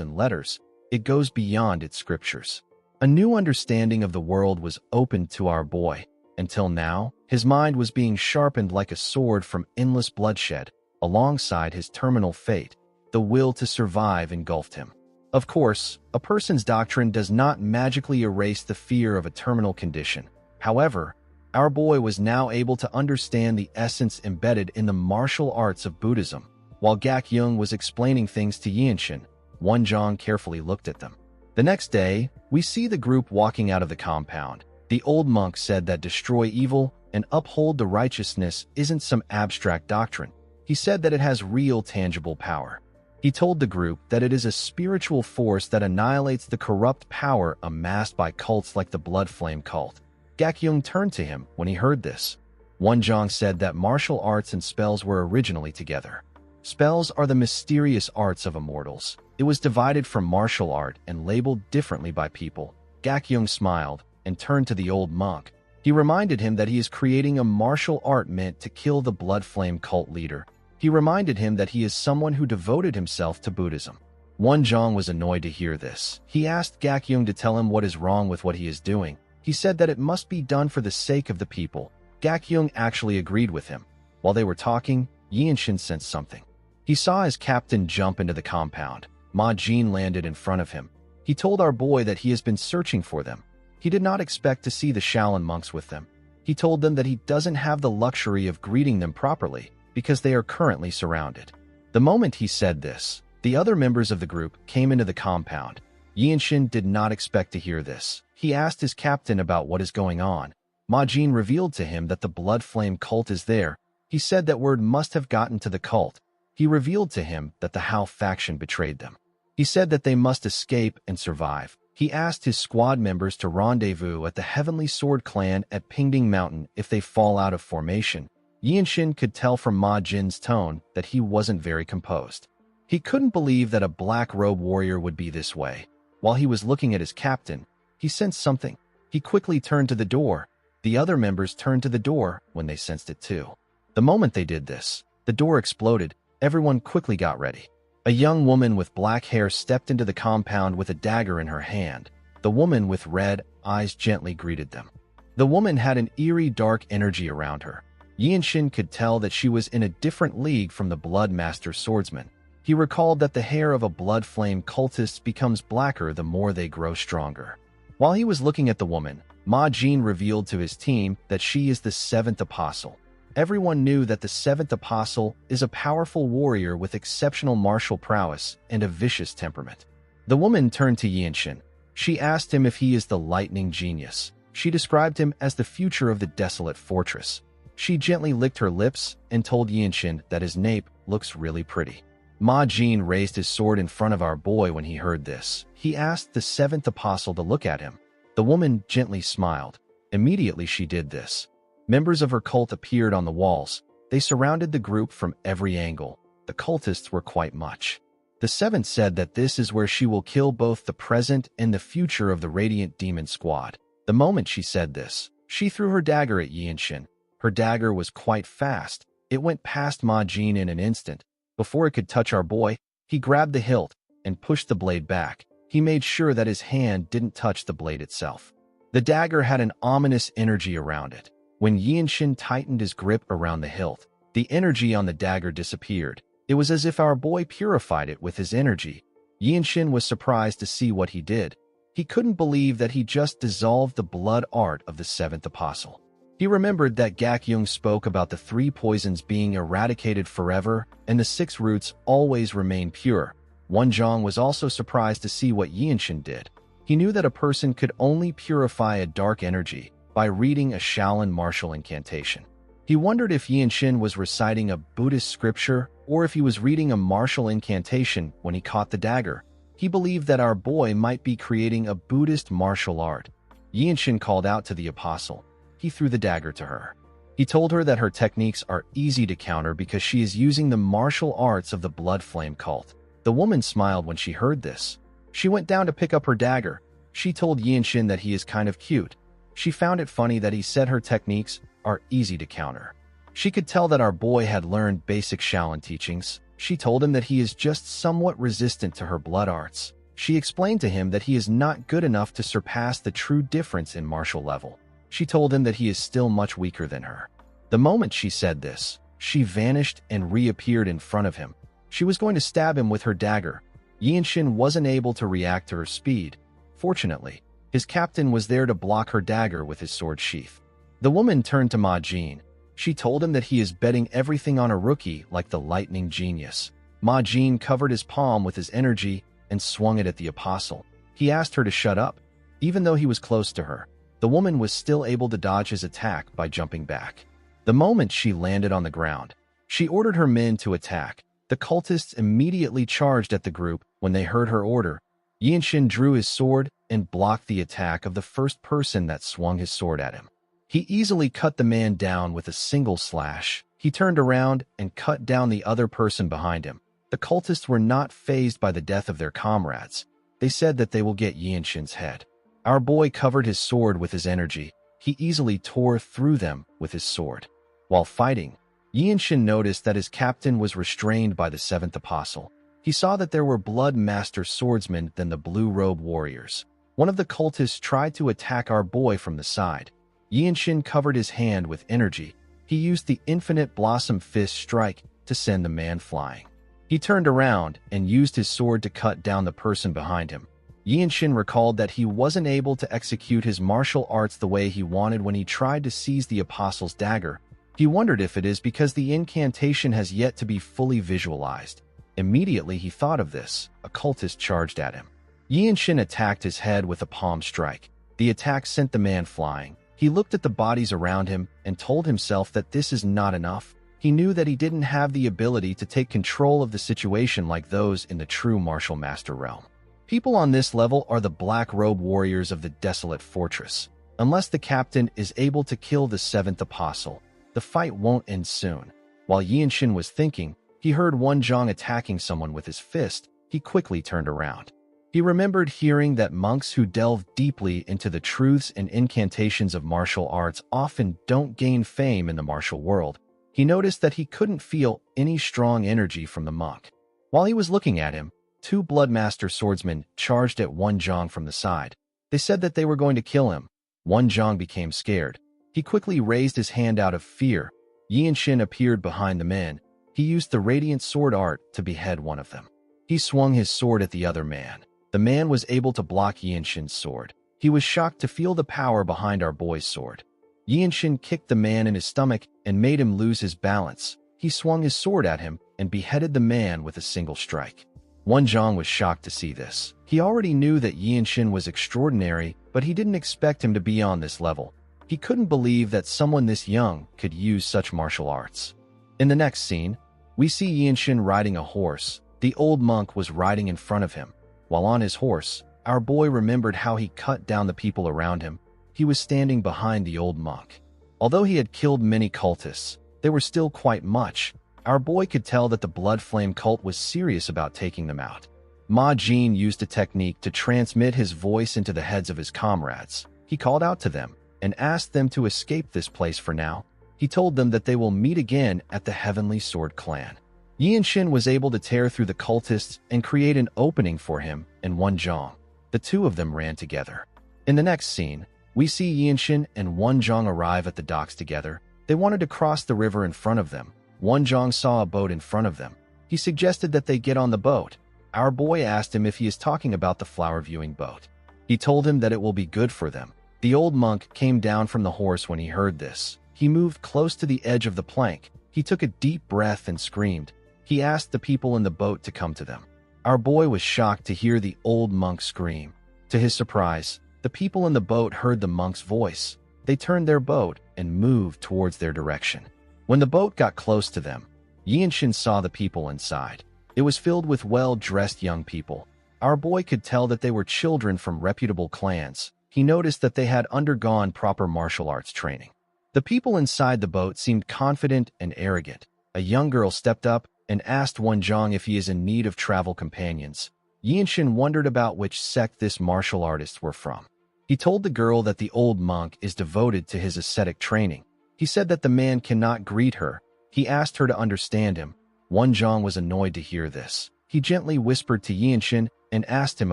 and letters. It goes beyond its scriptures. A new understanding of the world was opened to our boy. Until now, his mind was being sharpened like a sword from endless bloodshed. Alongside his terminal fate, the will to survive engulfed him. Of course, a person's doctrine does not magically erase the fear of a terminal condition. However, our boy was now able to understand the essence embedded in the martial arts of Buddhism. While Gakyung was explaining things to Yinshin, Wonjong carefully looked at them. The next day, we see the group walking out of the compound. The old monk said that destroy evil and uphold the righteousness isn't some abstract doctrine. He said that it has real tangible power. He told the group that it is a spiritual force that annihilates the corrupt power amassed by cults like the Blood Flame cult. Gakyung turned to him when he heard this. Wonjong said that martial arts and spells were originally together. Spells are the mysterious arts of immortals. It was divided from martial art and labeled differently by people. Gakyung smiled and turned to the old monk. He reminded him that he is creating a martial art meant to kill the Blood Flame cult leader. He reminded him that he is someone who devoted himself to Buddhism. Wonjong was annoyed to hear this. He asked Gakyung to tell him what is wrong with what he is doing. He said that it must be done for the sake of the people. Gakyung actually agreed with him. While they were talking, Yinshin sensed something. He saw his captain jump into the compound. Ma Jin landed in front of him. He told our boy that he has been searching for them. He did not expect to see the Shaolin monks with them. He told them that he doesn't have the luxury of greeting them properly because they are currently surrounded. The moment he said this, the other members of the group came into the compound. Yinshin did not expect to hear this. He asked his captain about what is going on. Ma Jin revealed to him that the Blood Flame cult is there. He said that word must have gotten to the cult. He revealed to him that the Hao faction betrayed them. He said that they must escape and survive. He asked his squad members to rendezvous at the Heavenly Sword clan at Pingding Mountain if they fall out of formation. Yinshin could tell from Ma Jin's tone that he wasn't very composed. He couldn't believe that a black-robe warrior would be this way. While he was looking at his captain, he sensed something. He quickly turned to the door. The other members turned to the door when they sensed it too. The moment they did this, the door exploded. Everyone quickly got ready. A young woman with black hair stepped into the compound with a dagger in her hand. The woman with red eyes gently greeted them. The woman had an eerie dark energy around her. Yinshin could tell that she was in a different league from the Blood Master swordsman. He recalled that the hair of a Blood Flame cultist becomes blacker the more they grow stronger. While he was looking at the woman, Ma Jin revealed to his team that she is the seventh apostle. Everyone knew that the seventh apostle is a powerful warrior with exceptional martial prowess and a vicious temperament. The woman turned to Yinshin. She asked him if he is the lightning genius. She described him as the future of the desolate fortress. She gently licked her lips and told Yinshin that his nape looks really pretty. Ma Jin raised his sword in front of our boy when he heard this. He asked the seventh apostle to look at him. The woman gently smiled. Immediately she did this. Members of her cult appeared on the walls. They surrounded the group from every angle. The cultists were quite much. The seventh said that this is where she will kill both the present and the future of the Radiant Demon Squad. The moment she said this, she threw her dagger at Yinshin. Her dagger was quite fast. It went past Ma Jin in an instant. Before it could touch our boy, he grabbed the hilt and pushed the blade back. He made sure that his hand didn't touch the blade itself. The dagger had an ominous energy around it. When Yinshin tightened his grip around the hilt, the energy on the dagger disappeared. It was as if our boy purified it with his energy. Yinshin was surprised to see what he did. He couldn't believe that he just dissolved the blood art of the seventh apostle. He remembered that Gak Jung spoke about the 3 poisons being eradicated forever and the 6 roots always remain pure. Wonjong was also surprised to see what Yinshin did. He knew that a person could only purify a dark energy by reading a Shaolin martial incantation. He wondered if Yinshin was reciting a Buddhist scripture or if he was reading a martial incantation when he caught the dagger. He believed that our boy might be creating a Buddhist martial art. Yinshin called out to the apostle. He threw the dagger to her. He told her that her techniques are easy to counter because she is using the martial arts of the Blood Flame cult. The woman smiled when she heard this. She went down to pick up her dagger. She told Yinshin that he is kind of cute. She found it funny that he said her techniques are easy to counter. She could tell that our boy had learned basic Shaolin teachings. She told him that he is just somewhat resistant to her blood arts. She explained to him that he is not good enough to surpass the true difference in martial level. She told him that he is still much weaker than her. The moment she said this, she vanished and reappeared in front of him. She was going to stab him with her dagger. Yinshin wasn't able to react to her speed. Fortunately, his captain was there to block her dagger with his sword sheath. The woman turned to Ma Jin. She told him that he is betting everything on a rookie like the lightning genius. Ma Jin covered his palm with his energy and swung it at the apostle. He asked her to shut up. Even though he was close to her, the woman was still able to dodge his attack by jumping back. The moment she landed on the ground, she ordered her men to attack. The cultists immediately charged at the group when they heard her order. Yinshin drew his sword and blocked the attack of the first person that swung his sword at him. He easily cut the man down with a single slash. He turned around and cut down the other person behind him. The cultists were not fazed by the death of their comrades. They said that they will get Yinshin's head. Our boy covered his sword with his energy. He easily tore through them with his sword. While fighting, Yinshin noticed that his captain was restrained by the seventh apostle. He saw that there were blood master swordsmen than the blue-robe warriors. One of the cultists tried to attack our boy from the side. Yinshin covered his hand with energy. He used the infinite blossom fist strike to send the man flying. He turned around and used his sword to cut down the person behind him. Yinshin recalled that he wasn't able to execute his martial arts the way he wanted when he tried to seize the apostle's dagger. He wondered if it is because the incantation has yet to be fully visualized. Immediately he thought of this. A cultist charged at him. Yinshin attacked his head with a palm strike. The attack sent the man flying. He looked at the bodies around him and told himself that this is not enough. He knew that he didn't have the ability to take control of the situation like those in the true martial master realm. People on this level are the black robe warriors of the desolate fortress. Unless the captain is able to kill the seventh apostle, the fight won't end soon. While Yinshin was thinking, he heard Wonjong attacking someone with his fist. He quickly turned around. He remembered hearing that monks who delve deeply into the truths and incantations of martial arts often don't gain fame in the martial world. He noticed that he couldn't feel any strong energy from the monk. While he was looking at him, 2 Bloodmaster swordsmen charged at Wonjong from the side. They said that they were going to kill him. Wonjong became scared. He quickly raised his hand out of fear. Yinshin appeared behind the men. He used the radiant sword art to behead one of them. He swung his sword at the other man. The man was able to block Yinshin's sword. He was shocked to feel the power behind our boy's sword. Yinshin kicked the man in his stomach and made him lose his balance. He swung his sword at him and beheaded the man with a single strike. Wonjong was shocked to see this. He already knew that Yinshin was extraordinary, but he didn't expect him to be on this level. He couldn't believe that someone this young could use such martial arts. In the next scene, we see Yinshin riding a horse. The old monk was riding in front of him. While on his horse, our boy remembered how he cut down the people around him. He was standing behind the old monk. Although he had killed many cultists, they were still quite much. Our boy could tell that the Blood Flame cult was serious about taking them out. Ma Jin used a technique to transmit his voice into the heads of his comrades. He called out to them and asked them to escape this place for now. He told them that they will meet again at the Heavenly Sword Clan. Yinshin was able to tear through the cultists and create an opening for him and Wonjong. The 2 of them ran together. In the next scene, we see Yinshin and Wonjong arrive at the docks together. They wanted to cross the river in front of them. Wonjong saw a boat in front of them. He suggested that they get on the boat. Our boy asked him if he is talking about the flower viewing boat. He told him that it will be good for them. The old monk came down from the horse when he heard this. He moved close to the edge of the plank. He took a deep breath and screamed. He asked the people in the boat to come to them. Our boy was shocked to hear the old monk scream. To his surprise, the people in the boat heard the monk's voice. They turned their boat and moved towards their direction. When the boat got close to them, Yinshin saw the people inside. It was filled with well-dressed young people. Our boy could tell that they were children from reputable clans. He noticed that they had undergone proper martial arts training. The people inside the boat seemed confident and arrogant. A young girl stepped up and asked Wenjong if he is in need of travel companions. Yinshin wondered about which sect this martial artists were from. He told the girl that the old monk is devoted to his ascetic training. He said that the man cannot greet her. He asked her to understand him. Wenjong was annoyed to hear this. He gently whispered to Yinshin and asked him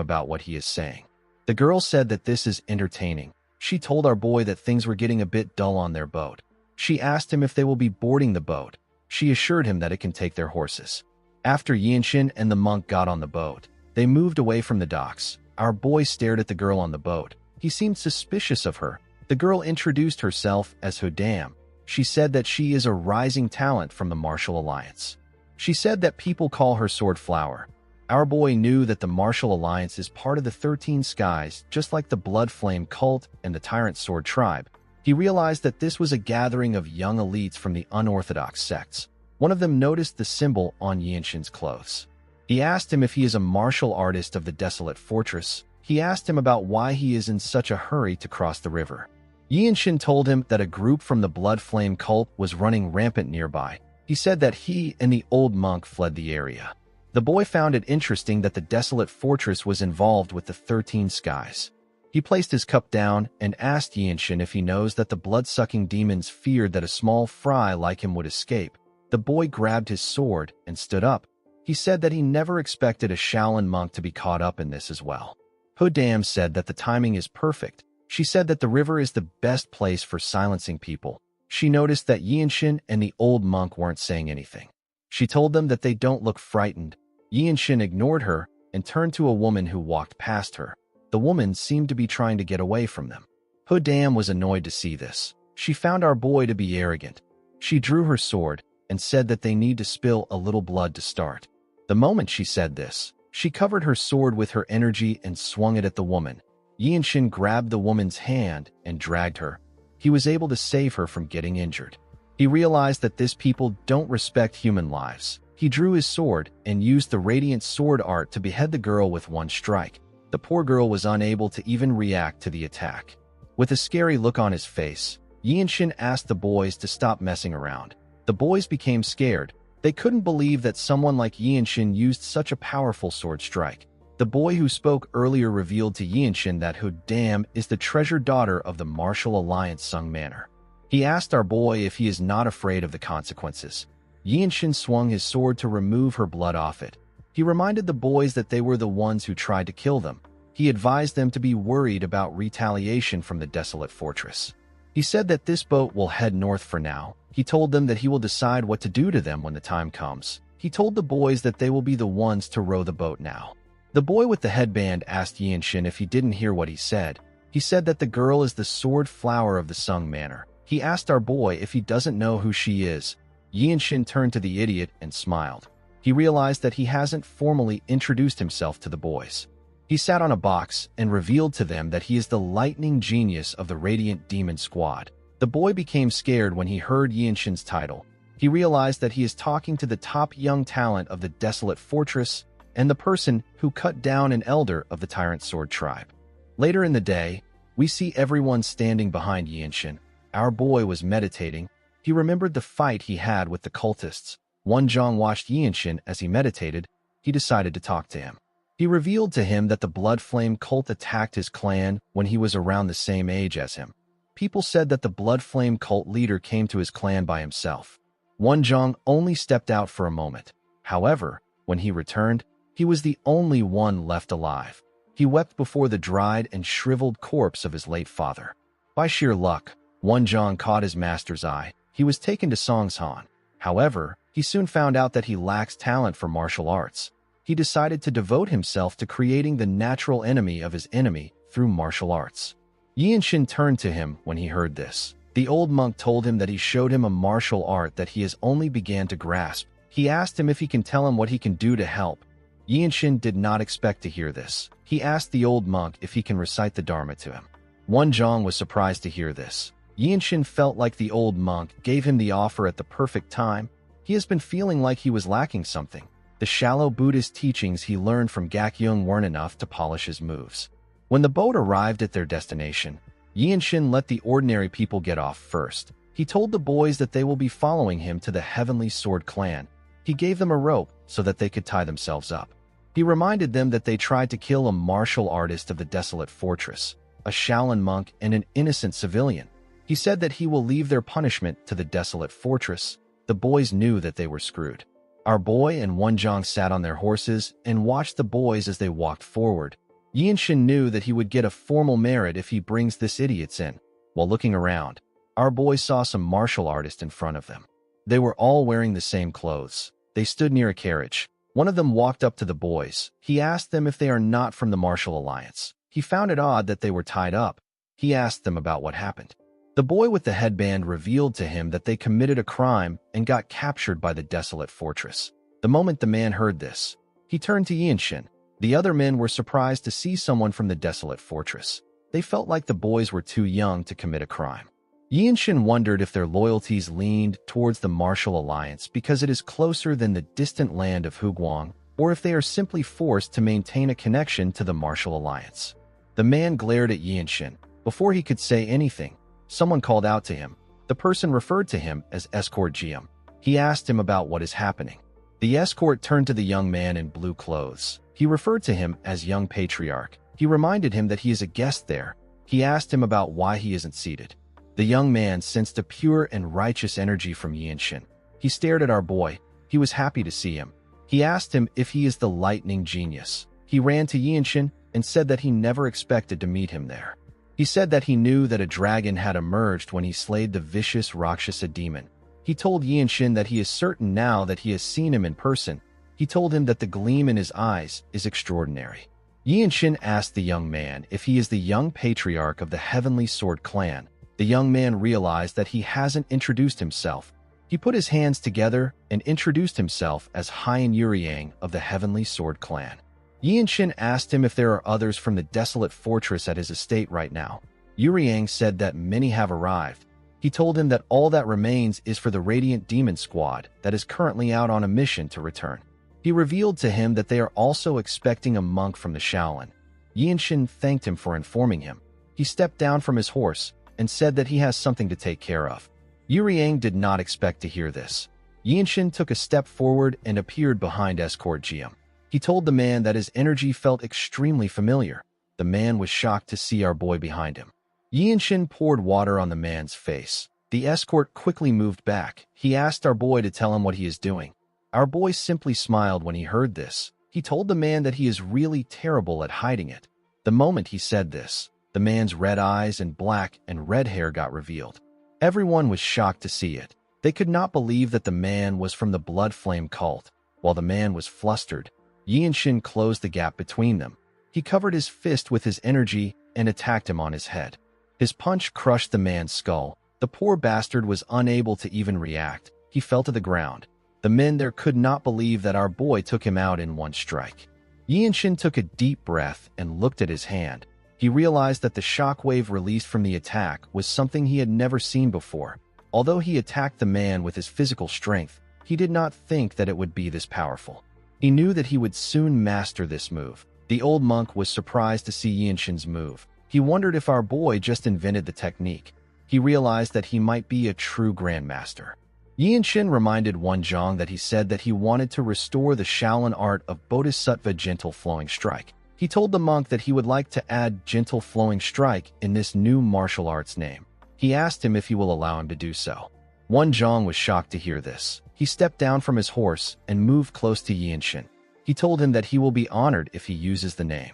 about what he is saying. The girl said that this is entertaining. She told our boy that things were getting a bit dull on their boat. She asked him if they will be boarding the boat. She assured him that it can take their horses. After Yinshin and the monk got on the boat, they moved away from the docks. Our boy stared at the girl on the boat. He seemed suspicious of her. The girl introduced herself as Hodam. She said that she is a rising talent from the Martial Alliance. She said that people call her Sword Flower. Our boy knew that the Martial Alliance is part of the 13 Skies, just like the Blood Flame cult and the Tyrant Sword tribe. He realized that this was a gathering of young elites from the unorthodox sects. One of them noticed the symbol on Yinshin's clothes. He asked him if he is a martial artist of the Desolate Fortress. He asked him about why he is in such a hurry to cross the river. Yinshin told him that a group from the Blood Flame cult was running rampant nearby. He said that he and the old monk fled the area. The boy found it interesting that the Desolate Fortress was involved with the 13 Skies. He placed his cup down and asked Yinshin if he knows that the blood-sucking demons feared that a small fry like him would escape. The boy grabbed his sword and stood up. He said that he never expected a Shaolin monk to be caught up in this as well. Hodam said that the timing is perfect. She said that the river is the best place for silencing people. She noticed that Yinshin and the old monk weren't saying anything. She told them that they don't look frightened. Yinshin ignored her and turned to a woman who walked past her. The woman seemed to be trying to get away from them. Hodam was annoyed to see this. She found our boy to be arrogant. She drew her sword and said that they need to spill a little blood to start. The moment she said this, she covered her sword with her energy and swung it at the woman. Yinshin grabbed the woman's hand and dragged her. He was able to save her from getting injured. He realized that this people don't respect human lives. He drew his sword and used the radiant sword art to behead the girl with one strike. The poor girl was unable to even react to the attack. With a scary look on his face, Yinshin asked the boys to stop messing around. The boys became scared. They couldn't believe that someone like Yinshin used such a powerful sword strike. The boy who spoke earlier revealed to Yinshin that Hodam is the treasured daughter of the Martial Alliance Sung Manor. He asked our boy if he is not afraid of the consequences. Yinshin swung his sword to remove her blood off it. He reminded the boys that they were the ones who tried to kill them. He advised them to be worried about retaliation from the Desolate Fortress. He said that this boat will head north for now. He told them that he will decide what to do to them when the time comes. He told the boys that they will be the ones to row the boat now. The boy with the headband asked Yinshin if he didn't hear what he said. He said that the girl is the Sword Flower of the Sung Manor. He asked our boy if he doesn't know who she is. Yinshin turned to the idiot and smiled. He realized that he hasn't formally introduced himself to the boys. He sat on a box and revealed to them that he is the lightning genius of the Radiant Demon Squad. The boy became scared when he heard Yinshin's title. He realized that he is talking to the top young talent of the Desolate Fortress and the person who cut down an elder of the Tyrant Sword tribe. Later in the day, we see everyone standing behind Yinshin. Our boy was meditating. He remembered the fight he had with the cultists. Wenjong watched Yinshin as he meditated. He decided to talk to him. He revealed to him that the Blood Flame cult attacked his clan when he was around the same age as him. People said that the Blood Flame cult leader came to his clan by himself. Wenjong only stepped out for a moment. However, when he returned, he was the only one left alive. He wept before the dried and shriveled corpse of his late father. By sheer luck, Wenjong caught his master's eye. He was taken to Songshan. However, he soon found out that he lacks talent for martial arts. he decided to devote himself to creating the natural enemy of his enemy through martial arts. Yinshin turned to him when he heard this. The old monk told him that he showed him a martial art that he has only began to grasp. He asked him if he can tell him what he can do to help. Yinshin did not expect to hear this. He asked the old monk if he can recite the Dharma to him. Wonjong was surprised to hear this. Yinshin felt like the old monk gave him the offer at the perfect time. He has been feeling like he was lacking something. The shallow Buddhist teachings he learned from Gakyung weren't enough to polish his moves. When the boat arrived at their destination, Yinshin let the ordinary people get off first. He told the boys that they will be following him to the Heavenly Sword clan. He gave them a rope so that they could tie themselves up. He reminded them that they tried to kill a martial artist of the desolate fortress, a Shaolin monk, and an innocent civilian. He said that he will leave their punishment to the desolate fortress. The boys knew that they were screwed. Our boy and Wonjong sat on their horses and watched the boys as they walked forward. Yinshin knew that he would get a formal merit if he brings this idiots in. While looking around, our boy saw some martial artists in front of them. They were all wearing the same clothes. They stood near a carriage. One of them walked up to the boys. He asked them if they are not from the Martial Alliance. He found it odd that they were tied up. He asked them about what happened. The boy with the headband revealed to him that they committed a crime and got captured by the desolate fortress. The moment the man heard this, he turned to Yinshin. The other men were surprised to see someone from the desolate fortress. They felt like the boys were too young to commit a crime. Yinshin wondered if their loyalties leaned towards the Martial Alliance because it is closer than the distant land of Huguang, or if they are simply forced to maintain a connection to the Martial Alliance. The man glared at Yinshin. Before he could say anything, someone called out to him. The person referred to him as Escort Jiam. He asked him about what is happening. The escort turned to the young man in blue clothes. He referred to him as Young Patriarch. He reminded him that he is a guest there. He asked him about why he isn't seated. The young man sensed a pure and righteous energy from Yinshin. He stared at our boy. He was happy to see him. He asked him if he is the lightning genius. He ran to Yinshin and said that he never expected to meet him there. He said that he knew that a dragon had emerged when he slayed the vicious Rakshasa demon. He told Yinshin that he is certain now that he has seen him in person. He told him that the gleam in his eyes is extraordinary. Yinshin asked the young man if he is the young patriarch of the Heavenly Sword clan. The young man realized that he hasn't introduced himself. He put his hands together and introduced himself as Haiyan Yuryang of the Heavenly Sword clan. Yinshin asked him if there are others from the desolate fortress at his estate right now. Yuryang said that many have arrived. He told him that all that remains is for the Radiant Demon Squad that is currently out on a mission to return. He revealed to him that they are also expecting a monk from the Shaolin. Yinshin thanked him for informing him. He stepped down from his horse and said that he has something to take care of. Yuryang did not expect to hear this. Yinshin took a step forward and appeared behind Escort Jiam. He told the man that his energy felt extremely familiar. The man was shocked to see our boy behind him. Yinshin poured water on the man's face. The escort quickly moved back. He asked our boy to tell him what he is doing. Our boy simply smiled when he heard this. He told the man that he is really terrible at hiding it. The moment he said this, the man's red eyes and black and red hair got revealed. Everyone was shocked to see it. They could not believe that the man was from the Blood Flame cult. While the man was flustered, Yinshin closed the gap between them. He covered his fist with his energy and attacked him on his head. His punch crushed the man's skull. The poor bastard was unable to even react. He fell to the ground. The men there could not believe that our boy took him out in one strike. Yinshin took a deep breath and looked at his hand. He realized that the shockwave released from the attack was something he had never seen before. Although he attacked the man with his physical strength, he did not think that it would be this powerful. He knew that he would soon master this move. The old monk was surprised to see Yinshin's move. He wondered if our boy just invented the technique. He realized that he might be a true grandmaster. Yinshin reminded Wonjong that he said that he wanted to restore the Shaolin art of Bodhisattva Gentle Flowing Strike. He told the monk that he would like to add Gentle Flowing Strike in this new martial arts name. He asked him if he will allow him to do so. Wonjong was shocked to hear this. He stepped down from his horse and moved close to Yinshin. He told him that he will be honored if he uses the name.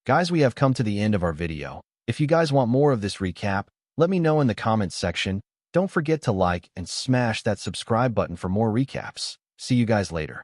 Guys, we have come to the end of our video. If you guys want more of this recap, let me know in the comments section. Don't forget to like and smash that subscribe button for more recaps. See you guys later.